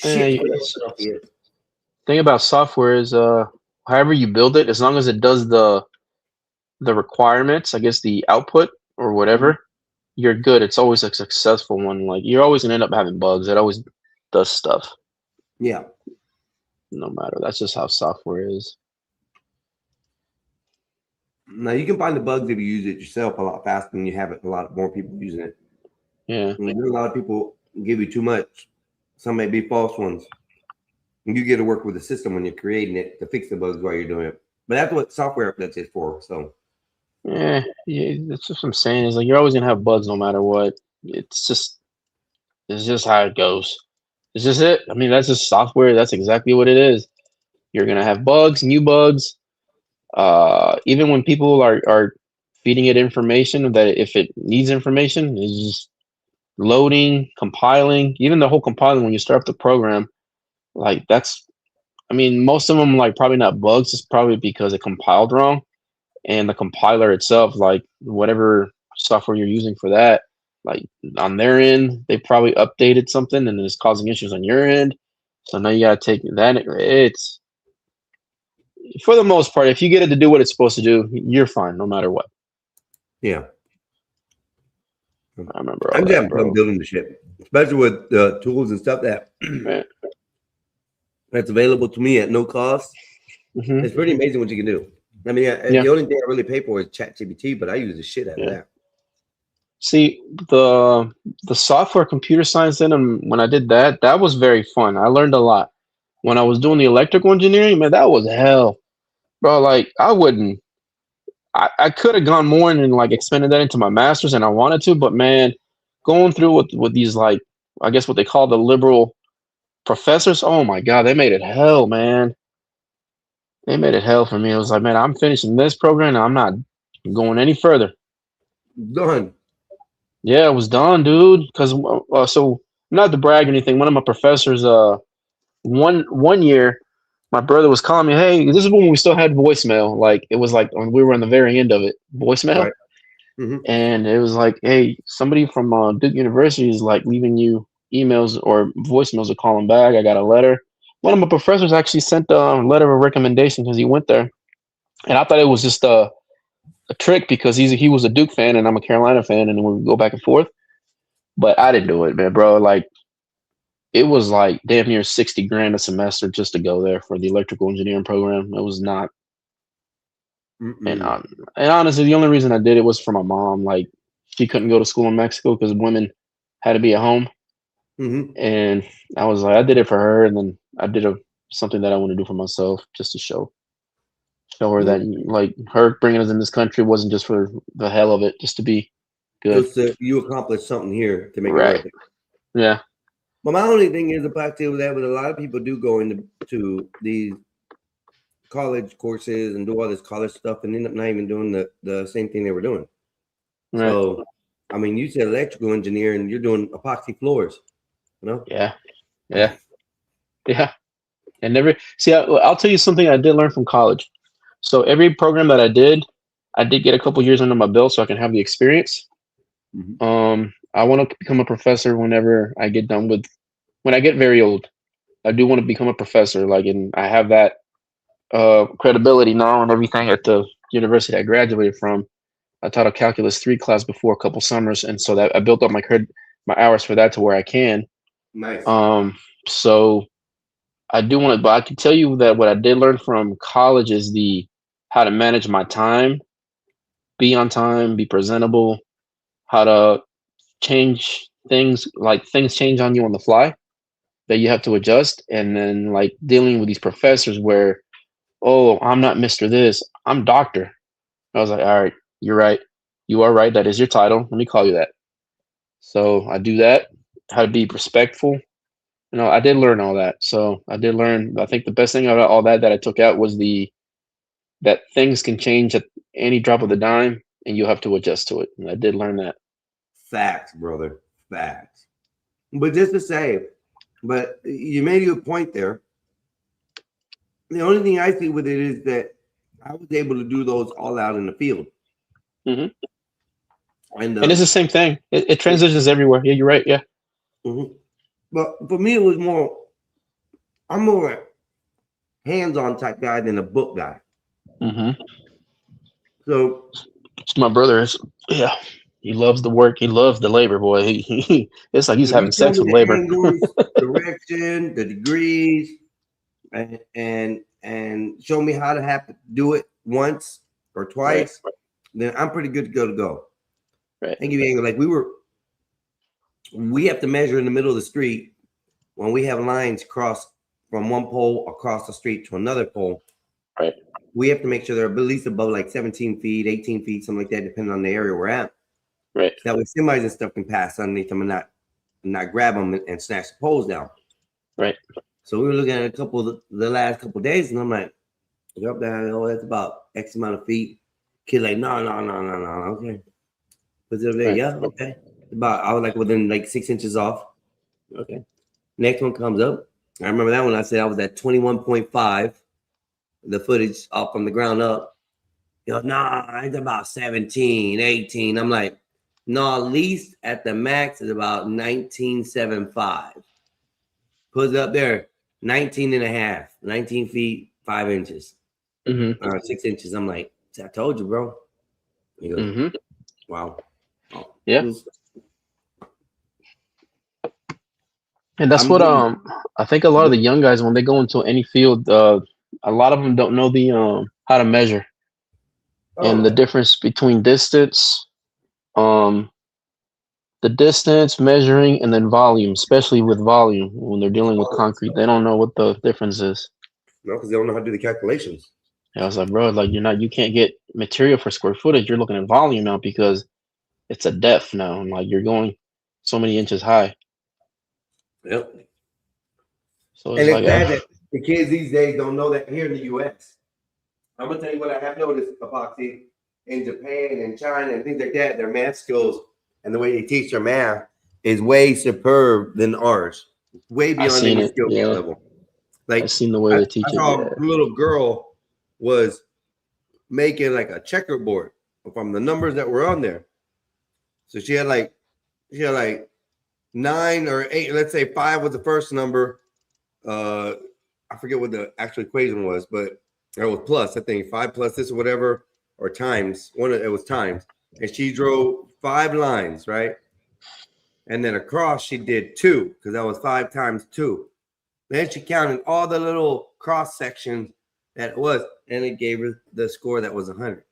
Thing about software is however you build it, as long as it does the requirements, I guess the output or whatever, you're good. It's always a successful one. Like you're always gonna end up having bugs. It always does stuff. Yeah. No matter. That's just how software is. Now you can find the bugs if you use it yourself a lot faster than you have it. A lot more people using it. Yeah. And a lot of people give you too much. Some may be false ones. And you get to work with the system when you're creating it to fix the bugs while you're doing it. But that's what software updates is for. So yeah, that's what I'm saying. Is like you're always gonna have bugs no matter what. It's just how it goes. It's just it. I mean, that's just software. That's exactly what it is. You're gonna have bugs, new bugs. Even when people are feeding it information that if it needs information, it's just loading, compiling. Even the whole compiling when you start up the program, like that's. I mean, most of them like probably not bugs. It's probably because it compiled wrong, and the compiler itself, like whatever software you're using for that, like on their end, they probably updated something and it's causing issues on your end. So now you gotta take that. It's for the most part, if you get it to do what it's supposed to do, you're fine no matter what. Yeah. I remember. I'm just building the shit, especially with the tools and stuff that's available to me at no cost. It's pretty amazing what you can do. I mean, the only thing I really pay for is ChatGPT, but I use the shit out of that. See, the software computer science when I did that, that was very fun. I learned a lot. When I was doing the electrical engineering, man, that was hell. Bro, like I could have gone more and like expanded that into my master's and I wanted to, but man, going through with these like I guess what they call the liberal professors. Oh my God, they made it hell, man. They made it hell for me. I was like, man, I'm finishing this program. And I'm not going any further. Done. Yeah, it was done, dude. Because so not to brag or anything, one of my professors, one year, my brother was calling me, hey, this is when we still had voicemail. Like it was like when we were on the very end of it, voicemail. Right. Mm-hmm. And it was like, hey, somebody from Duke University is like leaving you emails or voicemails to call him back. I got a letter. One of my professors actually sent a letter of recommendation because he went there. And I thought it was just a trick because he was a Duke fan and I'm a Carolina fan and we would go back and forth. But I didn't do it, man, bro. Like it was like damn near $60,000 a semester just to go there for the electrical engineering program. It was not. And honestly, the only reason I did it was for my mom. Like she couldn't go to school in Mexico because women had to be at home. Mm-hmm. And I was like, I did it for her, and then I did something that I want to do for myself, just to show her that like her bringing us in this country wasn't just for the hell of it, just to be good. You accomplished something here to make it Right. worth it. Yeah. But my only thing is the fact that a lot of people do go into these college courses and do all this college stuff and end up not even doing the same thing they were doing. Right. So, I mean, you said electrical engineer and you're doing epoxy floors, you know? Yeah. And I'll tell you something I did learn from college. So every program that I did get a couple years under my belt so I can have the experience. Mm-hmm. I want to become a professor whenever I get done with, when I get very old. I do want to become a professor, like, and I have that credibility now and everything at the university I graduated from. I taught a calculus 3 class before a couple summers, and so that I built up my hours for that to where I can. Nice. So I do want to, but I can tell you that what I did learn from college is how to manage my time, be on time, be presentable, how to change things, like things change on you on the fly that you have to adjust, and then like dealing with these professors where, oh, I'm not Mr. This, I'm Doctor. I was like, all right, you're right. You are right. That is your title. Let me call you that. So I do that, how to be respectful. You know, I did learn all that. So I did learn, I think the best thing about all that I took out was that things can change at any drop of the dime and you have to adjust to it. And I did learn that. Facts, brother. Facts. But just to say, but you made a point there. The only thing I see with it is that I was able to do those all out in the field. Mm-hmm. And it's the same thing. It transitions everywhere. Yeah, you're right. Yeah. Mm-hmm. But for me, it was more, I'm more a hands-on type guy than a book guy. Mm-hmm. So it's my brother. Yeah. He loves the work. He loves the labor, boy. It's like he's having sex with labor. Angles, direction, the degrees, and show me how to have to do it once or twice. Right. Then I'm pretty good to go. Right. And give you angle. Like we have to measure in the middle of the street when we have lines cross from one pole across the street to another pole. Right. We have to make sure they're at least above like 17 feet, 18 feet, something like that, depending on the area we're at. Right. That way semis and stuff can pass underneath them and not grab them and snatch the poles down. Right. So we were looking at a couple of the last couple of days, and I'm like, you're up there, oh, that's about X amount of feet. Kid like, no, okay. Puts it up there, right. Yeah, okay. I was like within like 6 inches off. Okay. Next one comes up. I remember that one. I said I was at 21.5. The footage off from the ground up. You know, nah, it's about 17, 18. I'm like, no, at least at the max is about 19.75. Puts it up there, 19 and a half, 19 feet, 5 inches. Mm-hmm. Or 6 inches. I'm like, I told you, bro. He goes, mm-hmm. Wow. Oh, yeah. And that's what I think a lot of the young guys, when they go into any field, a lot of them don't know the how to measure and the difference between distance, the distance measuring, and then volume, especially with volume when they're dealing with concrete. They don't know what the difference is. No, because they don't know how to do the calculations. I was like, bro, like you can't get material for square footage. You're looking at volume now because it's a depth now, and like you're going so many inches high. Yep. So And it's it's like, bad that the kids these days don't know that here in the U.S. I'm gonna tell you what I have noticed, Epoxy, in Japan and China and things like that. Their math skills and the way they teach their math is way superb than ours. Way beyond any skill level. Like I've seen the way they teach I it. saw Yeah. a little girl was making like a checkerboard from the numbers that were on there. So she had like 9 or 8. Let's say 5 was the first number. I forget what the actual equation was, but it was plus. I think 5 plus this or whatever, or times. It was times, and she drew 5 lines, right? And then across she did 2 because that was 5 times 2. Then she counted all the little cross sections that it was, and it gave her the score that was 100.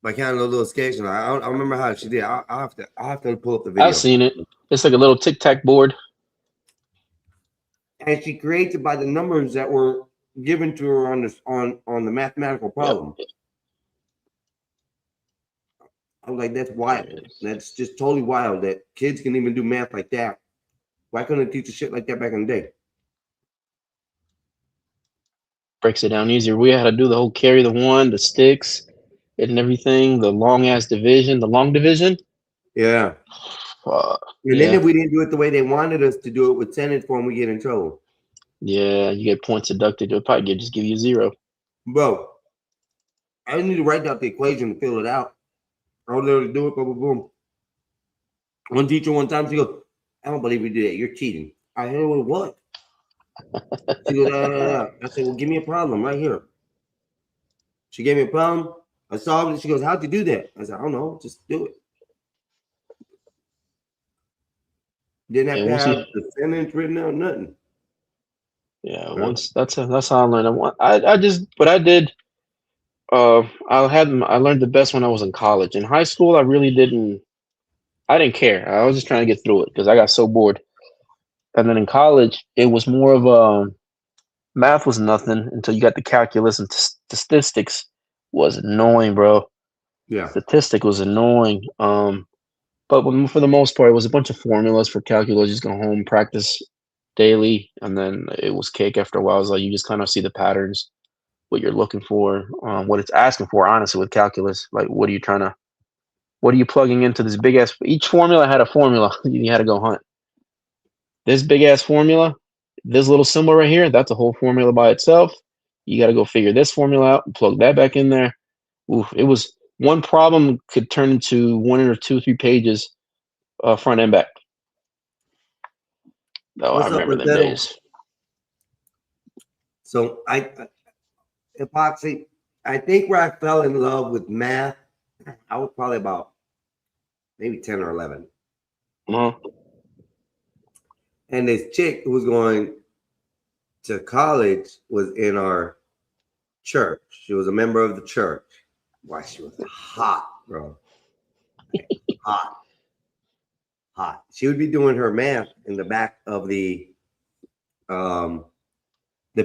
By counting those little scales, I don't remember how she did. I'll have to pull up the video. I've seen it. It's like a little tic-tac board. And she creates it by the numbers that were given to her on the mathematical problem. Yep. I was like, that's wild. That's just totally wild that kids can even do math like that. Why couldn't they teach a shit like that back in the day? Breaks it down easier. We had to do the whole carry the one, the sticks, and everything. The long ass division, the long division. Yeah. And then if we didn't do it the way they wanted us to do it with Senate form, we get in trouble. Yeah, you get points deducted. They'll probably just give you 0. Bro, I didn't need to write out the equation to fill it out. I was there to do it, boom, boom, boom. One teacher one time, she goes, I don't believe you did that. You're cheating. I heard what? She goes, I said, well, give me a problem right here. She gave me a problem. I solved it. She goes, how'd you do that? I said, I don't know. Just do it. Didn't have to have the sentence written out, nothing. Yeah, once that's how I learned. I learned the best when I was in college. In high school, I didn't care. I was just trying to get through it because I got so bored. And then in college, it was more of math was nothing until you got the calculus, and statistics was annoying, bro. Yeah, statistic was annoying. But for the most part, it was a bunch of formulas for calculus. Just go home, practice daily, and then it was cake after a while. It was like you just kind of see the patterns, what you're looking for, what it's asking for, honestly, with calculus. Like, what are you plugging into this big ass? Each formula had a formula you had to go hunt. This big ass formula, this little symbol right here, that's a whole formula by itself. You got to go figure this formula out and plug that back in there. Oof, it was one problem could turn into 1 or 2 or 3 pages, front and back. Oh, I remember them days. So Epoxy, I think where I fell in love with math, I was probably about maybe 10 or 11. And this chick who was going to college was in our church. She was a member of the church. Why, she was hot, bro. Hot. She would be doing her math in the back of the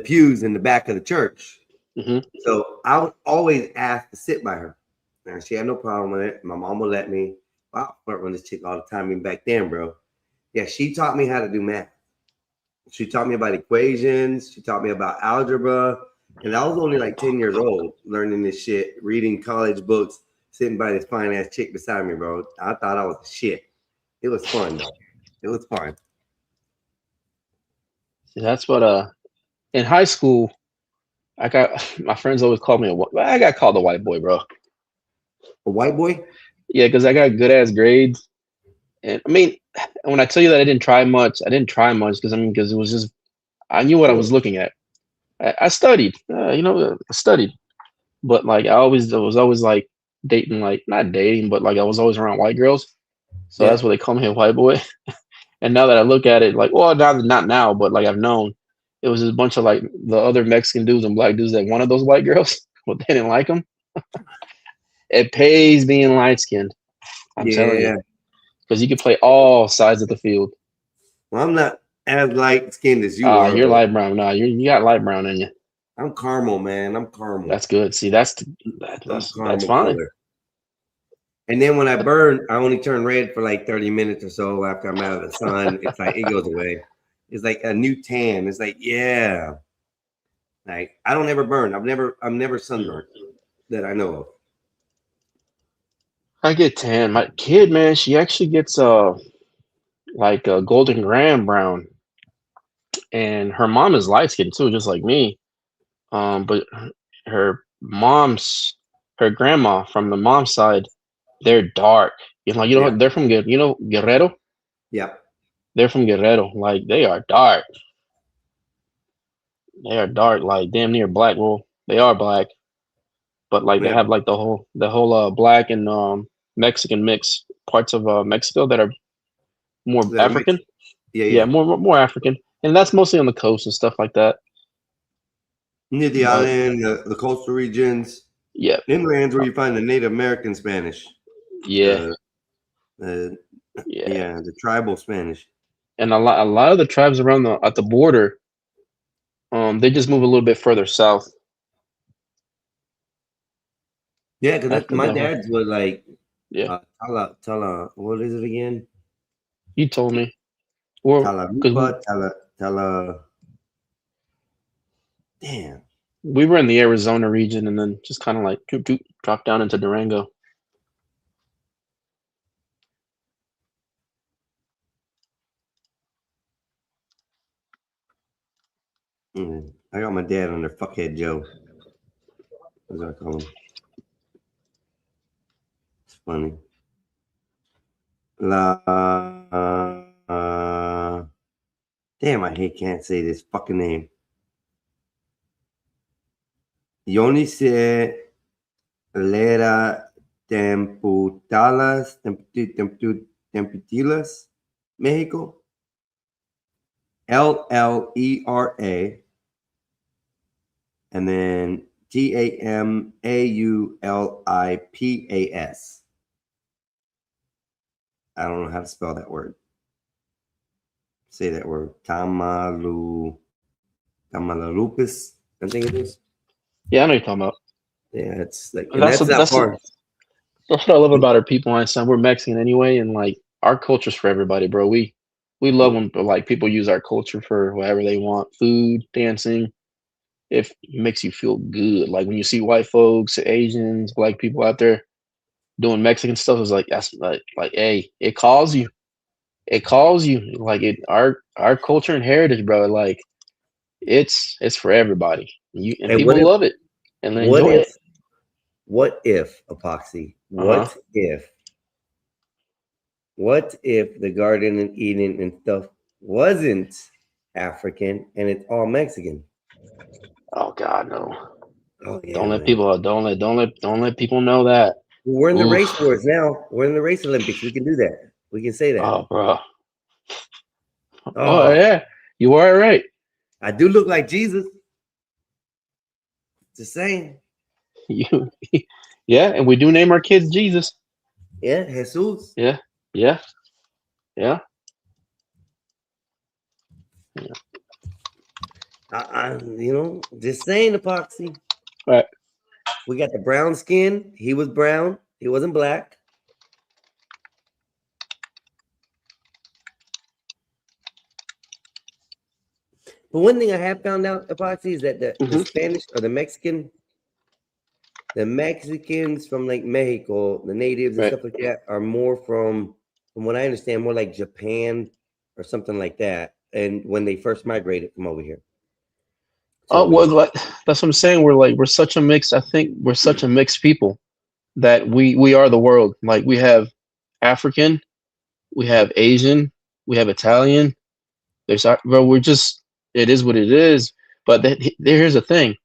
pews in the back of the church. So I was always asked to sit by her. And she had no problem with it. My mom would let me. Wow, I flirt with this chick all the time. Even back then, bro. Yeah, she taught me how to do math. She taught me about equations. She taught me about algebra. And I was only like 10 years old learning this shit, reading college books, sitting by this fine ass chick beside me, bro. I thought I was the shit. It was fun, though. It was fun. That's what in high school, I got my friends always called me I got called a white boy, bro. A white boy? Yeah, because I got good ass grades. And I mean, when I tell you that I didn't try much because it was just I knew what I was looking at. I studied, I studied, but like I was always like dating, like not dating, but like I was always around white girls. So that's what they call me, a white boy. And now that I look at it, like, well, not now, but like I've known, it was just a bunch of like the other Mexican dudes and black dudes that wanted those white girls, but they didn't like them. It pays being light skinned. I'm telling you, because you can play all sides of the field. Well, I'm not as light skinned as you are. are. You're light brown. No, you got light brown in you. I'm caramel, man. I'm caramel. That's good. See, that's fine. Color. And then when I burn, I only turn red for like 30 minutes or so after I'm out of the sun. It's like it goes away. It's like a new tan. It's like, yeah. Like I don't ever burn. I'm never sunburned that I know of. I get tan. My kid, man, she actually gets like a golden graham brown, and her mom is light skinned too, just like me. But her grandma from the mom's side, they're dark. They're from Guerrero. Yeah, they're from Guerrero. Like they are dark. They are dark, like damn near black. Well, they are black, but like they have like the whole black and Mexican mix parts of Mexico that are more African. Yeah, more African, and that's mostly on the coast and stuff like that. Near the island, the coastal regions. Yeah, inlands where you find the Native American Spanish. Yeah, the tribal Spanish. And a lot of the tribes around at the border, they just move a little bit further south. Yeah, because my dad's was like, Tala, what is it again? You told me. Tala. Damn. We were in the Arizona region and then just kind of like dropped down into Durango. I got my dad under Fuckhead Joe. That's what I call him. It's funny. Damn, can't say this fucking name. Yonice Lera Temputilas, Mexico. LLERA. And then TAMAULIPAS. I don't know how to spell that word. Say that word. Tamalupis, I think it is. Yeah, I know what you're talking about. Yeah, it's like that's what I love about our people. Einstein, we're Mexican anyway, and like our culture's for everybody, bro. We love when like people use our culture for whatever they want, food, dancing. If it makes you feel good, like when you see white folks, Asians, black people out there doing Mexican stuff, it's like that's like hey, it calls you. Like our culture and heritage, bro. Like it's for everybody. And people love it and they enjoy it. What if Epoxy? What if the Garden and Eden and stuff wasn't African and it's all Mexican? Oh God, no! Oh, yeah, don't let people know that. We're in the race wars now. We're in the race Olympics. We can do that. We can say that. Oh, bro. Oh yeah, you are right. I do look like Jesus. Just saying. Yeah, and we do name our kids Jesus. Yeah, Jesus. Yeah. Just saying, Epoxy. Right. We got the brown skin. He was brown. He wasn't black. But one thing I have found out, Epoxy, is that the Spanish or the Mexicans from like Mexico, the natives and stuff like that, are more from what I understand, more like Japan or something like that. And when they first migrated from over here. Oh, well, that's what I'm saying. We're such a mix. I think we're such a mixed people that we are the world. Like we have African, we have Asian, we have Italian. It is what it is. But here's the thing.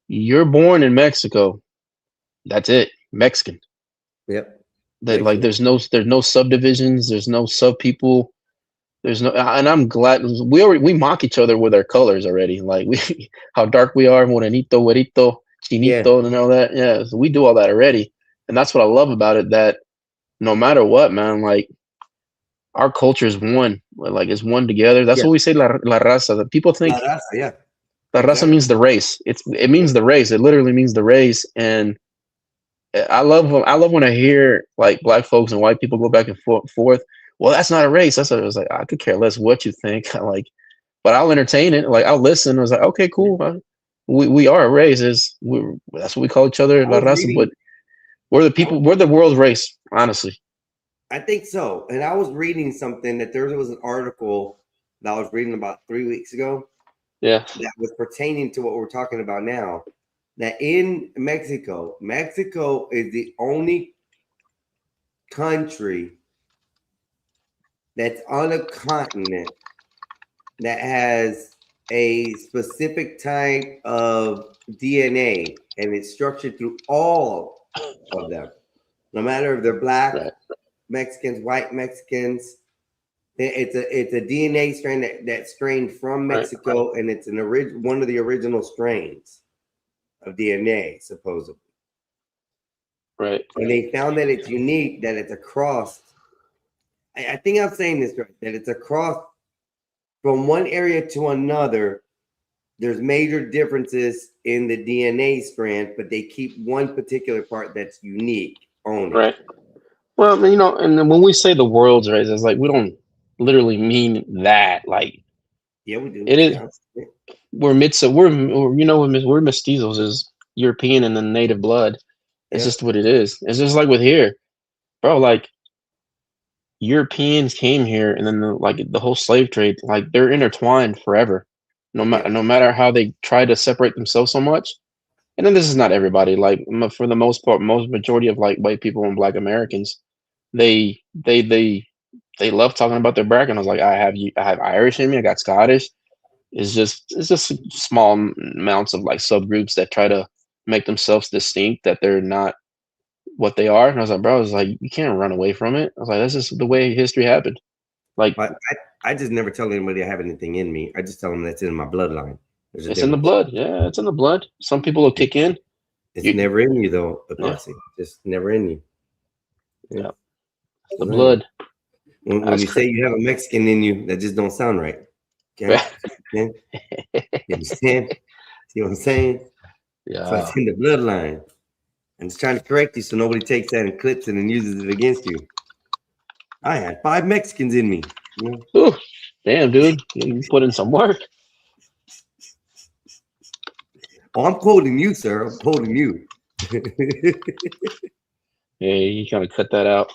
You're born in Mexico. That's it. Mexican. Yep. There's no subdivisions. There's no sub people. There's no, and I'm glad we mock each other with our colors already. Like how dark we are, morenito, güerito, chinito, and all that. Yeah, so we do all that already, and that's what I love about it. That no matter what, man, like our culture is one. Like it's one together. That's what we say, la raza. That people think la raza, yeah. La raza means the race. It means the race. It literally means the race, and I love when I hear like black folks and white people go back and forth. Well, that's not a race. I was like, I could care less what you think. Like, but I'll entertain it. Like, I'll listen. I was like, okay, cool. We are a race. That's what we call each other, La Raza. But we're the people. We're the world's race. Honestly, I think so. And I was reading something that there was an article that I was reading about 3 weeks ago. Yeah, that was pertaining to what we're talking about now. That in Mexico is the only country that's on a continent that has a specific type of DNA, and it's structured through all of them, no matter if they're black, Mexicans, white Mexicans. It's a DNA strain that's strained from Mexico, and it's one of the original strains of DNA, supposedly. Right. And they found that it's unique, that it's across. I think I'm saying this right, that it's across from one area to another. There's major differences in the DNA strand, but they keep one particular part that's unique only. Right. Well, and then when we say the world's race, it's like we don't literally mean that. Like, yeah, we do. It is. We're mestizos, is European and then native blood. It's just what it is. It's just like with here, bro. Like, Europeans came here, and then the whole slave trade, like they're intertwined forever. No matter how they try to separate themselves so much. And then this is not everybody. Like, for the most part, majority of like white people and black Americans, they love talking about their background. I was like, I have Irish in me. I got Scottish. It's just small amounts of like subgroups that try to make themselves distinct, that they're not what they are. And I was like, bro, you can't run away from it. I was like, that's just the way history happened. Like, I just never tell anybody I have anything in me. I just tell them that's in my bloodline. It's in the blood. Yeah, it's in the blood. Some people will kick in. It's never in you though, Apostle. Just never in you. Yeah. The blood. When you say you have a Mexican in you, that just don't sound right. Okay? You understand? See what I'm saying? Yeah. So it's in the bloodline. I'm just trying to correct you so nobody takes that and clips it and uses it against you. I had 5 Mexicans in me. Ooh, damn, dude. You put in some work. Oh, I'm quoting you, sir. I'm quoting you. Yeah, you gotta cut that out.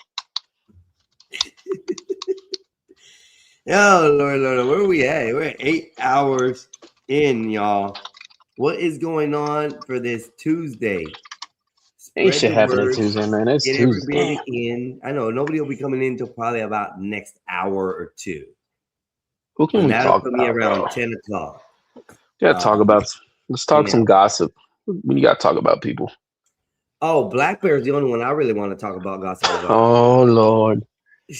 Oh, Lord, where are we at? We're at 8 hours in, y'all. What is going on for this Tuesday? Ain't shit happening Tuesday, man. It's Get Tuesday. everybody in. I know nobody will be coming in until probably about next hour or two. Who can we talk about? Around bro? 10 o'clock. Let's talk some gossip. We got to talk about people. Oh, Black Bear is the only one I really want to talk about gossip about. Oh, Lord.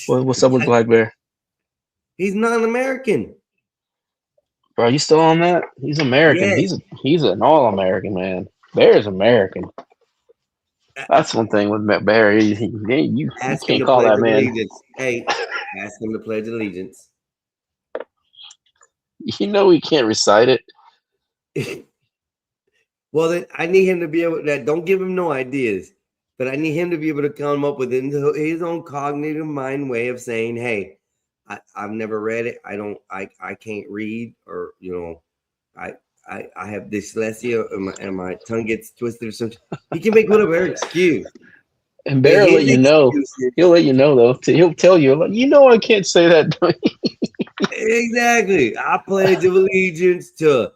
What's up with Black Bear? He's non-American. Bro, you still on that? He's American. Yes. He's an all-American, man. Bear is American. That's one thing with Bear. You can't call that man. Allegiance. Hey, ask him to pledge allegiance. You know he can't recite it. Well, then I need him to be able to. Don't give him no ideas, but I need him to be able to come up with his own cognitive mind way of saying, "Hey, I've never read it. I can't read, or I have dyslexia, and my tongue gets twisted or something." He can make whatever excuse. And Bear will let you know. He'll let you know though. He'll tell you, I can't say that. Exactly. I pledge allegiance to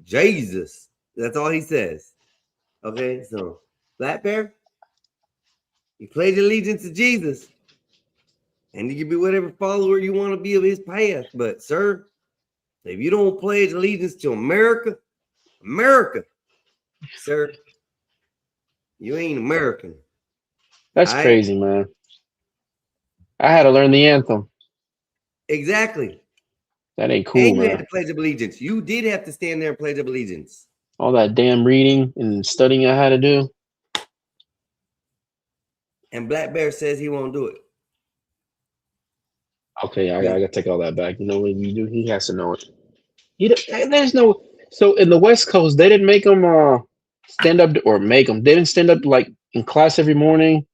Jesus. That's all he says. Okay, so Black Bear, you pledge allegiance to Jesus, and you can be whatever follower you want to be of his path. But sir, if you don't pledge allegiance to America, sir, you ain't American. That's crazy, man. I had to learn the anthem. Exactly. That ain't cool, and you man. had to pledge of allegiance. You did have to stand there and pledge of allegiance. All that damn reading and studying I had to do. And Black Bear says he won't do it. Okay, I gotta take all that back. You know what you do? He has to know it. There's no. So in the West Coast, they didn't make them stand up, or make them. They didn't stand up like in class every morning.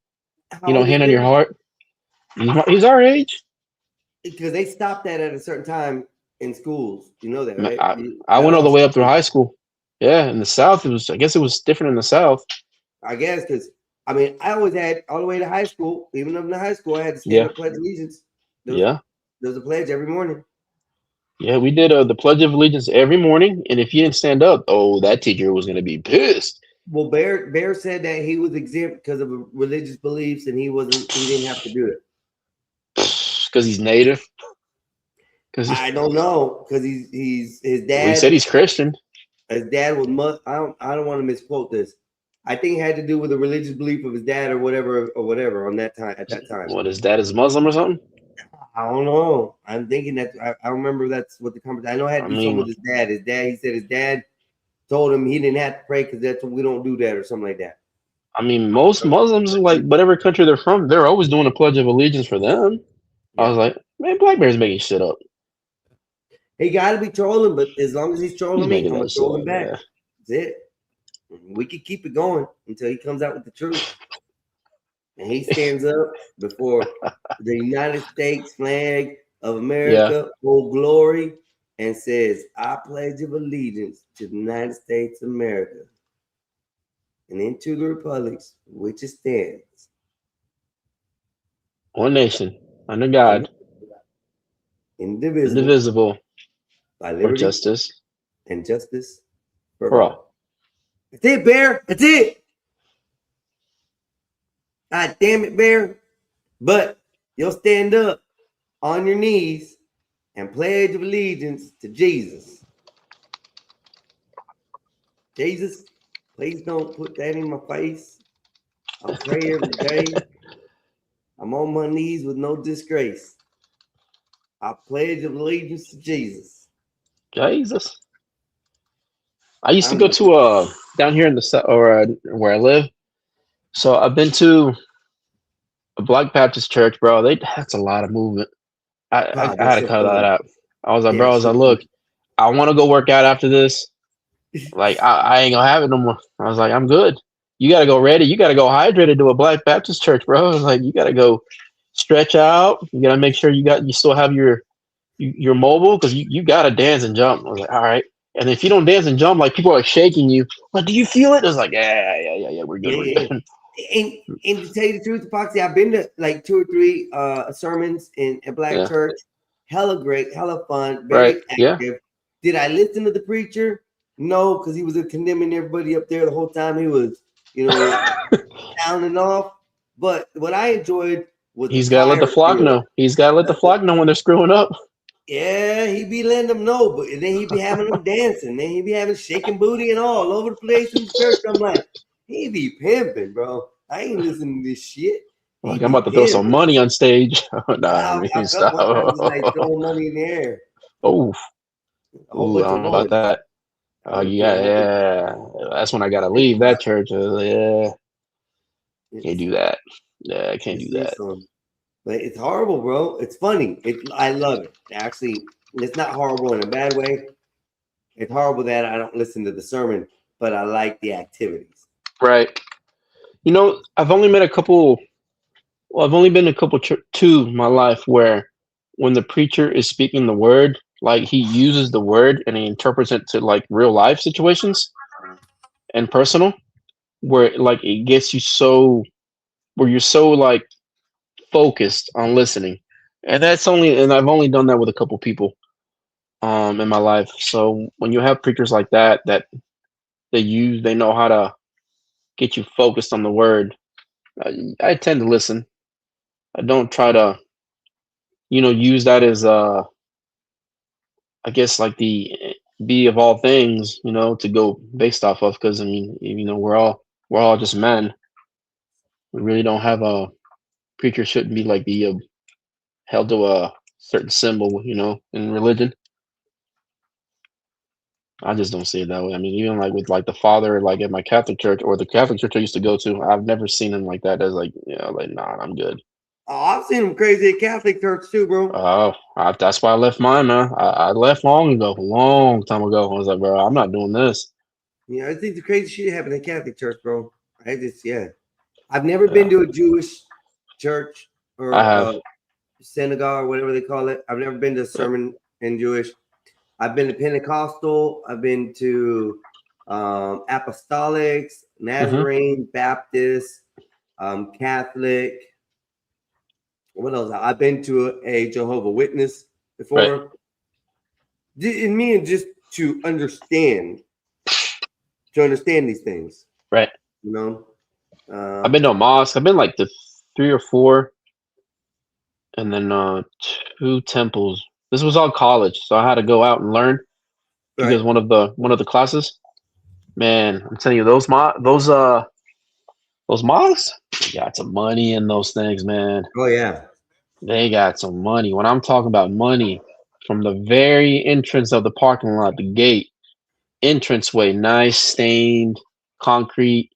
How You know, old is hand on your Bear? heart. He's our age. Because they stopped that at a certain time in schools. You know that, right? I That went all the all way up through stopped. high school. Yeah, in the South, I guess it was different in the South. I guess because I mean I always had all the way to high school. Even up in the high school, I had to stand Yeah. up, pledge allegiance. Yeah. There's a pledge every morning. Yeah, we did the Pledge of Allegiance every morning, and if you didn't stand up, oh, that teacher was gonna be pissed. Well, Bear said that he was exempt because of religious beliefs, and he didn't have to do it. Because he's native. I don't know because he's his dad. He said he's Christian. His dad was I don't want to misquote this. I think it had to do with the religious belief of his dad or whatever on that time at that time. What, his dad is Muslim or something? I don't know. I'm thinking that I remember that's what the conversation. I know it had to do something with his dad. He said his dad told him he didn't have to pray because that's we don't do that or something like that. I mean, most Muslims, like whatever country they're from, they're always doing a Pledge of Allegiance for them. Yeah. I was like, man, Black Bear's making shit up. He got to be trolling, but as long as he's trolling me, I'm gonna troll him back. Yeah. That's it. We could keep it going until he comes out with the truth. And he stands up before the United States flag of America, Old Glory, and says, I pledge of allegiance to the United States of America and into the republics which it stands. One nation, under God, indivisible, by liberty justice and justice for all. That's it, Bear. That's it. God damn it, Bear. But you'll stand up on your knees and pledge of allegiance to Jesus. Jesus, please don't put that in my face. I pray every day. I'm on my knees with no disgrace. I pledge of allegiance to Jesus. Jesus. I used to go to down here in the or where I live. So I've been to a Black Baptist church, bro. That's a lot of movement. I had to cut that out. I was like, bro, I was like, look, I want to go work out after this. Like, I ain't gonna have it no more. I was like, I'm good. You gotta go ready. You gotta go hydrated to a Black Baptist church, bro. I was like, you gotta go stretch out. You gotta make sure you still have your mobile because you gotta dance and jump. I was like, all right. And if you don't dance and jump, like people are like shaking you. Like, do you feel it? I was like, yeah, we're good. We're good. And to tell you the truth, Foxy, I've been to like 2 or 3 sermons in a Black church. Hella great, hella fun, very active. Yeah. Did I listen to the preacher? No, because he was condemning everybody up there the whole time. He was, sounding off. But what I enjoyed was he's got to let the flock know. He's got to let the flock know when they're screwing up. Yeah, he be letting them know, but then he be having them dancing. Then he be having shaking booty and all over the place in the church. I'm like, he be pimping, bro. I ain't listening to this shit. Like, I'm about to throw some money on stage. Nah, I stop. Was like throwing money in the air. Oh, I don't know about that. Oh, yeah. That's when I gotta leave that church. Can't do that. Yeah, I can't do that. But it's horrible, bro. It's funny. I love it. Actually, it's not horrible in a bad way. It's horrible that I don't listen to the sermon, but I like the activities. Right. I've only been a couple to my life where when the preacher is speaking the word, like he uses the word and he interprets it to like real life situations and personal, where like it gets you where you're so like focused on listening. And I've only done that with a couple people in my life. So when you have preachers like that they know how to get you focused on the word, I tend to listen. I don't try to use that as I guess like the be of all things, to go based off of, because I mean, we're all just men. We really don't have a preacher shouldn't be like be held to a certain symbol, in religion. I just don't see it that way. I mean, even like with like the father, like at my Catholic church or the Catholic church I used to go to, I've never seen him like that. As like, like, nah, I'm good. Oh, I've seen him crazy at Catholic church too, bro. Oh, that's why I left mine, man. I left long time ago. I was like, bro, I'm not doing this. Yeah, I think the crazy shit happened at Catholic church, bro. I've never been to a Jewish church or I have. synagogue or whatever they call it. I've never been to a sermon in Jewish. I've been to Pentecostal. I've been to Apostolics, Nazarene, Baptist, Catholic. What else? I've been to a Jehovah Witness before. And me, and just to understand these things. Right. You know? I've been to a mosque. I've been like to 3 or 4. And then 2 temples. This was all college, so I had to go out and learn because one of the classes. Man, I'm telling you, those mosques, they got some money in those things, man. Oh yeah, they got some money. When I'm talking about money, from the very entrance of the parking lot, the gate, entranceway, nice stained concrete.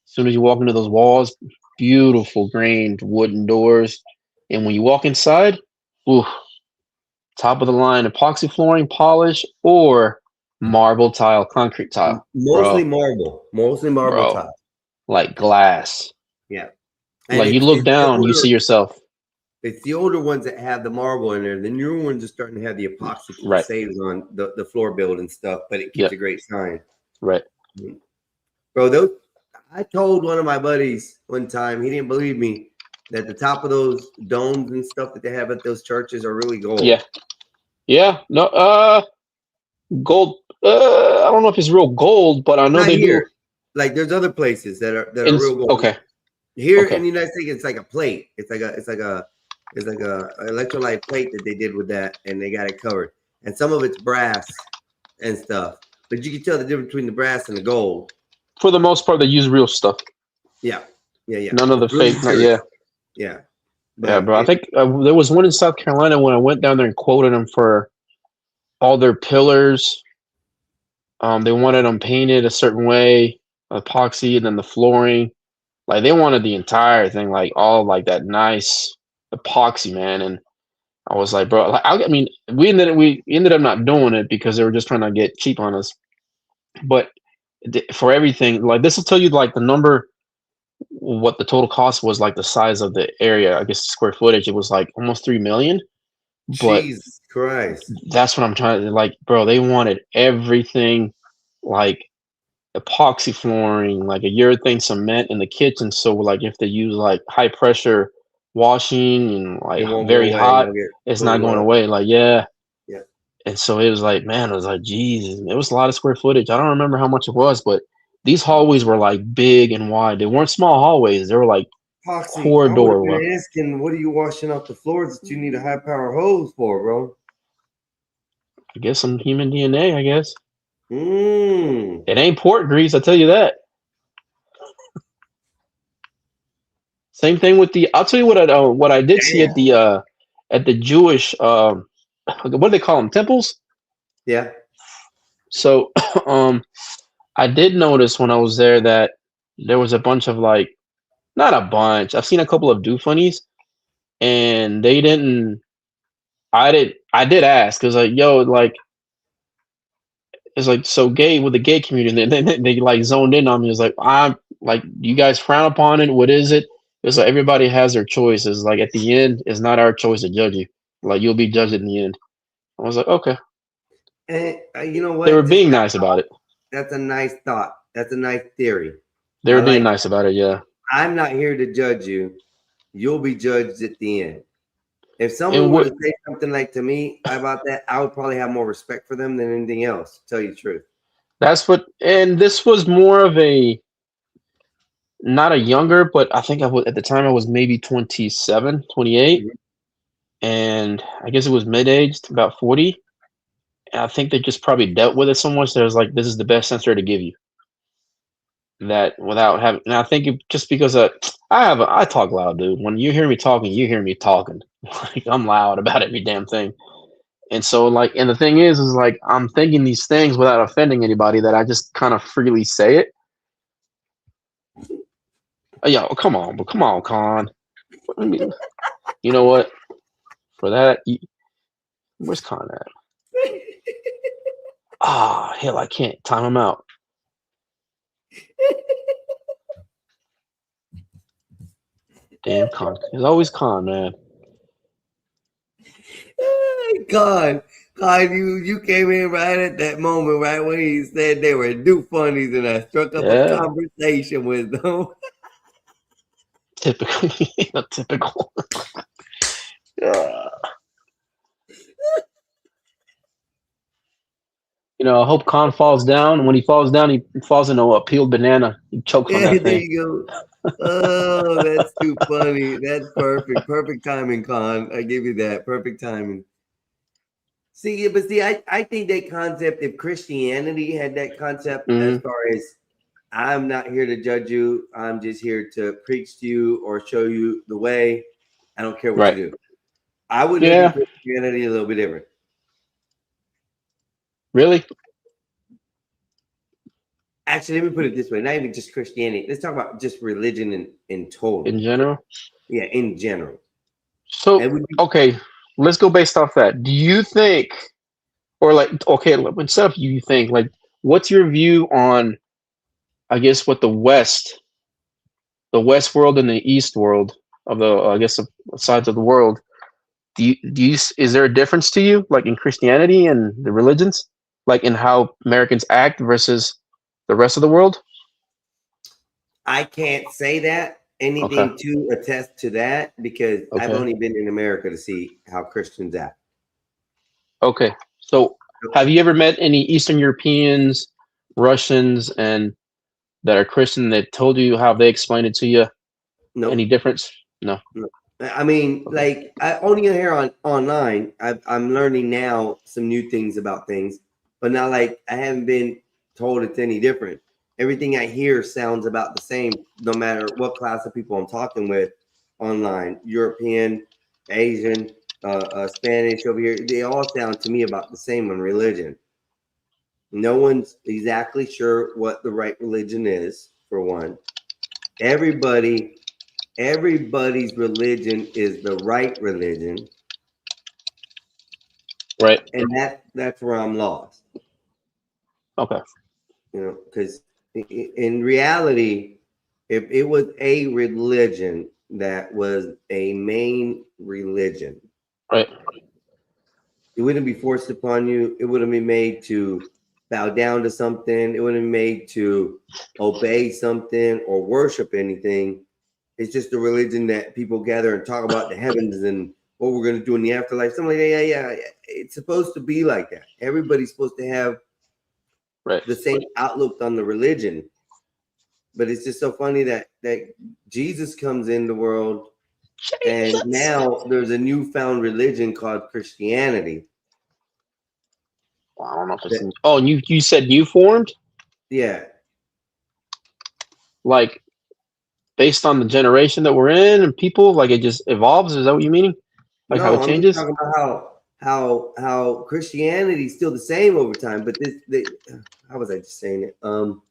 As soon as you walk into those walls, beautiful grained wooden doors. And when you walk inside, ooh, top of the line epoxy flooring, polish, or marble tile, concrete tile. Mostly marble tile. Like glass. Yeah. Like you look down, you see yourself. It's the older ones that have the marble in there. The newer ones are starting to have the epoxy saves on the floor build and stuff, but it keeps a great sign. Right. Bro, I told one of my buddies one time, he didn't believe me, that the top of those domes and stuff that they have at those churches are really gold. Yeah. Yeah. No, gold. I don't know if it's real gold, but I know they do. Like there's other places that are real gold. Okay. Here in the United States, it's like a plate. It's like a electrolyte plate that they did with that, and they got it covered. And some of it's brass and stuff, but you can tell the difference between the brass and the gold. For the most part, they use real stuff. Yeah. None of the fake. Yeah. Yeah, bro. I think there was one in South Carolina when I went down there and quoted them for all their pillars. They wanted them painted a certain way, epoxy, and then the flooring. Like they wanted the entire thing, like all like that nice epoxy, man. And I was like, bro, like, I mean, we ended up not doing it because they were just trying to get cheap on us. But for everything, like this will tell you like the number, what the total cost was, like the size of the area. I guess square footage. It was like almost 3 million. But Jesus Christ, that's what I'm trying to like, bro. They wanted everything, like epoxy flooring, like a urethane cement in the kitchen. So like if they use like high pressure washing and like very hot, it's not going away. Like yeah. And so it was like, man, it was like, Jesus, it was a lot of square footage. I don't remember how much it was, but these hallways were like big and wide. They weren't small hallways. They were like corridor. I was asking, what are you washing off the floors that you need a high power hose for, bro? I guess some human DNA, I guess. It ain't pork grease, I tell you that. Same thing with I'll tell you what I did see at the Jewish what do they call them? Temples? Yeah. So I did notice when I was there that there was a bunch of like, not a bunch. I've seen a couple of do funnies, and they didn't. I did ask because like, yo, like, it's like so gay with the gay community. And then they like zoned in on me. It's like, I'm like, you guys frown upon it. What is it? It's like everybody has their choices. Like at the end, it's not our choice to judge you. Like you'll be judged in the end. I was like, okay. And you know what? They were being nice about it. That's a nice thought. That's a nice theory. They were being nice about it. Yeah. I'm not here to judge you. You'll be judged at the end. If someone were to say something like to me about that, I would probably have more respect for them than anything else, to tell you the truth. That's what, and this was more of not a younger, but I think at the time I was maybe 27, 28. And I guess it was mid-aged, about 40. And I think they just probably dealt with it so much that it was like, this is the best answer to give you. That without having, and I think just because I talk loud, dude. When you hear me talking, you hear me talking. Like I'm loud about every damn thing. And so like, and the thing is like, I'm thinking these things without offending anybody that I just kind of freely say it. Yo, come on, Con. I mean, you know what? For that, where's Con at? Hell, I can't time him out. Damn con. It's always con, man. God, you came in right at that moment, right when he said they were new funnies, and I struck up a conversation with them. Typical. You know, I hope Khan falls down. And when he falls down, he falls into a peeled banana. He chokes on that There thing. you go. Oh, that's too funny. That's perfect. Perfect timing, Con. I give you that. Perfect timing. See, I think that concept, if Christianity had that concept, as far as I'm not here to judge you, I'm just here to preach to you or show you the way. I don't care what you do. I would look at Christianity a little bit different. Really? Actually, let me put it this way: not even just Christianity. Let's talk about just religion in total. In general? Yeah, in general. So, okay, let's go based off that. Do you think, or like, okay, instead of you think, like, what's your view on, I guess, what the West world and the East world of the, I guess, the sides of the world, is there a difference to you, like in Christianity and the religions, like in how Americans act versus the rest of the world? I can't say that anything to attest to that because I've only been in America to see how Christians act. Okay, so have you ever met any Eastern Europeans, Russians, and that are Christian that told you how they explained it to you? No. Any difference? No. I mean, like, I only here online. I'm learning now some new things about things, but not like I haven't been told it's any different. Everything I hear sounds about the same, no matter what class of people I'm talking with online. European, Asian, Spanish over here, they all sound to me about the same on religion. No one's exactly sure what the right religion is, for one. Everybody's religion is the right religion. Right. And that's where I'm lost. Okay. You know, because in reality, if it was a religion that was a main religion, right, it wouldn't be forced upon you. It wouldn't be made to bow down to something. It wouldn't be made to obey something or worship anything. It's just a religion that people gather and talk about the heavens and what we're going to do in the afterlife. Something like that. Yeah. It's supposed to be like that. Everybody's supposed to have the same outlook on the religion. But it's just so funny that Jesus comes in the world, and now there's a newfound religion called Christianity. Well, I don't know if it's you said new formed? Yeah. Like based on the generation that we're in and people, like it just evolves. Is that what you meaning? Like no, how it changes? I'm talking about how Christianity is still the same over time, but how was I just saying it? How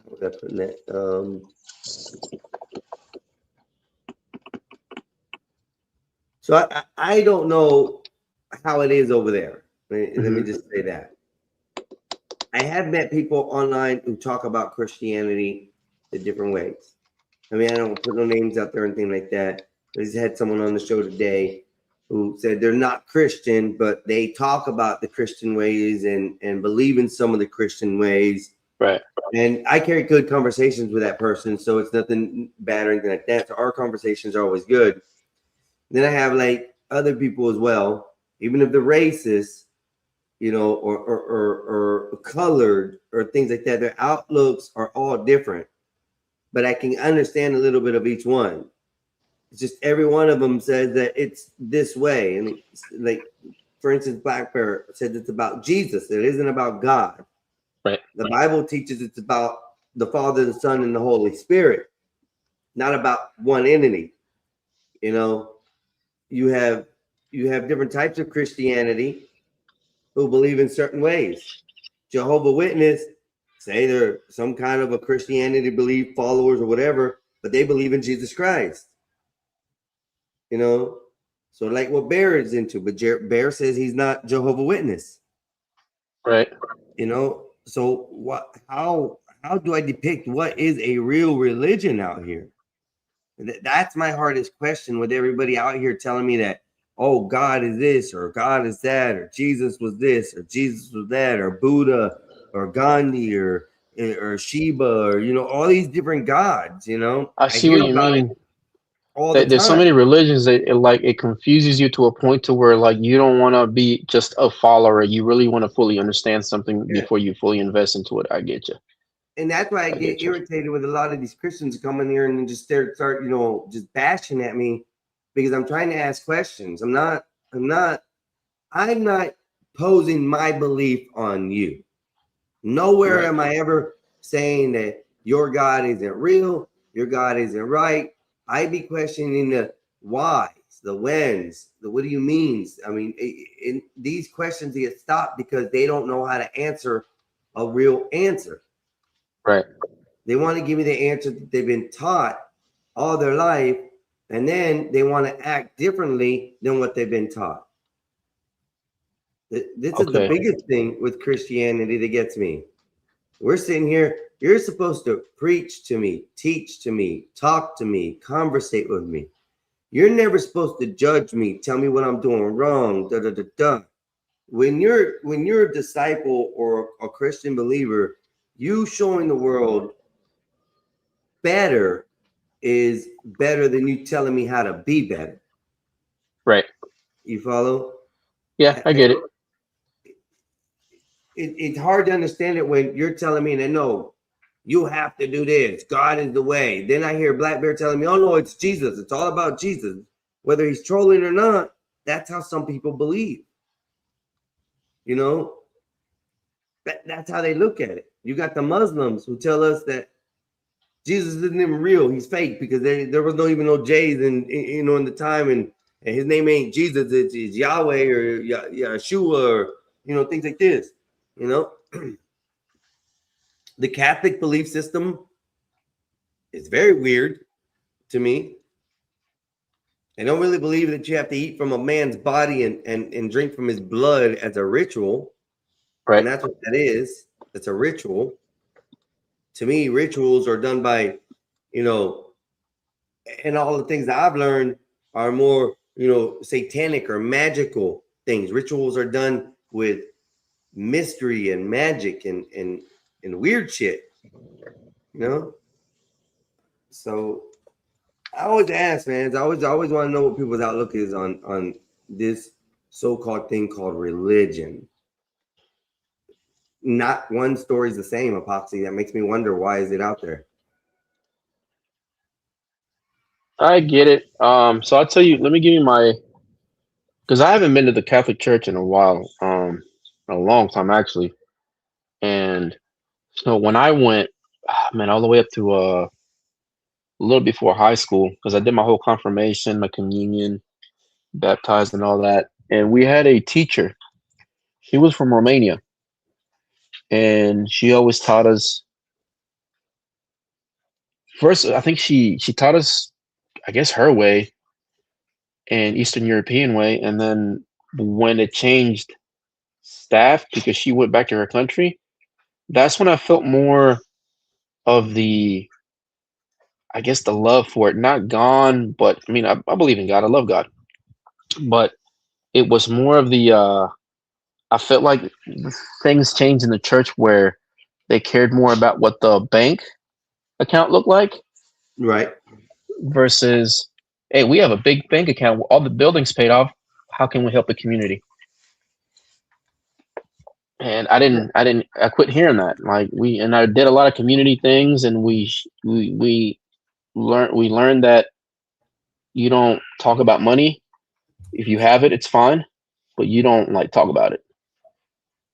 was I putting that? So I don't know how it is over there. Let me just say that. I have met people online who talk about Christianity the different ways. I mean, I don't put no names out there or anything like that. I just had someone on the show today who said they're not Christian, but they talk about the Christian ways and believe in some of the Christian ways. Right. And I carry good conversations with that person, so it's nothing bad or anything like that. So our conversations are always good. Then I have like other people as well, even if they're racist, you know, or colored or things like that. Their outlooks are all different, but I can understand a little bit of each one. It's just every one of them says that it's this way. And like, for instance, Black Bear says it's about Jesus. It isn't about God. Right. The Bible teaches it's about the Father, the Son, and the Holy Spirit, not about one entity. You know, you have different types of Christianity who believe in certain ways. Jehovah's Witness say they're some kind of a Christianity belief followers or whatever, but they believe in Jesus Christ. You know, so like what Bear is into, but Bear says he's not Jehovah's Witness. Right. You know, So what? How do I depict what is a real religion out here? That's my hardest question. With everybody out here telling me that, oh, God is this or God is that, or Jesus was this or Jesus was that, or Buddha or Gandhi or Shiva, or all these different gods. I see what you mean. There's so many religions that it confuses you to a point to where you don't want to be just a follower. You really want to fully understand something before you fully invest into it. I get you. And that's why I get irritated with a lot of these Christians coming here and just start just bashing at me, because I'm trying to ask questions. I'm not posing my belief on you. Nowhere am I ever saying that your God isn't real, your God isn't right. I be questioning the whys, the whens, the what do you means. I mean, these questions get stopped because they don't know how to answer a real answer. Right. They want to give me the answer that they've been taught all their life, and then they want to act differently than what they've been taught. This is the biggest thing with Christianity that gets me. We're sitting here, you're supposed to preach to me, teach to me, talk to me, conversate with me. You're never supposed to judge me, tell me what I'm doing wrong, When you're a disciple or a Christian believer, you showing the world better is better than you telling me how to be better. Right. You follow? Yeah, I get it. It's hard to understand it when you're telling me that, no, you have to do this. God is the way. Then I hear Black Bear telling me, oh, no, it's Jesus. It's all about Jesus. Whether he's trolling or not, that's how some people believe. That's how they look at it. You got the Muslims who tell us that Jesus isn't even real. He's fake because there was even no J's in the time, and his name ain't Jesus. It's Yahweh or Yeshua or things like this. The Catholic belief system is very weird to me. I don't really believe that you have to eat from a man's body and drink from his blood as a ritual. Right. And that's what that is. It's a ritual. To me, rituals are done by, and all the things that I've learned are more, satanic or magical things. Rituals are done with mystery and magic and weird shit, So I always ask, man. I always want to know what people's outlook is on this so-called thing called religion. Not one story is the same, Epoxy. That makes me wonder, why is it out there? I get it. So I'll tell you, let me give you because I haven't been to the Catholic Church in a while, a long time actually. And so when I went, all the way up to a little before high school, because I did my whole confirmation, my communion, baptized and all that. And we had a teacher. She was from Romania. And she always taught us, first, I think she taught us, I guess, her way and Eastern European way. And then when it changed staff, because she went back to her country, that's when I felt more of the love for it. Not gone, but I believe in God. I love God. But it was more of I felt like things changed in the church where they cared more about what the bank account looked like. Right. Versus, hey, we have a big bank account. All the buildings paid off. How can we help the community? And I quit hearing that. I did a lot of community things, and we learned that you don't talk about money. If you have it, it's fine, but you don't talk about it.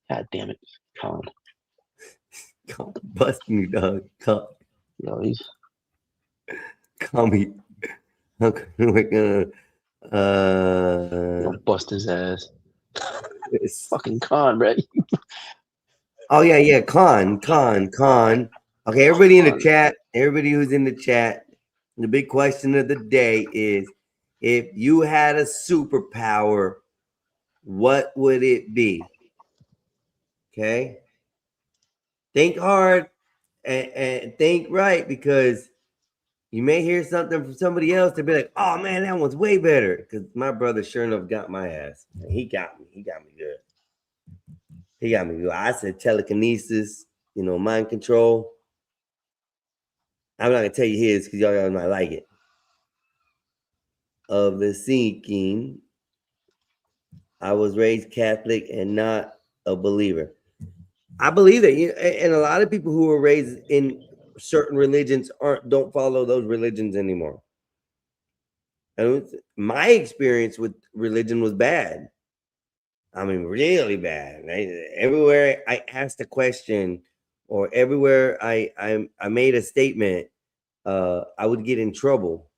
God damn it, Colin. Busting you, dog. No, he's call me. We're gonna bust his ass. It's fucking Con, bro. Oh yeah, Con. Okay, everybody in the chat, everybody who's in the chat, the big question of the day is, if you had a superpower, what would it be? Okay. think hard and think right, because you may hear something from somebody else to be like, oh man, that one's way better. Because my brother sure enough got my ass. He got me. He got me good. He got me good. I said telekinesis, mind control. I'm not gonna tell you his because y'all might like it. Of the seeking, I was raised Catholic and not a believer. I believe that, and a lot of people who were raised in certain religions don't follow those religions anymore. And my experience with religion was bad. I mean, really bad. Everywhere I asked a question, or everywhere I made a statement, I would get in trouble.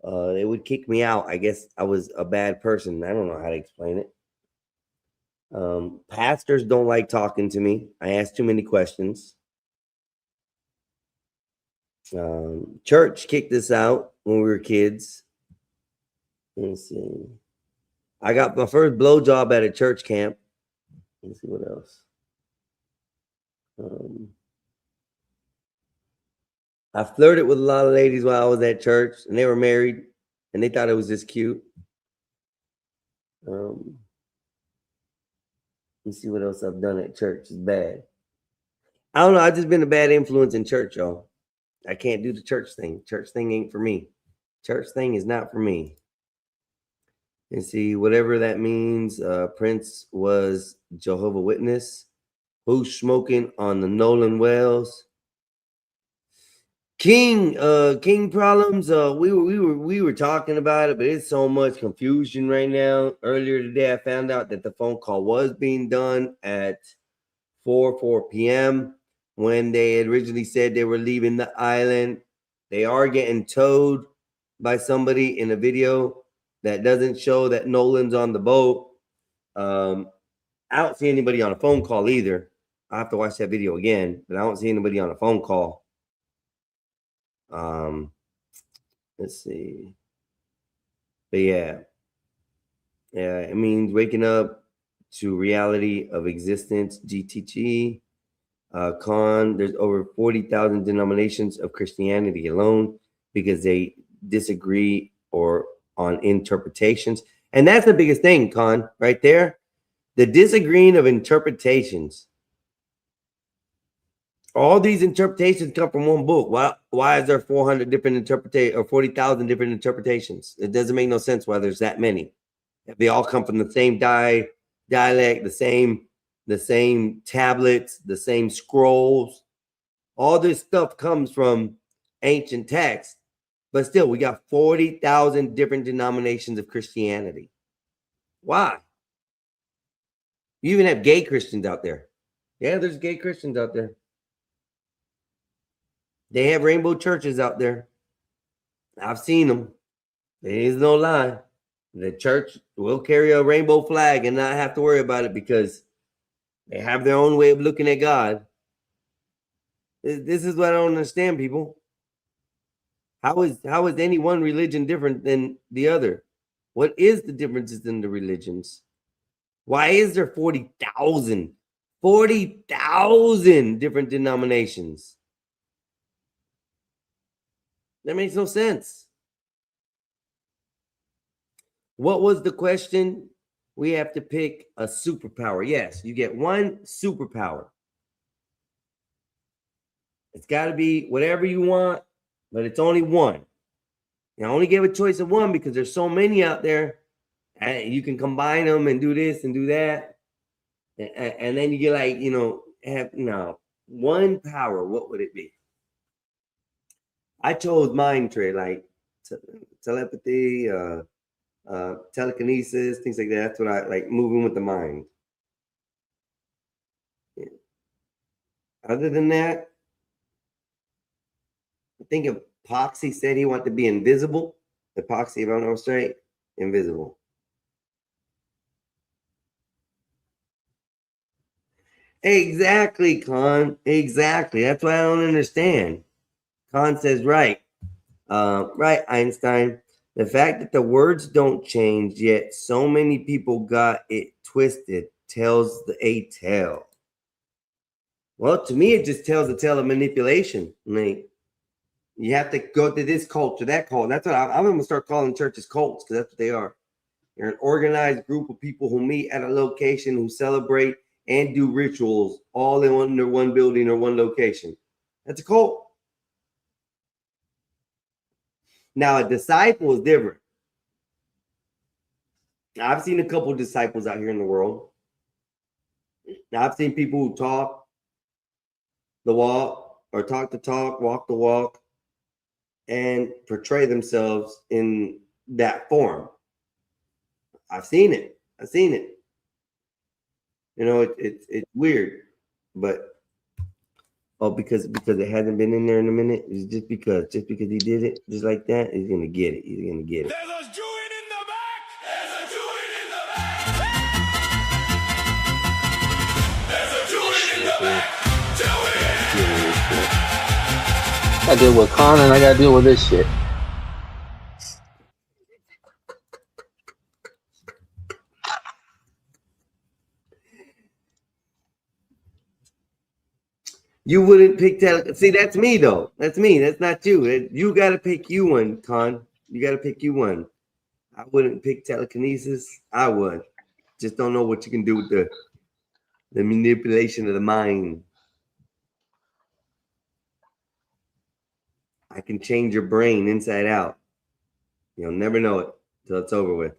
They would kick me out. I guess I was a bad person. I don't know how to explain it. Pastors don't like talking to me. I ask too many questions. Church kicked us out when we were kids. Let's see. I got my first blowjob at a church camp. Let's see what else. I flirted with a lot of ladies while I was at church, and they were married, and they thought it was just cute. Let's see what else I've done at church. It's bad. I don't know. I've just been a bad influence in church, y'all. I can't do the church thing. Church thing ain't for me. Church thing is not for me. And see, whatever that means, Prince was Jehovah's Witness. Who's smoking on the Nolan Wells? King problems. We were talking about it, but it's so much confusion right now. Earlier today, I found out that the phone call was being done at 4 p.m. when they had originally said they were leaving the island. They are getting towed by somebody in a video that doesn't show that Nolan's on the boat. I don't see anybody on a phone call either. I have to watch that video again, but I don't see anybody on a phone call. Let's see. But yeah, it means waking up to reality of existence. GTG. There's over 40,000 denominations of Christianity alone because they disagree or on interpretations. And that's the biggest thing, Con, right there. The disagreeing of interpretations. All these interpretations come from one book. Why is there 400 different interpretations or 40,000 different interpretations? It doesn't make no sense why there's that many. If they all come from the same dialect, the same tablets, the same scrolls. All this stuff comes from ancient texts. But still, we got 40,000 different denominations of Christianity. Why? You even have gay Christians out there. Yeah, there's gay Christians out there. They have rainbow churches out there. I've seen them. There is no lie. The church will carry a rainbow flag and not have to worry about it because they have their own way of looking at God. This is what I don't understand, people. How is any one religion different than the other? What is the differences in the religions? Why is there 40,000 different denominations? That makes no sense. What was the question? We have to pick a superpower. Yes, you get one superpower. It's got to be whatever you want, but it's only one. I only give a choice of one because there's so many out there, and you can combine them and do this and do that, and then you get like have one power. What would it be? I chose mind trade, like telepathy, telekinesis, things like that. That's what I like, moving with the mind. Yeah. Other than that, I think Epoxy said he wanted to be invisible. Epoxy, if I don't know straight, invisible. Exactly, Con. Exactly. That's why I don't understand. Con says, right. Right, Einstein. The fact that the words don't change, yet so many people got it twisted, tells a tale. Well, to me, it just tells a tale of manipulation. Like, you have to go to this cult, to that cult. That's what I'm going to start calling churches cults, because that's what they are. They're an organized group of people who meet at a location, who celebrate and do rituals all in under one building or one location. That's a cult. Now, a disciple is different. Now, I've seen a couple of disciples out here in the world. Now, I've seen people who talk the walk, or talk the talk, walk the walk, and portray themselves in that form. I've seen it. I've seen it. You know, it's weird, but because it hasn't been in there in a minute, it's just because he did it just like that, he's gonna get it. He's gonna get it. There's a Jew in the back. There's a Jew in the back. There's a Jew in the back. I deal with Con and I gotta deal with this shit. You wouldn't pick see, that's me though. That's me. That's not you. You got to pick you one, Con. You got to pick you one. I wouldn't pick telekinesis. I would. Just don't know what you can do with the manipulation of the mind. I can change your brain inside out. You'll never know it till it's over with.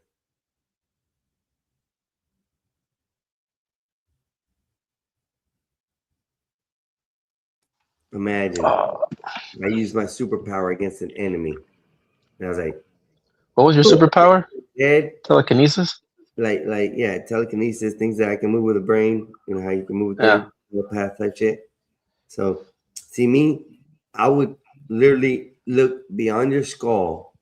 Imagine I used my superpower against an enemy. And I was like, what was your superpower? Dead. Telekinesis? Like, yeah, telekinesis, things that I can move with the brain. You know how you can move with the path type shit. So, see me, I would literally look beyond your skull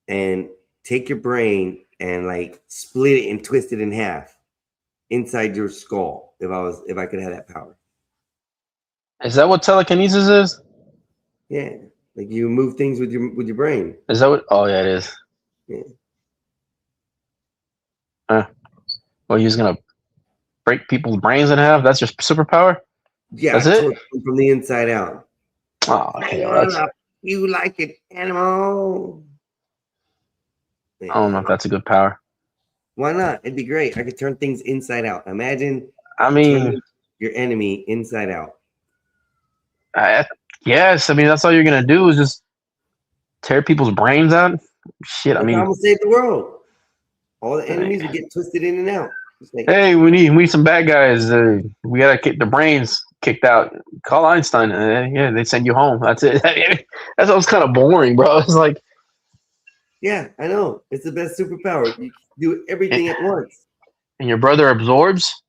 and take your brain and like split it and twist it in half inside your skull if I could have that power. Is that what telekinesis is? Yeah, like you move things with your brain. Is that what? Oh yeah, it is. Yeah. Well, you're just gonna break people's brains in half? That's your superpower? Yeah, that's it. From the inside out. Oh, okay. Well, you like an animal? I don't know if that's a good power. Why not? It'd be great. I could turn things inside out. Imagine. I mean, your enemy inside out. Yes, I mean that's all you're gonna do is just tear people's brains out. Shit, I mean, I'm gonna save the world. All the enemies will get twisted in and out. Like, hey, we need some bad guys. We gotta get the brains kicked out. Call Einstein. Yeah, they send you home. That's it. That sounds kind of boring, bro. It's like, yeah, I know. It's the best superpower. You do everything at once. And your brother absorbs.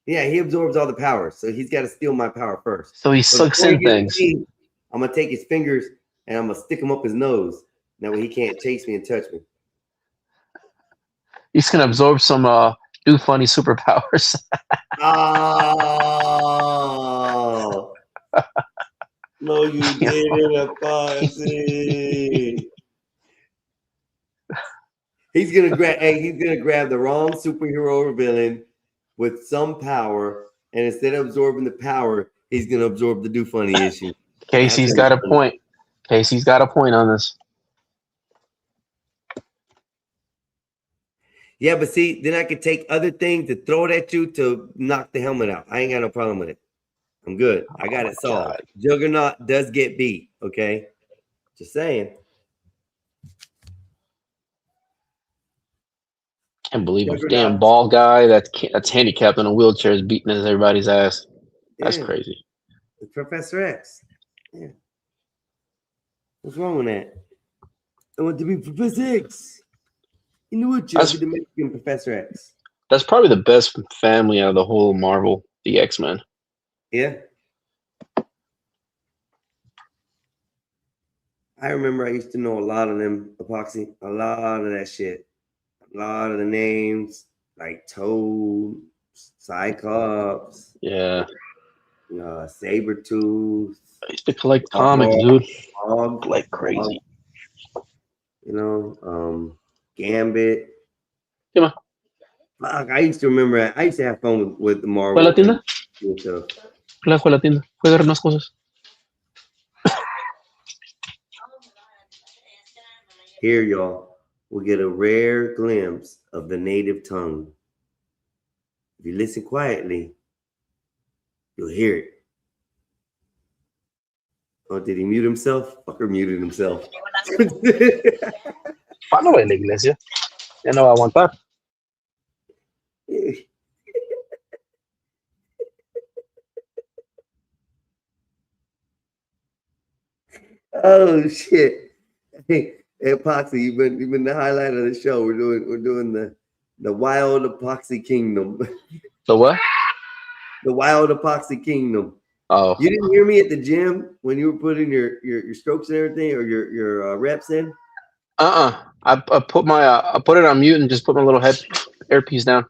Yeah, he absorbs all the power, so he's got to steal my power first. So he sucks in things. I'm gonna take his fingers and I'm gonna stick them up his nose. That way he can't chase me and touch me. He's gonna absorb some do funny superpowers. Oh no, you didn't, Apostle. He's gonna grab the wrong superhero or villain with some power, and instead of absorbing the power, he's gonna absorb the do funny issue. Casey's got a point. Casey's got a point on this. Yeah, but see, then I could take other things to throw it at you to knock the helmet out. I ain't got no problem with it. I'm good. I got it solved. Juggernaut does get beat. Okay, just saying. Can't believe a damn bald guy that's handicapped in a wheelchair is beating everybody's ass. That's crazy. It's Professor X. Yeah. What's wrong with that? I want to be Professor X. In the wheelchair, be the Mexican Professor X. That's probably the best family out of the whole Marvel, the X-Men. Yeah. I remember I used to know a lot of them, Epoxy. A lot of that shit. A lot of the names, like Toad, Cyclops. Yeah. Sabretooth. I used to collect comics, dude. Like crazy. Gambit. Come on. Fuck, I used to remember. I used to have fun with the Marvel. Latina? Yourself. La fue a la tienda. Fue a agarrar unas cosas. Here, y'all, we'll get a rare glimpse of the native tongue. If you listen quietly, you'll hear it. Oh, did he mute himself? Fucker muted himself. Pano va en la iglesia. Ya no va a aguantar. Oh shit! Hey, Epoxy, you've been the highlight of the show. We're doing the Wild Epoxy Kingdom. The what? The Wild Epoxy Kingdom. Oh, You didn't hear me at the gym when you were putting your strokes and everything, or your reps in? I put it on mute and just put my little earpiece down.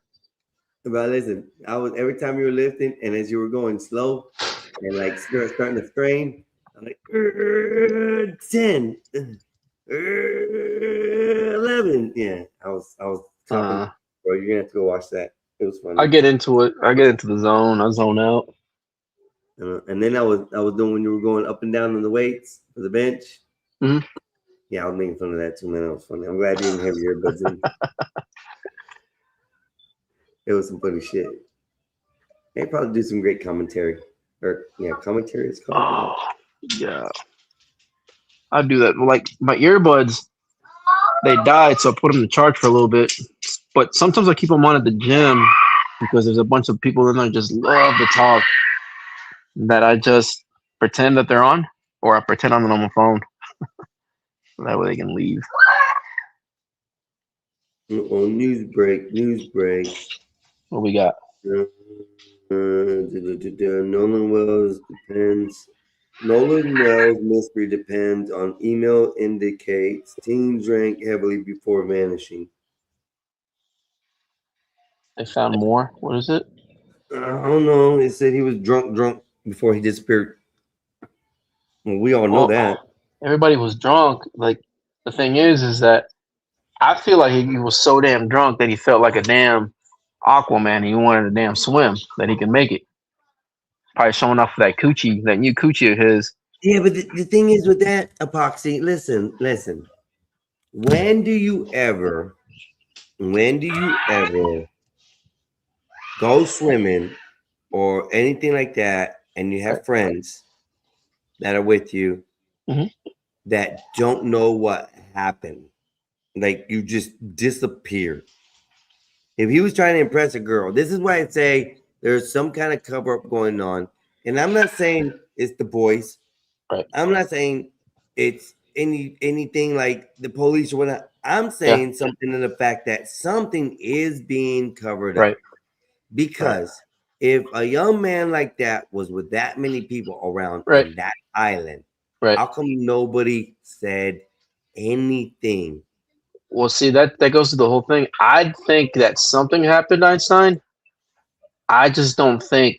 But listen, I was every time you were lifting, and as you were going slow and like starting to strain, I'm like 10, 11. Yeah, I was talking, bro. You're gonna have to go watch that. It was funny. I get into it. I get into the zone. I zone out. And then I was doing when you were going up and down on the weights for the bench. Mm-hmm. Yeah, I was making fun of that too, man. That was funny. I'm glad you didn't have your earbuds in. It was some funny shit. They probably do some great commentary. Or commentary is called. Oh, yeah. I do that. Like my earbuds, they died, so I put them to charge for a little bit. But sometimes I keep them on at the gym because there's a bunch of people in there that just love to talk. That I just pretend that they're on, or I pretend I'm on my phone. That way they can leave. News break. What we got? Nolan Wells mystery depends on email indicates teen drank heavily before vanishing. They found more. What is it? I don't know. It said he was drunk before he disappeared. Well, we all know that. Everybody was drunk. Like the thing is that I feel like he was so damn drunk that he felt like a damn Aquaman. He wanted a damn swim that he could make it. Probably showing off that coochie, that new coochie of his. Yeah, but the thing is with that, Epoxy, listen. When do you ever go swimming or anything like that, and you have friends that are with you that don't know what happened? Like you just disappeared. If he was trying to impress a girl, this is why I say there's some kind of cover up going on. And I'm not saying it's the boys. Right. I'm not saying it's anything like the police or whatnot. I'm saying something in the fact that something is being covered up. Because if a young man like that was with that many people around on that island, how come nobody said anything? Well, see, that goes to the whole thing. I think that something happened, Einstein. I don't think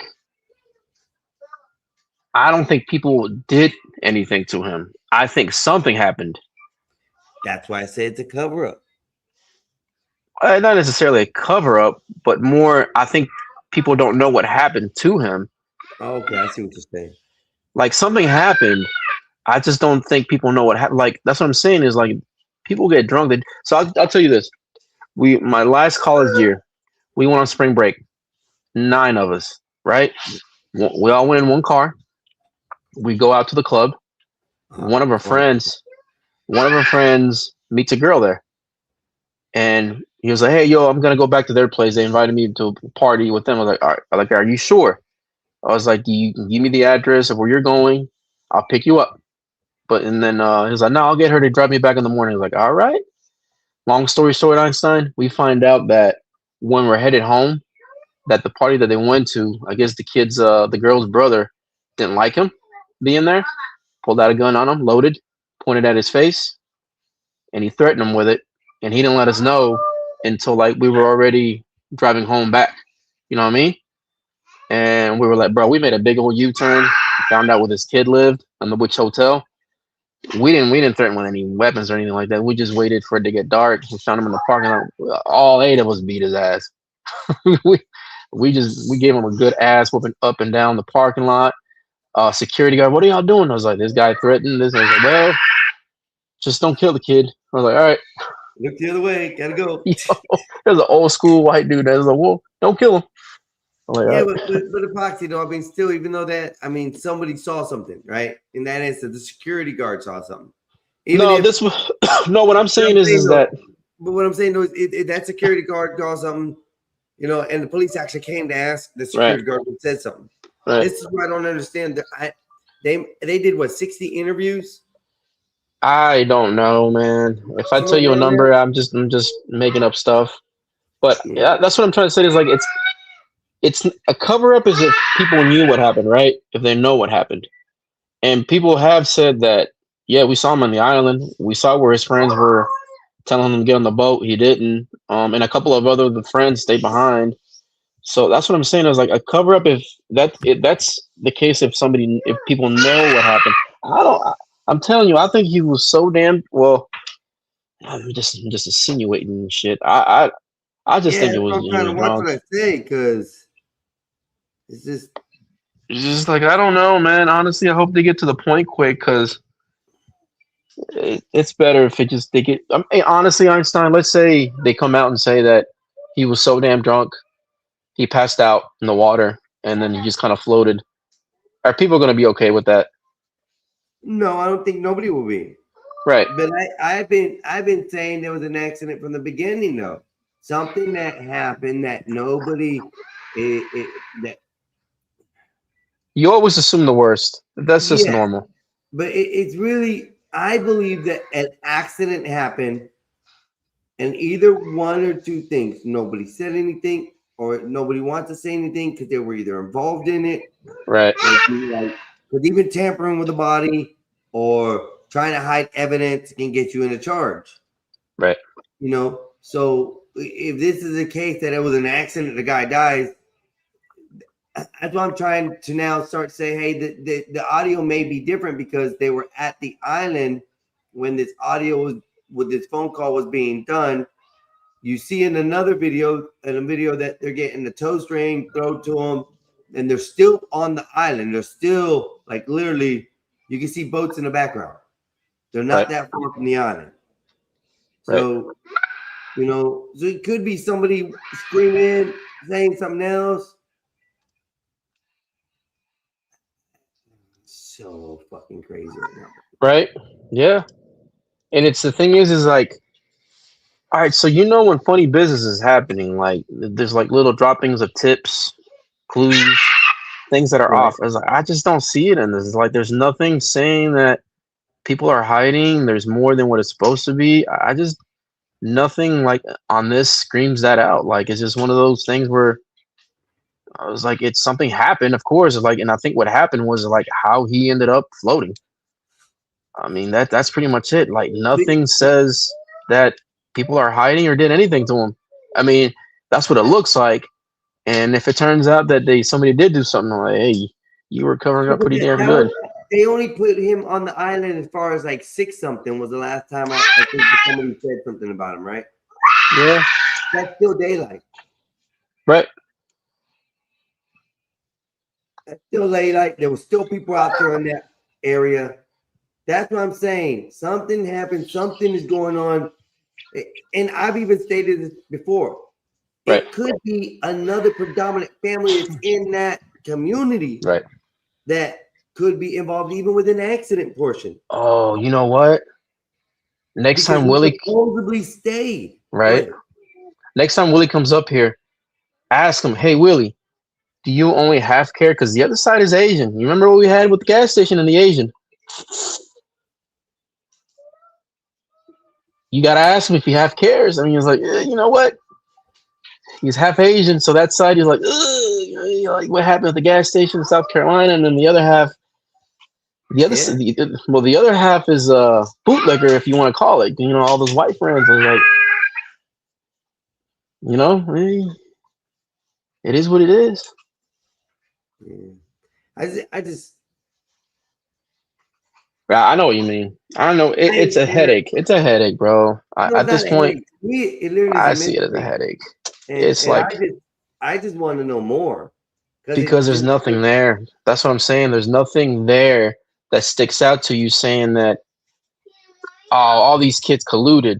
people did anything to him. I think something happened. That's why I said it's a cover up. Not necessarily a cover up, but more, I think people don't know what happened to him. Okay, I see what you're saying. Like something happened. I just don't think people know what happened. Like that's what I'm saying is like people get drunk. So I'll tell you this. My last college year, we went on spring break. 9 of us, right? We all went in one car. We go out to the club. One of our friends meets a girl there. And he was like, "Hey, yo, I'm gonna go back to their place. They invited me to a party with them." I was like, "All right." I'm like, "Are you sure?" I was like, "Do you give me the address of where you're going? I'll pick you up." And then he was like, "No, I'll get her to drive me back in the morning." I was like, "All right." Long story short, Einstein, we find out that when we're headed home, that the party that they went to, I guess the girl's brother didn't like him being there, pulled out a gun on him, loaded, pointed at his face, and he threatened him with it. And he didn't let us know until like we were already driving home back. You know what I mean? And we were like, bro, we made a big old U-turn, found out where this kid lived on the Witch Hotel. We didn't threaten with any weapons or anything like that. We just waited for it to get dark. We found him in the parking lot. All 8 of us beat his ass. we We gave him a good ass whooping up and down the parking lot. Security guard, what are y'all doing? I was like, this guy threatened this. I was like, well, just don't kill the kid. I was like, all right. Look the other way. Gotta go. There's an old school white dude that was like, well, don't kill him. I'm like, Yeah, all right. but Epoxy, though, I mean, still, even though that, I mean, somebody saw something, right? In that instance, the security guard saw something. Even No, if- this was no. What I'm saying is that. But what I'm saying though is that security guard saw something, you know, and the police actually came to ask the security guard and said something. Right. This is what I don't understand. They did what, 60 interviews? I don't know, man. If I tell you a number, I'm just making up stuff. But yeah, that's what I'm trying to say. Is like it's a cover up. Is if people knew what happened, right? If they know what happened, and people have said that. Yeah, we saw him on the island. We saw where his friends were telling him to get on the boat. He didn't. And a couple of other friends stayed behind. So that's what I'm saying. Is like a cover up. If that's the case, if people know what happened, I'm telling you, I think he was so damn well. I'm just insinuating and shit. I just think it was. I'm trying to watch what I say because it's just like I don't know, man. Honestly, I hope they get to the point quick because it's better if they get. Honestly, Einstein. Let's say they come out and say that he was so damn drunk, he passed out in the water, and then he just kind of floated. Are people going to be okay with that? No, I don't think nobody will be. Right. But I've been saying there was an accident from the beginning, though. Something that happened that nobody that you always assume the worst. That's just normal. But it's really, I believe that an accident happened, and either one or two things. Nobody said anything, or nobody wants to say anything because they were either involved in it, right? Because even tampering with the body or trying to hide evidence can get you in a charge, right? You know, so if this is a case that it was an accident, the guy dies. That's why I'm trying to now start saying, hey, the audio may be different because they were at the island when this this phone call was being done. You see in a video that they're getting the tow string thrown to them, and they're still on the island. They're still like literally, you can see boats in the background. They're not that far from the island. So, you know, so it could be somebody screaming, saying something else. So fucking crazy right now. Right? Yeah. And it's the thing is like, all right, so you know when funny business is happening, like there's like little droppings of tips, clues, things that are off. I was like, I just don't see it in this. It's like there's nothing saying that people are hiding. There's more than what it's supposed to be. I just nothing like on this screams that out. Like it's just one of those things where I was like, it's something happened, of course. Like, and I think what happened was like how he ended up floating. I mean, that's pretty much it. Like nothing says that people are hiding or did anything to him. I mean, that's what it looks like. And if it turns out that somebody did do something, I'm like, hey, you were covering up pretty damn good. They only put him on the island as far as like 6 something was the last time I think somebody said something about him, right? Yeah. That's still daylight. Right. That's still daylight. There were still people out there in that area. That's what I'm saying. Something happened. Something is going on. And I've even stated this before. Right. It could be another predominant family that's in that community. Right. That could be involved even with an accident portion. Oh, you know what? Next time Willie supposedly stayed. Right. Next time Willie comes up here, ask him, hey Willie, do you only have care? Because the other side is Asian. You remember what we had with the gas station and the Asian? You gotta ask him if he have cares. I mean, he's like, you know what? He's half Asian, so that side he's like, like what happened at the gas station in South Carolina, and then the other half, the other half is bootlegger, if you want to call it. You know, all those white friends are like, you know, it is what it is. Yeah. I know what you mean. I know it's a headache. It's a headache, bro. At this point, I see it as a headache. It's like I just want to know more. Because there's nothing there. That's what I'm saying. There's nothing there that sticks out to you saying that, oh, all these kids colluded.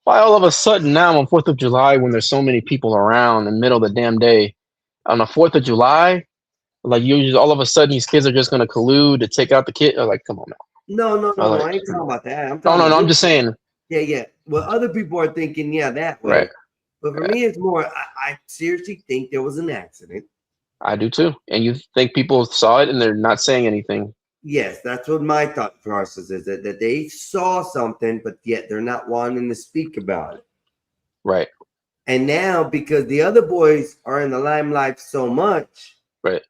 Why all of a sudden now on 4th of July, when there's so many people around in the middle of the damn day, on the 4th of July, like all of a sudden these kids are just going to collude to take out the kid? Like, come on now. No, Like, I ain't talking about that. I'm no, talking I'm just saying. Yeah. Well, other people are thinking, yeah, that way. Right. But for me, it's more, I seriously think there was an accident. I do too. And you think people saw it and they're not saying anything? Yes, that's what my thought process is, that they saw something, but yet they're not wanting to speak about it. Right. And now, because the other boys are in the limelight so much, right,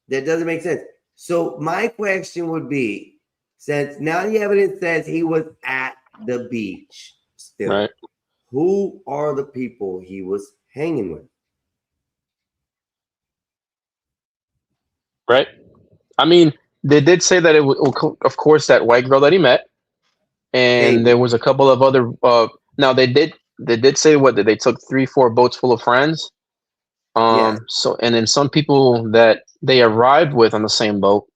that doesn't make sense. So my question would be, since now the evidence says he was at the beach still, right, who are the people he was hanging with? Right. I mean, they did say that it was, of course, that white girl that he met, and there was a couple of other. Now they did say what they took 3-4 boats full of friends. So and then some people that they arrived with on the same boat,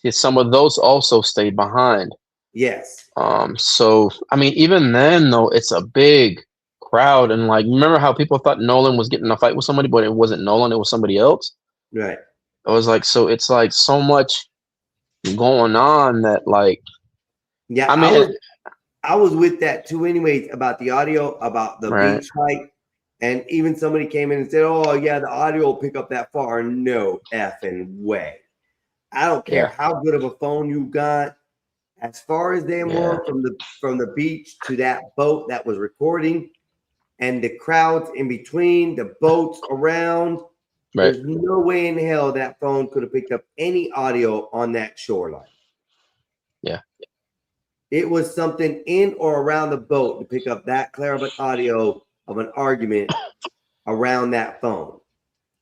some of those also stayed behind. Yes. So I mean, even then though, it's a big crowd, and like, remember how people thought Nolan was getting in a fight with somebody, but it wasn't Nolan, it was somebody else. Right. I was like, so it's like so much going on that, like, yeah, I was with that too anyways, about the audio, about the beach fight. And even somebody came in and said, oh yeah, the audio will pick up that far. No effing way. I don't care how good of a phone you got. As far as they were from the beach to that boat that was recording, and the crowds in between, the boats around, there's no way in hell that phone could have picked up any audio on that shoreline. Yeah. It was something in or around the boat to pick up that clear of an audio of an argument around that phone.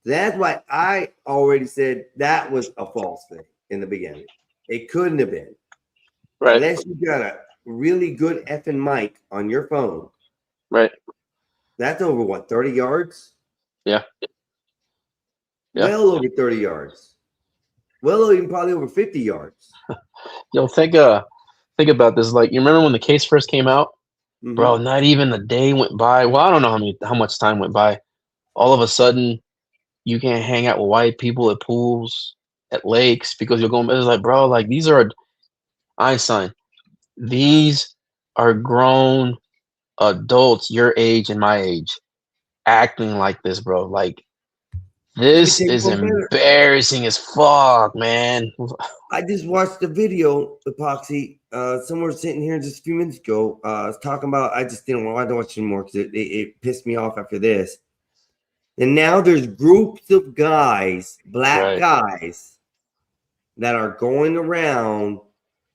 That's why I already said that was a false thing in the beginning. It couldn't have been. Right. Unless you got a really good effing mic on your phone. Right. That's over what, 30 yards? Yeah. Well over 30 yards. Well, even probably over 50 yards. Yo, think about this. Like, you remember when the case first came out? Mm-hmm. Bro, not even a day went by. Well, I don't know how much time went by. All of a sudden, you can't hang out with white people at pools, at lakes, because you're going. It's like, bro, like, these are Einstein. These are grown adults your age and my age acting like this, bro. Like, this is embarrassing as fuck, man. I just watched the video, Epoxy. Someone was sitting here just a few minutes ago. I was talking about, I just didn't want to watch anymore because it pissed me off after this. And now there's groups of guys, black guys, that are going around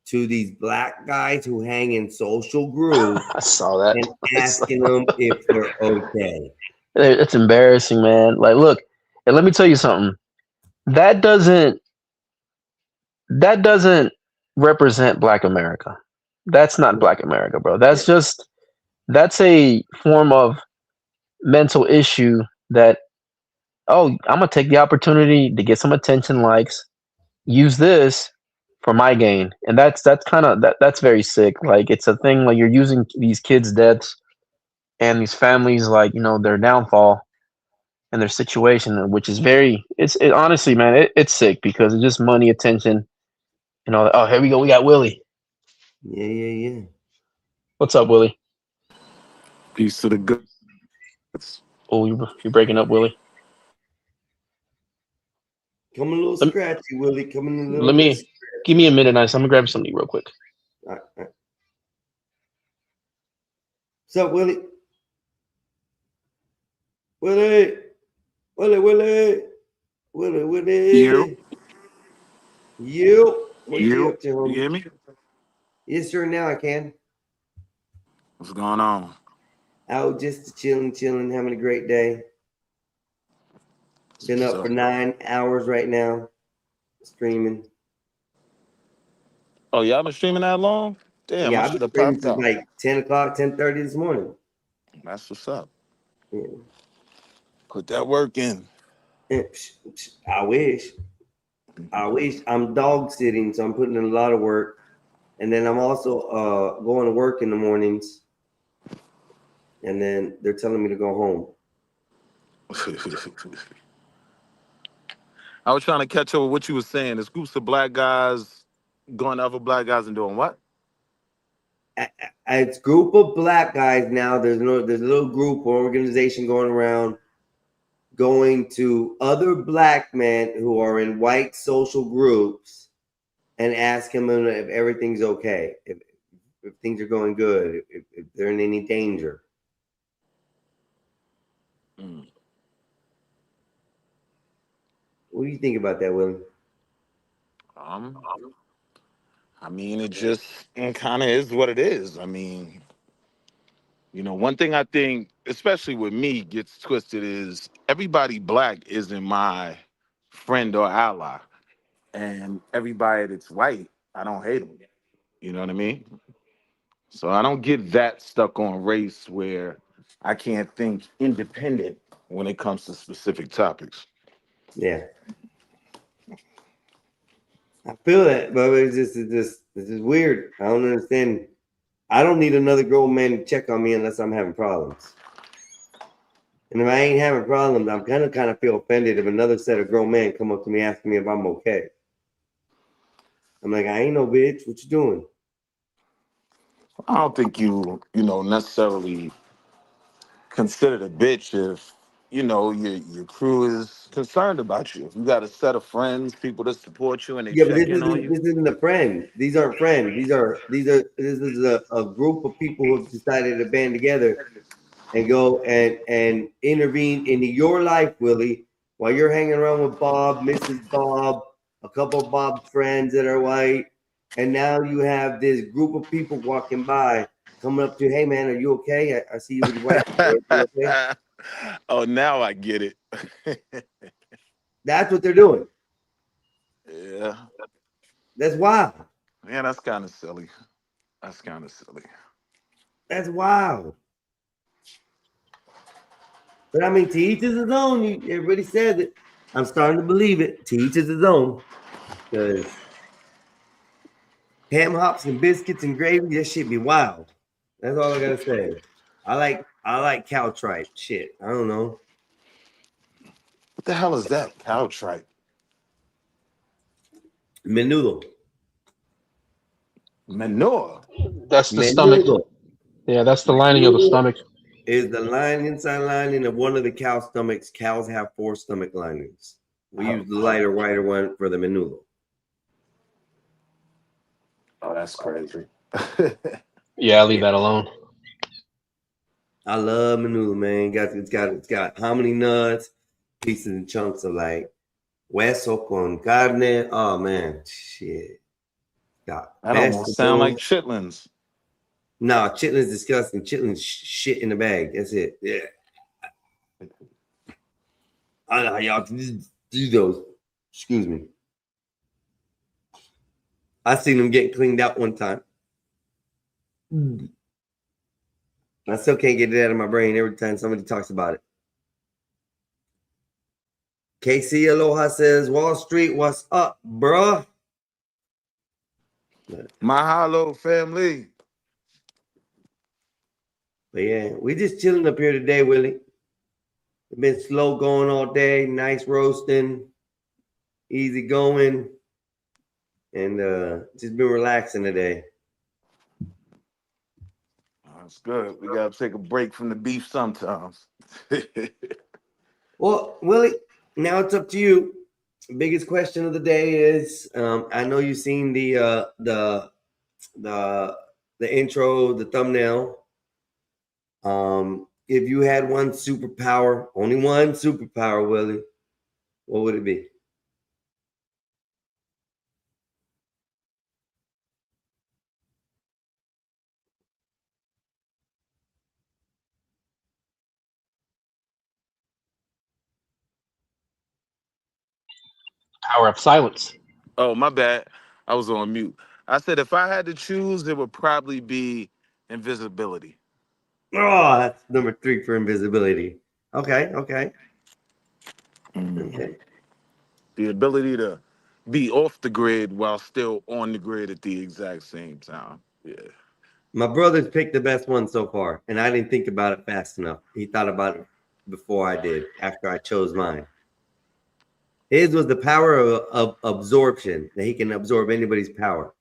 to these black guys who hang in social groups. I saw that. And asking them if they're okay. It's embarrassing, man. Like, look, and let me tell you something. That doesn't represent Black America. That's not Black America, bro. That's a form of mental issue that, oh, I'm gonna take the opportunity to get some attention, likes, use this for my gain. And that's very sick. Like, it's a thing, like, you're using these kids' deaths and these families, like, you know, their downfall and their situation, which is honestly, man, it's sick because it's just money, attention, you know. Oh, here we go. We got Willie. Yeah. What's up, Willie? Peace to the good. Oh, you're breaking up, Willie. Coming a little scratchy, Willie. Coming a little. Give me a minute, nice. I'm gonna grab something real quick. All right. What's up, Willie? Willie. You. What you up to, homie? You hear me? Yes, sir. Now I can. What's going on? Out just chilling, having a great day. Been up for 9 hours right now, streaming. Oh, y'all been streaming that long? Damn, yeah, I I've should been have streaming popped since out. like 10 o'clock, 10:30 this morning. That's what's up. Yeah. Put that work in. I wish. I'm dog sitting, so I'm putting in a lot of work. And then I'm also going to work in the mornings. And then they're telling me to go home. I was trying to catch up with what you were saying. There's groups of black guys going to other black guys and doing what? It's a group of black guys now. There's a little group or organization going around, going to other black men who are in white social groups and ask them if everything's okay, if things are going good, if they're in any danger. What do you think about that, Willie? I mean, it just kind of is what it is. I mean, you know, one thing I think, especially with me, gets twisted is everybody black isn't my friend or ally. And everybody that's white, I don't hate them. You know what I mean? So I don't get that stuck on race where I can't think independent when it comes to specific topics. Yeah. I feel that, but this is weird. I don't understand. I don't need another grown man to check on me unless I'm having problems. And if I ain't having problems, I'm kind of feel offended if another set of grown men come up to me asking me if I'm okay. I'm like, I ain't no bitch. What you doing? I don't think you necessarily considered a bitch if, you know, your crew is concerned about you. If you got a set of friends, people that support you and they check in on you. This isn't a friend. These aren't friends. This is a group of people who have decided to band together and go and intervene into your life, Willie, while you're hanging around with Bob, Mrs. Bob, a couple of Bob's friends that are white, and now you have this group of people walking by, coming up to you, hey man, are you okay? I see you with your wife. Are you okay? Oh, now I get it. That's what they're doing. Yeah. That's wild. Man, that's kind of silly. That's kind of silly. That's wild. But I mean, to each is his own. Everybody says it. I'm starting to believe it. To each is his own. Because ham hocks and biscuits and gravy, that shit be wild. That's all I gotta say. I like cow tripe. Shit, I don't know. What the hell is that? Cow tripe. Menudo. Manure. That's the stomach. Yeah, that's the lining of the stomach. Is the inside lining of one of the cow stomachs. Cows have 4 stomach linings. We use the lighter, whiter one for the menudo. Oh, that's crazy. Yeah, I'll leave that alone. I love menudo, man. It's got hominy nuts, pieces and chunks of like hueso con carne. Oh man, shit. That almost sound like chitlins. Nah, chitlin's disgusting. Chitlin's shit in the bag. That's it. Yeah. I don't know how y'all do those. Excuse me. I seen them getting cleaned out one time. I still can't get it out of my brain every time somebody talks about it. KC Aloha says, Wall Street, what's up, bruh? Mahalo, family. But yeah, we just chilling up here today, Willie. It's been slow going all day, nice roasting, easy going, and just been relaxing today. That's good. We gotta take a break from the beef sometimes. Well, Willie, now it's up to you. The biggest question of the day is: I know you've seen the intro, the thumbnail. If you had one superpower, only one superpower, Willie, what would it be? Power of silence. Oh, my bad. I was on mute. I said if I had to choose, it would probably be invisibility. Oh, that's number 3 for invisibility. Okay. Okay. The ability to be off the grid while still on the grid at the exact same time. Yeah. My brother's picked the best one so far, and I didn't think about it fast enough. He thought about it before I did, after I chose mine. His was the power of absorption, that he can absorb anybody's power.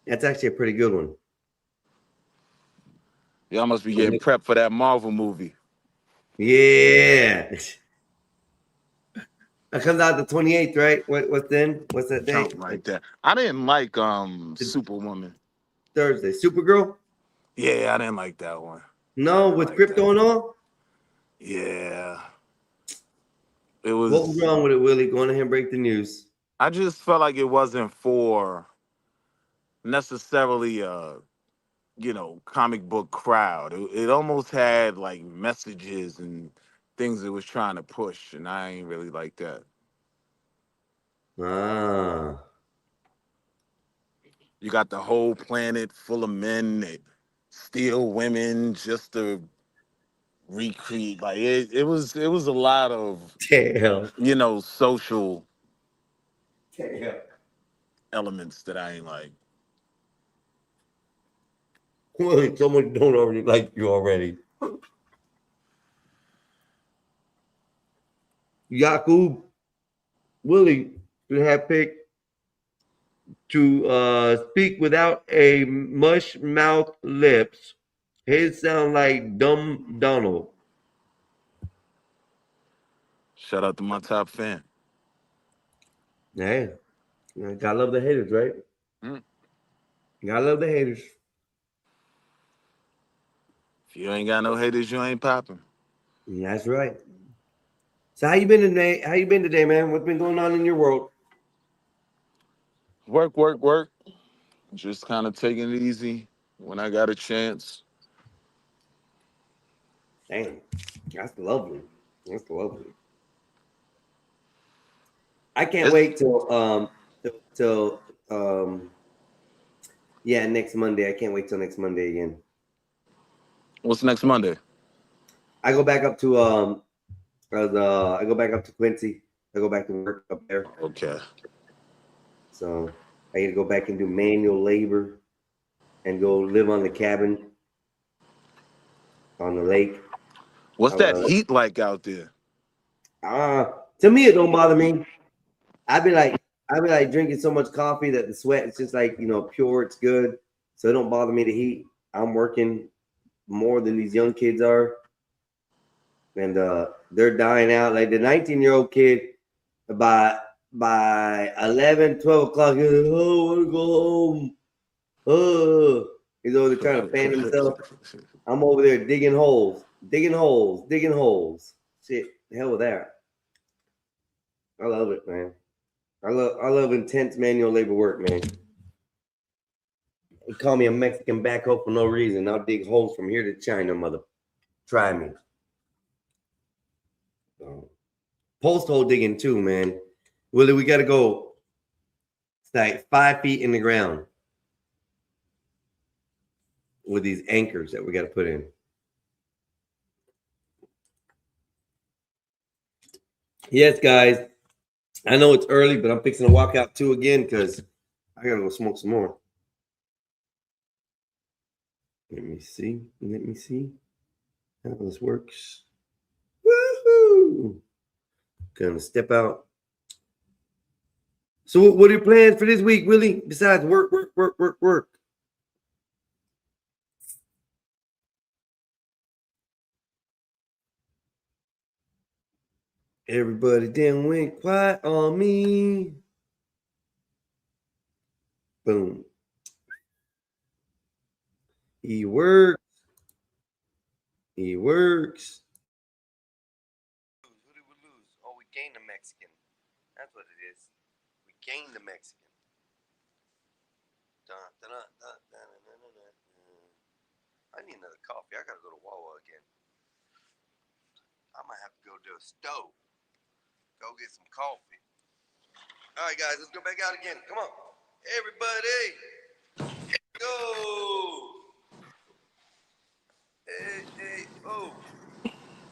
That's actually a pretty good one. Y'all must be getting prepped for that Marvel movie. Yeah. That comes out the 28th, right? What's then? What's that day? Something like that. I didn't like Superwoman. Thursday. Supergirl? Yeah, I didn't like that one. No, with crypto and all? Yeah. It was. What was wrong with it, Willie? Go on ahead and break the news. I just felt like it wasn't for necessarily comic book crowd. It almost had like messages and things it was trying to push, and I ain't really like that. Ah. You got the whole planet full of men that steal women just to recreate. Like it was a lot of social elements that I ain't like. Well, someone don't already like you already. Yakub Willie have picked to speak without a mush mouth lips. His sound like Dumb Donald. Shout out to my top fan. Hey, gotta love the haters, right? Gotta love the haters. If you ain't got no haters, you ain't popping. That's right. So how you been today? How you been today, man? What's been going on in your world? Work. Just kind of taking it easy when I got a chance. Damn, that's lovely. That's lovely. I can't wait till next Monday. I can't wait till next Monday again. What's next Monday? I go back up to I go back up to Quincy. I go back to work up there. Okay. So I get to go back and do manual labor and go live on the cabin on the lake. What's that heat like out there? To me, it don't bother me. I'd be like drinking so much coffee that the sweat is just like, pure. It's good. So it don't bother me the heat. I'm working more than these young kids are. And they're dying out. Like the 19-year-old kid, by 11, 12 o'clock, he's like, oh, I want to go home. Oh, he's over there trying to fan himself. I'm over there digging holes. Shit, the hell with that. I love it, man. I love intense manual labor work, man. They call me a Mexican backhoe for no reason. I'll dig holes from here to China, mother. Try me. Post hole digging too, man. Willie, we got to go. It's like 5 feet in the ground with these anchors that we got to put in. Yes, guys. I know it's early, but I'm fixing to walk out too again because I got to go smoke some more. Let me see how this works. Woohoo! Gonna step out. So what are your plans for this week, Willie? Besides work. Everybody then went quiet on me. Boom. He works. Who did we lose? Oh, we gained a Mexican. That's what it is. We gained the Mexican. I need another coffee. I gotta go to Wawa again. I might have to go to a stove. Go get some coffee. All right, guys, let's go back out again. Come on. Everybody. Go. Hey, oh.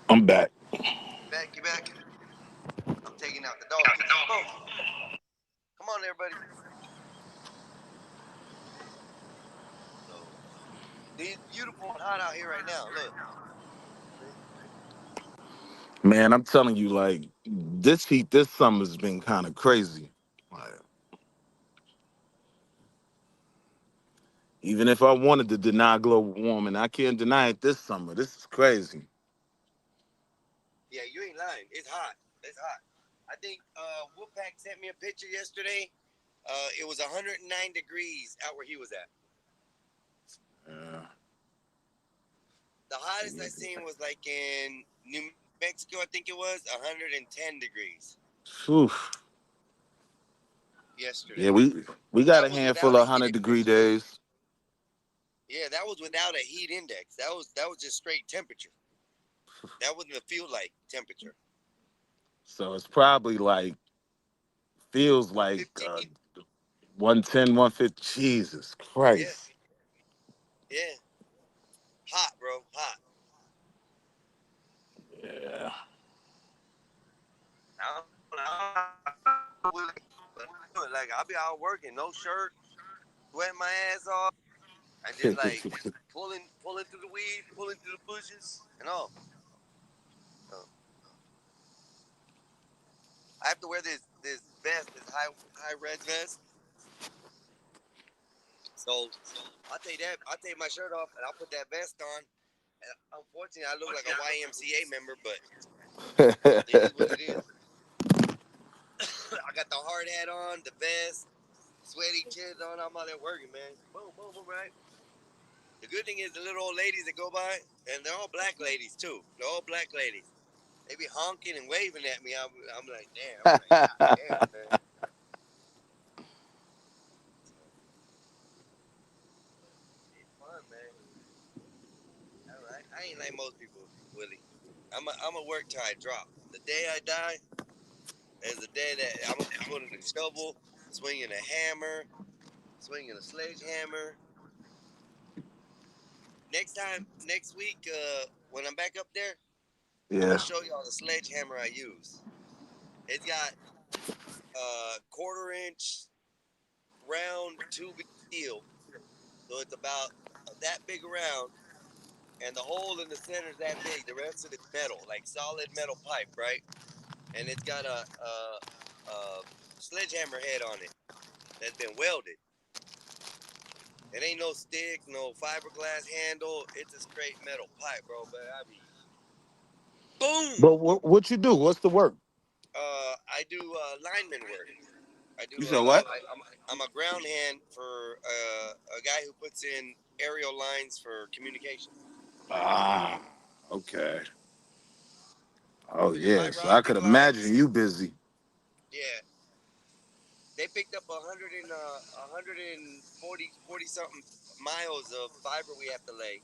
I'm back. You back? I'm taking out the dog. Come on. Come on, everybody. So, it's beautiful and hot out here right now. Look. Man, I'm telling you, like, this heat this summer's been kind of crazy. Like, even if I wanted to deny global warming, I can't deny it this summer. This is crazy. Yeah, you ain't lying. It's hot. It's hot. I think Wolfpack sent me a picture yesterday. It was 109 degrees out where he was at. The hottest I seen was like in New Mexico, I think it was 110 degrees Oof. yesterday. Yeah, we got a handful of 100-degree days. Yeah, that was without a heat index. That was just straight temperature. That wasn't a feel like temperature. So it's probably like, feels like 110, 150. Jesus Christ. Yeah. Hot, bro. Hot. Yeah. Like, I'll be out working, no shirt, sweating my ass off. I just like pulling through the weeds, pulling through the bushes, and all. So, I have to wear this vest, this high res vest. So I'll take my shirt off and I'll put that vest on. And unfortunately, I look like a YMCA member, but it is what it is. I got the hard hat on, the vest, sweaty chins on. I'm out there working, man. Boom, boom, boom, right? The good thing is the little old ladies that go by, and they're all black ladies too. They're all black ladies. They be honking and waving at me. I'm like, damn. I'm like, damn, man. It's fun, man. I ain't like most people, Willie. I'm a work till I drop. The day I die is the day that I'm gonna be putting a shovel, swinging a hammer, swinging a sledgehammer. Next week, when I'm back up there, I'm gonna show y'all the sledgehammer I use. It's got 1/4-inch round tube steel, so it's about that big around, and the hole in the center is that big. The rest of it's metal, like solid metal pipe, right? And it's got a sledgehammer head on it that's been welded. It ain't no stick, no fiberglass handle. It's a straight metal pipe, bro. But I mean, boom. But what you do? What's the work? I do lineman work. You said what? I'm a ground hand for a guy who puts in aerial lines for communication. Ah, okay. Oh yeah, so I could imagine you busy. Yeah. They picked up 140 something miles of fiber we have to lay.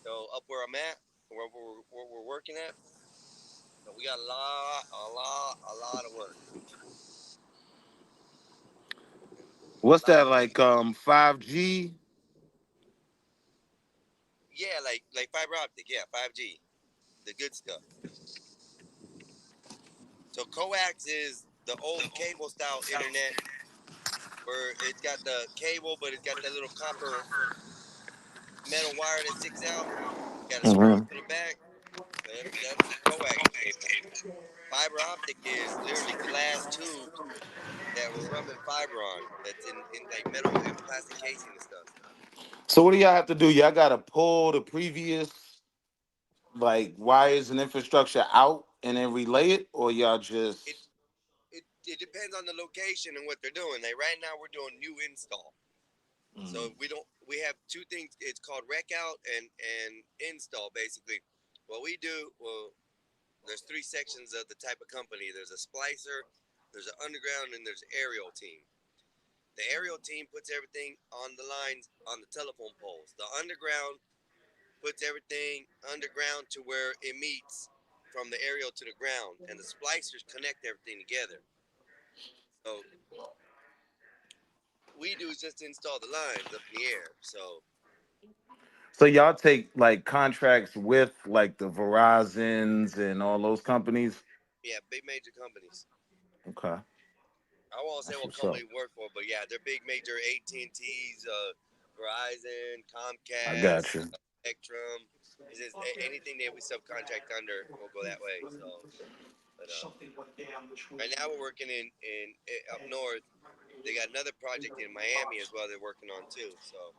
So up where I'm at, where we're working at, so we got a lot of work. What's that like? 5G? Yeah, like fiber optic. Yeah, 5G, the good stuff. So coax is the old cable style internet, where it's got the cable, but it's got that little copper metal wire that sticks out. Got a screw to the back. That's coax cable. Fiber optic is literally glass tubes that we're rubbing fiber on. That's in like metal and plastic casing and stuff. So what do y'all have to do? Y'all gotta pull the previous like wires and infrastructure out and then relay it, or y'all just? It depends on the location and what they're doing. Like right now, we're doing new install. So we have two things. It's called rec out and install. Basically, what we do. Well, there's three sections of the type of company. There's a splicer, there's an underground, and there's an aerial team. The aerial team puts everything on the lines on the telephone poles. The underground puts everything underground to where it meets from the aerial to the ground, and the splicers connect everything together. So we do is just install the lines up in the air. So So y'all take like contracts with like the Verizons and all those companies? Yeah, big major companies. Okay. I won't say That's what what's company up. we work for, but yeah, they're big major AT&T's, Verizon, I got Comcast, you. Spectrum. It's just anything that we subcontract under will go that way. So, but right now we're working in up north. They got another project in Miami as well they're working on too. So,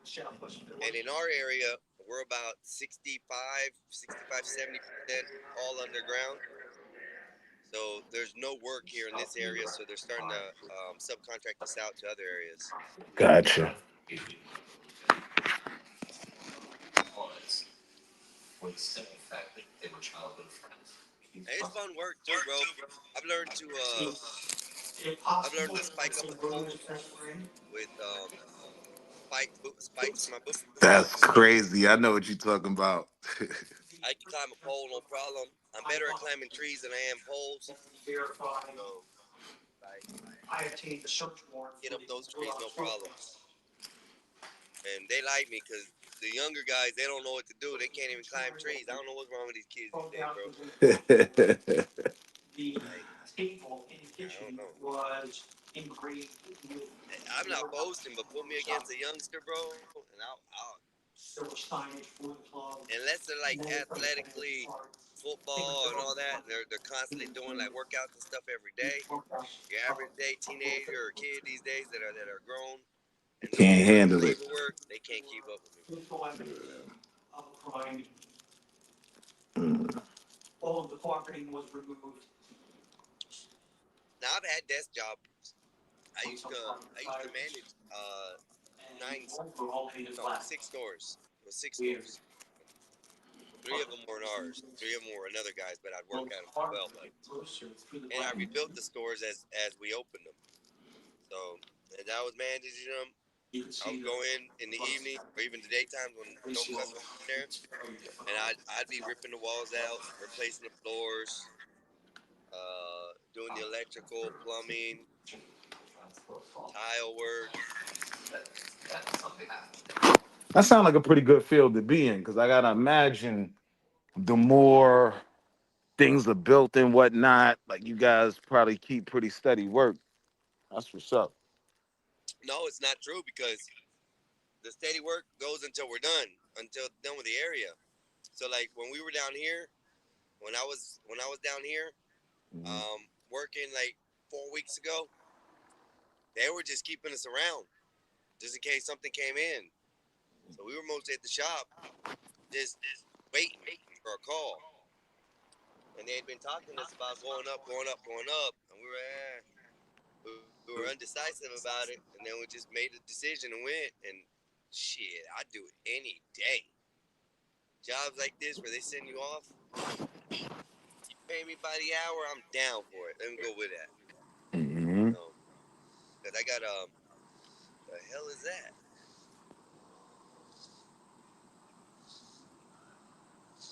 and in our area, we're about 65, 70% all underground. So there's no work here in this area, so they're starting to subcontract us out to other areas. Gotcha. And it's fun work too, bro. I've learned to spike up a pole with spikes in my boot. That's crazy. I know what you're talking about. I can climb a pole, no problem. I'm better at climbing trees than I am poles. So, get up those trees, no problem. And they like me because the younger guys, they don't know what to do. They can't even climb trees. I don't know what's wrong with these kids these days, bro. I don't know. I'm not boasting, but put me against a youngster, bro, and I'll unless they're like athletically football and all that, they're constantly doing like workouts and stuff every day. Your average day teenager or kid these days that are grown and Can't handle it. labor work, they can't keep up with me. All of the carpeting was removed. Now I've had desk jobs. I used to manage 6 stores. It was 6 stores. 3 of them were ours. 3 of them were another guy's, but I'd work at them as well. And I rebuilt the stores as we opened them. So as I was managing them, I would go in the evening or even the daytime when no customers were there, and I'd be ripping the walls out, replacing the floors, doing the electrical, plumbing, tile work. That sounds like a pretty good field to be in, because I gotta imagine the more things are built and whatnot, like you guys probably keep pretty steady work. That's what's up. No, it's not true because the steady work goes until we're done with the area. So like when we were down here, when I was down here, working like 4 weeks ago, they were just keeping us around just in case something came in. So we were mostly at the shop, just waiting for a call. And they had been talking to us about going up, and we were undecisive about it. And then we just made a decision and went. And shit, I'd do it any day. Jobs like this where they send you off, you pay me by the hour, I'm down for it. Let me go with that. Because I got the hell is that?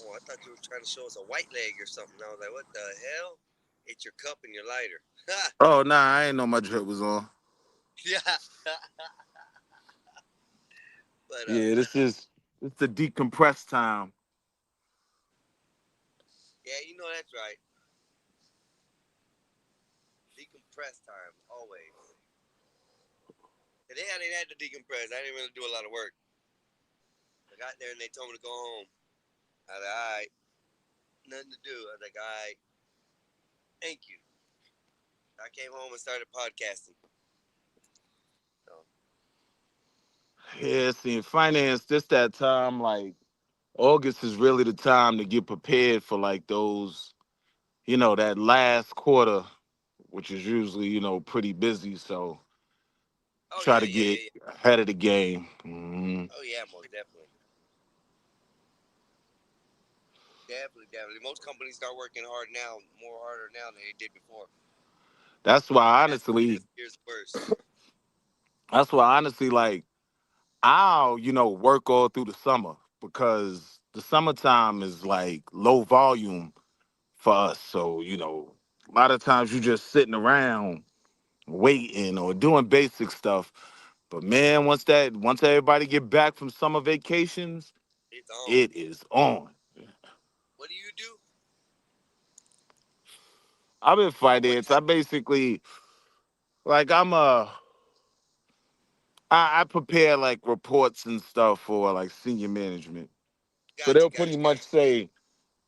Oh, I thought you were trying to show us a white leg or something. I was like, what the hell? It's your cup and your lighter. Oh, nah, I ain't know my drip was on. Yeah. But, Yeah, it's the decompress time. Yeah, you know that's right. Decompress time, always. Today I didn't have to decompress. I didn't really do a lot of work. I got there and they told me to go home. I was like, all right. Nothing to do. I was like, all right. Thank you. I came home and started podcasting. Yeah, see, in finance, that time, like, August is really the time to get prepared for, like, those, that last quarter, which is usually, pretty busy, so try to get ahead of the game. Mm-hmm. Oh, yeah, most definitely. Definitely. Most companies start working harder now than they did before. That's why, honestly, like, I'll, work all through the summer because the summertime is like low volume for us. So, a lot of times you just sitting around waiting or doing basic stuff. But man, once everybody get back from summer vacations, It is on. What do you do? I'm in finance. I basically, like, I prepare like reports and stuff for like senior management. So they'll pretty much say,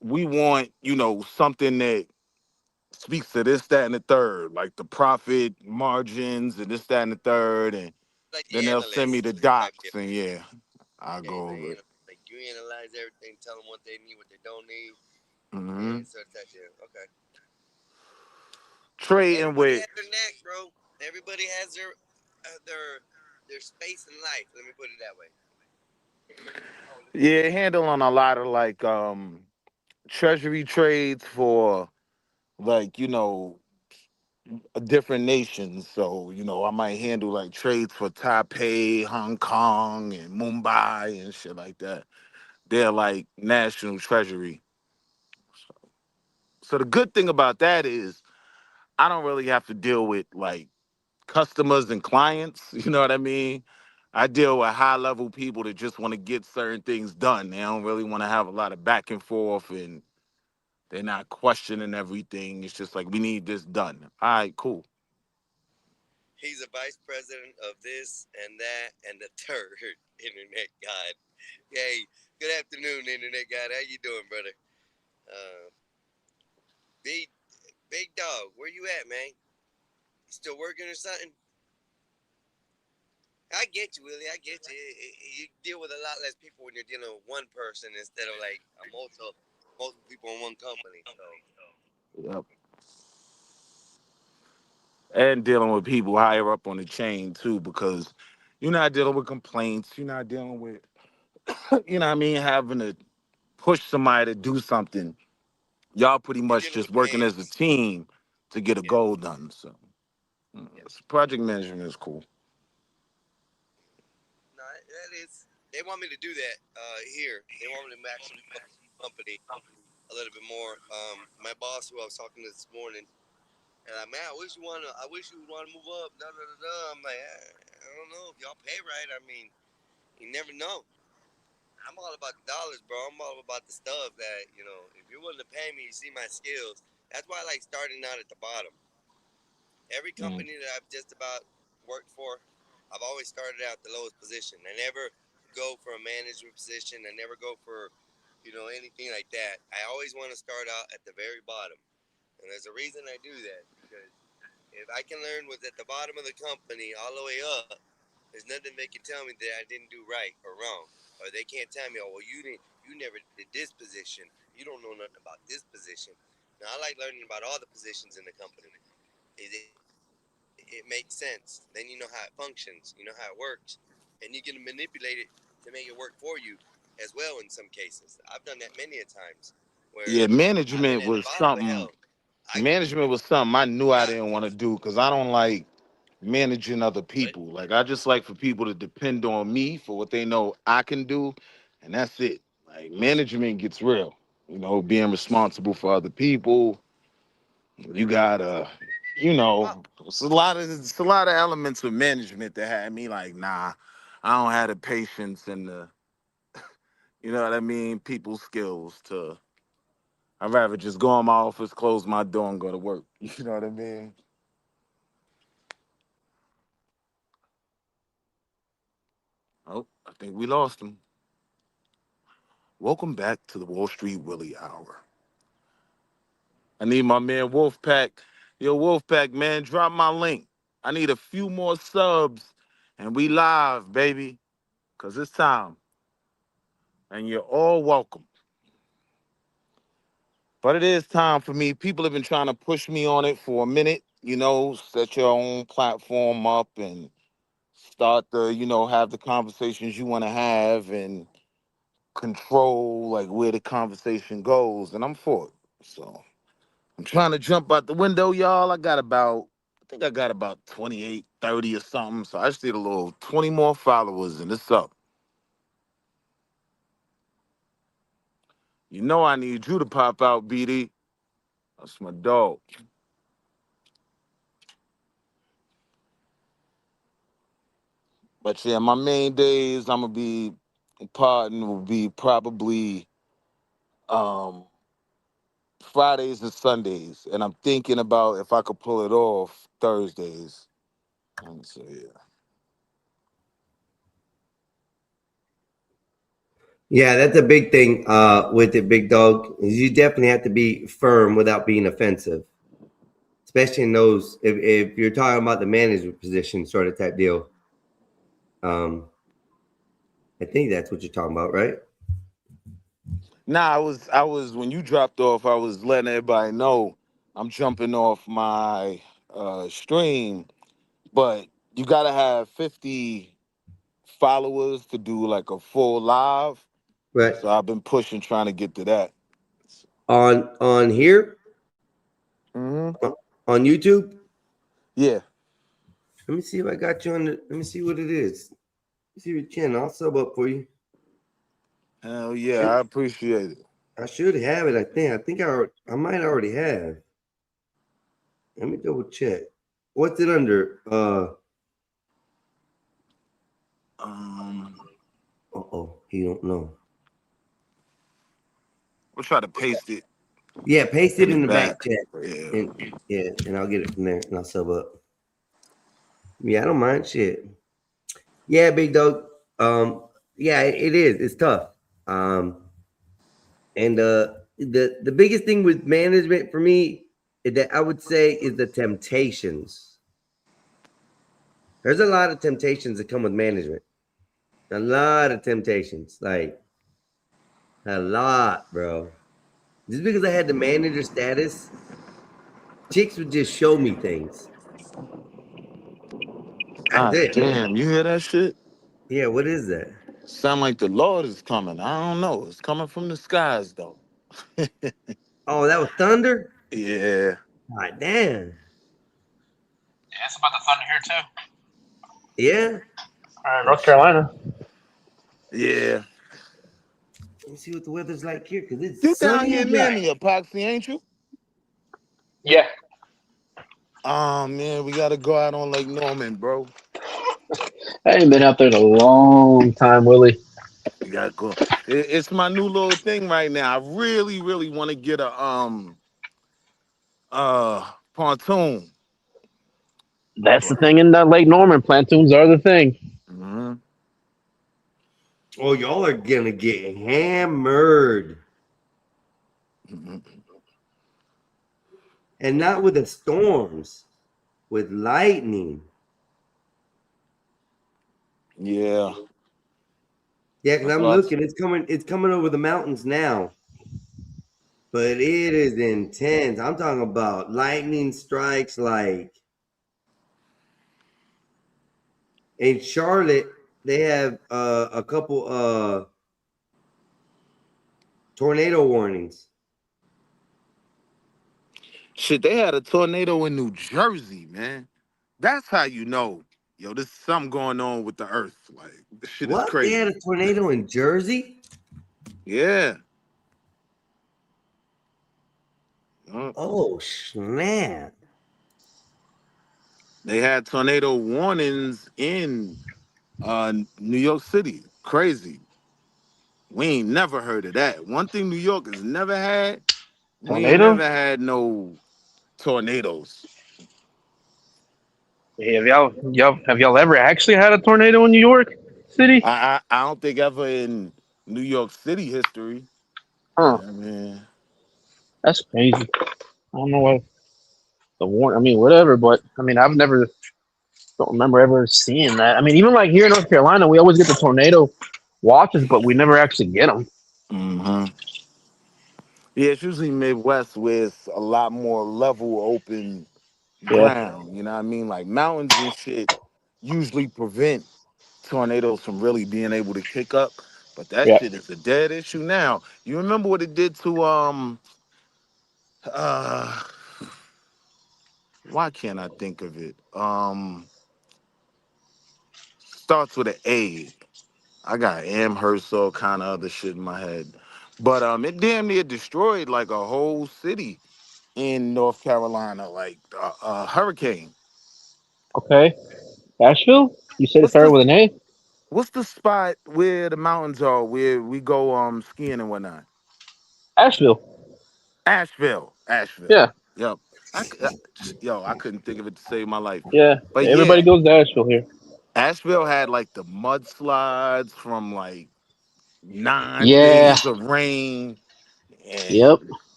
we want, something that speaks to this, that, and the third, like the profit margins and this, that, and the third. And Like then they'll send me the docs and I'll go over it. Like you analyze everything, tell them what they need, what they don't need. Mm-hmm. And so that's it. Okay. Trading Everybody with. has their knack, bro. Everybody has their space in life. Let me put it that way. Yeah, handling a lot of like treasury trades for like, different nations. So, I might handle like trades for Taipei, Hong Kong, and Mumbai and shit like that. They're like national treasury. So the good thing about that is I don't really have to deal with like customers and clients. You know what I mean? I deal with high level people that just want to get certain things done. They don't really want to have a lot of back and forth, and they're not questioning everything. It's just like, we need this done. All right, cool. He's a vice president of this and that and the third internet god. Hey, good afternoon, internet god. How you doing, brother? Big dog, where you at, man? You still working or something? I get you, Willie. I get you. You deal with a lot less people when you're dealing with one person instead of like multiple people in one company. So. Yep. And dealing with people higher up on the chain too, because you're not dealing with complaints. You're not dealing with, having to push somebody to do something. Y'all pretty much just working as a team to get a goal done. So, project management is cool. No, that is. They want me to do that here. They want me to actually company a little bit more. My boss, who I was talking to this morning, and like, man, I wish you would want to move up. I'm like, I don't know if y'all pay right. I mean, you never know. I'm all about the dollars, bro. I'm all about the stuff that, if you're willing to pay me, you see my skills. That's why I like starting out at the bottom. Every company that I've just about worked for, I've always started out the lowest position. I never go for a management position. I never go for, anything like that. I always want to start out at the very bottom. And there's a reason I do that, because if I can learn what's at the bottom of the company all the way up, there's nothing they can tell me that I didn't do right or wrong. Or they can't tell me, oh, well, you never did this position. You don't know nothing about this position. Now, I like learning about all the positions in the company. It makes sense. Then you know how it functions. You know how it works. And you can manipulate it to make it work for you as well in some cases. I've done that many a times. Yeah, management was something. Management was something I knew I didn't want to do, because I don't like managing other people. Like, I just like for people to depend on me for what they know I can do, and that's it. Like, management gets real. Being responsible for other people. You gotta, it's a lot of elements of management that had me like, nah, I don't have the patience and the, people skills to. I'd rather just go in my office, close my door, and go to work. You know what I mean? Oh, I think we lost him. Welcome back to the Wall Street Willie Hour. I need my man Wolfpack. Yo, Wolfpack, man, drop my link. I need a few more subs, and we live, baby, because it's time. And you're all welcome. But it is time for me. People have been trying to push me on it for a minute. Set your own platform up and start the, have the conversations you want to have and control like where the conversation goes. And I'm for it. So I'm trying to jump out the window, y'all. I think I got about 28, 30 or something. So I just need a little 20 more followers and it's up. I need you to pop out, BD. That's my dog. But yeah, my main days, I'm going to be Pardon will be probably Fridays and Sundays, and I'm thinking about if I could pull it off Thursdays. So yeah. Yeah, that's a big thing with it, big dog. Is you definitely have to be firm without being offensive, especially in those if you're talking about the management position sort of type deal. I think that's what you're talking about, right? Nah, I was when you dropped off, I was letting everybody know I'm jumping off my stream, but you gotta have 50 followers to do like a full live. Right. So I've been pushing, trying to get to that. On here? Mm-hmm. On YouTube? Yeah. Let me see if I got you on the. Let me see what it is. Let me see your channel. I'll sub up for you. Hell yeah, I appreciate it. I should have it. I think I might already have. Let me double check. What's it under? He don't know. We'll try to paste it. Yeah, paste it in the back chat. Yeah. And I'll get it from there and I'll sub up. Yeah, I don't mind shit. Yeah, big dog. Yeah, it is. It's tough. And the biggest thing with management for me that I would say is the temptations. There's a lot of temptations that come with management. A lot of temptations, like a lot, bro. Just because I had the manager status, chicks would just show me things. God damn, you hear that shit? Yeah, what is that? Sound like the Lord is coming. I don't know. It's coming from the skies though. Oh, that was thunder? Yeah. God damn. Yeah, it's about to thunder here too. Yeah. North Carolina. Yeah. Let me see what the weather's like here, because it's You down sunny here and near dry. me, Epoxy, ain't you? Yeah. Oh man, we gotta go out on Lake Norman, bro. I ain't been out there in a long time, Willie. We gotta go. It's my new little thing right now. I really, really want to get a pontoon. That's the thing in Lake Norman. Pontoons are the thing. Mm-hmm. Oh, y'all are gonna get hammered. And not with the storms, with lightning. Yeah. Yeah, because I'm looking, it's coming over the mountains now. But it is intense. I'm talking about lightning strikes like in Charlotte, they have a couple tornado warnings. Shit, they had a tornado in New Jersey, man. That's how you know, yo, there's something going on with the earth. Like, this shit is What? crazy. They had a tornado in Jersey? Yeah. Oh, snap. They had tornado warnings in New York City. Crazy. We ain't never heard of that. One thing New York has never had, we ain't Tornado? never had no tornadoes. Hey, have y'all ever actually had a tornado in New York City? I don't think ever in New York City history. Huh. I mean, that's crazy. I don't know what the warning. I mean, whatever. But I mean, don't remember ever seeing that. I mean, even like here in North Carolina, we always get the tornado watches, but we never actually get them. Mm-hmm. Yeah, it's usually Midwest where it's a lot more level, open ground. You know what I mean? Like mountains and shit usually prevent tornadoes from really being able to kick up. But that shit is a dead issue now. You remember what it did to why can't I think of it? Starts with an A. I got Amherst, all kind of other shit in my head. But it damn near destroyed like a whole city in North Carolina, like a hurricane. Okay. Asheville? You said it What's started this? with an A? What's the spot where the mountains are, where we go skiing and whatnot? Asheville. Asheville. Yeah. Yep. I couldn't think of it to save my life. Yeah. But Everybody yeah, goes to Asheville here. Asheville had like the mudslides from like 9 Yeah. days of rain. And Yep.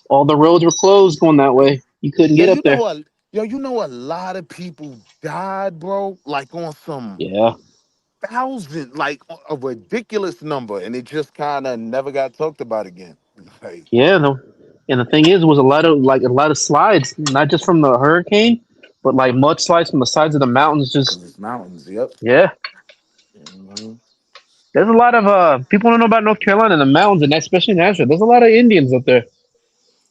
All the roads were closed going that way. You couldn't yeah, get up there. you know a lot of people died, bro. Like on some Yeah. thousand, like a ridiculous number, and it just kind of never got talked about again. Like, Yeah. No. And the thing is, was a lot of slides, not just from the hurricane, but like mudslides from the sides of the mountains. Just it's mountains. Yep. yeah. Mhm. There's a lot of people don't know about North Carolina and the mountains, and especially Nashville. There's a lot of Indians up there.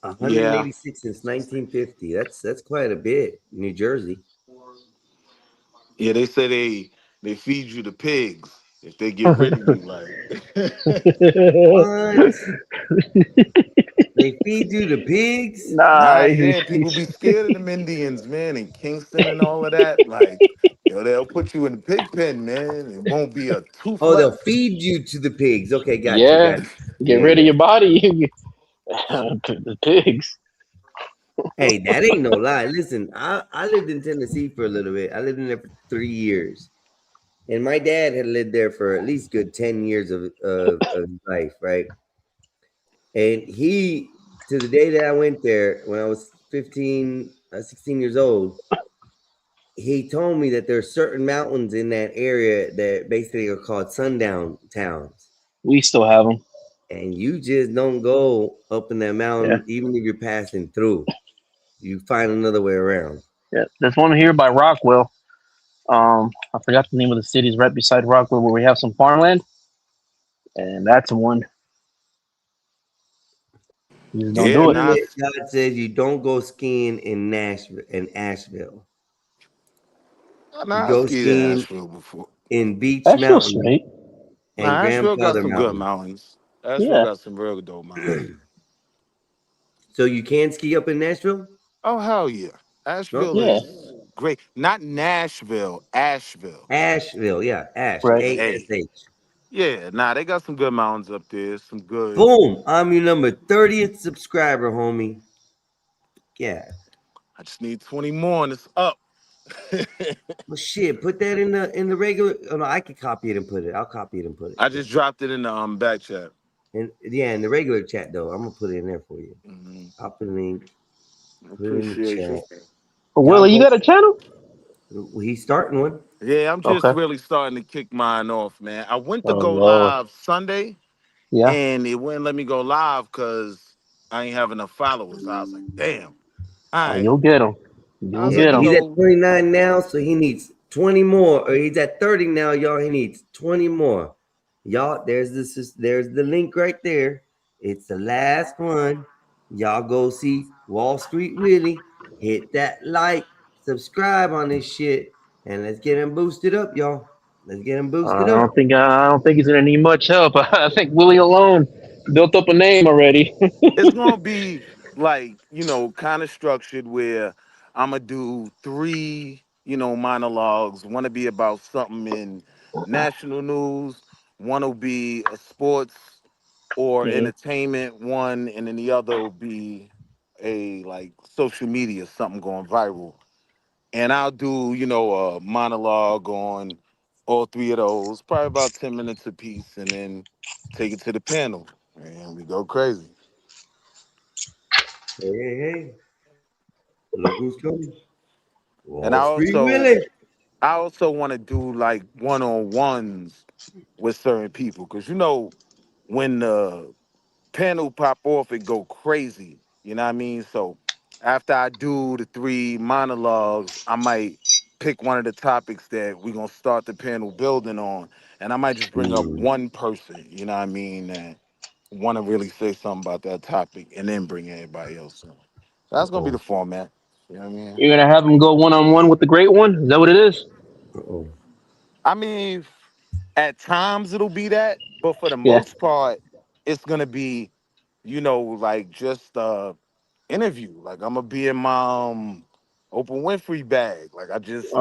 186 since 1950. That's quite a bit. New Jersey. Yeah, they say they feed you the pigs if they get rid of you. Like, What? They feed you the pigs? nah, yeah, people be scared of them Indians, man, in Kingston and all of that. Like, they'll put you in the pig pen, man. It won't be a tooth Oh, they'll left. feed you to the pigs. Okay, got you. Yeah. Get rid of your body. The pigs. Hey, that ain't no lie. Listen, I lived in Tennessee for a little bit. I lived in there for 3 years. And my dad had lived there for at least good 10 years of life, right? And he, to the day that I went there, when I was 16 years old, he told me that there's certain mountains in that area that basically are called sundown towns. We still have them. And you just don't go up in that mountain, even if you're passing through. You find another way around. Yeah, there's one here by Rockwell. I forgot the name of the city. It's right beside Rockwell, where we have some farmland, and that's one. You just don't do it. God says you don't go skiing in Asheville. You go skiing Asheville before. in Beach Asheville's Mountain straight. and Asheville got Grandfather some Mountain. good mountains. Asheville got some real dope mountains. So you can ski up in Nashville? Oh, hell yeah. Asheville is great. Not Nashville, Asheville. Asheville, yeah. Ash. Right. A-S-H. Yeah, they got some good mountains up there. Some good. Boom. I'm your number 30th subscriber, homie. Yeah. I just need 20 more and it's up. Well, shit, put that in the regular. Oh no, I can copy it and put it. I'll copy it and put it. I just dropped it in the back chat. And yeah, in the regular chat though, I'm gonna put it in there for you. I'll put a link. Put it in the chat. Willie, you got a channel? He's starting one. Yeah, I'm just really starting to kick mine off, man. I went to Oh, go Lord. live Sunday, Yeah. and it wouldn't let me go live because I ain't have enough followers. I was like, damn. All right. You'll get them. You'll get them. He's at 29 now, so he needs 20 more. Or he's at 30 now, y'all. He needs 20 more. Y'all, there's the link right there. It's the last one. Y'all go see Wall Street Willie. Hit that like, subscribe on this shit, and let's get him boosted up, y'all. Let's get him boosted I up. don't think he's gonna need much help. I think Willie alone built up a name already. It's gonna be like, kind of structured where I'm gonna do 3, monologues. One to be about something in national news. One will be a sports or entertainment one, and then the other will be a like social media, something going viral. And I'll do, a monologue on all 3 of those, probably about 10 minutes a piece, and then take it to the panel, and we go crazy. Hey. Look who's coming. And I also want to do like one-on-ones with certain people, because when the panel pop off, it go crazy. You know what I mean? So after I do the 3 monologues, I might pick one of the topics that we're gonna start the panel building on, and I might just bring up one person. You know what I mean? That want to really say something about that topic, and then bring everybody else in. So that's gonna be the format. You know what I mean? You're gonna have him go one-on-one with the great one? Is that what it is? I mean, at times it'll be that, but for the most part, it's gonna be, like just interview. Like I'm gonna be in my Oprah Winfrey bag. Like I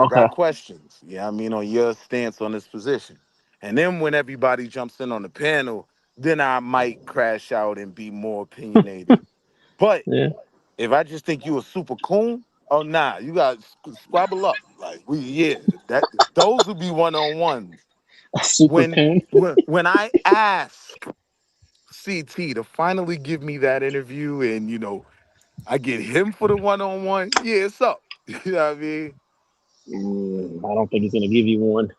got questions. Yeah, I mean, on your stance on this position, And then when everybody jumps in on the panel, then I might crash out and be more opinionated. But Yeah. if I just think you a super coon, oh nah, you got squabble up. Like those would be one-on-ones. Super coon. When I ask CT to finally give me that interview and I get him for the one-on-one, yeah, it's up. You know what I mean? I don't think he's gonna give you one.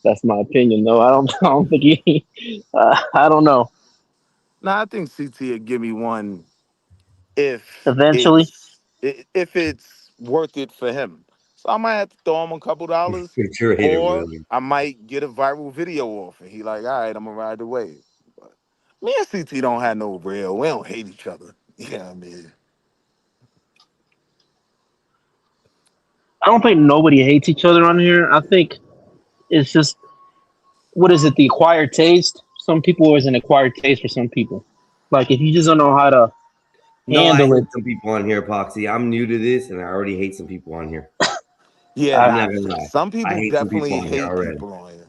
That's my opinion, though. I don't think he. I don't know. Nah, I think CT would give me one if Eventually. it's worth it for him. So I might have to throw him a couple dollars, Sure hit it, or Willie. I might get a viral video off, and he like, all right, I'm gonna ride the wave. But me and CT don't have no real. We don't hate each other. You know what I mean? I don't think nobody hates each other on here. I think it's just, what is it, the acquired taste? Some people is an acquired taste for some people. Like, if you just don't know how to No, I handle hate it. some people on here, Epoxy. I'm new to this, and I already hate some people on here. Yeah, I'm nah, not gonna lie. some I people hate some people definitely on here hate already. people on here.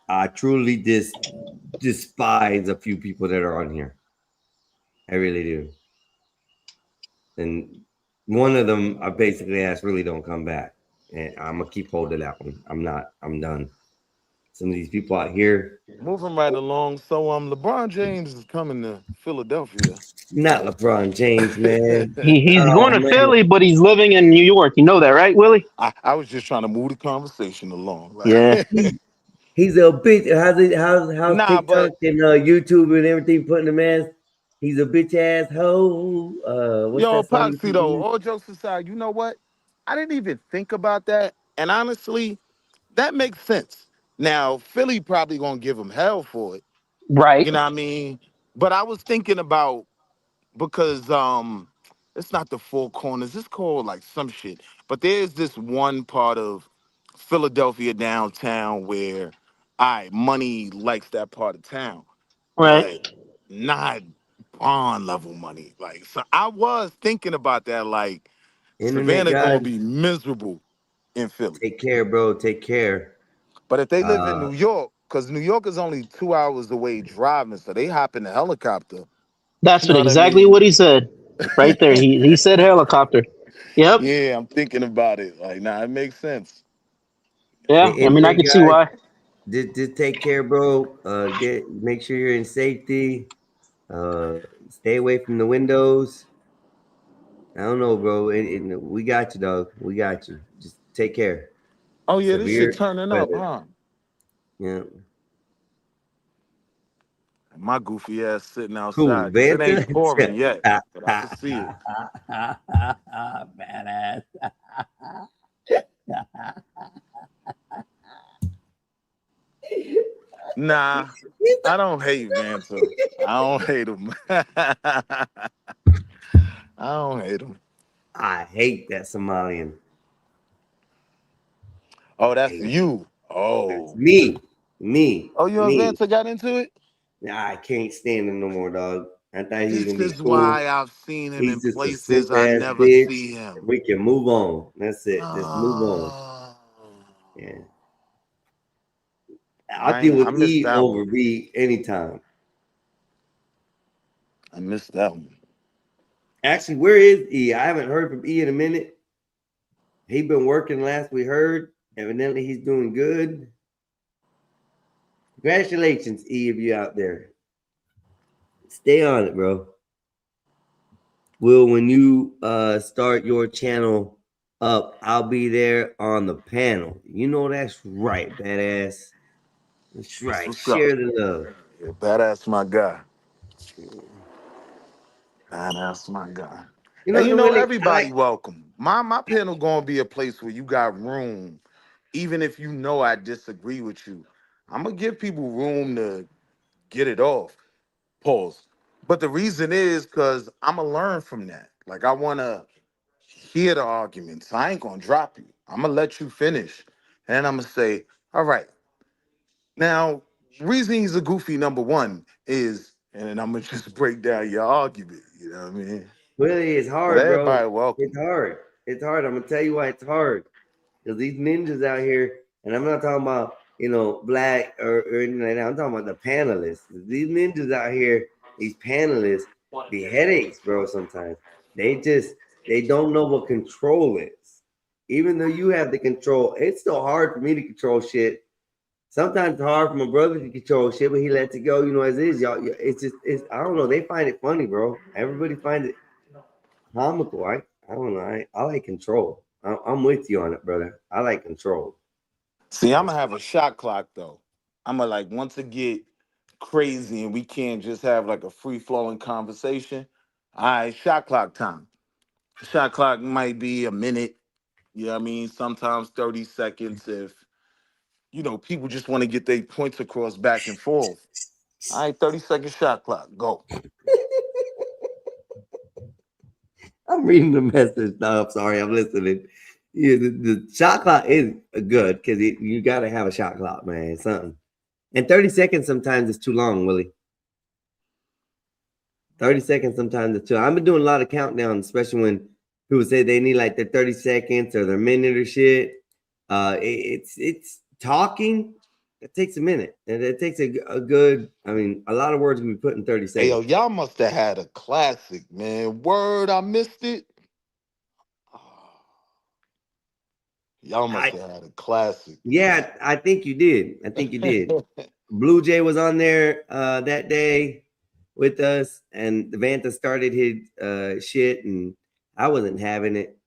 I truly despise a few people that are on here. I really do. And one of them, I basically asked, really don't come back. And I'm gonna keep hold of that one. I'm done. Some of these people out here. Moving right along. So LeBron James is coming to Philadelphia. Not LeBron James, man. He's Oh, going to man. Philly, but he's living in New York. You know that, right, Willie? I was just trying to move the conversation along. Like, Yeah. He's a bitch. How's Nah, TikTok but and YouTube and everything putting him as? He's a bitch ass hoe. What's yo, that song? Poxy though, all jokes aside, you know what? I didn't even think about that. And honestly, that makes sense. Now, Philly probably gonna give him hell for it. Right. You know what I mean? But I was thinking about, because it's not the Four Corners, it's called like some shit. But there's this one part of Philadelphia downtown where money likes that part of town. Right. But not bond level money. Like, so I was thinking about that, like Internet Savannah gonna guys, be miserable in Philly. take care, bro. Take care. But if they live in New York, because New York is only 2 hours away driving, so they hop in the helicopter. That's You know what I exactly mean? what he said. Right there. He said helicopter. Yep. Yeah, I'm thinking about it. Like, nah, it makes sense. Yeah. The I mean, I internet can see guys, why. just take care, bro. Make sure you're in safety. Stay away from the windows. I don't know, bro. We got you, dog. We got you. Just take care. Oh yeah, this shit Severe turning up, weather. huh? Yeah. My goofy ass sitting Cool, outside because it ain't Vanta. pouring yet, but I can see it. Badass. Nah, I don't hate Vanta. I don't hate him. I don't hate him. I hate that Somalian. Oh, that's you. Oh, Me. Oh, you and Vanta got into it? Nah, I can't stand him no more, dog. I thought he was This gonna be is cool. why I've seen him in He's just a places simp I ass never bitch. see him. We can move on. That's it. Just move on. Yeah. I'll deal with missed E that over one. B anytime. I missed that one. Actually, where is E? I haven't heard from E in a minute. He been working last we heard. Evidently, he's doing good. Congratulations, E, if you out there. Stay on it, bro. Will, when you start your channel up, I'll be there on the panel. You know that's right, badass. That's right. What's up? Share the love. Yeah, badass, my guy. Badass, my guy. You know, And really, everybody welcome. My panel gonna be a place where you got room, even if you know I disagree with you. I'm gonna give people room to get it off. Pause. But the reason is because I'm gonna learn from that. Like, I wanna hear the arguments. I ain't gonna drop you. I'm gonna let you finish, and I'm gonna say, all right. Now, reason he's a goofy number one is, and then I'm gonna just break down your argument. You know what I mean? Really, it's But hard, bro. everybody welcome. It's hard. It's hard. I'm gonna tell you why it's hard. because these ninjas out here, and I'm not talking about black or anything like that. I'm talking about the panelists. These ninjas out here, these panelists, the headaches, bro. Sometimes they don't know what control is. Even though you have the control, it's still hard for me to control shit. Sometimes it's hard for my brother to control shit, but he lets it go, as is. Y'all, it's I don't know. They find it funny, bro. Everybody finds it comical. I don't know. I like control. I'm with you on it, brother. I like control. See, I'm gonna have a shot clock though. I'm gonna once it get crazy and we can't just have like a free flowing conversation. All right, shot clock time. Shot clock might be a minute. You know what I mean? Sometimes 30 seconds if people just want to get their points across back and forth. All right, 30-second shot clock. Go. I'm reading the message. No, I'm sorry. I'm listening. Yeah, the shot clock is good because you got to have a shot clock, man. It's something. And 30 seconds sometimes is too long, Willie. 30 seconds sometimes is too long. I've been doing a lot of countdowns, especially when people say they need like their 30 seconds or their minute or shit. It's talking. It takes a minute. And it takes a good, a lot of words can be put in 30 seconds. Hey, yo, y'all must have had a classic, man. Word, I missed it. Y'all must have had a classic. Yeah, I think you did. Blue Jay was on there that day with us, and Vanta started his shit, and I wasn't having it.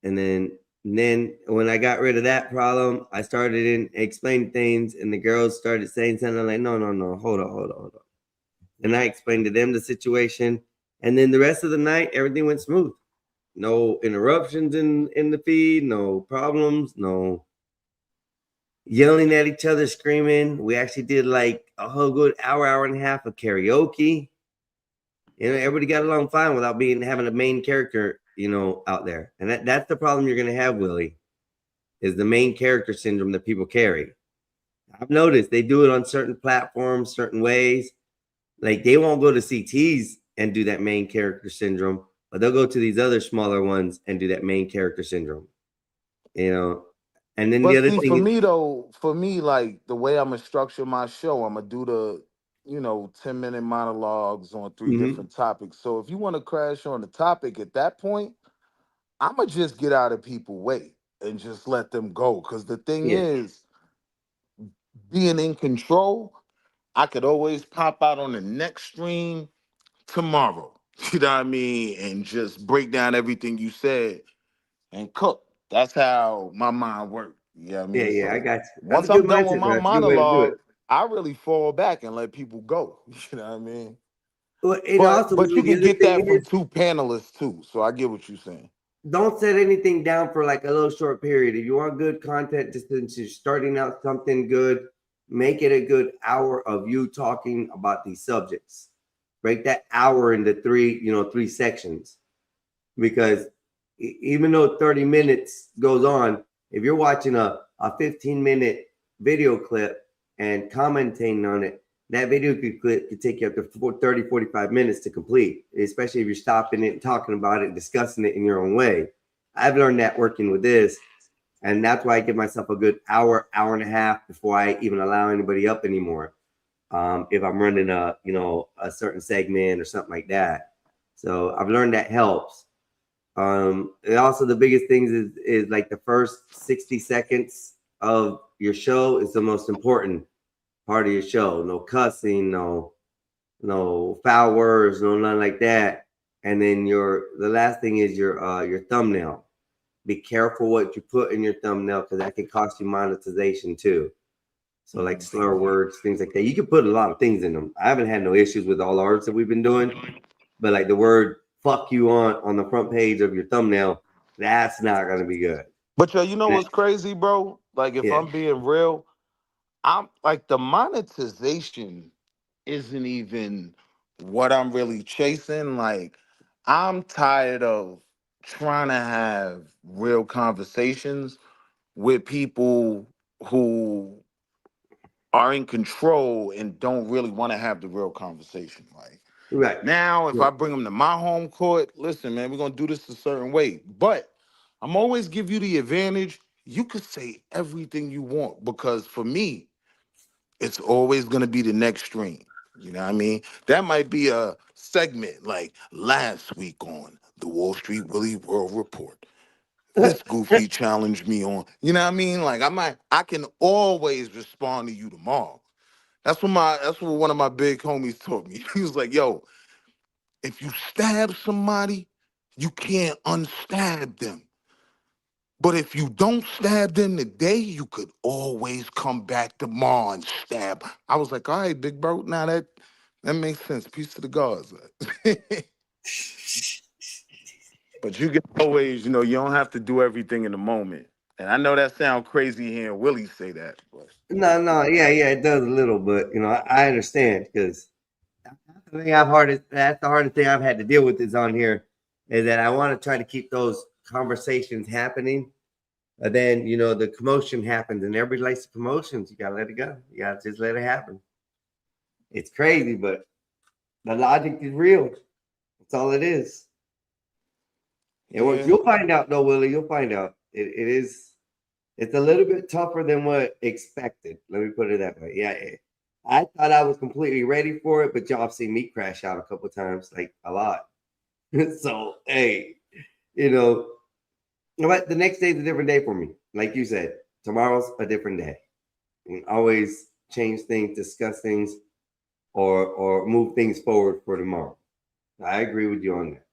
And then when I got rid of that problem, I started in explaining things, and the girls started saying something like, no, hold on. And I explained to them the situation, and then the rest of the night, everything went smooth. No interruptions in the feed, no problems, no yelling at each other, screaming. We actually did like a whole good hour and a half of karaoke. Everybody got along fine without having a main character, out there. And that's the problem you're gonna have, Willie, is the main character syndrome that people carry. I've noticed they do it on certain platforms, certain ways. Like they won't go to CTs and do that main character syndrome, but they'll go to these other smaller ones and do that main character syndrome. And then the other thing for me, like the way I'm gonna structure my show, I'm gonna do the 10-minute monologues on 3 different topics. So if you want to crash on the topic at that point, I'm gonna just get out of people's way and just let them go. Because the thing is, being in control, I could always pop out on the next stream tomorrow. You know what I mean? And just break down everything you said and cook. That's how my mind works. You know what I mean? Yeah, I got you. Once I'm done with my monologue, I really fall back and let people go. You know what I mean? Well, but you can get that from 2 panelists too. So I get what you're saying. Don't set anything down for like a little short period. If you want good content, just since you're starting out something good, make it a good hour of you talking about these subjects. Break that hour into 3 sections, because even though 30 minutes goes on, if you're watching a 15-minute video clip and commenting on it, that video clip could take you up to 30, 45 minutes to complete, especially if you're stopping it and talking about it, discussing it in your own way. I've learned that working with this, and that's why I give myself a good hour and a half before I even allow anybody up anymore. If I'm running a certain segment or something like that. So I've learned that helps. And also the biggest things is like the first 60 seconds of your show is the most important part of your show. No cussing, no foul words, no nothing like that. And then the last thing is your thumbnail. Be careful what you put in your thumbnail, because that can cost you monetization too. So like slur words, things like that. You can put a lot of things in them. I haven't had no issues with all the arts that we've been doing, but like the word "fuck you" on the front page of your thumbnail, that's not gonna be good. But you know what's crazy, bro? Like if I'm being real, I'm like the monetization isn't even what I'm really chasing. Like I'm tired of trying to have real conversations with people who are in control and don't really want to have the real conversation. Like right now, if I bring them to my home court, listen, man, we're gonna do this a certain way. But I'm always give you the advantage. You could say everything you want because for me, it's always gonna be the next stream. You know what I mean? That might be a segment like last week on the Wall Street Willie World Report. This goofy challenged me on. You know what I mean? Like I can always respond to you tomorrow. That's what one of my big homies told me. He was like, yo, if you stab somebody, you can't unstab them. But if you don't stab them today, you could always come back tomorrow and stab. I was like, all right, big bro. Now that makes sense. Peace to the gods. But you can always, you don't have to do everything in the moment. And I know that sounds crazy hearing Willie say that. But No, yeah, it does a little, but I understand because that's the hardest thing I've had to deal with is on here is that I want to try to keep those conversations happening. But then, the commotion happens and everybody likes the commotions. You gotta let it go. You gotta just let it happen. It's crazy, but the logic is real. That's all it is. You'll find out though, Willie. You'll find out. It's a little bit tougher than what expected. Let me put it that way. Yeah. I thought I was completely ready for it, but y'all have seen me crash out a couple of times, like a lot. So, hey, but the next day is a different day for me. Like you said, tomorrow's a different day. We always change things, discuss things, or move things forward for tomorrow. I agree with you on that.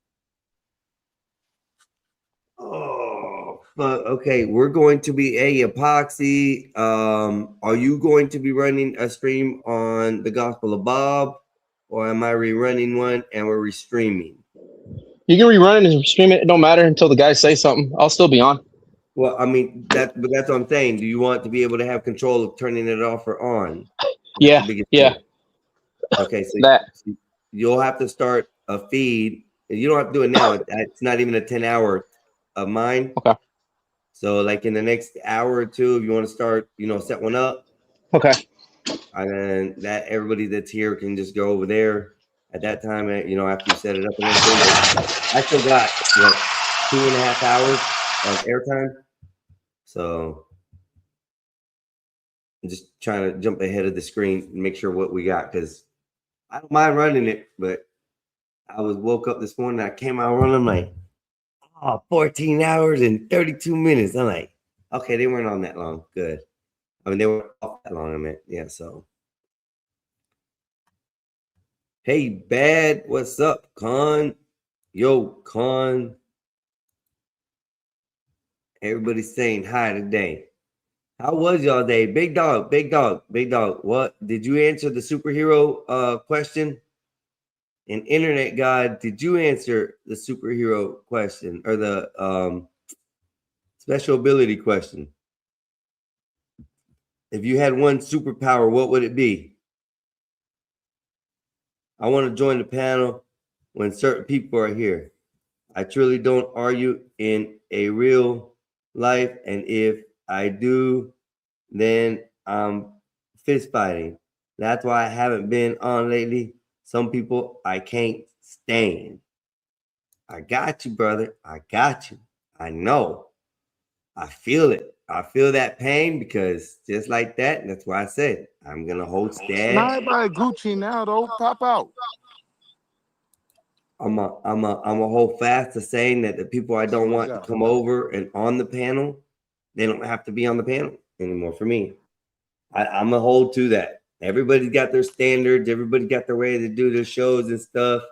Oh, but okay, we're going to be epoxy. Are you going to be running a stream on the Gospel of Bob, or am I rerunning one and we're restreaming? You can rerun it and stream it. It don't matter until the guys say something. I'll still be on. Well, I mean that's what I'm saying. Do you want to be able to have control of turning it off or on? Yeah. Okay, so you'll have to start a feed. You don't have to do it now. It's not even a 10-hour of mine. Okay. So like in the next hour or two, if you want to start, set one up. Okay. And then that everybody that's here can just go over there at that time. After you set it up and everything. I still got 2.5 hours of airtime. So I'm just trying to jump ahead of the screen and make sure what we got because I don't mind running it, but I woke up this morning. I came out running. I'm like, 14 hours and 32 minutes. I'm like, okay, they weren't on that long. Good. I mean, they weren't off that long. I meant, yeah. So, hey, Bad, what's up, Con? Yo, Con. Everybody's saying hi today. How was y'all day? Big dog. What? Did you answer the superhero question? And Internet God, did you answer the superhero question or the special ability question? If you had one superpower, what would it be? I want to join the panel when certain people are here. I truly don't argue in a real life, and if I do, then I'm fist fighting. That's why I haven't been on lately. Some people I can't stand. I got you, brother. I got you. I know. I feel it. I feel that pain because just like that, that's why I said I'm gonna hold steady. Not by Gucci now though. Pop out. I'm a hold fast to saying that the people I don't want to come over and on the panel, they don't have to be on the panel anymore for me. I'm a hold to that. Everybody's got their standards. Everybody got their way to do their shows and stuff.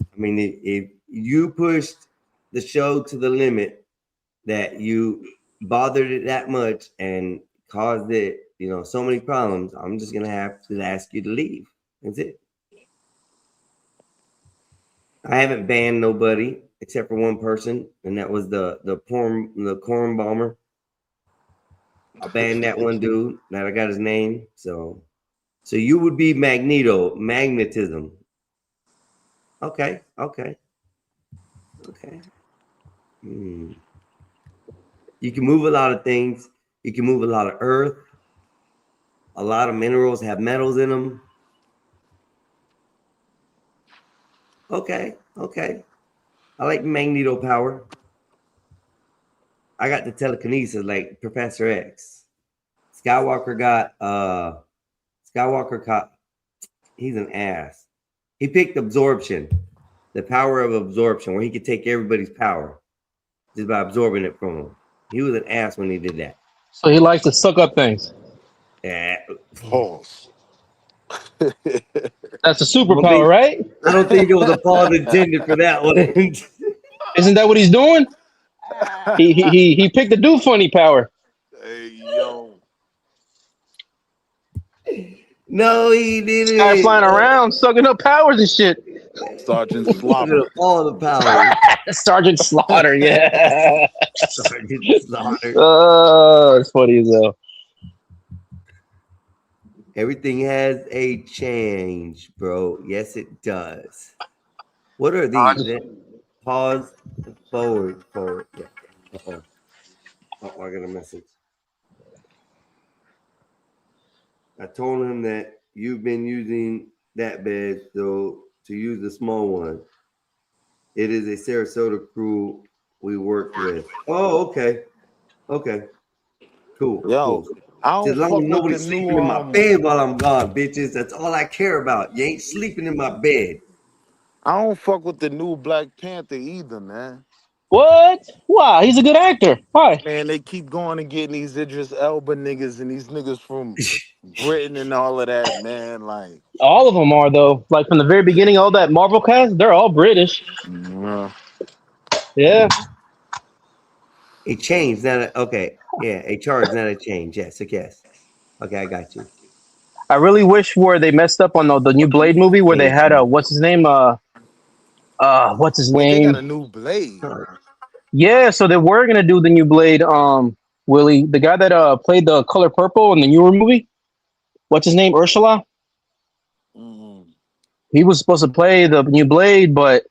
I mean, if you pushed the show to the limit that you bothered it that much and caused it, so many problems, I'm just going to have to ask you to leave. That's it. I haven't banned nobody except for one person, and that was the corn bomber. I banned that one dude. Now I got his name. So you would be magnetism. Okay. You can move a lot of things. You can move a lot of earth. A lot of minerals have metals in them. Okay. I like magneto power. I got the telekinesis like Professor X. Skywalker got he's an ass. He picked absorption, the power of absorption, where he could take everybody's power just by absorbing it from them. He was an ass when he did that. So he likes to suck up things. Yeah. Pause. That's a superpower, right? I don't think there was a pause intended for that one. Isn't that what he's doing? He picked the do funny power. Hey, yo. No, he didn't. Guy flying around, sucking up powers and shit. Sergeant Slaughter. All the power. Sergeant Slaughter, yeah. Sergeant Slaughter. Oh, it's funny as hell. Everything has a change, bro. Yes, it does. What are these? Pause, forward. Yeah. Oh, I got a message. I told him that you've been using that bed, so to use the small one. It is a Sarasota crew we work with. Oh, okay. Okay. Cool. Yo, cool. I don't As long fuck as with nobody's the sleeping new in my bed while I'm gone, bitches. That's all I care about. You ain't sleeping in my bed. I don't fuck with the new Black Panther either, man. What? Wow, he's a good actor. Why? Man, they keep going and getting these Idris Elba niggas and these niggas from Britain and all of that, man. Like, All of them are though. Like from the very beginning, all that Marvel cast, they're all British. Yeah. A change, not a, okay. Yeah, a charge, not a change. Yes, yes. Okay, I got you. I really wish where they messed up on the new Blade movie where they had what's his name? What's his Wait, name? they got a new Blade. Yeah, so they were gonna do the new Blade. Willie, the guy that played the Color Purple in the newer movie. What's his name? Ursula. He was supposed to play the new Blade, but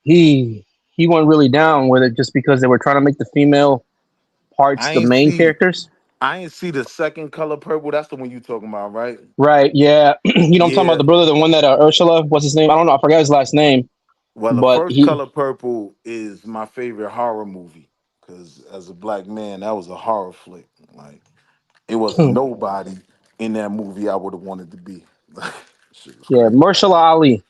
he went really down with it just because they were trying to make the female parts the main characters. I ain't see the second Color Purple. That's the one you talking about, right? Right? Yeah. You know, I'm talking about the brother, the one that Ursula. What's his name? I don't know. I forgot his last name. Well, the but first Color Purple is my favorite horror movie because as a black man, that was a horror flick. Like, it was nobody in that movie I would have wanted to be. Yeah, Mahershala Ali.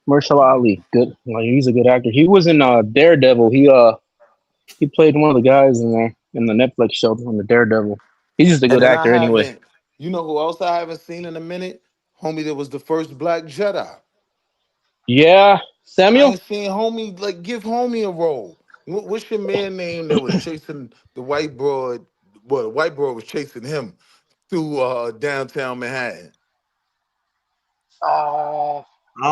Mahershala Ali, good. Like, he's a good actor. He was in Daredevil. He played one of the guys in there in the Netflix show on the Daredevil. He's just a good actor anyway. You know who else I haven't seen in a minute? Homie, that was the first Black Jedi. Yeah, Samuel. I ain't seen homie, like, give homie a role. What's your man name that was chasing the white broad? Well, the white broad was chasing him through downtown Manhattan. Oh! You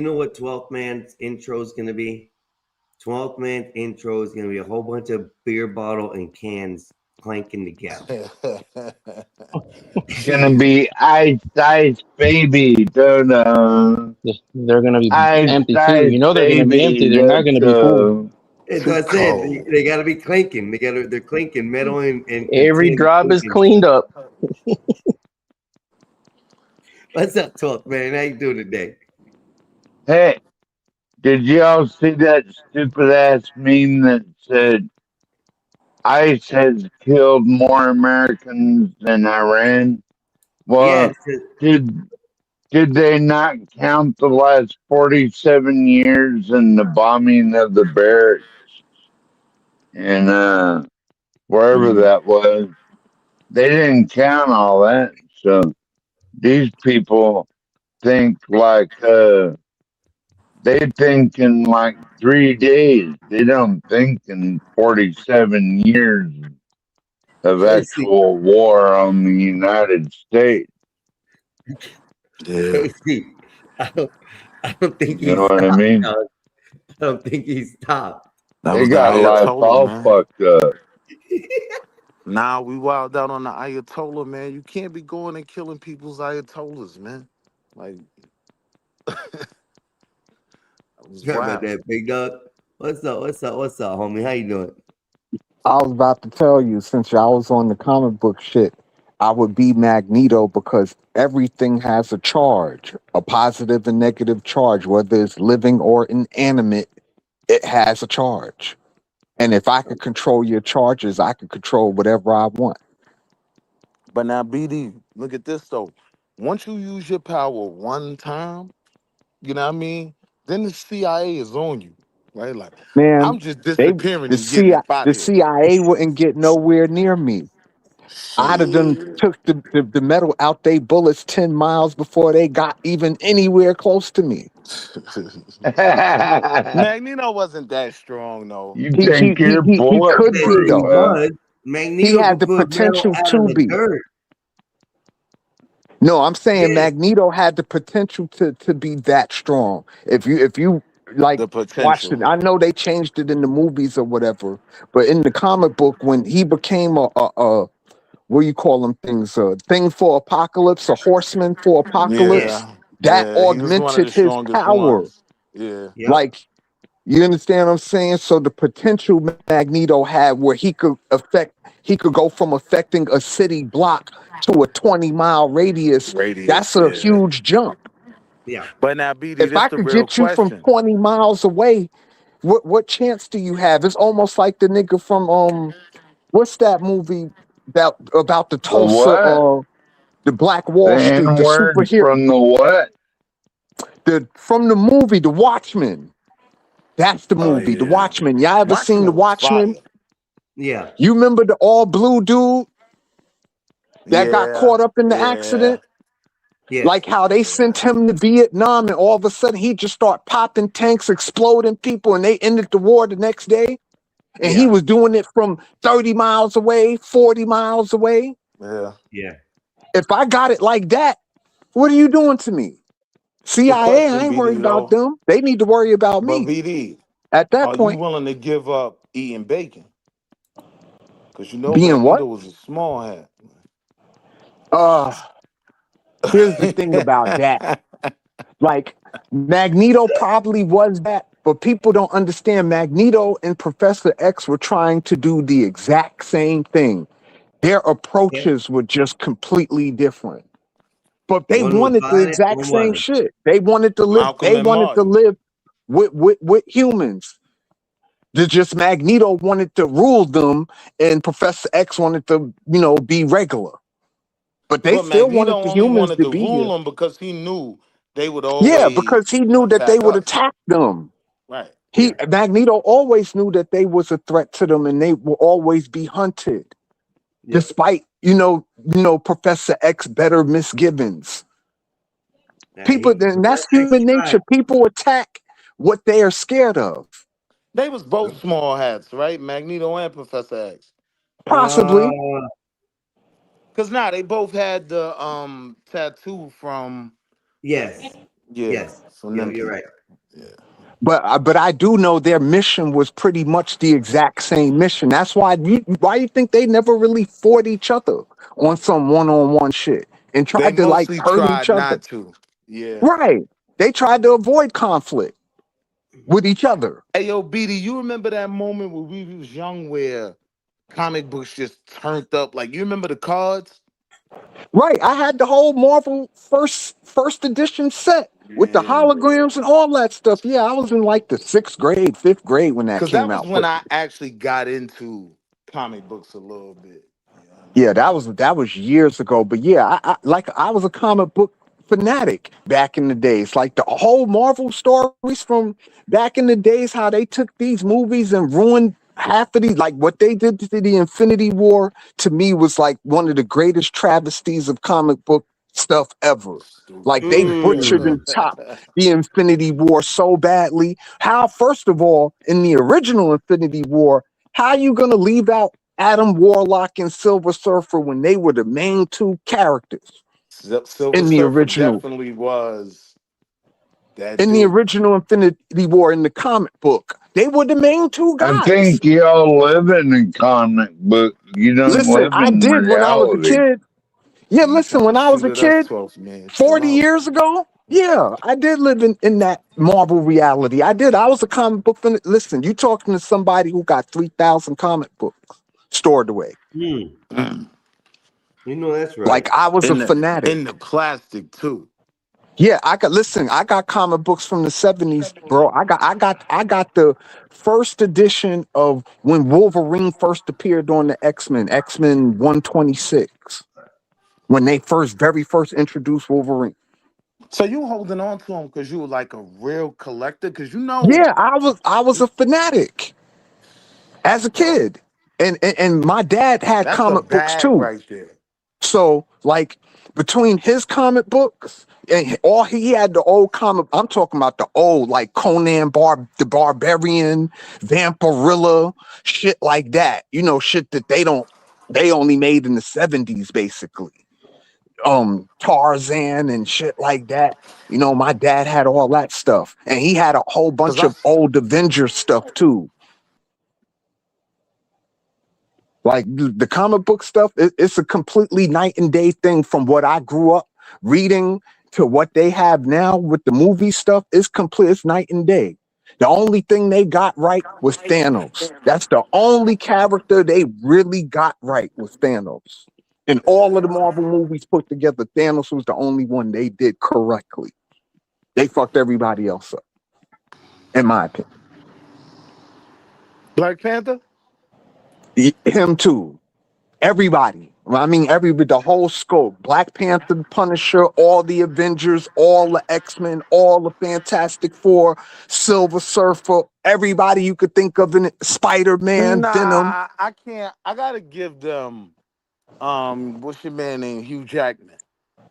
know what 12th Man's intro is gonna be? 12th Man's intro is gonna be a whole bunch of beer bottle and cans clanking together. It's gonna be Ice Baby. They're gonna be empty too. You know they're gonna be empty. They're not gonna be full. That's what I said. They gotta be clinking. They're clinking metal and every drop is cleaned up. What's up, 12th Man? How you doing today? Hey, did y'all see that stupid ass meme that said ICE has killed more Americans than Iran? Well, did they not count the last 47 years in the bombing of the barracks and wherever that was? They didn't count all that. So these people think like they think in like 3 days. They don't think in 47 years of actual war on the United States. Yeah. I don't think you know what I mean. I don't think he stopped. They got life all fucked up. Nah, we wild out on the Ayatollah, man. You can't be going and killing people's Ayatollahs, man. Like, Sorry about that, big dog. What's up, homie? How you doing? I was about to tell you, since y'all was on the comic book shit, I would be Magneto because everything has a charge, a positive and negative charge, whether it's living or inanimate. it has a charge. And if I could control your charges, I could control whatever I want. But now, BD, look at this though. Once you use your power one time, you know what I mean? Then the CIA is on you, right? Like, Man, I'm just disappearing and getting the up out of here. CIA wouldn't get nowhere near me. I'd have done took the metal out they bullets 10 miles before they got even anywhere close to me. Magneto wasn't that strong though. You He think you're could be bulletproof? though. Magneto He had could the put metal potential out to of the be. dirt. No, I'm saying Yes. Magneto had the potential to be that strong. If you like The watched potential. it, I know they changed it in the movies or whatever, but in the comic book, when he became a what do you call them things? A thing for Apocalypse, a horseman for Apocalypse, Yeah. that Yeah. He was one of the augmented his strongest power. ones. Yeah. Yep. Like, you understand what I'm saying? So the potential Magneto had where he could go from affecting a city block to a 20-mile radius. That's a huge jump. Yeah. But now, BD, If this I the could real get you from question. 20 miles away, what chance do you have? It's almost like the nigga from what's that movie about the The Tulsa what? the Black Wall The Street, the N-word superhero from the what? from the movie The Watchmen. That's the movie, The Watchmen. Y'all ever seen The Watchmen? Yeah. You remember the all blue dude that got caught up in the accident? Yes. Like how they sent him to Vietnam and all of a sudden he just started popping tanks, exploding people, and they ended the war the next day. And he was doing it from 30 miles away, 40 miles away. Yeah. Yeah. If I got it like that, what are you doing to me? CIA, I ain't worried about them. They need to worry about But me. BD, At that are you point, willing to give up eating bacon? Because you know being what? Magneto was a small hat. Here's the thing about that. Like, Magneto probably was that, but people don't understand. Magneto and Professor X were trying to do the exact same thing. Their approaches were just completely different. But they One was wanted the violent, exact one same wasn't. shit. They wanted to live. Malcolm They and wanted to Martin. live with humans. Just Magneto wanted to rule them, and Professor X wanted to, be regular. But they But still Magneto wanted the only humans wanted to to be here. rule them because he knew they would Yeah, always because he knew that they attack would us. attack them. Right. Magneto always knew that they was a threat to them, and they will always be hunted, despite Professor X better misgivings. People, and that's human nature. People attack what they are scared of. They was both small hats, right? Magneto and Professor X. Possibly. Because they both had the tattoo from Yes. from them You're people. right. But I do know their mission was pretty much the exact same mission. That's why you think they never really fought each other on some one-on-one shit and They tried to mostly hurt tried each other. not to. Yeah. Right. They tried to avoid conflict with each other. Hey, yo, BD, you remember that moment when we was young where comic books just turned up? Like, you remember the cards? Right. I had the whole Marvel first edition set with the holograms and all that stuff. Yeah, I was in like the 6th grade, 5th grade when that Because that came was out. when I actually got into comic books a little bit. Yeah, that was years ago. But yeah, I was a comic book fanatic back in the days. Like the whole Marvel stories from back in the days, how they took these movies and ruined half of these, like what they did to the Infinity War, to me was like one of the greatest travesties of comic book stuff ever. Like they butchered and chopped the Infinity War so badly. How, first of all, in the original Infinity War, how are you gonna leave out Adam Warlock and Silver Surfer when they were the main two characters Silver in the Surfer original? definitely was that In dude. the original Infinity War in the comic book, they were the main two guys. I think y'all live in a comic book. You don't Listen, live I in did when I was a reality. kid. Yeah, listen, when I was a Shoot at us, kid, 12th man. 40 years ago, yeah, I did live in that Marvel reality. I did. I was a comic book fan. Listen, you talking to somebody who got 3,000 comic books stored away. You know that's right. Like I was a In fanatic. the plastic too. Yeah, I got comic books from the 70s, bro. I got the first edition of when Wolverine first appeared on the X-Men 126. When they very first introduced Wolverine. So you holding on to them because you were like a real collector? Because you know, Yeah, I was a fanatic as a kid. And my dad had that's a comic books bag too. right there. So like between his comic books and all he had the old comic, I'm talking about the old like Conan the Barbarian, Vampirilla, shit like that. You know, shit that they only made in the 70s basically. Tarzan and shit like that. You know, my dad had all that stuff. And he had a whole bunch of old Avengers stuff too. Like the comic book stuff, it's a completely night and day thing from what I grew up reading to what they have now with the movie stuff. It's night and day. The only thing they got right was Thanos. That's the only character they really got right was Thanos. In all of the Marvel movies put together, Thanos was the only one they did correctly. They fucked everybody else up, in my opinion. Black Panther? Him too. Everybody. I mean, the whole scope. Black Panther, Punisher, all the Avengers, all the X-Men, all the Fantastic Four, Silver Surfer, everybody you could think of in it, Spider-Man, Venom. I can't. I gotta give them. What's your man named Hugh Jackman?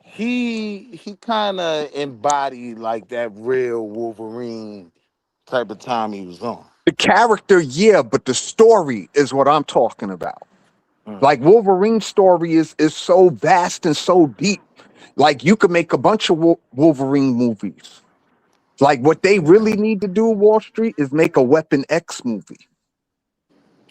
He kind of embodied like that real Wolverine type of time he was on. The character, yeah, but the story is what I'm talking about. Like Wolverine's story is so vast and so deep. Like you could make a bunch of Wolverine movies. Like what they really need to do, Wall Street, is make a Weapon X movie.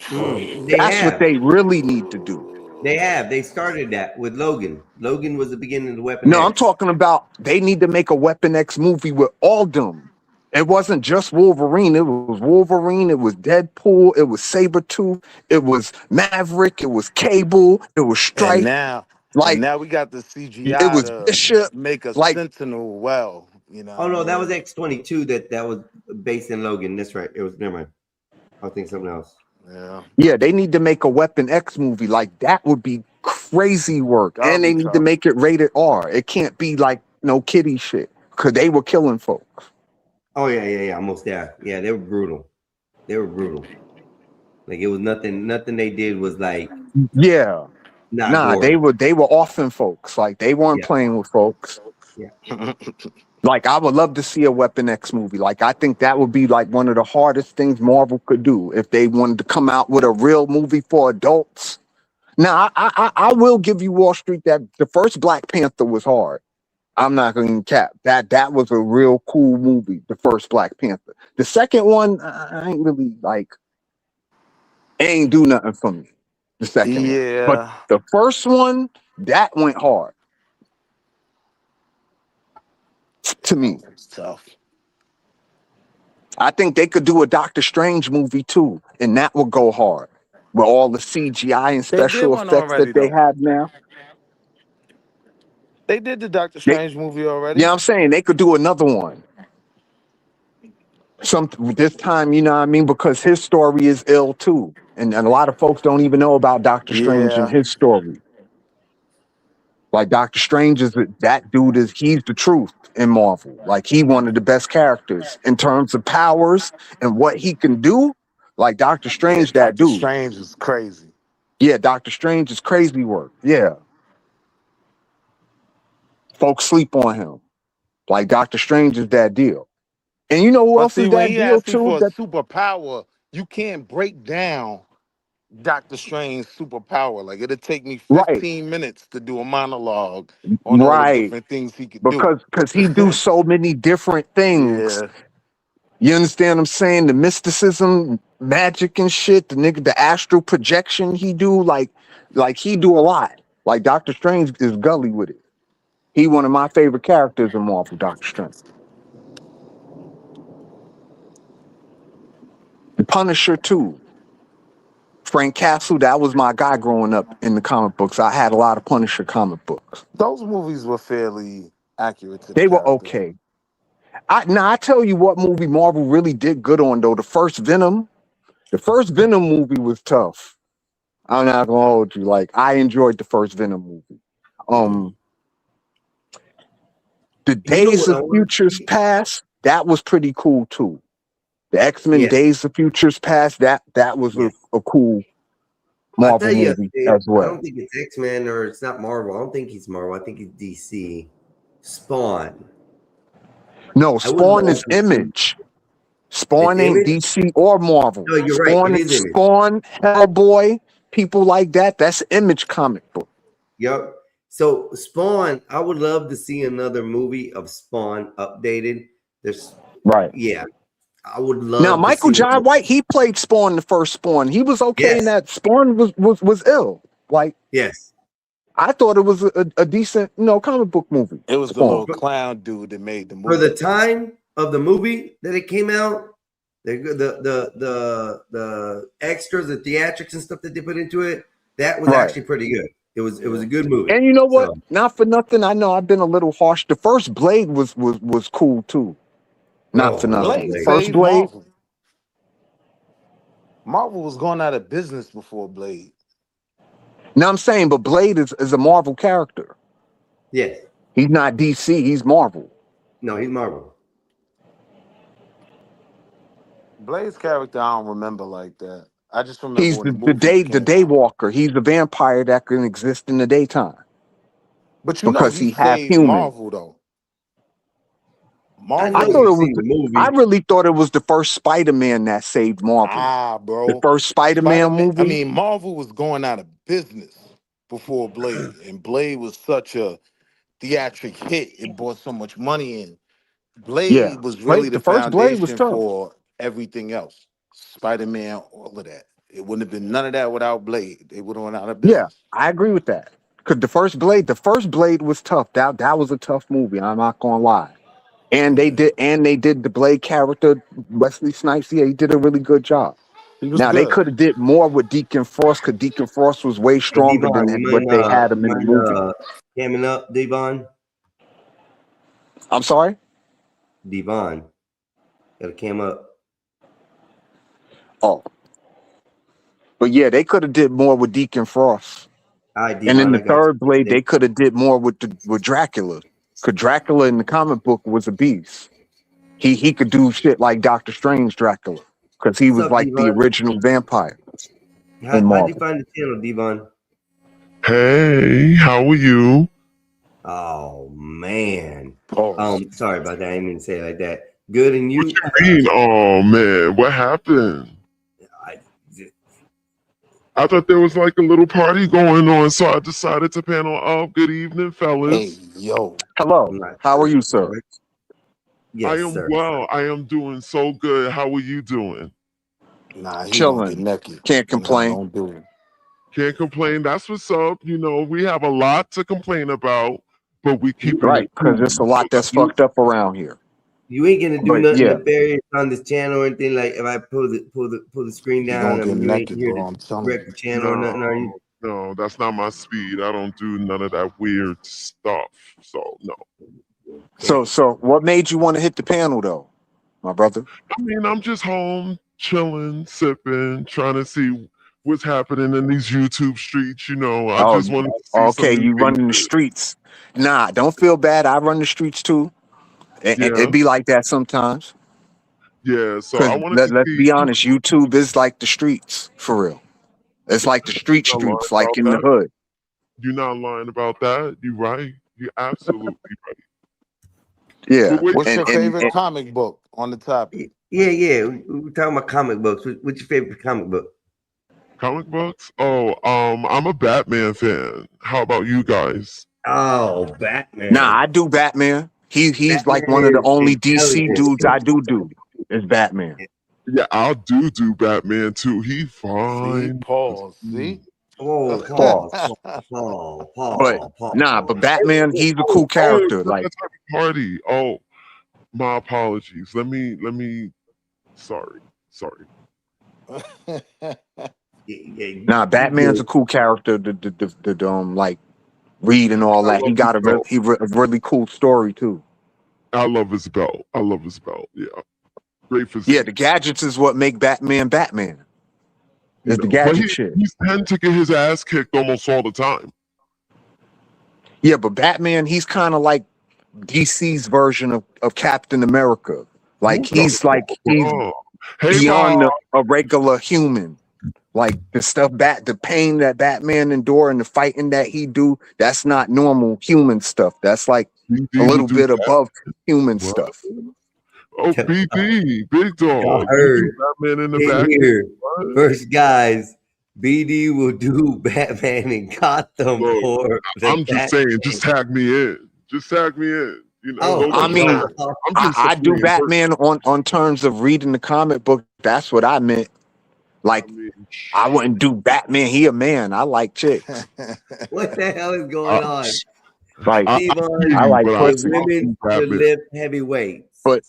That's what they really need to do. They started that with Logan. Logan was the beginning of the Weapon No, X. I'm talking about they need to make a Weapon X movie with all them. It wasn't just Wolverine. It was Wolverine. It was Deadpool. It was Sabretooth. It was Maverick. It was Cable. It was Stripe. And now we got the CGI it was to Bishop, make a like- Sentinel well. You know. Oh no, that was X-22 that was based in Logan. That's right. It was never mind. I think something else. Yeah, they need to make a Weapon X movie. Like that would be crazy work. And they need to make it rated R. It can't be like no kiddie shit. Cause they were killing folks. Oh yeah, almost there. Yeah, they were brutal. Like it was nothing they did was like Yeah. Nah, gory. they were offing folks. Like they weren't playing with folks. Yeah. Like I would love to see a Weapon X movie. Like I think that would be like one of the hardest things Marvel could do if they wanted to come out with a real movie for adults. Now I will give you Wall Street that the first Black Panther was hard. I'm not going to cap that was a real cool movie. The first Black Panther. The second one, I ain't really like. It ain't do nothing for me. The second one, but the first one that went hard. To me, it's tough. I think they could do a Doctor Strange movie too, and that would go hard with all the CGI and special effects that they have now. They did the Doctor Strange movie already. Yeah, I'm saying they could do another one. This time, you know what I mean, because his story is ill too, and a lot of folks don't even know about Doctor Strange and his story. Like Doctor Strange he's the truth in Marvel. Like he one of the best characters in terms of powers and what he can do. Like Doctor Strange, that dude. Doctor Strange is crazy. Yeah, Doctor Strange is crazy work. Yeah. Folks sleep on him. Like Doctor Strange is that deal. And you know who else is that deal too? For a superpower, you can't break down Doctor Strange's superpower. Like it'll take me 15 minutes to do a monologue on all the different things he could do. Because he do so many different things. Yeah. You understand what I'm saying? The mysticism, magic and shit, the astral projection he do, like he do a lot. Like Doctor Strange is gully with it. He one of my favorite characters in Marvel, Doctor Strange. The Punisher too. Frank Castle, that was my guy growing up in the comic books. I had a lot of Punisher comic books. Those movies were fairly accurate to the They were character. okay. I tell you what movie Marvel really did good on though. The first Venom movie was tough. I'm not gonna hold you. Like I enjoyed the first Venom movie. The Days of Futures Past, that was pretty cool too. The X-Men Yeah. Days of Futures Past, that was a cool I Marvel tell you, movie Dave, as I well. don't think it's X-Men or it's not Marvel. I don't think he's Marvel. I think he's DC. Spawn. No, I would Spawn love is to see- Image. Spawn It's ain't Image? DC or Marvel. No, you're right. Spawn It is is Image. Spawn, Hellboy, people like that. That's Image comic book. Yep. So Spawn, I would love to see another movie of Spawn updated. There's Right. Yeah. I would love Now to Michael see Jai White, he played Spawn the first Spawn. He was okay in Yes. that. Spawn was ill. Like Yes. I thought it was a decent, comic book movie. It was the Spawn. little clown dude that made the movie. For the time of the movie that it came out, the extras, the theatrics and stuff that they put into it, that was Right. actually pretty good. It was a good movie. And you know what? So, Not for nothing. I know I've been a little harsh. The first Blade was cool too. Not for nothing. Blade First saved Blade. Marvel. Marvel was going out of business before Blade. Now I'm saying, but Blade is a Marvel character. yes. He's not DC. He's Marvel. No, he's Marvel. Blade's character, I don't remember like that. I just remember He's when the day walker. He's the vampire that can exist in the daytime But you know, because he he half saved human. Marvel though. Marvel, I thought it was. seen the movie. I really thought it was the first Spider-Man that saved Marvel. bro. The first Spider-Man movie. I mean, Marvel was going out of business before Blade, and Blade was such a theatric hit. It brought so much money in. Blade Yeah. was really The the first Blade was foundation tough. for everything else. Spider-Man, all of that. It wouldn't have been none of that without Blade. They would have went out of Yeah, business. I agree with that. Because the first Blade was tough. That was a tough movie. I'm not gonna lie. And they did the Blade character, Wesley Snipes. Yeah, he did a really good job. He was Now they good. could have did more with Deacon Frost because Deacon Frost was way stronger Devon, than you what they had him you in the movie. camming up, Devon? I'm sorry. Devon. Got to cam up. Oh, but yeah, they could have did more with Deacon Frost. All right, And in Devon, the I got third you. Blade, they could have did more with Dracula. Because Dracula in the comic book was a beast. He could do shit like Doctor Strange Dracula. Because he What's was up, like the Devon? original vampire in How'd you Marvel. find the channel, Devon? Hey, how are you? Oh, man. Pause. Sorry about that. I didn't mean to say it like that. Good, and you? Oh man, what happened? I thought there was like a little party going on, so I decided to panel up. Good evening, fellas. Hey, yo. Hello. How are you, sir? Yes, I am sir. well. I am doing so good. How are you doing? Nah, he gonna get Chilling. naked. Can't Nah, complain. don't do it. Can't complain. That's what's up. You know, we have a lot to complain about, but we keep Right, because there's a lot that's fucked up around here. You ain't gonna do But nothing yeah, nefarious on this channel or anything. Like if I pull the screen He down, gonna get you ain't naked, here bro. to I'm telling wreck you. the channel or nothing, are you? No, that's not my speed. I don't do none of that weird stuff. So no. so what made you want to hit the panel though, my brother? I mean, I'm just home, chilling, sipping, trying to see what's happening in these YouTube streets. You know, I Oh, just want to see okay, some new you running the faces. streets. Nah, don't feel bad. I run the streets too. And Yeah, it be like that sometimes. yeah. So Because I wanted to let's see. be honest, YouTube is like the streets for real. It's like the street You're not lying streets, like about in the that. hood. You're not lying about that. You're right. You're absolutely right. Yeah. But wait, What's your And favorite comic book on the topic? Yeah. We're talking about comic books. What's your favorite comic book? comic books? Oh, I'm a Batman fan. How about you guys? Oh, Batman. nah, I do Batman. He's like Batman one of the is only DC intelligent. dudes I do is Batman. Yeah, I'll do Batman too. He See, fine. pause. See? Whoa, Pause. But nah, but Batman, he's a cool Oh, character. it's Like not that type of party. Oh, my apologies. Let me. Sorry. nah, Batman's a cool character. The like Reed and all I that. He love got his belt. a really cool story too. I love his belt. Yeah, great physique. Yeah, the gadgets is what make Batman Batman. It's the But gadget shit. he's tend to get his ass kicked almost all the time. Yeah, but Batman, he's kind of like DC's version of Captain America. Like he's Oh. Hey, beyond Bob. a regular human. Like the pain that Batman endure and the fighting that he do, that's not normal human stuff. That's like a little bit above human stuff. Oh, BD, big dog. I heard. Batman in the Hit back. here. First, guys, BD will do Batman in Gotham Look, for the I'm just saying, just tag me in. Just tag me in. You know, Oh, I mean, I'm just I do supporting Batman on terms of reading the comic book. That's what I meant. Like, I wouldn't do Batman. He a man. I like chicks. What the hell is going on? Like, Devon, I like should pussy. women should lift heavy weights. But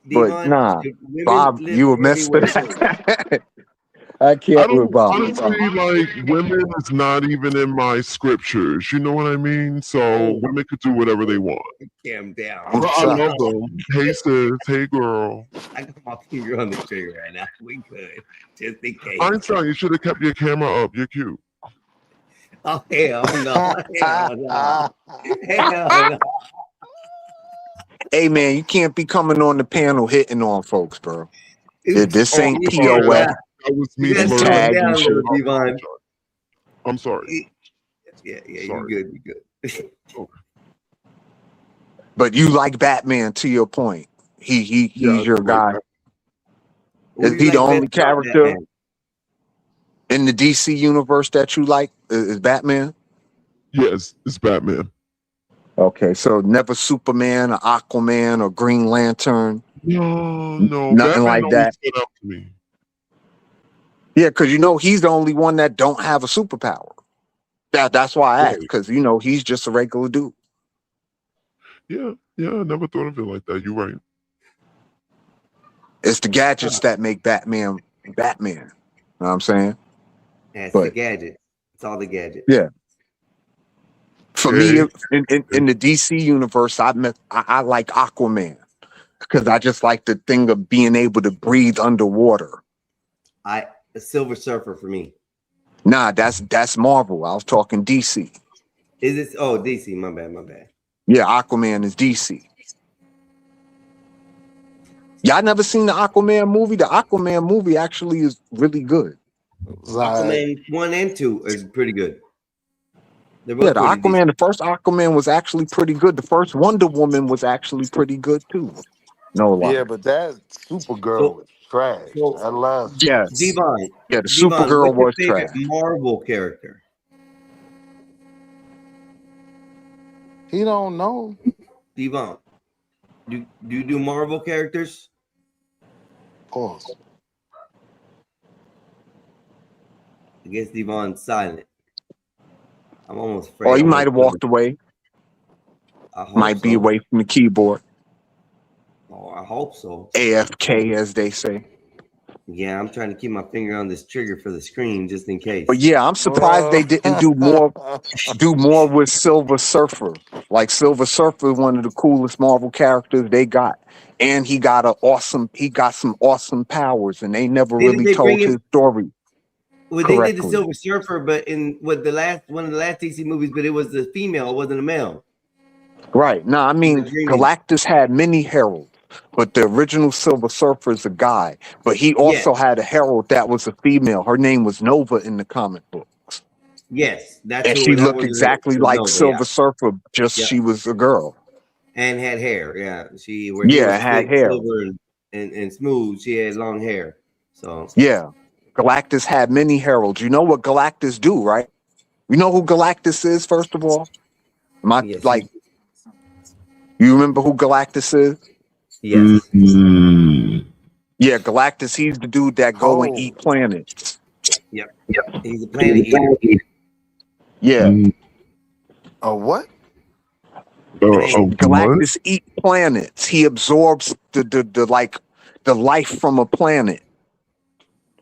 Devon, nah, should women Bob, lift you a heavy mess for weights? that. I can't I with don't Bob. honestly like women is not even in my scriptures. You know what I mean? So women could do whatever they want. Calm down. I love them. Hey sis, hey girl. I got my finger on the trigger right now. We good, just in case. Einstein, you should have kept your camera up. You're cute. Oh hell no! Hell no! Hell no! Hey man, you can't be coming on the panel hitting on folks, bro. This ain't I'm POF. sorry. That was me You gotta slurring. slow tag down and a shit. little, Devon. I'm sorry. Yeah, you Sorry. good, you good. But you like Batman to your point. He's Yeah, your I guy. Who Is you he like the only best about character Batman? in the DC universe that you like? Is Batman? Yes, it's Batman. Okay, so never Superman or Aquaman or Green Lantern. No, Nothing Batman like always that. stood out to me. Yeah, because he's the only one that don't have a superpower. That's why I asked, because he's just a regular dude. Yeah, I never thought of it like that. You're right. It's the gadgets that make Batman Batman. You know what I'm saying? That's the But gadget. It's all the gadgets. yeah. For me, in the DC universe, I like Aquaman because I just like the thing of being able to breathe underwater. A Silver Surfer for me. Nah, that's Marvel. I was talking DC. Is this? Oh, DC. My bad. Yeah, Aquaman is DC. Y'all never seen the Aquaman movie? The Aquaman movie actually is really good. Aquaman 1 and 2 is pretty good. They're Yeah, both the pretty Aquaman, the first Aquaman was actually pretty good. The first Wonder Woman was actually pretty good too. No lie. Yeah, but that Supergirl was trash. That last. Yes. Devon. Yeah, the Devon, Supergirl what's your was favorite trash. Marvel character? He don't know. Devon. Do you do Marvel characters? Pause. I guess Devon's silent. I'm almost afraid. Or he I'm might have gonna- walked away. I hope Might be so. away from the keyboard. Oh, I hope so. AFK, as they say. Yeah, I'm trying to keep my finger on this trigger for the screen just in case. But yeah, I'm surprised they didn't do more with Silver Surfer. Like Silver Surfer is one of the coolest Marvel characters they got. And he got some awesome powers, and they never Didn't really they told bring him- his story. Well, they did the correctly. Silver Surfer, but in one of the last DC movies, but it was the female, it wasn't a male. Right. No, I mean Galactus had many heralds, but the original Silver Surfer is a guy. But he also had a herald that was a female. Her name was Nova in the comic books. Yes, that's And who- she that looked was exactly it. like Nova, Silver yeah. Surfer, just Yeah. she was a girl. And had hair. Yeah, she he Yeah, was had thick, hair. silver and smooth. She had long hair. So Yeah. Galactus had many heralds. You know what Galactus do, right? You know who Galactus is, first of all? You remember who Galactus is? Yes. Yeah, Galactus, he's the dude that go and eat planets. Yep. He's a planet eater. Yeah. A what? Galactus eat planets. He absorbs the life from a planet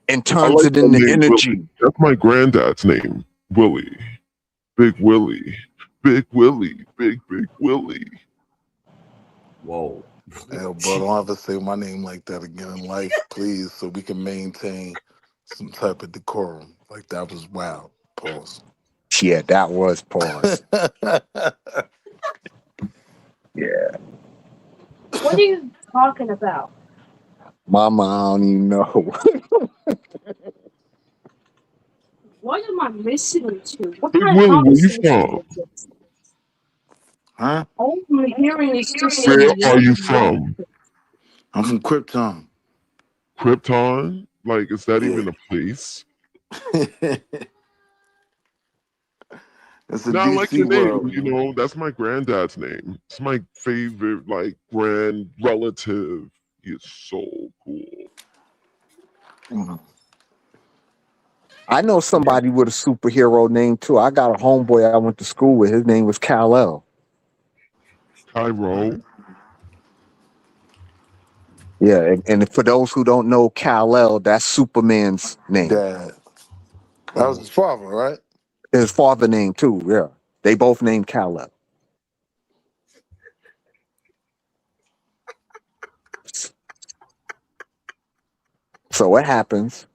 and turns it that into name, energy. Willie. That's my granddad's name, Willie. Big Willie. Big Willie, Big Willie. Whoa. Hell, bro, don't ever say my name like that again in life, please, so we can maintain some type of decorum. Like, that was wild. Pause. Yeah, that was pause. Yeah. What are you talking about? Mama, I don't even know. What am I listening to? What Big kind of Willie, where you conversation from? is this? Huh? All I'm hearing is just Where some are you random from? I'm from Krypton. Krypton? Like, is that Yeah. even a place? It's a Now, I like DC your name. world. You know, that's my granddad's name. It's my favorite, like, grand relative. He is so cool. I know somebody with a superhero name too. I got a homeboy I went to school with. His name was Kal-El. Cairo. Yeah, and for those who don't know Kal-El, that's Superman's name. Dad. That was his father, right? His father name too. Yeah, they both named Kal-El. So what happens?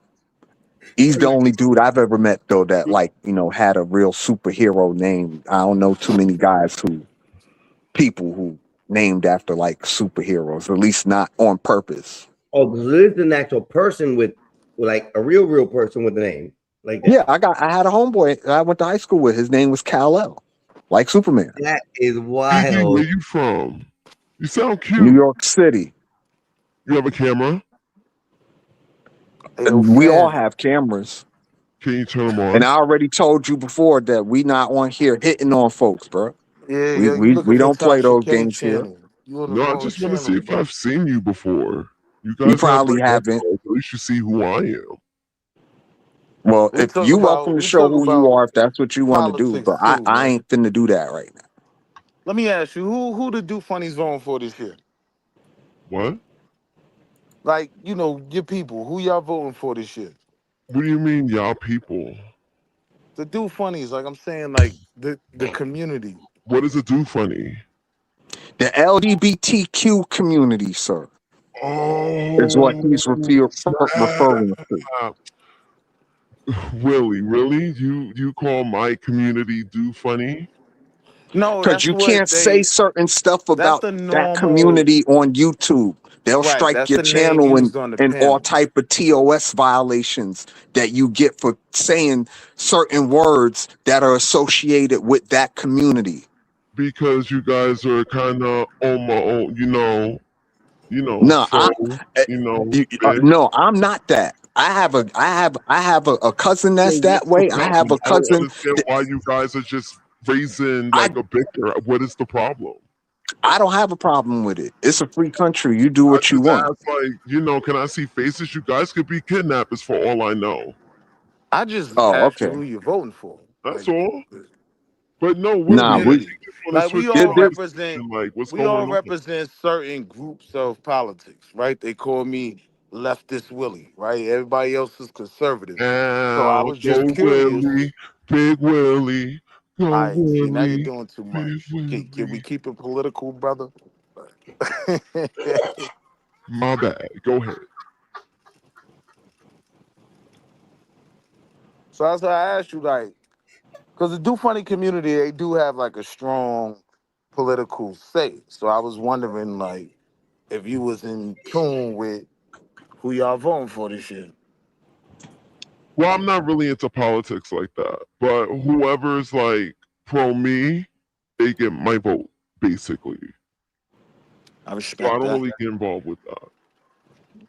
He's the only dude I've ever met though that, like, you know, had a real superhero name. I don't know too many people who named after like superheroes, or at least not on purpose. Oh, because there's an actual person with like a real person with a name like that. Yeah, I had a homeboy that I went to high school with. His name was Kal-El, like Superman. That is BB, wild. where you from? You sound cute. New York City. You have a camera? We all have cameras. Can you turn them on? And I already told you before that we not on here hitting on folks, bro. Yeah, We don't play those games here. No, I just want to see if I've seen you before. You You guys probably have my haven't. number. At least you see who I am. Well, We if talk you about- welcome to we show talk who you about are, if that's what you want to do, politics but too, I man. ain't finna do that right now. Let me ask you, who the Do Funnies voting for this year? What? Like, you know, your people. Who y'all voting for this year? What do you mean, y'all people? The Do Funnies, like I'm saying, like the community. What does it do funny? The LGBTQ community, sir, is what he's referring to. Willie, really? You call my community do funny? No, Because that's you what can't say they. certain stuff That's about the that normal. community on YouTube. They'll Right, strike that's your the name channel used on the and all panel. type of TOS violations that you get for saying certain words that are associated with that community. Because you guys are kind of on my own, No, so, bitch. no, I'm not that. I have a cousin that's So that what's the way. I have problem? a I don't cousin. understand why you guys are just raising like a bicker. What is the problem? I don't have a problem with it. It's a free country. You do I what you just want. asked, like, can I see faces? You guys could be kidnappers for all I know. I just Oh, asked you okay. who you're voting for. That's Like, all. But no, Nah, Willie, we you just want to like switch we all gears represent. and, like, what's We all going on? represent certain groups of politics, right? They call me leftist Willie, right? Everybody else is conservative. So I Now, was go just curious. Willie, Big Willie, go All right, see, now you're Willie, doing too Big much. Can we Willie. keep it political, brother? My bad. Go ahead. So that's why I asked you, like, because the Do Funny community, they do have like a strong political say. So I was wondering, like, if you was in tune with who y'all voting for this year. Well, I'm not really into politics like that, but whoever's like pro me, they get my vote basically. I So respect I don't that. really get involved with that.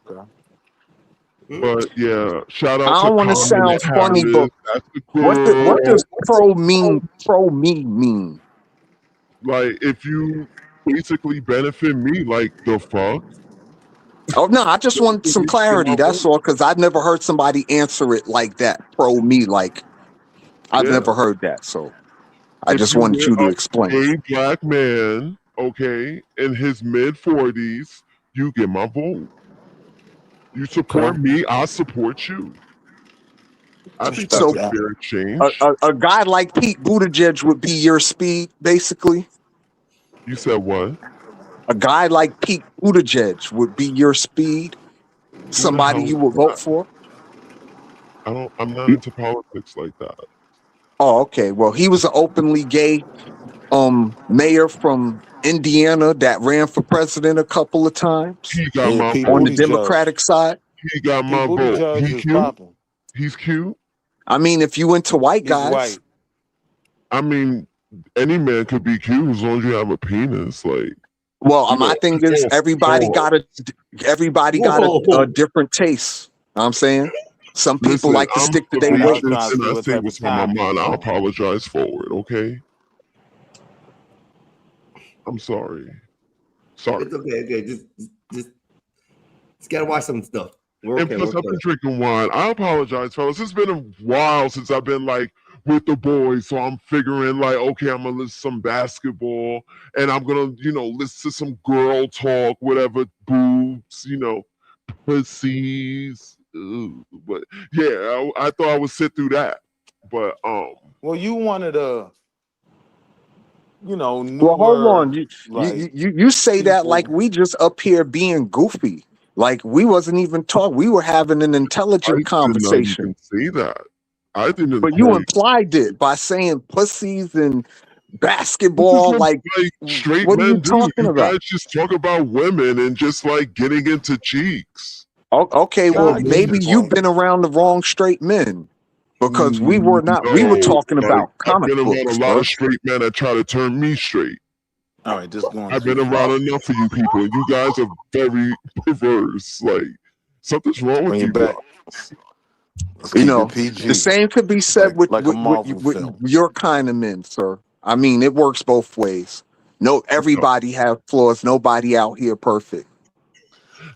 Okay. But yeah, shout out I to don't want to Kamala sound funny, Harris. but That's the what girl. does pro me mean? Like, if you basically benefit me, like the fuck. Oh no, I just want some Get clarity. my That's vote. all, because I've never heard somebody answer it like that. Pro me, like I've Yeah. never heard that. So I If just you wanted you to were a explain. gay black man, okay, in his mid-40s, you get my vote. You support me, I support you. I think So that's a fair exchange. a guy like Pete Buttigieg would be your speed, basically. You said what? A guy like Pete Buttigieg would be your speed. Who the Somebody hell you is would vote that? for. I'm not into politics like that. Oh, okay. Well, he was an openly gay mayor from Indiana that ran for president a couple of times He got Yeah, my Pete on the vote. Democratic side. He got my vote. Buttigieg He is cute? popping. He's cute? I mean, if you into white He's guys, white. I mean, any man could be cute as long as you have a penis. Like, well, you my know, thing is everybody got a different taste. Know what I'm saying some people listen, like to I'm stick to their vivacious ways. and I say what's on my mind. I apologize for it, okay? I'm sorry. Sorry. It's okay. Okay, just gotta watch some stuff. We're And okay. plus, We're I've been okay. drinking wine. I apologize, fellas. It's been a while since I've been like with the boys, so I'm figuring like, okay, I'm gonna listen to some basketball, and I'm gonna, listen to some girl talk, whatever, boobs, pussies. Ugh. But yeah, I thought I would sit through that. But Well, you wanted a, newer. Well, hold on. like You say that like people. we just up here being goofy. Like we wasn't even talking. We were having an I intelligent did not conversation. even say that. I didn't. But you implied it by saying pussies and This is basketball. what Like, straight what are you men do. talking You about? guys just talk about women and just like getting into cheeks. Okay, Nah, well, I get maybe your you've point. been around the wrong straight men because we were not. We were No, talking like, about I've comic been around books, a lot bro. of straight men that try to turn me straight. All right, this going I've too been far. around enough of you people. You guys are very perverse. Like something's wrong with Bring it you back. guys. Let's You keep know, it PG. the same could be said with like a Marvel with film. your kind of men, sir. I mean, it works both ways. No, everybody have flaws. Nobody out here perfect.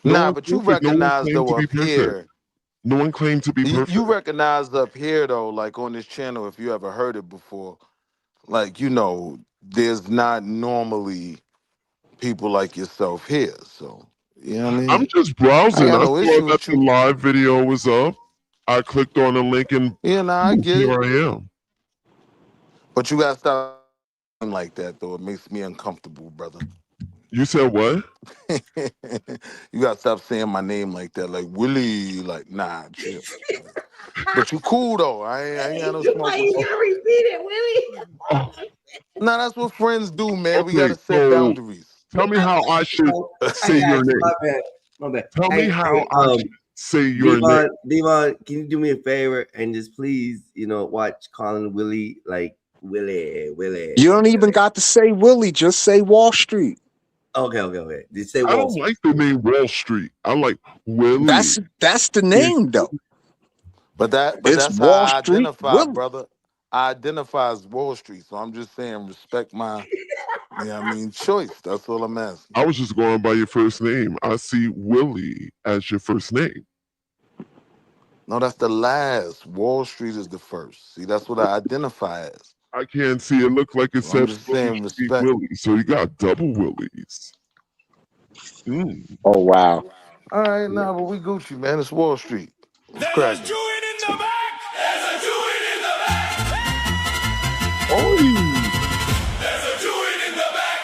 No Nah, one but you perfect. No one recognize claimed though to be up perfect. here. No one claimed to be perfect. You recognize up here though, like on this channel, if you ever heard it before, like there's not normally people like yourself here. So you know what I mean? I'm just I browsing. got I no saw issue that with the you. live video was up. I clicked on the link and Yeah, nah, I get here it. I am. But you gotta stop like that though. It makes me uncomfortable, brother. You said what? You gotta stop saying my name like that, like Willie. Like, nah, chill. But you cool though. I ain't got no smoke Why with you you. gotta repeat it, Willie? Oh, Nah, that's what friends do, man. We okay, gotta set so boundaries. tell me how I should say your name. My bad. My bad. Tell me Hey, how I should say your name. Devon, can you do me a favor and just please, watch Colin Willie, like Willie. You don't even got to say Willie. Just say Wall Street. Okay. Just say I Wall don't Street. like the name Wall Street. I like Willie. That's the name though. But It's that's Wall how I Street identify, Willie. brother. I identify as Wall Street. So I'm just saying respect my choice. That's all I'm asking. I was just going by your first name. I see Willie as your first name. No, that's the last. Wall Street is the first. See, that's what I identify as. I can't see. It looked like it So I'm said just saying Willie Street respect. Willie. So you got double Willies. Oh wow. All right, nah, but we Gucci, man. It's Wall Street. It's There's a cracking. Jew in the back. There's a Jew in the back. Oh. There's a Jew in the back.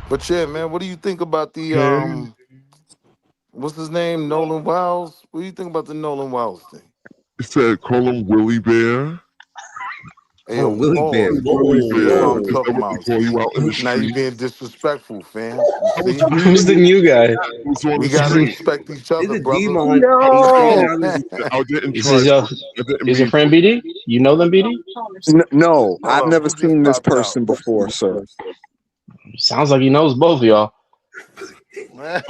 But yeah, man, what do you think about the what's his name? Nolan Wiles? What do you think about the Nolan Wiles thing? It said call him Willie Bear. Hey, yo, Willie Bear. Willie Bear. That's what I'm Is that talking what they about. call you out in the Now you street? being disrespectful, fam. I was See? Who's the new guy? We gotta respect each other, This is brother. Demon. I didn't Is try. this your, I didn't is your mean friend BD? You know them, BD? No, I've Hold on, never who just seen this popped out? person before, sir. Sounds like he knows both of y'all.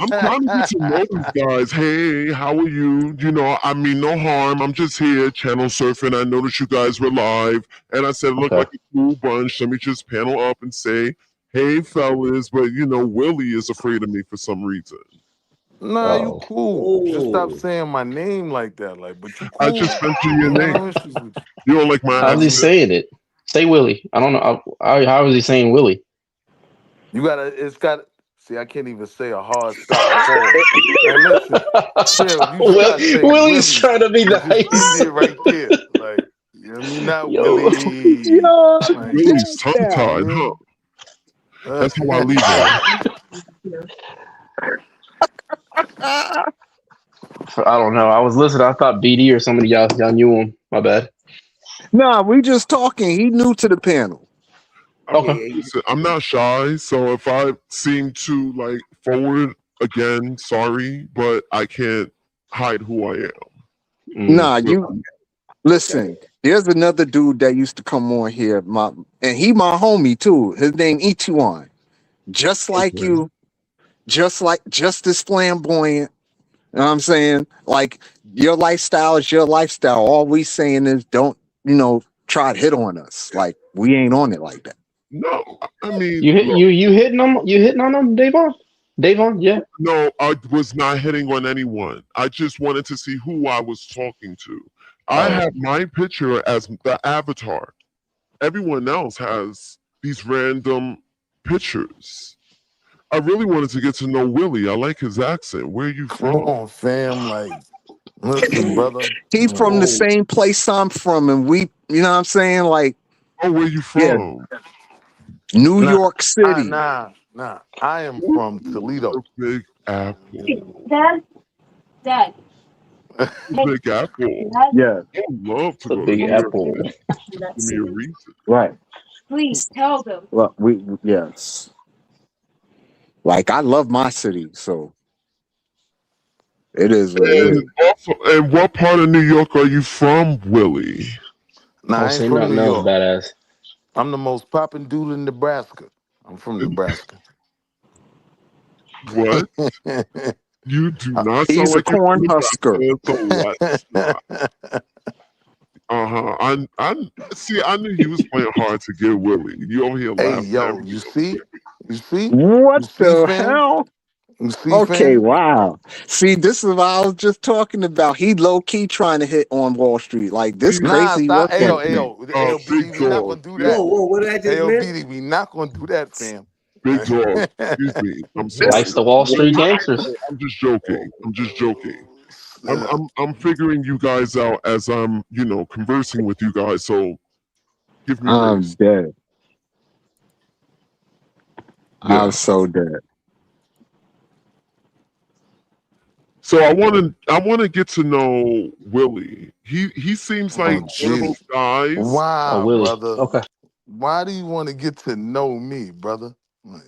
I'm trying to get to know these guys. Hey, how are you? I mean no harm. I'm just here channel surfing. I noticed you guys were live, and I said, look Okay. like a cool bunch. Let me just panel up and say, hey, fellas. But Willie is afraid of me for some reason. Nah, you Oh. cool. Just stop saying my name like that. Like, but you cool. I just mentioned your I got name. no issues with you. You don't like my How's he accent? saying it? Say Willie. I don't know. How is he saying Willie? You gotta. See, I can't even say a hard stop. Hey, listen, Phil, you start saying Willie's trying to be you just nice. end it right there. Like, you know what I mean? Not Yo. Willie. Yo, Like, Willie's tongue damn. tied, huh? That's how I leave it. I don't know. I was listening. I thought BD or somebody y'all knew him. My bad. Nah, we just talking. He new to the panel. Okay. Listen, I'm not shy, so if I seem to like forward again, sorry, but I can't hide who I am. Nah, you listen. There's another dude that used to come on here, and he my homie too. His name Ichiwan. Just like you, just as flamboyant. You know what I'm saying? Like your lifestyle is your lifestyle. All we saying is don't, try to hit on us. Like we ain't on it like that. No, I mean You hitting on them, Davon? Davon, yeah. No, I was not hitting on anyone. I just wanted to see who I was talking to. I have my picture as the avatar. Everyone else has these random pictures. I really wanted to get to know Willie. I like his accent. Where are you from? Come on, fam. Like, listen, brother. He's from the same place I'm from, and we, you know what I'm saying? Like, oh, where you from? New York City. Nah. I am from Toledo. Big Apple. Dad. Big Apple. Yeah. I would love to go to Big New York. Apple. Give me a reason. Right. Please tell them. Well, yes. Like I love my city, so it is what it is. And also, and what part of New York are you from, Willie? Nah, I ain't from New York. Badass. I'm the most popping dude in Nebraska. I'm from Nebraska. What? You do not He's sound a like you're corn from husker. I see. I knew you was playing hard to get Willie. You over here Hey, laughing. yo, you see? What the fam? hell? You see, Okay, fam? wow. See, this is what I was just talking about. He low key trying to hit on Wall Street. Like this Nah, crazy. stop. What Ayo, BD, we not gonna do that. What did I just miss? BD, we not gonna do that, fam. Big dog. Excuse me. I'm sorry. Likes the Wall Street gangsters. I'm just joking. I'm figuring you guys out as I'm, conversing with you guys. So give me I'm grace. dead. Yeah. I'm so dead. So I want to get to know Willie. He seems like one of those guys. Wow, Willie. brother. Okay. Why do you want to get to know me, brother? Like,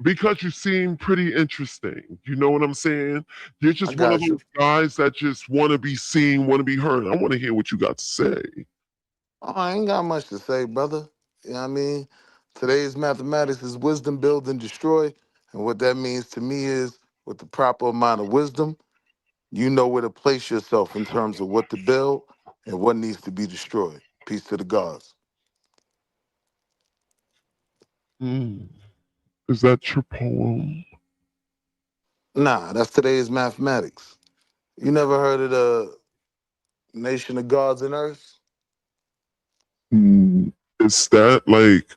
Because you seem pretty interesting. You know what I'm saying? You're just I one got of you. those guys that just want to be seen, want to be heard. I want to hear what you got to say. Oh, I ain't got much to say, brother. You know what I mean? Today's mathematics is wisdom, build, and destroy. And what that means to me is with the proper amount of wisdom, you know where to place yourself in terms of what to build and what needs to be destroyed. Peace to the gods. Is that your poem? Nah, that's today's mathematics. You never heard of the nation of gods and earth? Is that like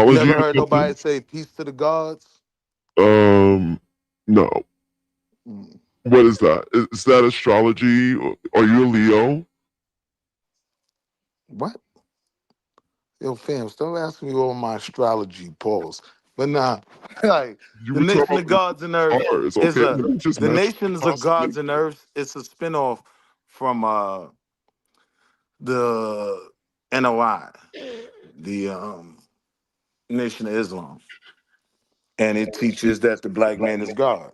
You astrology? never or heard something? nobody say peace to the gods? No. Mm. What is that? Is that astrology? Are you a Leo? What? Yo, fam, stop asking me all my astrology, pause. But nah, like You the were talking nation of about gods and earth stars. is Okay, let me just the match nations of possibly. gods and earth. It's a spinoff from the NOI, the Nation of Islam, and it teaches that the black man is God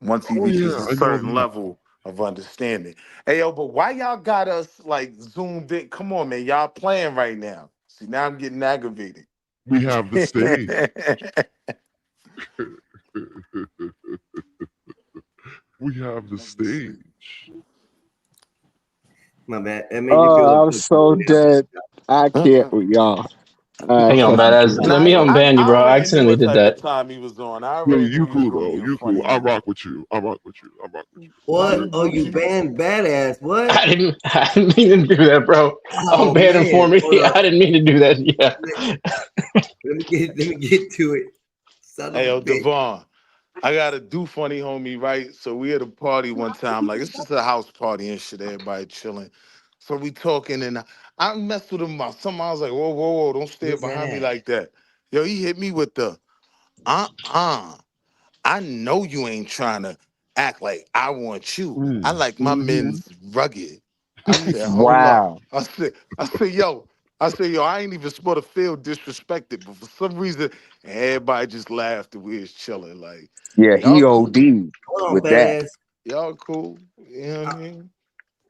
once he reaches I a know certain that. level of understanding. Hey, yo, but why y'all got us like zoomed in? Come on, man, y'all playing right now. See, now I'm getting aggravated. We have the stage. We have the stage. My bad. That made you feel Oh, I'm so dead. I can't with y'all. Hang on, badass. Let me unban you, bro. I accidentally did that. Time he was on. I Yeah, already you knew he was cool gonna though. be a You funny cool. I dude. rock with you. I rock with you. What? Oh, you banned badass. What? I didn't mean to do that, bro. Oh, I'm banning for man. me. Hold up. I didn't mean to do that. Yeah. Let me get to it. Son Hey, yo, of a bitch. Devon, I got a do funny homie, right? So we at a party one time, like it's just a house party and shit, everybody chilling. So we talking and I messed with him about something. I was like, whoa, whoa, whoa, don't stand Where's that behind me at? like that. Yo, he hit me with the I know you ain't trying to act like I want you. I like my men's rugged. I said, hold up. Wow. I said, yo, I ain't even supposed to feel disrespected, but for some reason, everybody just laughed and we was chilling. Like, Yeah, he y'all cool. OD'd Hold on, with that. badass. Y'all cool. You know what I mean?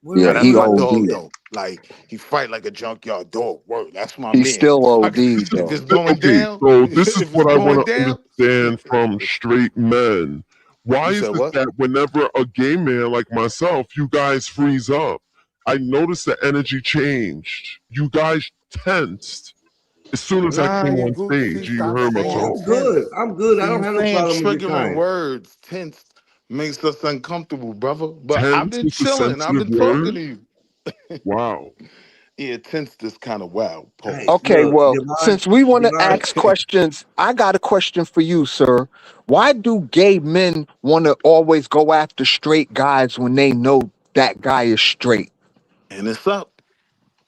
Where Now Yeah, was that's he you my when you dog did OD'd. that? though. Like he fight like a junkyard dog. Word. That's my He man. still I could- OD'd if though. it's going Okay, down, so this if is it's what I going want to down, understand from straight men. Why you is said it what? that whenever a gay man like myself, you guys freeze up? I noticed the energy changed. You guys tensed as soon as I Nah, came you on go see, stage. You stop heard my Oh, saying talk. I'm good. tense. I'm good. I See, don't you have no saying problem with your triggering kind. words, tense makes us uncomfortable, brother. But I've Tense been is a chilling. I've sensitive been talking word. to you. Wow. Yeah, tense this kind of wild. Hey, Pause. Okay, look, well, Devon, since we want to Devon, ask questions, I got a question for you, sir. Why do gay men want to always go after straight guys when they know that guy is straight? And it's up.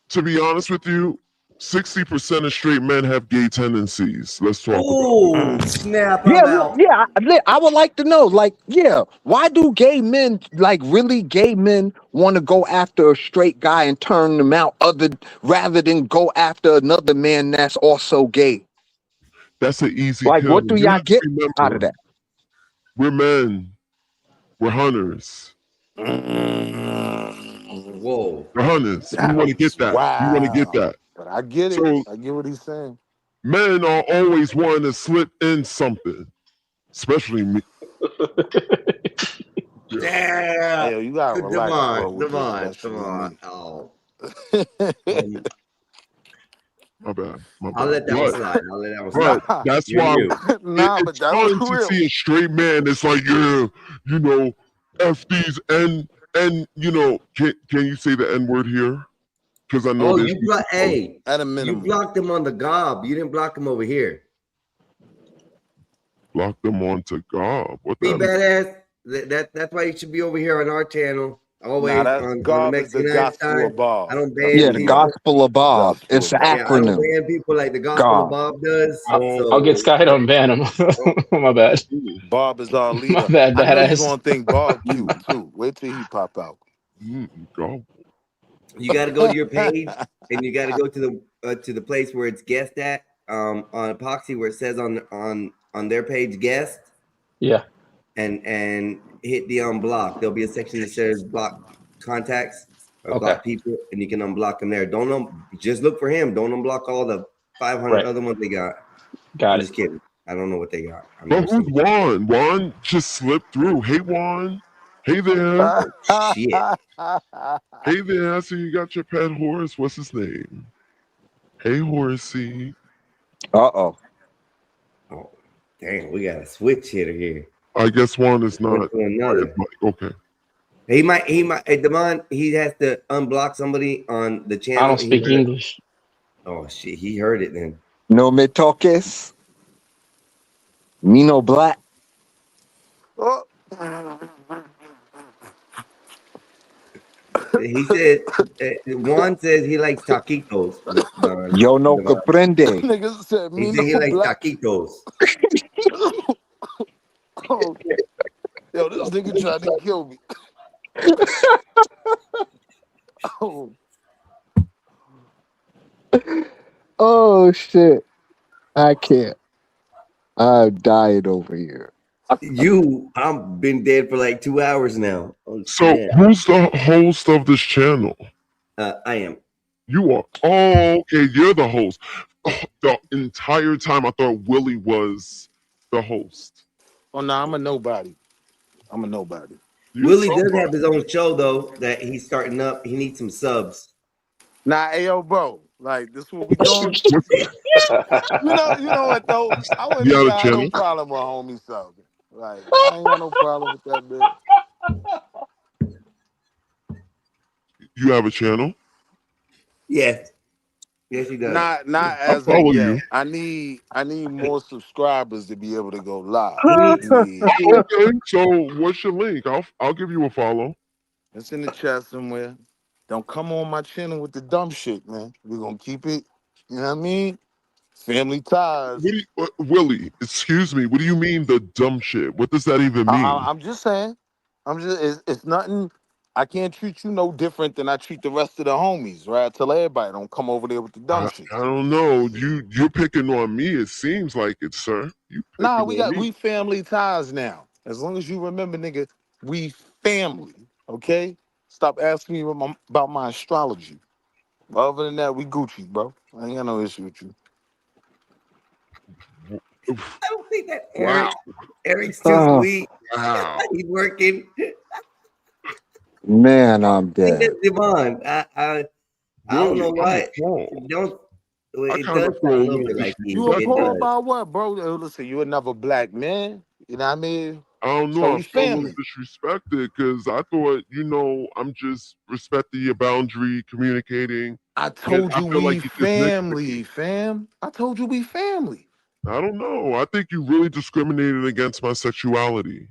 To be honest with you, 60% of straight men have gay tendencies. Let's talk about it. oh, snap, Yeah, I'm look, out. yeah, I would like to know, like, yeah, why do gay men, like, really gay men, want to go after a straight guy and turn them out, rather than go after another man that's also gay? That's an easy Like, kill. what do You y'all have to get out of remember, that? we're men. We're hunters. Whoa. We're hunters. We want to get That's that. We want to get wow. that. But I get it. So I get what he's saying. men are always wanting to slip in something, especially me. Hey, Yeah. yo, you gotta relax, bro, Devon, with this Devon, mess. You come know what I on. mean? Oh. My bad. My I'll bad. let that one slide. I'll let that one slide. But that's You're why mute. Nah, but it's that was fun to real. see a straight man that's like, yeah, you know, F these and you know, can you say the N word here? Because I know Oh, there's you blocked. Hey, At a you minimum. blocked him on the gob. You didn't block him over here. block them onto God. What Be that mean? badass. That's why you should be over here on our channel. Nah, Always that's on the Bob is the Mexican Night gospel side. of Bob. I don't That's ban Yeah, what the he people. is. Gospel of Bob. Gospel It's of an Bob. Yeah, I don't acronym. ban people like the Gospel of God. Bob does. I'll get So Sky don't ban him. My bad. Bob is our My leader. bad, I know you're badass. gonna think Bob cute too. Wait till he pop out. Go. you got to go to your page and you got to go to the place where it's guest at on Epoxy where it says on their page guest Yeah. and hit the unblock. There'll be a section that says block contacts or Okay. block people, and you can unblock them there. Don't just look for him. Don't unblock all the 500 Right. other ones they got. Got I'm it. just kidding. I don't know what they got. I've But never who's seen. Juan? Juan just slipped through. Hey Juan. Hey there. Shit. Hey there. So you got your pet horse. What's his name? Hey horsey. Uh-oh. Oh, damn, we got a switch hitter here. I guess Juan is One not. to another. Okay. He might. Hey, Damon, he has to unblock somebody on the channel. I don't He speak heard it. English. Oh shit, he heard it then. No me toques. Me no black. Oh. He said Juan says he likes taquitos. Yo no comprende. Niggas said He me said he no likes black. taquitos. Oh, yo, this nigga tried to kill me. Oh. Oh shit. I can't. I'm dying over here. I've been dead for like 2 hours now. Oh, So snap. who's the host of this channel? I am. You are. Oh, okay. You're the host. Oh, the entire time I thought Willie was the host. Oh no, I'm a nobody. I'm a nobody. Willie does have his own show though that he's starting up. He needs some subs. Nah, ayo, bro. Like this, what we doing? you know what though? I wouldn't You even have a have no channel? problem with homie subbing. Like I ain't got no problem with that bitch. You have a channel? Yes. Yes, he does. Not I as of follow yet. you. I need more subscribers to be able to go live. Okay, so what's your link? I'll give you a follow. It's in the chat somewhere. Don't come on my channel with the dumb shit, man. We're gonna keep it, you know what I mean? Family ties. What do you, Willie, excuse me. What do you mean the dumb shit? What does that even mean? I'm just saying. It's nothing. I can't treat you no different than I treat the rest of the homies, right? I tell everybody don't come over there with the dumb shit. I don't know. You're picking on me. It seems like it, sir. You Nah, picking on me. we family ties now. As long as you remember, nigga, we family. Okay? Stop asking me about my astrology. Other than that, we Gucci, bro. I ain't got no issue with you. I don't think that Wow. Eric's too Oh. sweet. Wow. He's working. Man, I'm I think dead. that's Devon. I don't know why. Don't. I It kind does of sound feel a a little little bit like you. You It appalled does. about what, bro? Hey, listen, you another black man. You know what I mean? I don't know. So I we feel a little family. disrespected because I thought, I'm just respecting your boundary, communicating. I and told I you feel we like you just nitpicky. family, fam. I told you we family. I don't know. I think you really discriminated against my sexuality.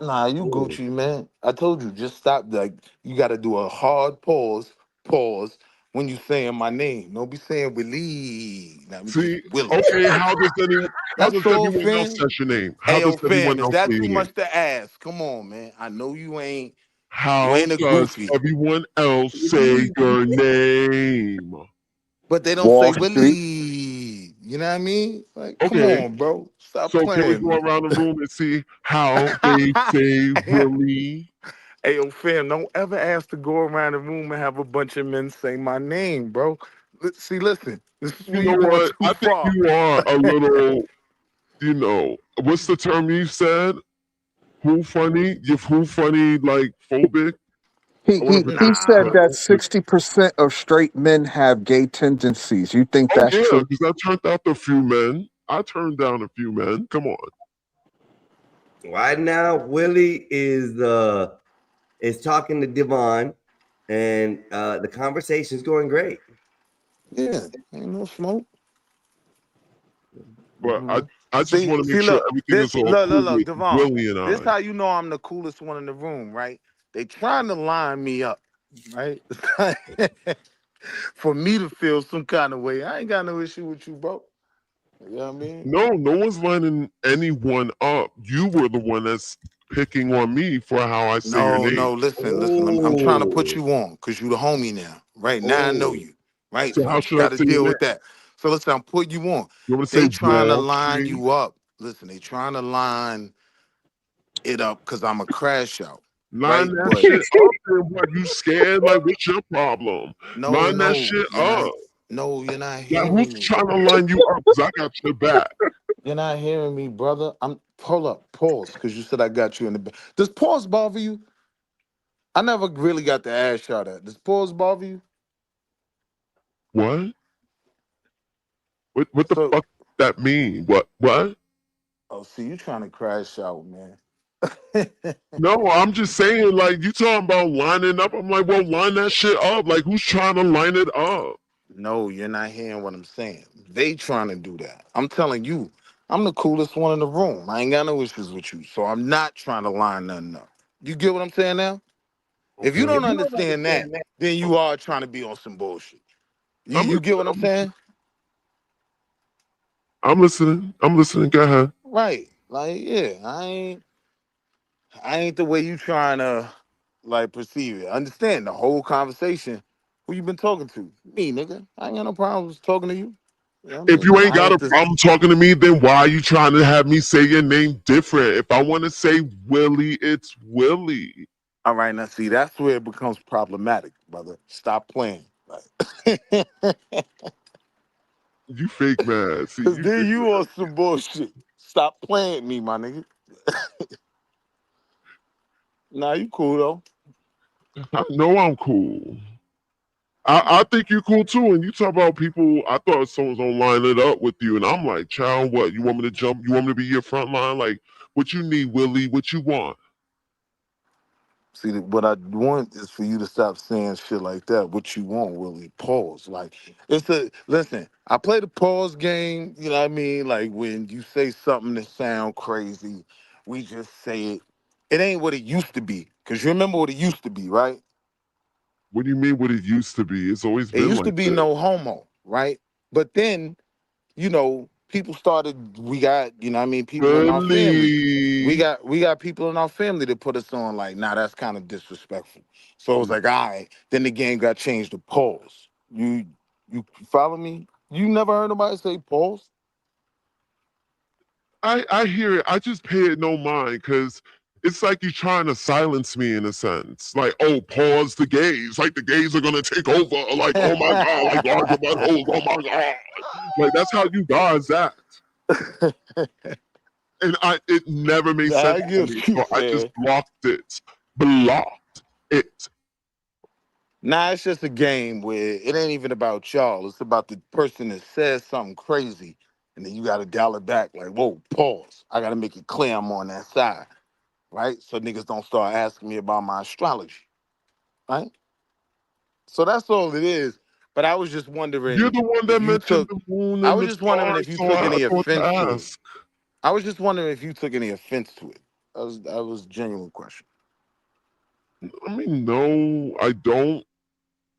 Nah, you Gucci, man. I told you, just stop. Like, you got to do a hard pause, when you saying my name. Don't be saying Willie. Nah, we See, just Willie. okay, how does That's all, everyone else fam. say your name? How Hey, does yo, fam, everyone is else that say too your much name? to ask? Come on, man. I know you ain't How a does goofy, everyone else say your name? but they don't say Wall Street. Willie. You know what I mean? Like, come Okay, on, bro. Stop so can we playing go me. around the room and see how they say Willie? Hey, yo, fam, don't ever ask to go around the room and have a bunch of men say my name, bro. See, listen, this is You where know you going what? too I think far. you are a little, what's the term you said? Who funny? Who funny, like phobic? He I he want to he protect said Nah. that 60% of straight men have gay tendencies. You think Oh that's yeah, true? because I turned out a few men. I turned down a few men. Come on. Right now, Willie is talking to Devon, and the conversation's going great. Yeah, ain't no smoke. But I just See, want to make sure look, everything is all cool look, with Devon. Willie and This I. how you know I'm the coolest one in the room, right? They trying to line me up, right? For me to feel some kind of way. I ain't got no issue with you, bro. You know what I mean? No one's lining anyone up. You were the one that's picking on me for how I say your name. No, listen. I'm trying to put you on because you the homie now. Right now I know you. Right? So So how I should I got to say your deal name? with that. So listen, I'm putting you on. You want to They say trying to Wall line Street? you up. Listen, they trying to line it up because I'm a crash out. Line Right? that But shit up. Then what? You scared? Like, what's your problem? Line that shit you're not. up. No, you're not Yeah, hearing who's me. trying to line you up? Because I got your back. You're not hearing me, brother. Hold up, pause, because you said I got you in the back. Does pause bother you? I never really got the ass shot at. Does pause bother you? What? What the fuck that mean? What? Oh, see, you trying to crash out, man. No, I'm just saying, like, you talking about lining up. I'm like, well, line that shit up. Like, who's trying to line it up? No, you're not hearing what I'm saying. They trying to do that. I'm telling you, I'm the coolest one in the room. I ain't got no issues with you. So I'm not trying to line nothing up. You get what I'm saying now? If you Okay. don't understand that, then you are trying to be on some bullshit. You get what I'm saying? I'm listening. Go ahead. Right. Like, yeah, I ain't the way you trying to like perceive it. Understand the whole conversation. Who you been talking to? Me, nigga. I ain't got no problems talking to you. You know what I If mean? you ain't I got a ain't this. problem talking to me, then why are you trying to have me say your name different? If I want to say Willie, it's Willie. All right, now see, that's where it becomes problematic, brother. Stop playing. Like, You fake mad. See, cause you then fake you mad. on some bullshit. Stop playing with me, my nigga. Nah, you cool though. I know I'm cool. I think you're cool too. And you talk about people, I thought someone's gonna line it up with you. And I'm like, child, what? You want me to jump? You want me to be your front line? Like, what you need, Willie? What you want? See, what I want is for you to stop saying shit like that. What you want, Willie? Pause. Like, listen, I play the pause game, you know what I mean? Like, when you say something that sound crazy, we just say it. It ain't what it used to be. Because you remember what it used to be, right? What do you mean what it used to be? It's always It been used like to be that. no homo, right? But then, you know, people started, we got, you know what I mean, people in our family. We got people in our family that put us on like, nah, that's kind of disrespectful. So it was like, all right, then the game got changed to pause. You follow me? You never heard nobody say pause? I hear it. I just pay it no mind because it's like you're trying to silence me in a sense. Like, oh, pause the gays. Like the gays are gonna take over. Like, oh my god, like larger buttholes. Oh my god. Like that's how you guys act. And it never made sense to me. So I just blocked it. Blocked it. Nah, it's just a game where it ain't even about y'all. It's about the person that says something crazy. And then you got to dial it back like, whoa, pause. I got to make it clear I'm on that side, right? So niggas don't start asking me about my astrology, right? So that's all it is. But I was just wondering. You're the one that mentioned the moon I and was the just wondering if stars, you so took I any thought to offense to it. ask. I was just wondering if you took any offense to it. That was a genuine question. I mean, no, I don't.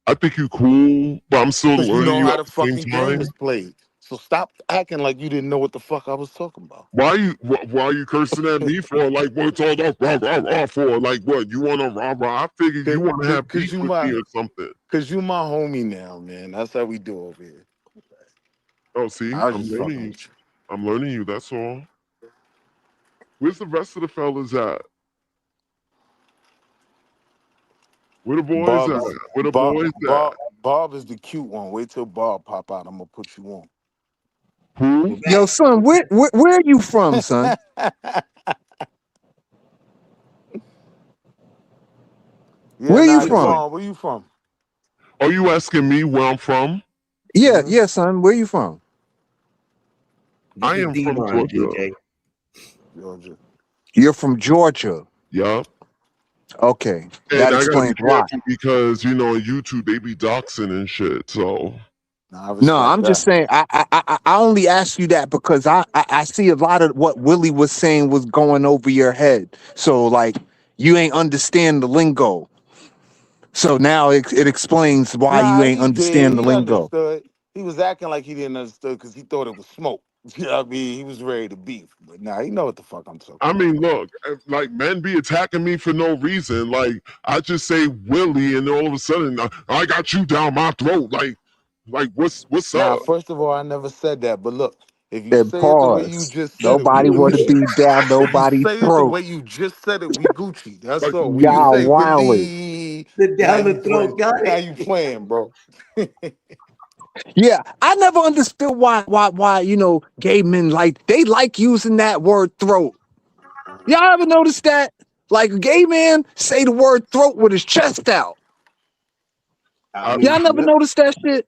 I think you're cool, but I'm still Because you learning know you how at the the same fucking game time. is played. So stop acting like you didn't know what the fuck I was talking about. Why are you cursing at me for? Like, what's all that rah rah rah for? Like, what you want to rah rah? I figured you want to have beef with me or something. Cause you my homie now, man. That's how we do over here. Oh, see, I was I'm just learning fucking you. with you. I'm learning you. That's all. Where's the rest of the fellas at? Where the boys at? Where the boys at? Bob is the cute one. Wait till Bob pop out. I'm gonna put you on. Who? Yo, son, where are you from, son? Where you from? Where you from? Are you asking me where I'm from? Yeah, yeah, son. Where you from? I am from Georgia. Georgia. You're from Georgia. Yup. Okay, And that I gotta be explains why. careful because on YouTube they be doxing and shit. So No, I'm just saying. I only ask you that because I see a lot of what Willie was saying was going over your head. So like you ain't understand the lingo. So now it explains why you ain't He understand did. the He lingo. understood. He was acting like he didn't understand because he thought it was smoke. You know what I mean? He was ready to beef. But nah, he know what the fuck I'm talking I mean, look, like men be attacking me for no reason. Like I just say Willie, and all of a sudden I got you down my throat. Like what's Nah, up? first of all, I never said that. But look, if you And say it the way you pause. just said it, we Nobody would have Gucci. beat down If you nobody's say it the throat. way you just said it, we Gucci. That's all. When you Y'all say wildly. Willie, Down the throat, got now it. you playing, bro. Yeah, I never understood why gay men they like using that word throat. Y'all ever notice that? Like a gay man say the word throat with his chest out. Y'all never noticed that shit?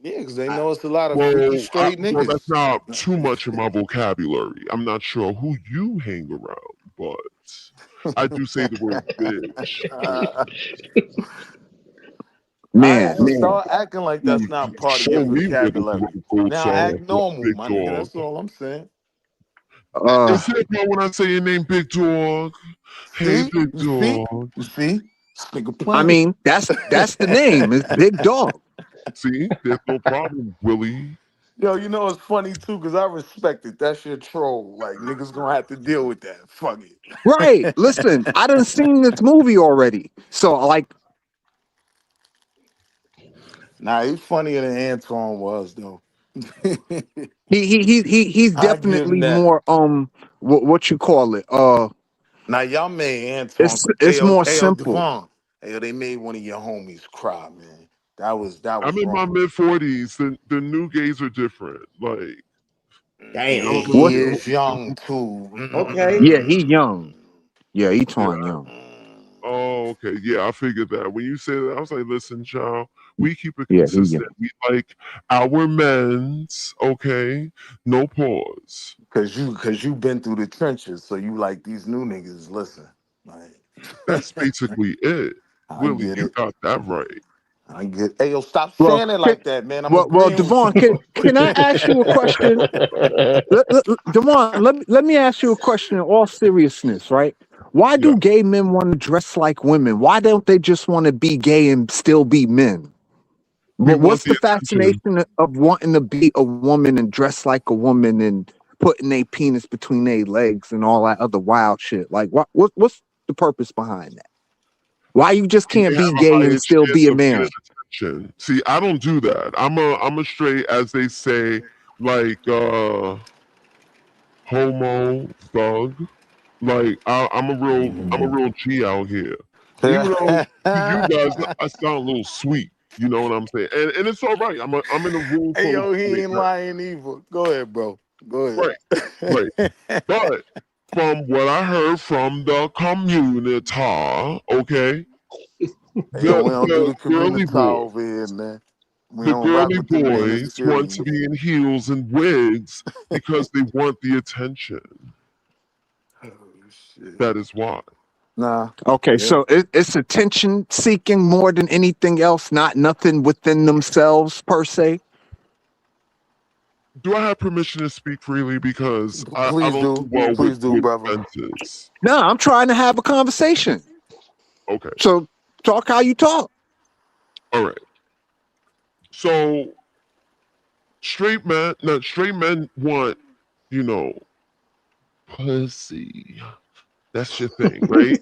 Yeah, because they know it's a lot of freaky Well, straight well, that's niggas. not too much of my vocabulary. I'm not sure who you hang around, but I do say the word bitch. Man, Start acting like that's not part of Show your me where the vocabulary. goats Now are, act normal, big my nigga. dog. That's all I'm saying. Is it about when I say your name, big dog? Hey, big dog. You see? This nigga I playing. mean, that's the name. It's Big Dog. See, there's no problem, Willie. Yo, you know it's funny too, because I respect it. That's your troll. Like niggas gonna have to deal with that. Fuck it. Right. Listen, I done seen this movie already. So like Nah, he's funnier than Antoine was though. he's I give him definitely that. more what you call it? Now y'all made Antoine. It's more Ayo, simple. Devon. Ayo, they made one of your homies cry, man. That was I'm in my wrong. mid-40s. The new gays are different. Like, Yeah, Damn. he is young too. Okay. Yeah, he young. Yeah, he torn young. oh, okay. Yeah, I figured that. When you say that, I was like, listen, child, we keep it Yeah, he consistent. young. We like our men's, okay? No pause. Cause you been through the trenches, so you like these new niggas. Listen, like That's basically it. I Willie, get you it. got that right. I get. Hey, yo, stop Well, saying it like that, man. I'm well, agreeing with Devon, can I ask you a question? Devon, let me ask you a question in all seriousness, right? Why do gay men want to dress like women? Why don't they just want to be gay and still be men? What's the fascination of wanting to be a woman and dress like a woman and putting their penis between their legs and all that other wild shit? Like, what's the purpose behind that? Why you just can't be gay and still be a man? See, I don't do that. I'm a straight, as they say, like homo thug. Like I'm a real G out here. Even though to you guys I sound a little sweet, you know what I'm saying? And it's all right. I'm in a room Hey, full yo, of he straight ain't men. lying either. Go ahead, bro. Go ahead. Right. But from what I heard from the community, okay, Hey, yo, we don't do the the girly community boys, over here, man. We the don't rock girly with them in this boys want series. to be in heels and wigs because they want the attention. That is why. Nah. Okay, so it's attention seeking more than anything else, not nothing within themselves per se. Do I have permission to speak freely? Because I Please don't do. do well Please do, with brother. fences. No, I'm trying to have a conversation. Okay. So talk how you talk. All right. So straight men want, you know, pussy. That's your thing, right?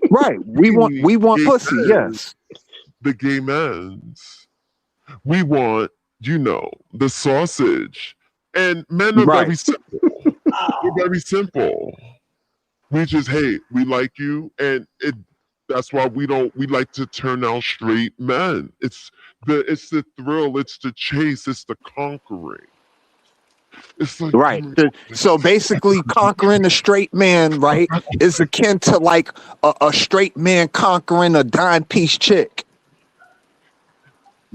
Right. We want gay pussy, men, yes. The gay men's. We want, you know, the sausage. And men are very simple. They're very simple. We just, hey, we like you, and that's why we like to turn out straight men. It's the thrill, it's the chase, it's the conquering. It's like Right. So basically conquering a straight man, right, is akin to like a straight man conquering a dime piece chick.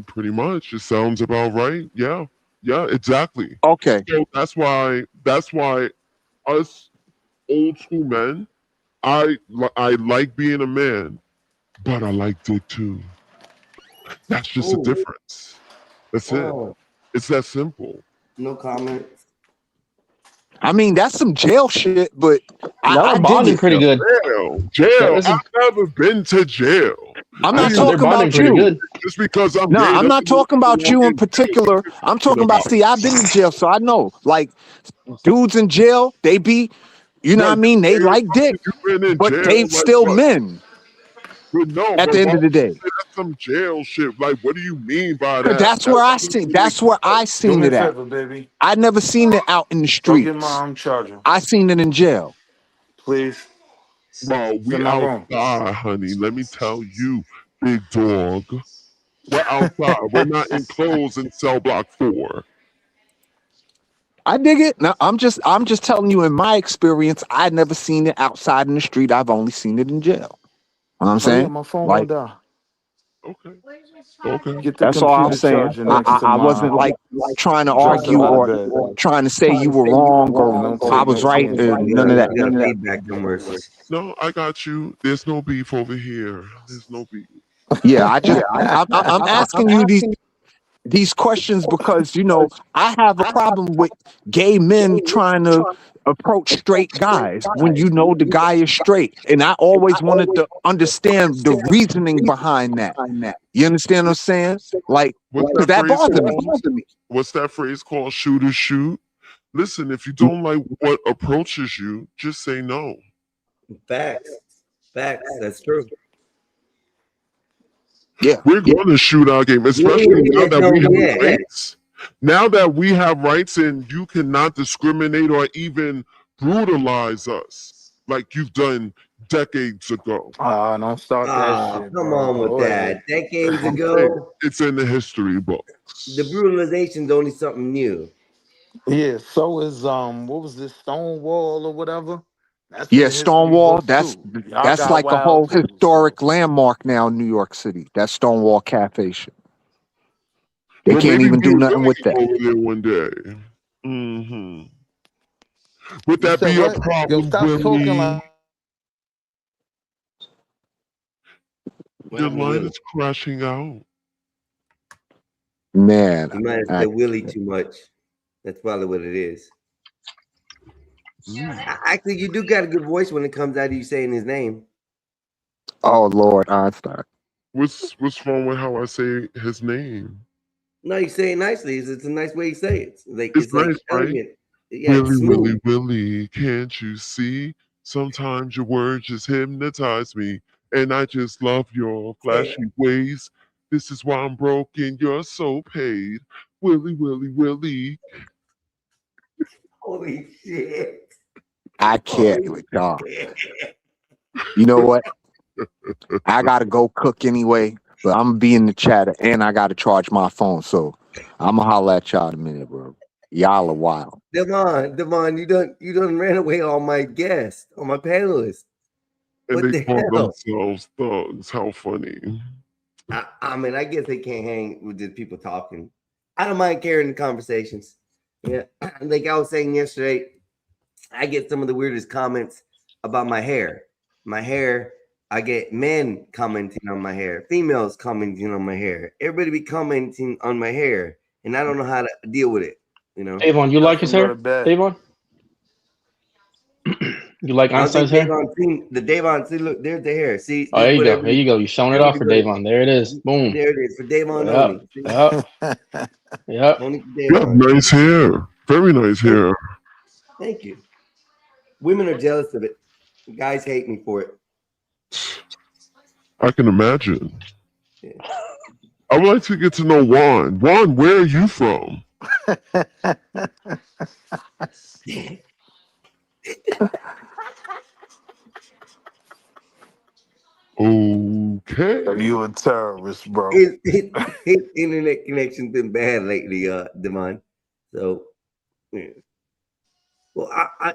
pretty much. It sounds about right. Yeah. Yeah, exactly. Okay. So that's why us old school men, I like being a man, but I like dick too. That's just a difference. That's it. It's that simple. No comment. I mean, that's some jail shit, but I dig it. pretty good. Jail. Listen. I've never been to jail. I'm not They're talking bonding about pretty you. good. Just because I'm No, gay, I'm not doesn't mean talking about I you won't in particular. I'm talking about, see, I've been in jail, so I know. Like, dudes in jail, they be, you know what I mean? They like dick, You've been in but jail, they like still what? men But no, at the end of the day. That's some jail shit. Like, what do you mean by 'Cause that? that's where I seen. That's where I Do seen me a it at. favor, baby. I never seen it out in the Go get streets. my charger, I seen it in jail. please. Bro, It's we in my room. outside, honey. Let me tell you, big dog. We're outside. We're not enclosed in cell block 4. I dig it. No, I'm just telling you, in my experience, I never seen it outside in the street. I've only seen it in jail. You know what I'm Oh yeah, saying? my phone Like, gonna die. Okay. Get the that's all I'm computer saying. charger next to I my wasn't like trying to dresser argue by the or bed. trying to say you were wrong or Don't I take was no right. chances. None of that. You got feedback them worse. No, I got you. There's no beef over here. There's no beef. Yeah, I'm asking you these questions because, you know, I have a problem with gay men trying to approach straight guys when you know the guy is straight. And I always wanted to understand the reasoning behind that. You understand what I'm saying? Like, because that bothered me. What's that phrase called? Shoot or shoot. Listen, if you don't like what approaches you, just say no. Facts. That's true. Yeah, we're going to shoot our game, especially now that we have rights. Now that we have rights, and you cannot discriminate or even brutalize us like you've done decades ago. Don't start that shit. Come bro. on with Go that. ahead. Decades ago, It's in the history books. the brutalization's only something new. Yeah, so is what was this, Stonewall or whatever? That's Yeah, Stonewall. That's got like a wild whole too, historic landmark now in New York City. That Stonewall Cafe shit. They Well, can't maybe even do me and nothing Billy with can that. go over there one day. Would You that said be a what? Yo, problem, stop talking Willie? like Your line is crashing out. Man, You might have said Willie too much. That's probably what it is. Actually, you do got a good voice when it comes out of you saying his name. oh Lord, Einstein. What's wrong with how I say his name? No, you say it nicely. It's a nice way you say it. It's It's nice, like right? elegant. Yeah, it's Willie, smooth. Willie, can't you see? Sometimes your words just hypnotize me, and I just love your flashy ways. This is why I'm broken. You're so paid, Willie. Holy shit! I can't with y'all. You know what? I gotta go cook anyway, but I'm gonna be in the chat and I gotta charge my phone. So I'm gonna holler at y'all in a minute, bro. Y'all are wild. Devon, you done ran away on my guest, on my panelists. And What they the call hell? themselves thugs. How funny. I mean, I guess they can't hang with just people talking. I don't mind carrying the conversations. Yeah, like I was saying yesterday, I get some of the weirdest comments about my hair. My hair, I get men commenting on my hair, females commenting on my hair. Everybody be commenting on my hair, and I don't know how to deal with it. You know, Avon, you like his Go to hair? bed. Avon? You like I don't think Einstein's hair? Davon, see, look, there's the hair. See, Oh, this there is you what go. There you go. You're showing it off for everybody. Davon. There it is. Boom. There it is for Davon Yep. only. See? Yep. Yep. Only for You have Davon. nice hair. Very nice hair. Thank you. Women are jealous of it. Guys hate me for it. I can imagine. I would like to get to know Juan. Juan, where are you from? Okay. You a terrorist, bro. His internet connection's been bad lately, Devon. So, yeah. Well,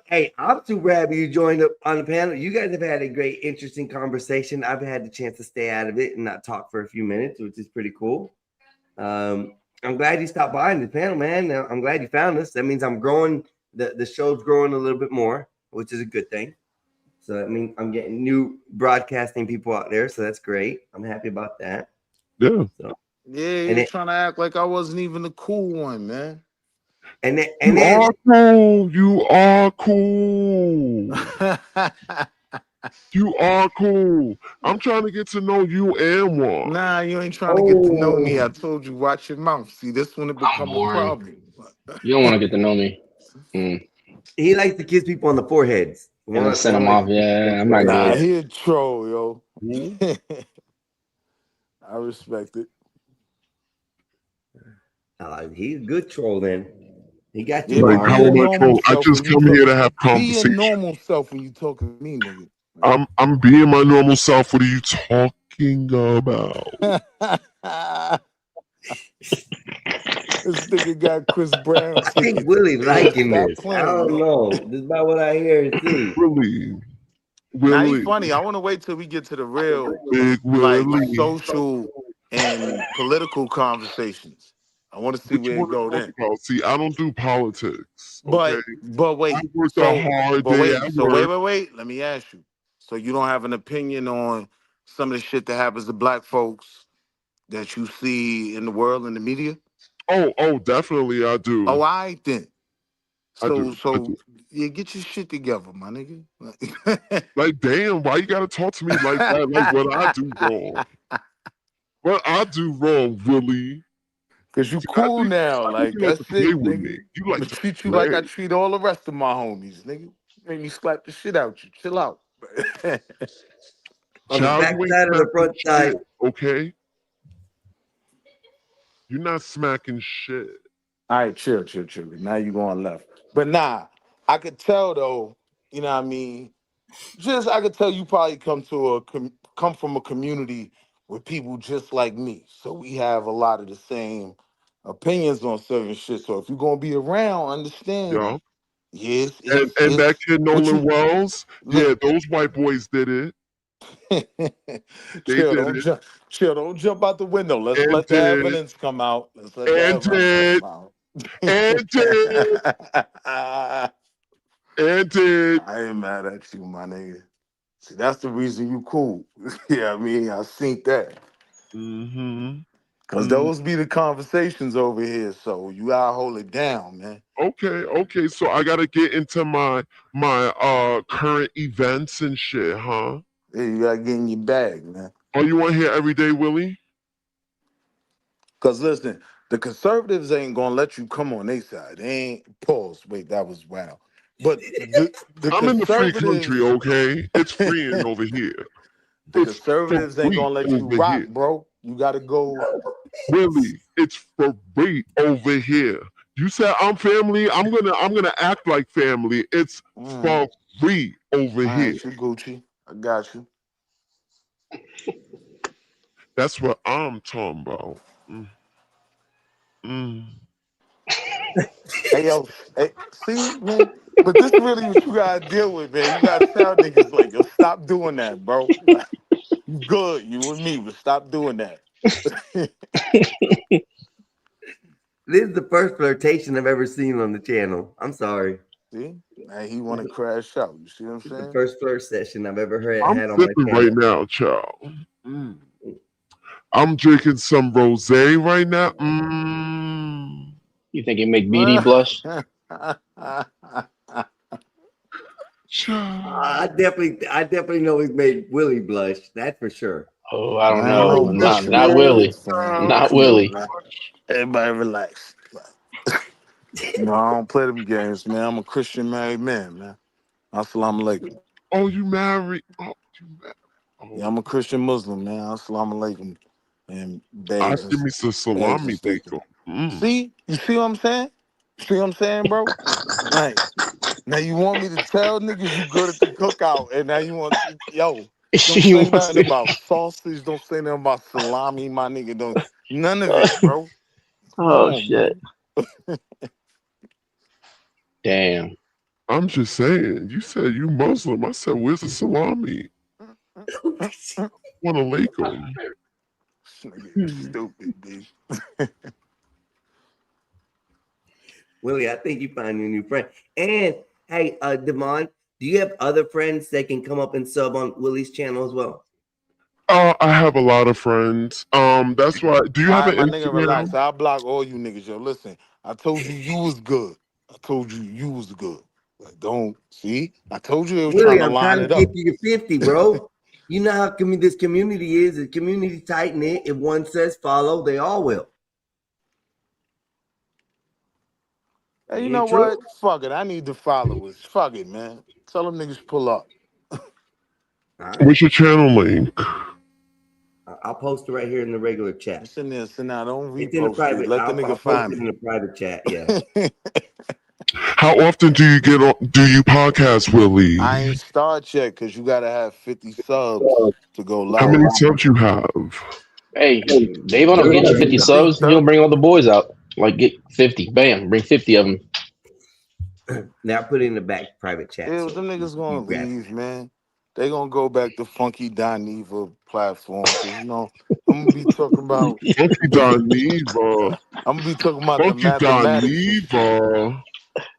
hey, I'm super happy you joined up on the panel. You guys have had a great, interesting conversation. I've had the chance to stay out of it and not talk for a few minutes, which is pretty cool. I'm glad you stopped by on the panel, man. I'm glad you found us. That means I'm growing. The show's growing a little bit more, which is a good thing. So I mean, I'm getting new broadcasting people out there, so that's great. I'm happy about that. Yeah. So, Yeah, he was trying to act like I wasn't even the cool one, man. You are cool. You are cool. You are cool. I'm trying to get to know you and Juan. Nah, you ain't trying to get to know me. I told you, watch your mouth. See, this one it become a boring. problem. You don't want to get to know me. He likes to kiss people on the foreheads. And then send them off. Yeah, I'm not Nah, good. he a troll, yo. I respect it. He's a good troll, then. He got you. Like, how am I troll? I just come here to have Be your conversation. normal self when you talking to me, nigga. I'm being my normal self. What are you talking about? This nigga got Chris Brown. I think Willie liking Stop this. playing, I don't know. This is about what I hear and see. Willie. Now he's funny. I want to wait till we get to the real, Big like, Willie. social and political conversations. I want to see What you where it want go to then. talk about? See, I don't do politics. Okay? But wait. I worked a hard day at work. Wait. Let me ask you. So you don't have an opinion on some of the shit that happens to black folks that you see in the world in the media? Oh, definitely I do. Oh, I then. I So do. yeah, get your shit together, my nigga. Like, damn, why you gotta talk to me like that? Like, what I do wrong? What I do wrong, Willie? Cause you cool now, like you like that's to play it, with nigga. me. You like I'ma to treat you like I play. treat all the rest of my homies, nigga. Make me slap the shit out you. Chill out. On the Child, back you ain't side or the smacking front side? shit, okay? You're not smacking shit. All right, chill. Now you going left. But nah, I could tell though, you know what I mean? I could tell you probably come from a community with people just like me. So we have a lot of the same opinions on certain shit. So if you're gonna be around, understand. Yeah. Yes, And that kid Nolan Wells, yeah, those white boys did it. Chill, did it. Don't jump out the window. Let's And let the did. evidence come out. And did. And did. And did. I ain't mad at you, my nigga. See, that's the reason you cool. Yeah, I mean, I seen that. Mm-hmm. Cause those be the conversations over here. So you gotta hold it down, man. Okay. So I gotta get into my current events and shit, huh? Yeah, you gotta get in your bag, man. Oh, you want here every day, Willie? Cause listen, the conservatives ain't gonna let you come on their side. They ain't pause. Wait, that was wow. But the I'm in the free conservatives, country, okay? It's freeing over here. the It's conservatives for ain't free gonna let you over rock, here. bro. You gotta go. Willie, it's for free over here. You said I'm family. I'm gonna act like family. It's for free over All here. right, you Gucci. I got you. That's what I'm talking about. Hey yo, hey, see, man. But this really what you gotta deal with, man. You gotta tell niggas like, yo, stop doing that, bro. Like, you good, you with me, but stop doing that. This is the first flirtation I've ever seen on the channel. I'm sorry. See, now he want to crash out. You see what I'm This is the saying? first flirt session I've ever I'm had on my sipping channel. right now, child. I'm drinking some rosé right now. You think it make BD blush? I definitely know he's made Willie blush. That's for sure. Oh, I don't I ain't know. no Not blushing Willie. ass, man. Not Come on, Willie. man. Everybody relax. No, I don't play them games, man. I'm a Christian married man. Assalamu alaikum. Oh, you married? Oh, you married? Oh. Yeah, I'm a Christian Muslim, man. Assalamu alaikum. And I babes give me some salami bacon. See? You see what I'm saying? See what I'm saying, bro? Like, now you want me to tell niggas you good at the cookout, and now you want, yo, don't say nothing about sausage, don't say nothing about salami, my nigga. Don't none of it, bro. Oh, On, shit. Damn. I'm just saying. You said you Muslim. I said, where's the salami? Want a Lakem. Stupid, bitch. Willie, I think you find a new friend. And hey, Devon, do you have other friends that can come up and sub on Willie's channel as well? I have a lot of friends. That's why. Do you have All an right, my nigga, Instagram? relax. I'll block all you niggas, yo. Listen, I told you was good. I told you was good. Like, don't see. I told you they was Willie, trying to I'm line trying it to up. get you to 50, bro. You know how this community is. The community tight knit. If one says follow, they all will. Hey, you know what? Fuck it. I need the followers. Fuck it, man. Tell them niggas pull up. What's your channel link? I'll post it right here in the regular chat. It's in there. So now don't It's in the repost private. it. Let the I'll nigga post find it me. in the private chat. Yeah. How often do you get on? Do you podcast, Willie? I ain't start yet because you gotta have 50 subs to go live. How many subs you have? Hey, Davon will get you 50 subs. He'll bring all the boys out. Like, get 50. Bam. Bring 50 of them. Now put it in the back private chat. Yeah, them niggas gonna leave, man. They gonna go back to Funky Dineva platform. 'Cause, you know, I'm gonna be talking about Funky Dineva. I'm gonna be talking about the Funky mathematics. Dineva.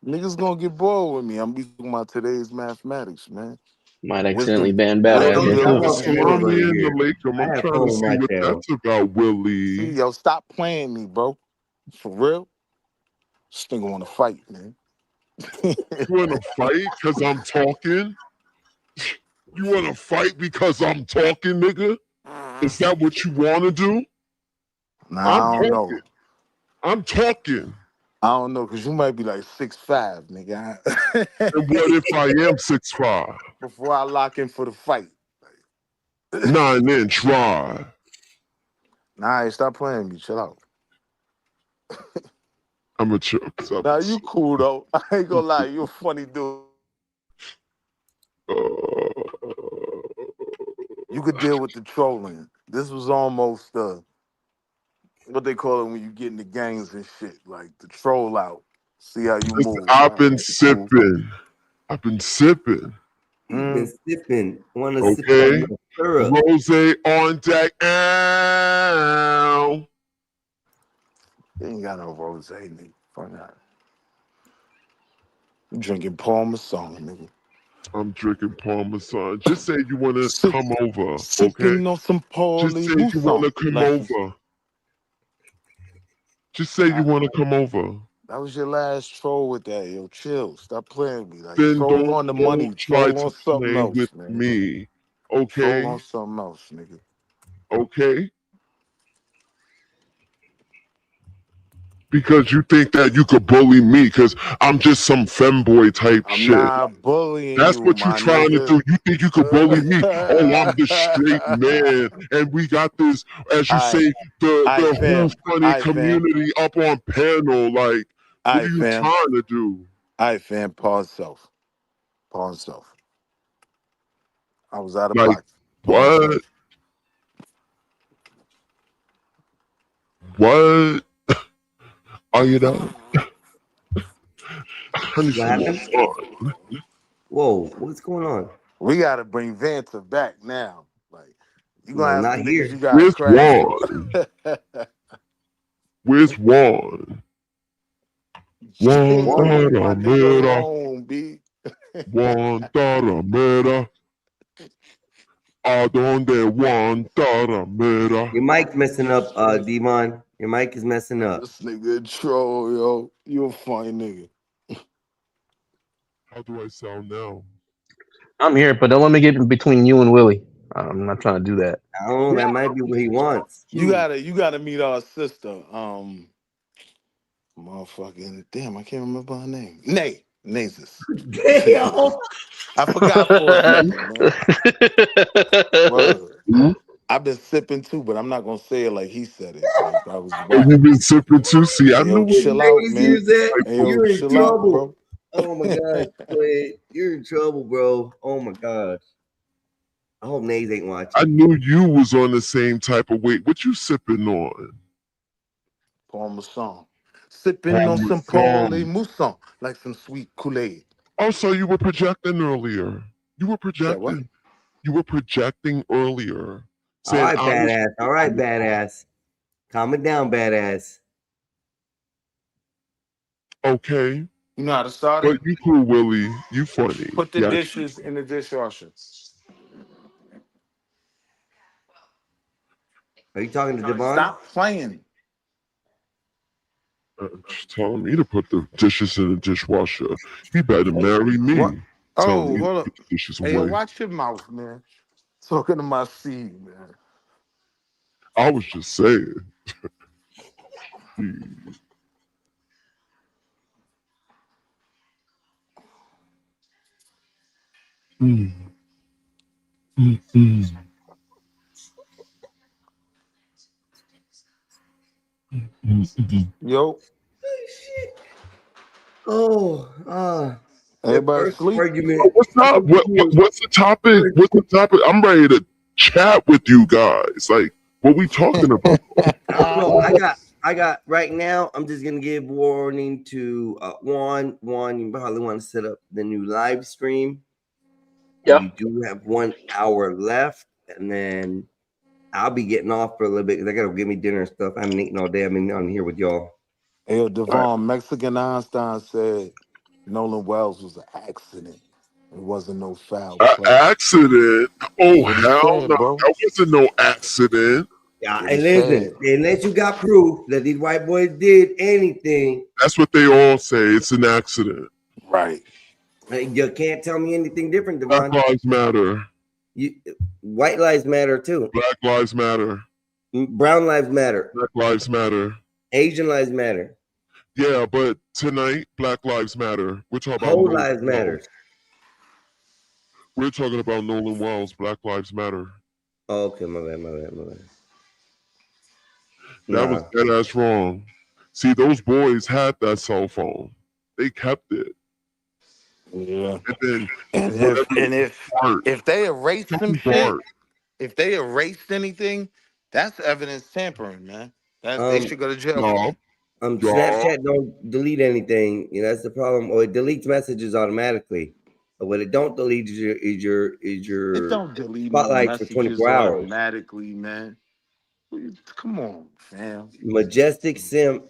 Niggas gonna get bored with me. I'm gonna be talking about today's mathematics, man. Might accidentally ban Bad I Ass. want the salami and the Lakem. I'm trying to see what tail. that's about, Willie. See, yo, stop playing me, bro. For real. This nigga wanna fight, man. You want to fight because I'm talking? You want to fight because I'm talking, nigga? Is that what you want to do? Nah, I don't know. I'm talking. I don't know, because you might be like 6'5", nigga. And what if I am 6'5"? Before I lock in for the fight. 9-inch rod. Nah, stop playing me. Chill out. I'm a chill. Nah, you cool, though. I ain't gonna lie. You a funny dude. You could deal with the trolling. This was almost what they call it when you get in the gangs and shit, like the troll out. See how you Listen, move. I've been sipping. I've been sipping. You've been sipping. Want to sip Okay. on syrup. Rose on deck. Ow. You ain't got no rose, nigga. Fuck that. You drinking Paul Masson, nigga. I'm drinking Parmesan. Just say you want to come over, okay? Sipping on some Just say you want to come over. Just say you want to come over. That was your last troll with that, yo. Chill. Stop playing with me. Like, Then troll on the money. don't try Troll to on something play else, with man. me, Troll okay? on something else, nigga. Okay? Because you think that you could bully me because I'm just some femboy type I'm shit. not bullying That's you, what you're my trying nigga. to do. You think you could bully me? Oh, I'm the straight man, and we got this, as you say, the whole funny Aight, fam. community up on panel. Like, what are Aight, you fam. trying to do? Aight, fam. Pawn self. Pawn self. I was out of Like, pocket. Pawn self. What? Are you done? I need What some more happened? fun. Whoa, what's going on? We gotta bring Vanta back now. Like, you No, gonna have not some here. niggas you gotta Where's crash. Juan? Where's Juan? Juan Taramera. Home, B. Juan Taramera. ¿A dónde Juan Taramera? Your mic's messing up, Devon. Your mic is messing up. This nigga a troll, yo. You a funny nigga. How do I sound now? I'm here, but don't let me get in between you and Willie. I'm not trying to do that. I don't know. That might be what he wants. You gotta meet our sister. Motherfucking damn, I can't remember her name. Nasus. Damn. I forgot for a second, man. Word. I've been sipping too, but I'm not gonna say it like he said it. Like I was Oh, you've been sipping too? See, I knew yo, what chill out, man. Hey, yo, You're in chill out, trouble. bro. Oh my gosh, Quid. You're in trouble, bro. Oh my gosh. I hope Nays ain't watching. I knew you was on the same type of weight. What you sipping on? Parmesan. Sipping on some Parmesan, like some sweet Kool-Aid. Oh, so you were projecting earlier. You were projecting. What? You were projecting earlier. All right, I was- badass. All right, badass. Calm it down, badass. You Okay. know how to start it? But you cool, Willie. You funny. Put the Yeah. dishes in the dishwasher. Are you talking to Devon? Stop playing. She's telling me to put the dishes in the dishwasher. You better marry me. What? Telling Oh, me to hold up. put the dishes Hey, yo, away. watch your mouth, man. Talking to my seed, man. I was just saying. Mm. Mm-mm. Yo. Everybody sleep. Argument. What's up? What's the topic? What's the topic? I'm ready to chat with you guys. Like, what we talking about? I got right now. I'm just gonna give warning to Juan. You probably want to set up the new live stream. Yeah. You do have 1 hour left, and then I'll be getting off for a little bit because I gotta get me dinner and stuff. I haven't eaten all day. I've been on here with y'all. Hey, yo, Devon, Mexican Einstein said Nolan Wells was an accident. It wasn't no foul play. Accident? Oh, What he hell said, no. bro. That wasn't no accident. Yeah, What and he listen, unless you got proof that these white boys did anything, That's what they all say. It's an accident. Right. you can't tell me anything different, Black Devon. lives matter. White lives matter too. Black lives matter. Brown lives matter. Black lives matter. Asian lives matter. Yeah, but tonight, Black Lives Matter. We're talking about Whole Nolan lives Wells. matter. We're talking about Nolan Wells. Black Lives Matter. Oh, okay, my bad. That was dead ass wrong. See, those boys had that cell phone. They kept it. Yeah. And And if they erased some Fucking shit, Bart. if they erased anything, that's evidence tampering, man. They should go to jail. for that. Snapchat don't delete anything. You know, that's the problem. Or it deletes messages automatically. But what it don't delete is your It don't delete no spotlight for messages 24 hours. automatically, man. Come on, fam. Majestic Simpin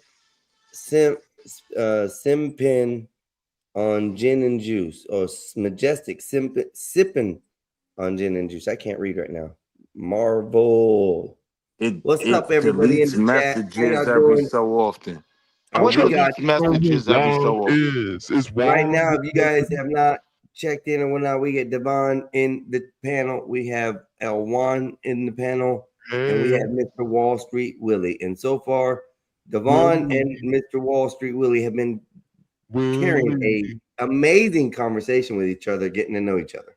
on gin and juice, or Majestic sipping on gin and juice. I can't read right now. Marvel. What's It up, everybody in deletes the chat? How y'all messages every doing? so often. We got Deletes messages every so often. Is right now. If you guys have not checked in or whatnot, we get Devon in the panel. We have L1 in the panel, and we have Mr. Wall Street Willie. And so far, Devon and Mr. Wall Street Willie have been carrying a amazing conversation with each other, getting to know each other.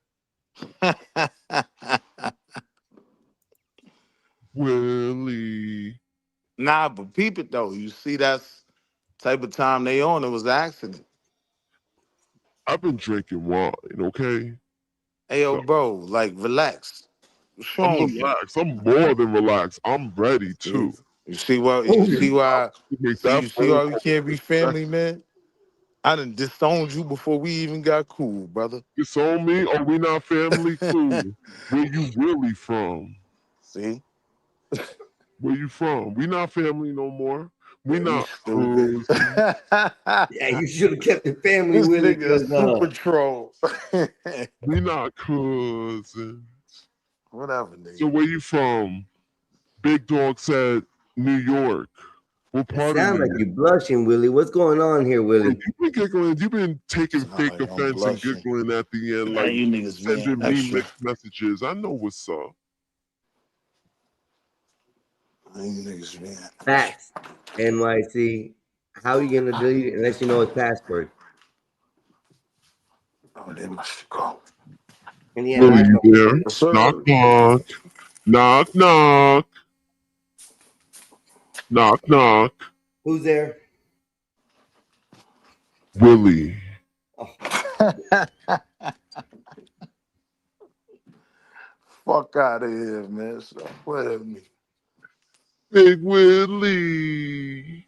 Willie. Nah, but peep it though. You see, that's type of time they on. It was an accident. I've been drinking wine, okay? Hey, yo, bro, like, relax. What's wrong I'm with you? relaxed. I'm more than relaxed. I'm ready too. You see why? You see why? You see why we can't be family, man? I done disowned you before we even got cool, brother. Disown me? Or we not family? Cool. Where you really from? See? Where you from? We not family no more. We not cousins. Yeah, you should have kept the family This with it. nigga is super troll. We not cousins. Whatever, nigga. So where you from? Big Dog said New York. What part Sound of like you blushing, Willie. What's going on here, Willie? You've been giggling. You've been taking fake offense and giggling at the end, like you niggas sending being me extra. mixed messages. I know what's up. You niggas being Facts. NYC. How are you gonna delete it unless you know his password? Oh, they must go. And yeah, Willie, you there? Sir. Knock, knock. Knock, knock. Knock, knock. Who's there? Willie. Fuck out of here, man. Stop playing with me. Big Willie.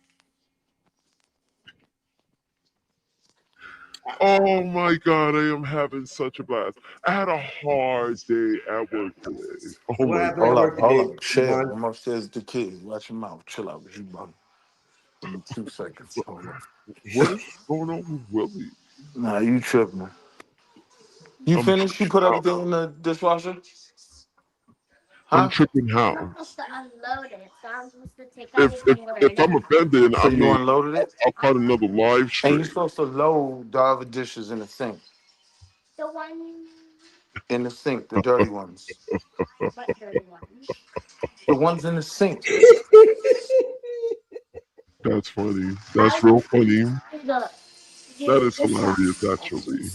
Oh my God, I am having such a blast. I had a hard day at work today. Oh my God. Hold up. Chill. I'm upstairs with the kids. Watch your mouth. Chill out with you, brother. Give me 2 seconds. Hold up. What is going on with Willie? Nah, you tripping. You finished? You put everything in the dishwasher? I'm tripping how? I'm supposed to unload it, so I'm supposed to take everything If I'm offended, So you unloaded it? I'll cut another live And stream. you're supposed to load the other dishes in the sink. The one, In the sink, the dirty ones. what dirty ones? The ones in the sink. That's funny. That's real funny. The That is hilarious, actually.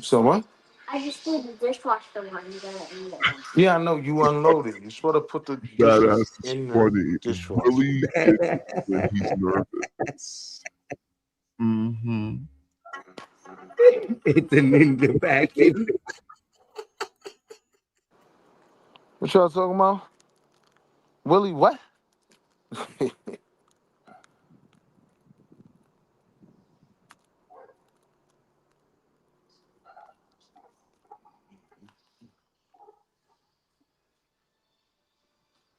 So what? I just did the dishwasher one in there. Yeah, I know you unloaded. You're supposed to put the That dishes ass is in the funny. dishwasher. Willie gets it when he's nervous. Mm-hmm. It's an ninja package. What y'all talking about? Willie, what?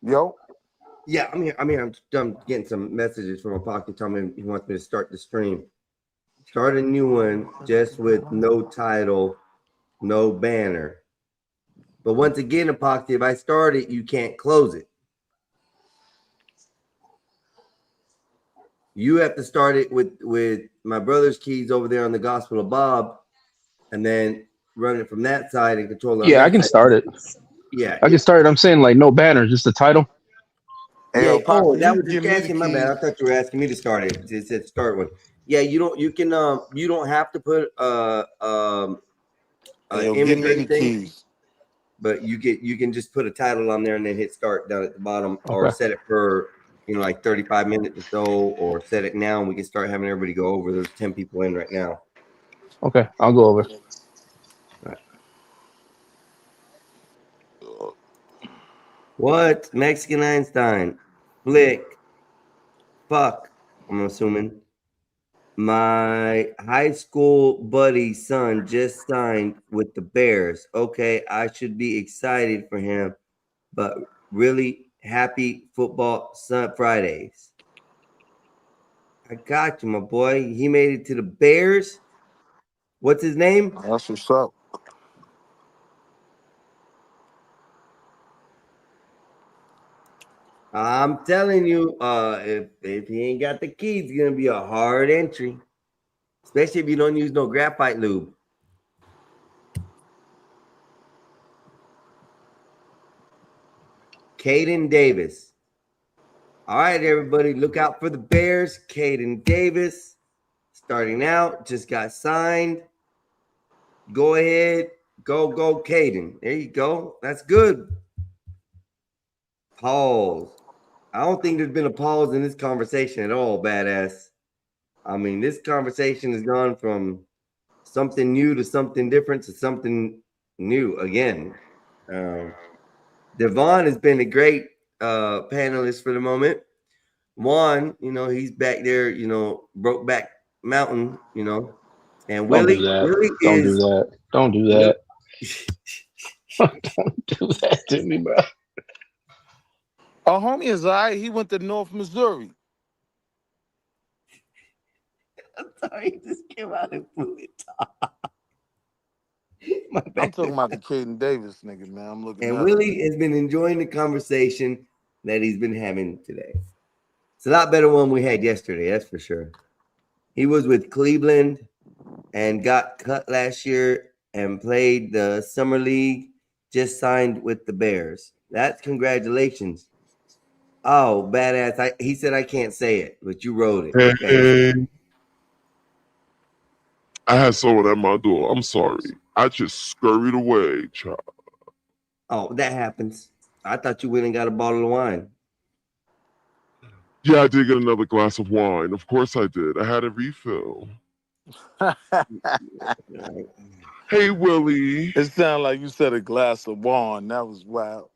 Yo. Yeah, I'm here. I'm getting some messages from a pocket telling me he wants me to start the stream. Start a new one just with no title, no banner. But once again, Epoxy, if I start it, you can't close it. You have to start it with my brother's keys over there on the Gospel of Bob, and then run it from that side and control it. Yeah, I can start it. Yeah, I can start it. I'm saying like no banner, just the title. Yeah. Oh, that was just asking. My bad. I thought you were asking me to start it. It said start one. Yeah, you don't. You can. You don't have to put image or anything. But you can just put a title on there and then hit start down at the bottom, or Okay. set it for like 35 minutes or so, or set it now and we can start having everybody go over. There's 10 people in right now. Okay, I'll go over. What? Mexican Einstein. Flick. Fuck. I'm assuming. My high school buddy's son just signed with the Bears. Okay, I should be excited for him, but really happy football Fridays. I got you, my boy. He made it to the Bears. What's his name? That's what's up. I'm telling you, if he ain't got the keys, it's gonna be a hard entry, especially if you don't use no graphite lube. Caden Davis. All right, everybody, look out for the Bears. Caden Davis, starting out, just got signed. Go ahead, go, Caden. There you go. That's good. Pause. I don't think there's been a pause in this conversation at all, badass. I mean, this conversation has gone from something new to something different to something new again. Devon has been a great panelist for the moment. Juan, he's back there, Brokeback Mountain, and Willie, Don't do that. Don't do that. Don't do that to me, bro. Our homie is all right. He went to North Missouri. I'm sorry, he just came out and blew it. I'm talking about the Caden Davis nigga, man. I'm looking And at Willie has been enjoying the conversation that he's been having today. It's a lot better one we had yesterday, that's for sure. He was with Cleveland and got cut last year and played the summer league, just signed with the Bears. That's congratulations. Oh, badass. He said I can't say it, but you wrote it. Okay. I had someone at my door. I'm sorry. I just scurried away, child. Oh, that happens. I thought you went and got a bottle of wine. Yeah, I did get another glass of wine. Of course I did. I had a refill. Hey, Willie. It sounded like you said a glass of wine. That was wild.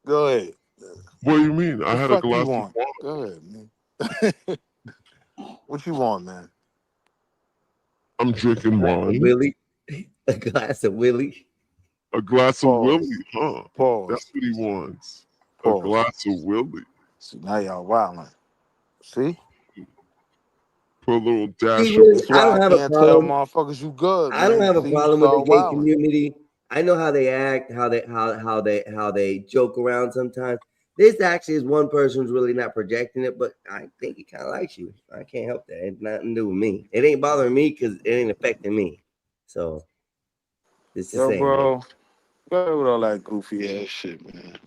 Go ahead. What do you mean? I had a What the fuck you glass of want? wine. Go ahead, man. What you want, man? I'm drinking wine. Willie. A glass of Willie. A glass of Pause. Willie, huh? Pause. That's what he wants. Pause. A glass of Willie. See, now y'all wilding. See? Put a little dash See, Willie, That's I why don't I have a can't tell problem. motherfuckers you good. I don't man. have a See, you problem with the start gay wilding. community. I know how they act, how they joke around sometimes. This actually is one person who's really not projecting it, but I think he kind of likes you. I can't help that. It's nothing to do with me. It ain't bothering me because it ain't affecting me. So it's the Yo, same. bro. Go with all that goofy ass shit, man.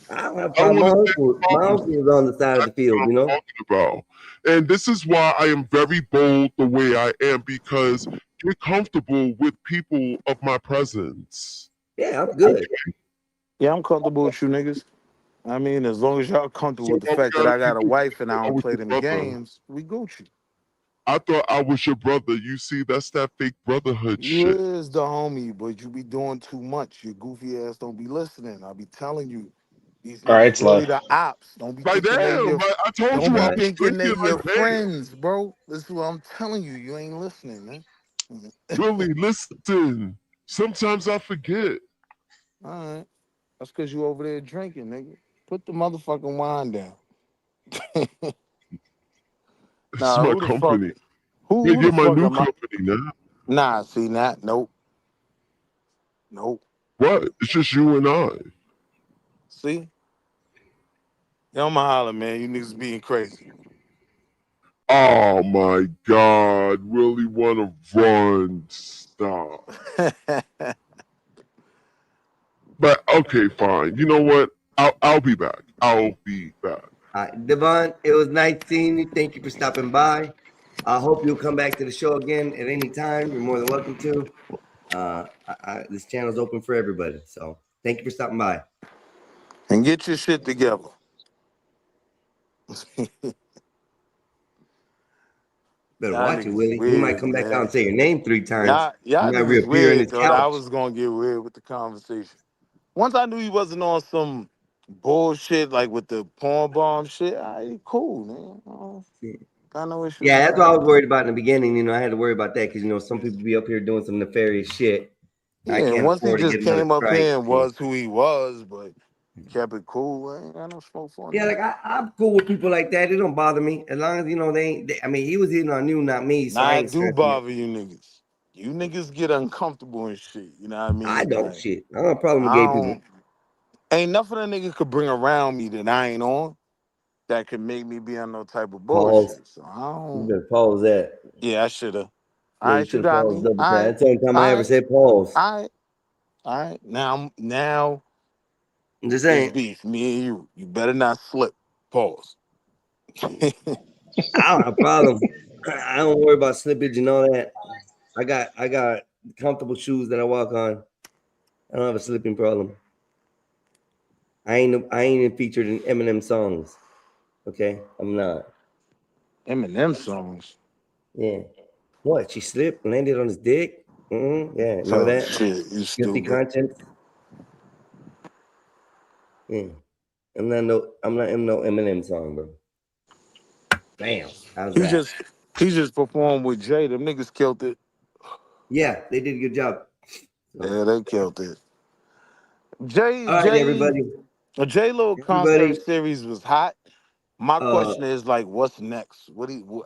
I don't have a I don't problem. want My to uncle was on the side of the field, I'm talking about. And this is why I am very bold the way I am, because get comfortable with people of my presence. Yeah, I'm good. Yeah, I'm comfortable with you niggas. I mean, as long as y'all comfortable So with the why we fact that gotta I got a keep it wife and I I don't was play your them brother. games, we Gucci. I thought I was your brother. You see, that's that fake brotherhood You shit. is the homie, but you be doing too much. Your goofy ass don't be listening. I be telling you. These All right, niggas it's really left. the ops. Don't be Like, thinking they damn, your I told don't you be I was thinking they drinking. your Like, damn. friends, bro. This is what I'm telling you. You ain't listening, man. Willie, listen. Sometimes I forget. All right. That's because you over there drinking, nigga. Put the motherfucking wine down. This Nah, is my who the fuck? company. Who Yeah, the you're my fuck new am I? company now. Nah, see that? Nope. Nope. What? It's just you and I. See? Yo, I'ma holler, man. You niggas being crazy. Oh my God, Willie wanna run. Stop. But okay, fine. You know what? I'll be back. I'll be back. All right, Devon, it was nice seeing you. Thank you for stopping by. I hope you'll come back to the show again at any time. You're more than welcome to. This channel is open for everybody. So thank you for stopping by. And get your shit together. Better Y'all watch it, niggas Willie. He might weird, come back man. out and say your name 3 times. Y'all You might niggas reappear in weird, his though. I couch. was gonna get weird with the conversation. Once I knew he wasn't on some bullshit like with the porn bomb shit, cool, man. Got no issue. Yeah, that's what I was worried about in the beginning. I had to worry about that because some people be up here doing some nefarious shit. I Yeah, can't once he afford to just get another came up strike. here and was who he was, but kept it cool, I ain't got no smoke for him. Yeah, like I'm cool with people like that. It don't bother me as long as they ain't. I mean, he was hitting on you, not me. So Nah, I I ain't do stressing it. bother you niggas. You niggas get uncomfortable and shit. You know what I mean? I don't Like, shit. I don't have a problem with I gay people. don't. Ain't nothing a nigga could bring around me that I ain't on that could make me be on no type of Pause. bullshit. So I You don't. better pause that. Yeah, I should have. Yeah, All you right, you should have got paused me. double All time. right, That's the only time I all ever right, said pause. all right, all right. Now, I'm just it's saying. beef. Me and you. You better not slip. Pause. I don't have a problem. I don't worry about slippage and all that. I got comfortable shoes that I walk on. I don't have a slipping problem. I ain't even featured in Eminem songs. Okay, I'm not. Eminem songs. Yeah. What? She slipped, landed on his dick. Yeah, remember Oh that? shit, you Guilty stupid. conscience. Yeah. I'm not in no Eminem song, bro. Bam. How's He that? just performed with Jay. Them niggas killed it. Yeah, they did a good job. Yeah, they killed it. All right, everybody. J Lo concert series was hot. My question is like, what's next?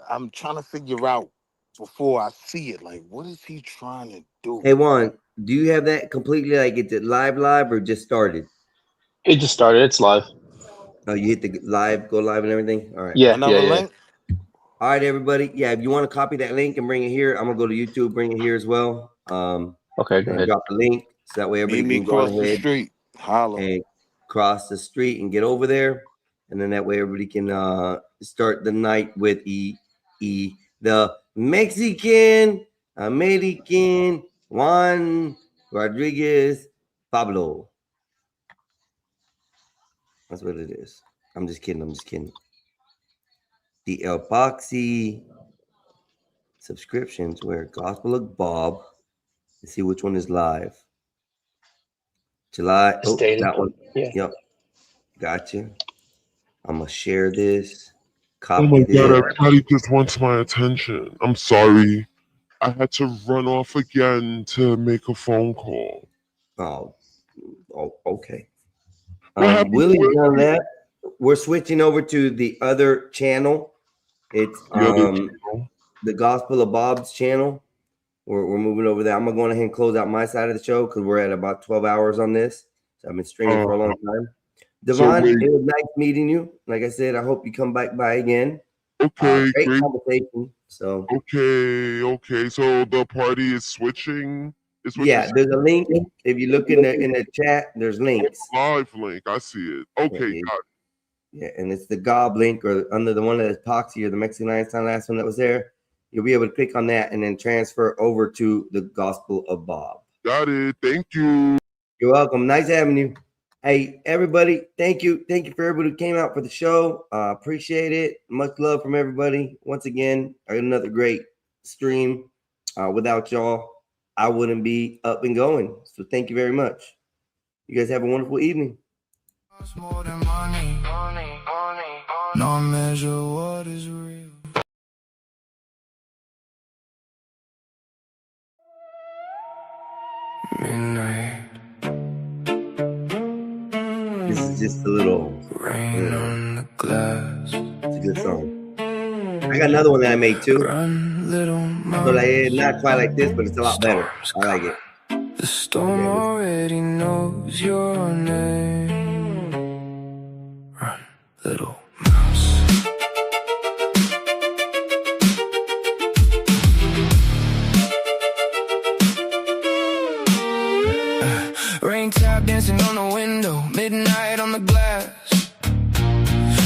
I'm trying to figure out before I see it. Like, what is he trying to do? Hey Juan, do you have that completely like it's live or just started? It just started. It's live. Oh, you hit the go live and everything? All right. Yeah, Another link? All right, everybody. Yeah, if you want to copy that link and bring it here, I'm gonna go to YouTube, bring it here as well. Okay, go and ahead. drop the link so that way everybody Meet me can go across the ahead street. Holla. and cross the street and get over there, and then that way everybody can start the night with the Mexican American Juan Rodriguez Pablo. That's what it is. I'm just kidding. The Epoxy subscriptions where Gospel of Bob. Let's see which one is live. July. Oh, that one. Yeah. Yep. Gotcha. I'm gonna share this. Oh my god, everybody just wants my attention. I'm sorry. I had to run off again to make a phone call. Oh, okay. Willie's done that. We're switching over to the other channel. It's the Gospel of Bob's channel. We're moving over there. I'm gonna go ahead and close out my side of the show because we're at about 12 hours on this. So I've been streaming for a long time. Devon, it was nice meeting you. Like I said, I hope you come back by again. Okay, great conversation. So okay. So the party is switching. Yeah, there's a link. If you look in the chat, there's links. Live link. I see it. Okay, Yeah, got it. Yeah, and it's the Gob link or under the one that is Poxy or the Mexican Lions Town last one that was there. You'll be able to click on that and then transfer over to the Gospel of Bob. Got it. Thank you. You're welcome. Nice having you. Hey, everybody, thank you. Thank you for everybody who came out for the show. Appreciate it. Much love from everybody. Once again, another great stream. Without y'all, I wouldn't be up and going. So thank you very much. You guys have a wonderful evening. More than money. No measure what is real. Midnight. This is just a little rain on the glass. It's a good song. I got another one that I made too. But it's not quite like this, but it's a lot better. I like it. The storm already knows your name. Run, little mouse. Rain tap dancing on the window, midnight on the glass.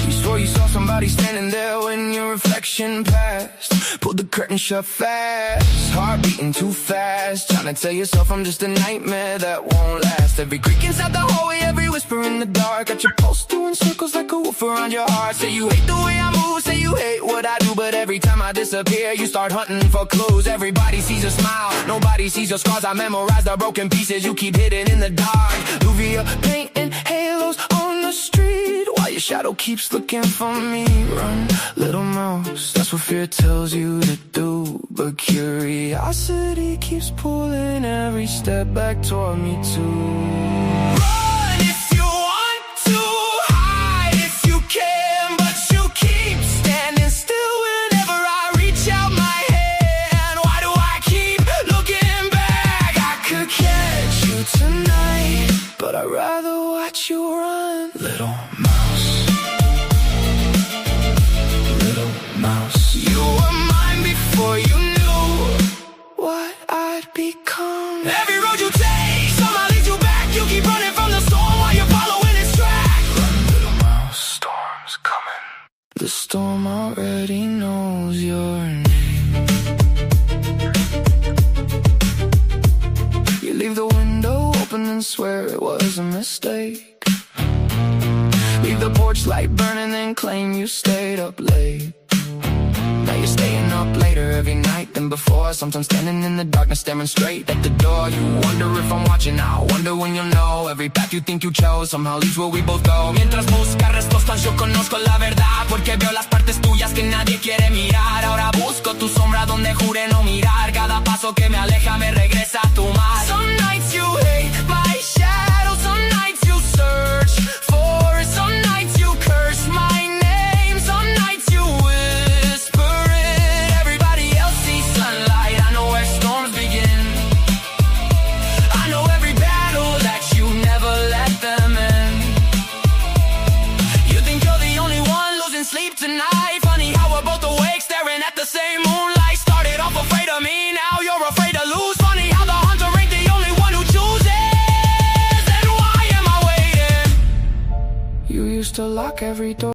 You swore you saw somebody standing there when your reflection passed. Pulled the curtain shut fast, heart beating too fast. Trying to tell yourself I'm just a nightmare that won't last. Every creak inside the hallway, every whisper in the dark. Got your pulse doing circles like a wolf around your heart. Say you hate the way I move, say you hate what I do, but every time I disappear, you start hunting for clues. Everybody sees your smile, nobody sees your scars. I memorize the broken pieces you keep hidden in the dark. Louvia painting halos on the street while your shadow keeps looking for me. Run, little mouse, that's what fear tells you to do. But curiosity keeps pulling every step back toward me too. Run if you want to, hide if you can, but you keep standing still whenever I reach out my hand. Why do I keep looking storm already knows your name. You leave the window open and swear it was a mistake. Leave the porch light burning, then claim you stayed up late. Now you're staying up later every night than before. Sometimes standing in the darkness staring straight at the door. You wonder if I'm watching now, wonder when you'll know. Every path you think you chose somehow leads where we both go. Mientras buscas respuestas yo conozco la verdad, porque veo las partes tuyas que nadie quiere mirar. Ahora busco tu sombra donde juré no mirar. Cada paso que me aleja me regresa a tu mar. Some nights you hate my shadow, some nights you search for, some nights you curse my name, some nights you whisper it. Everybody else sees sunlight, I know where storms begin. I know every battle that you never let them end. You think you're the only one losing sleep tonight. Funny how we're both awake staring at the same moonlight. Started off afraid of me, now you're afraid to lose. Funny how the hunter ain't the only one who chooses. Then why am I waiting? You used to lock every door.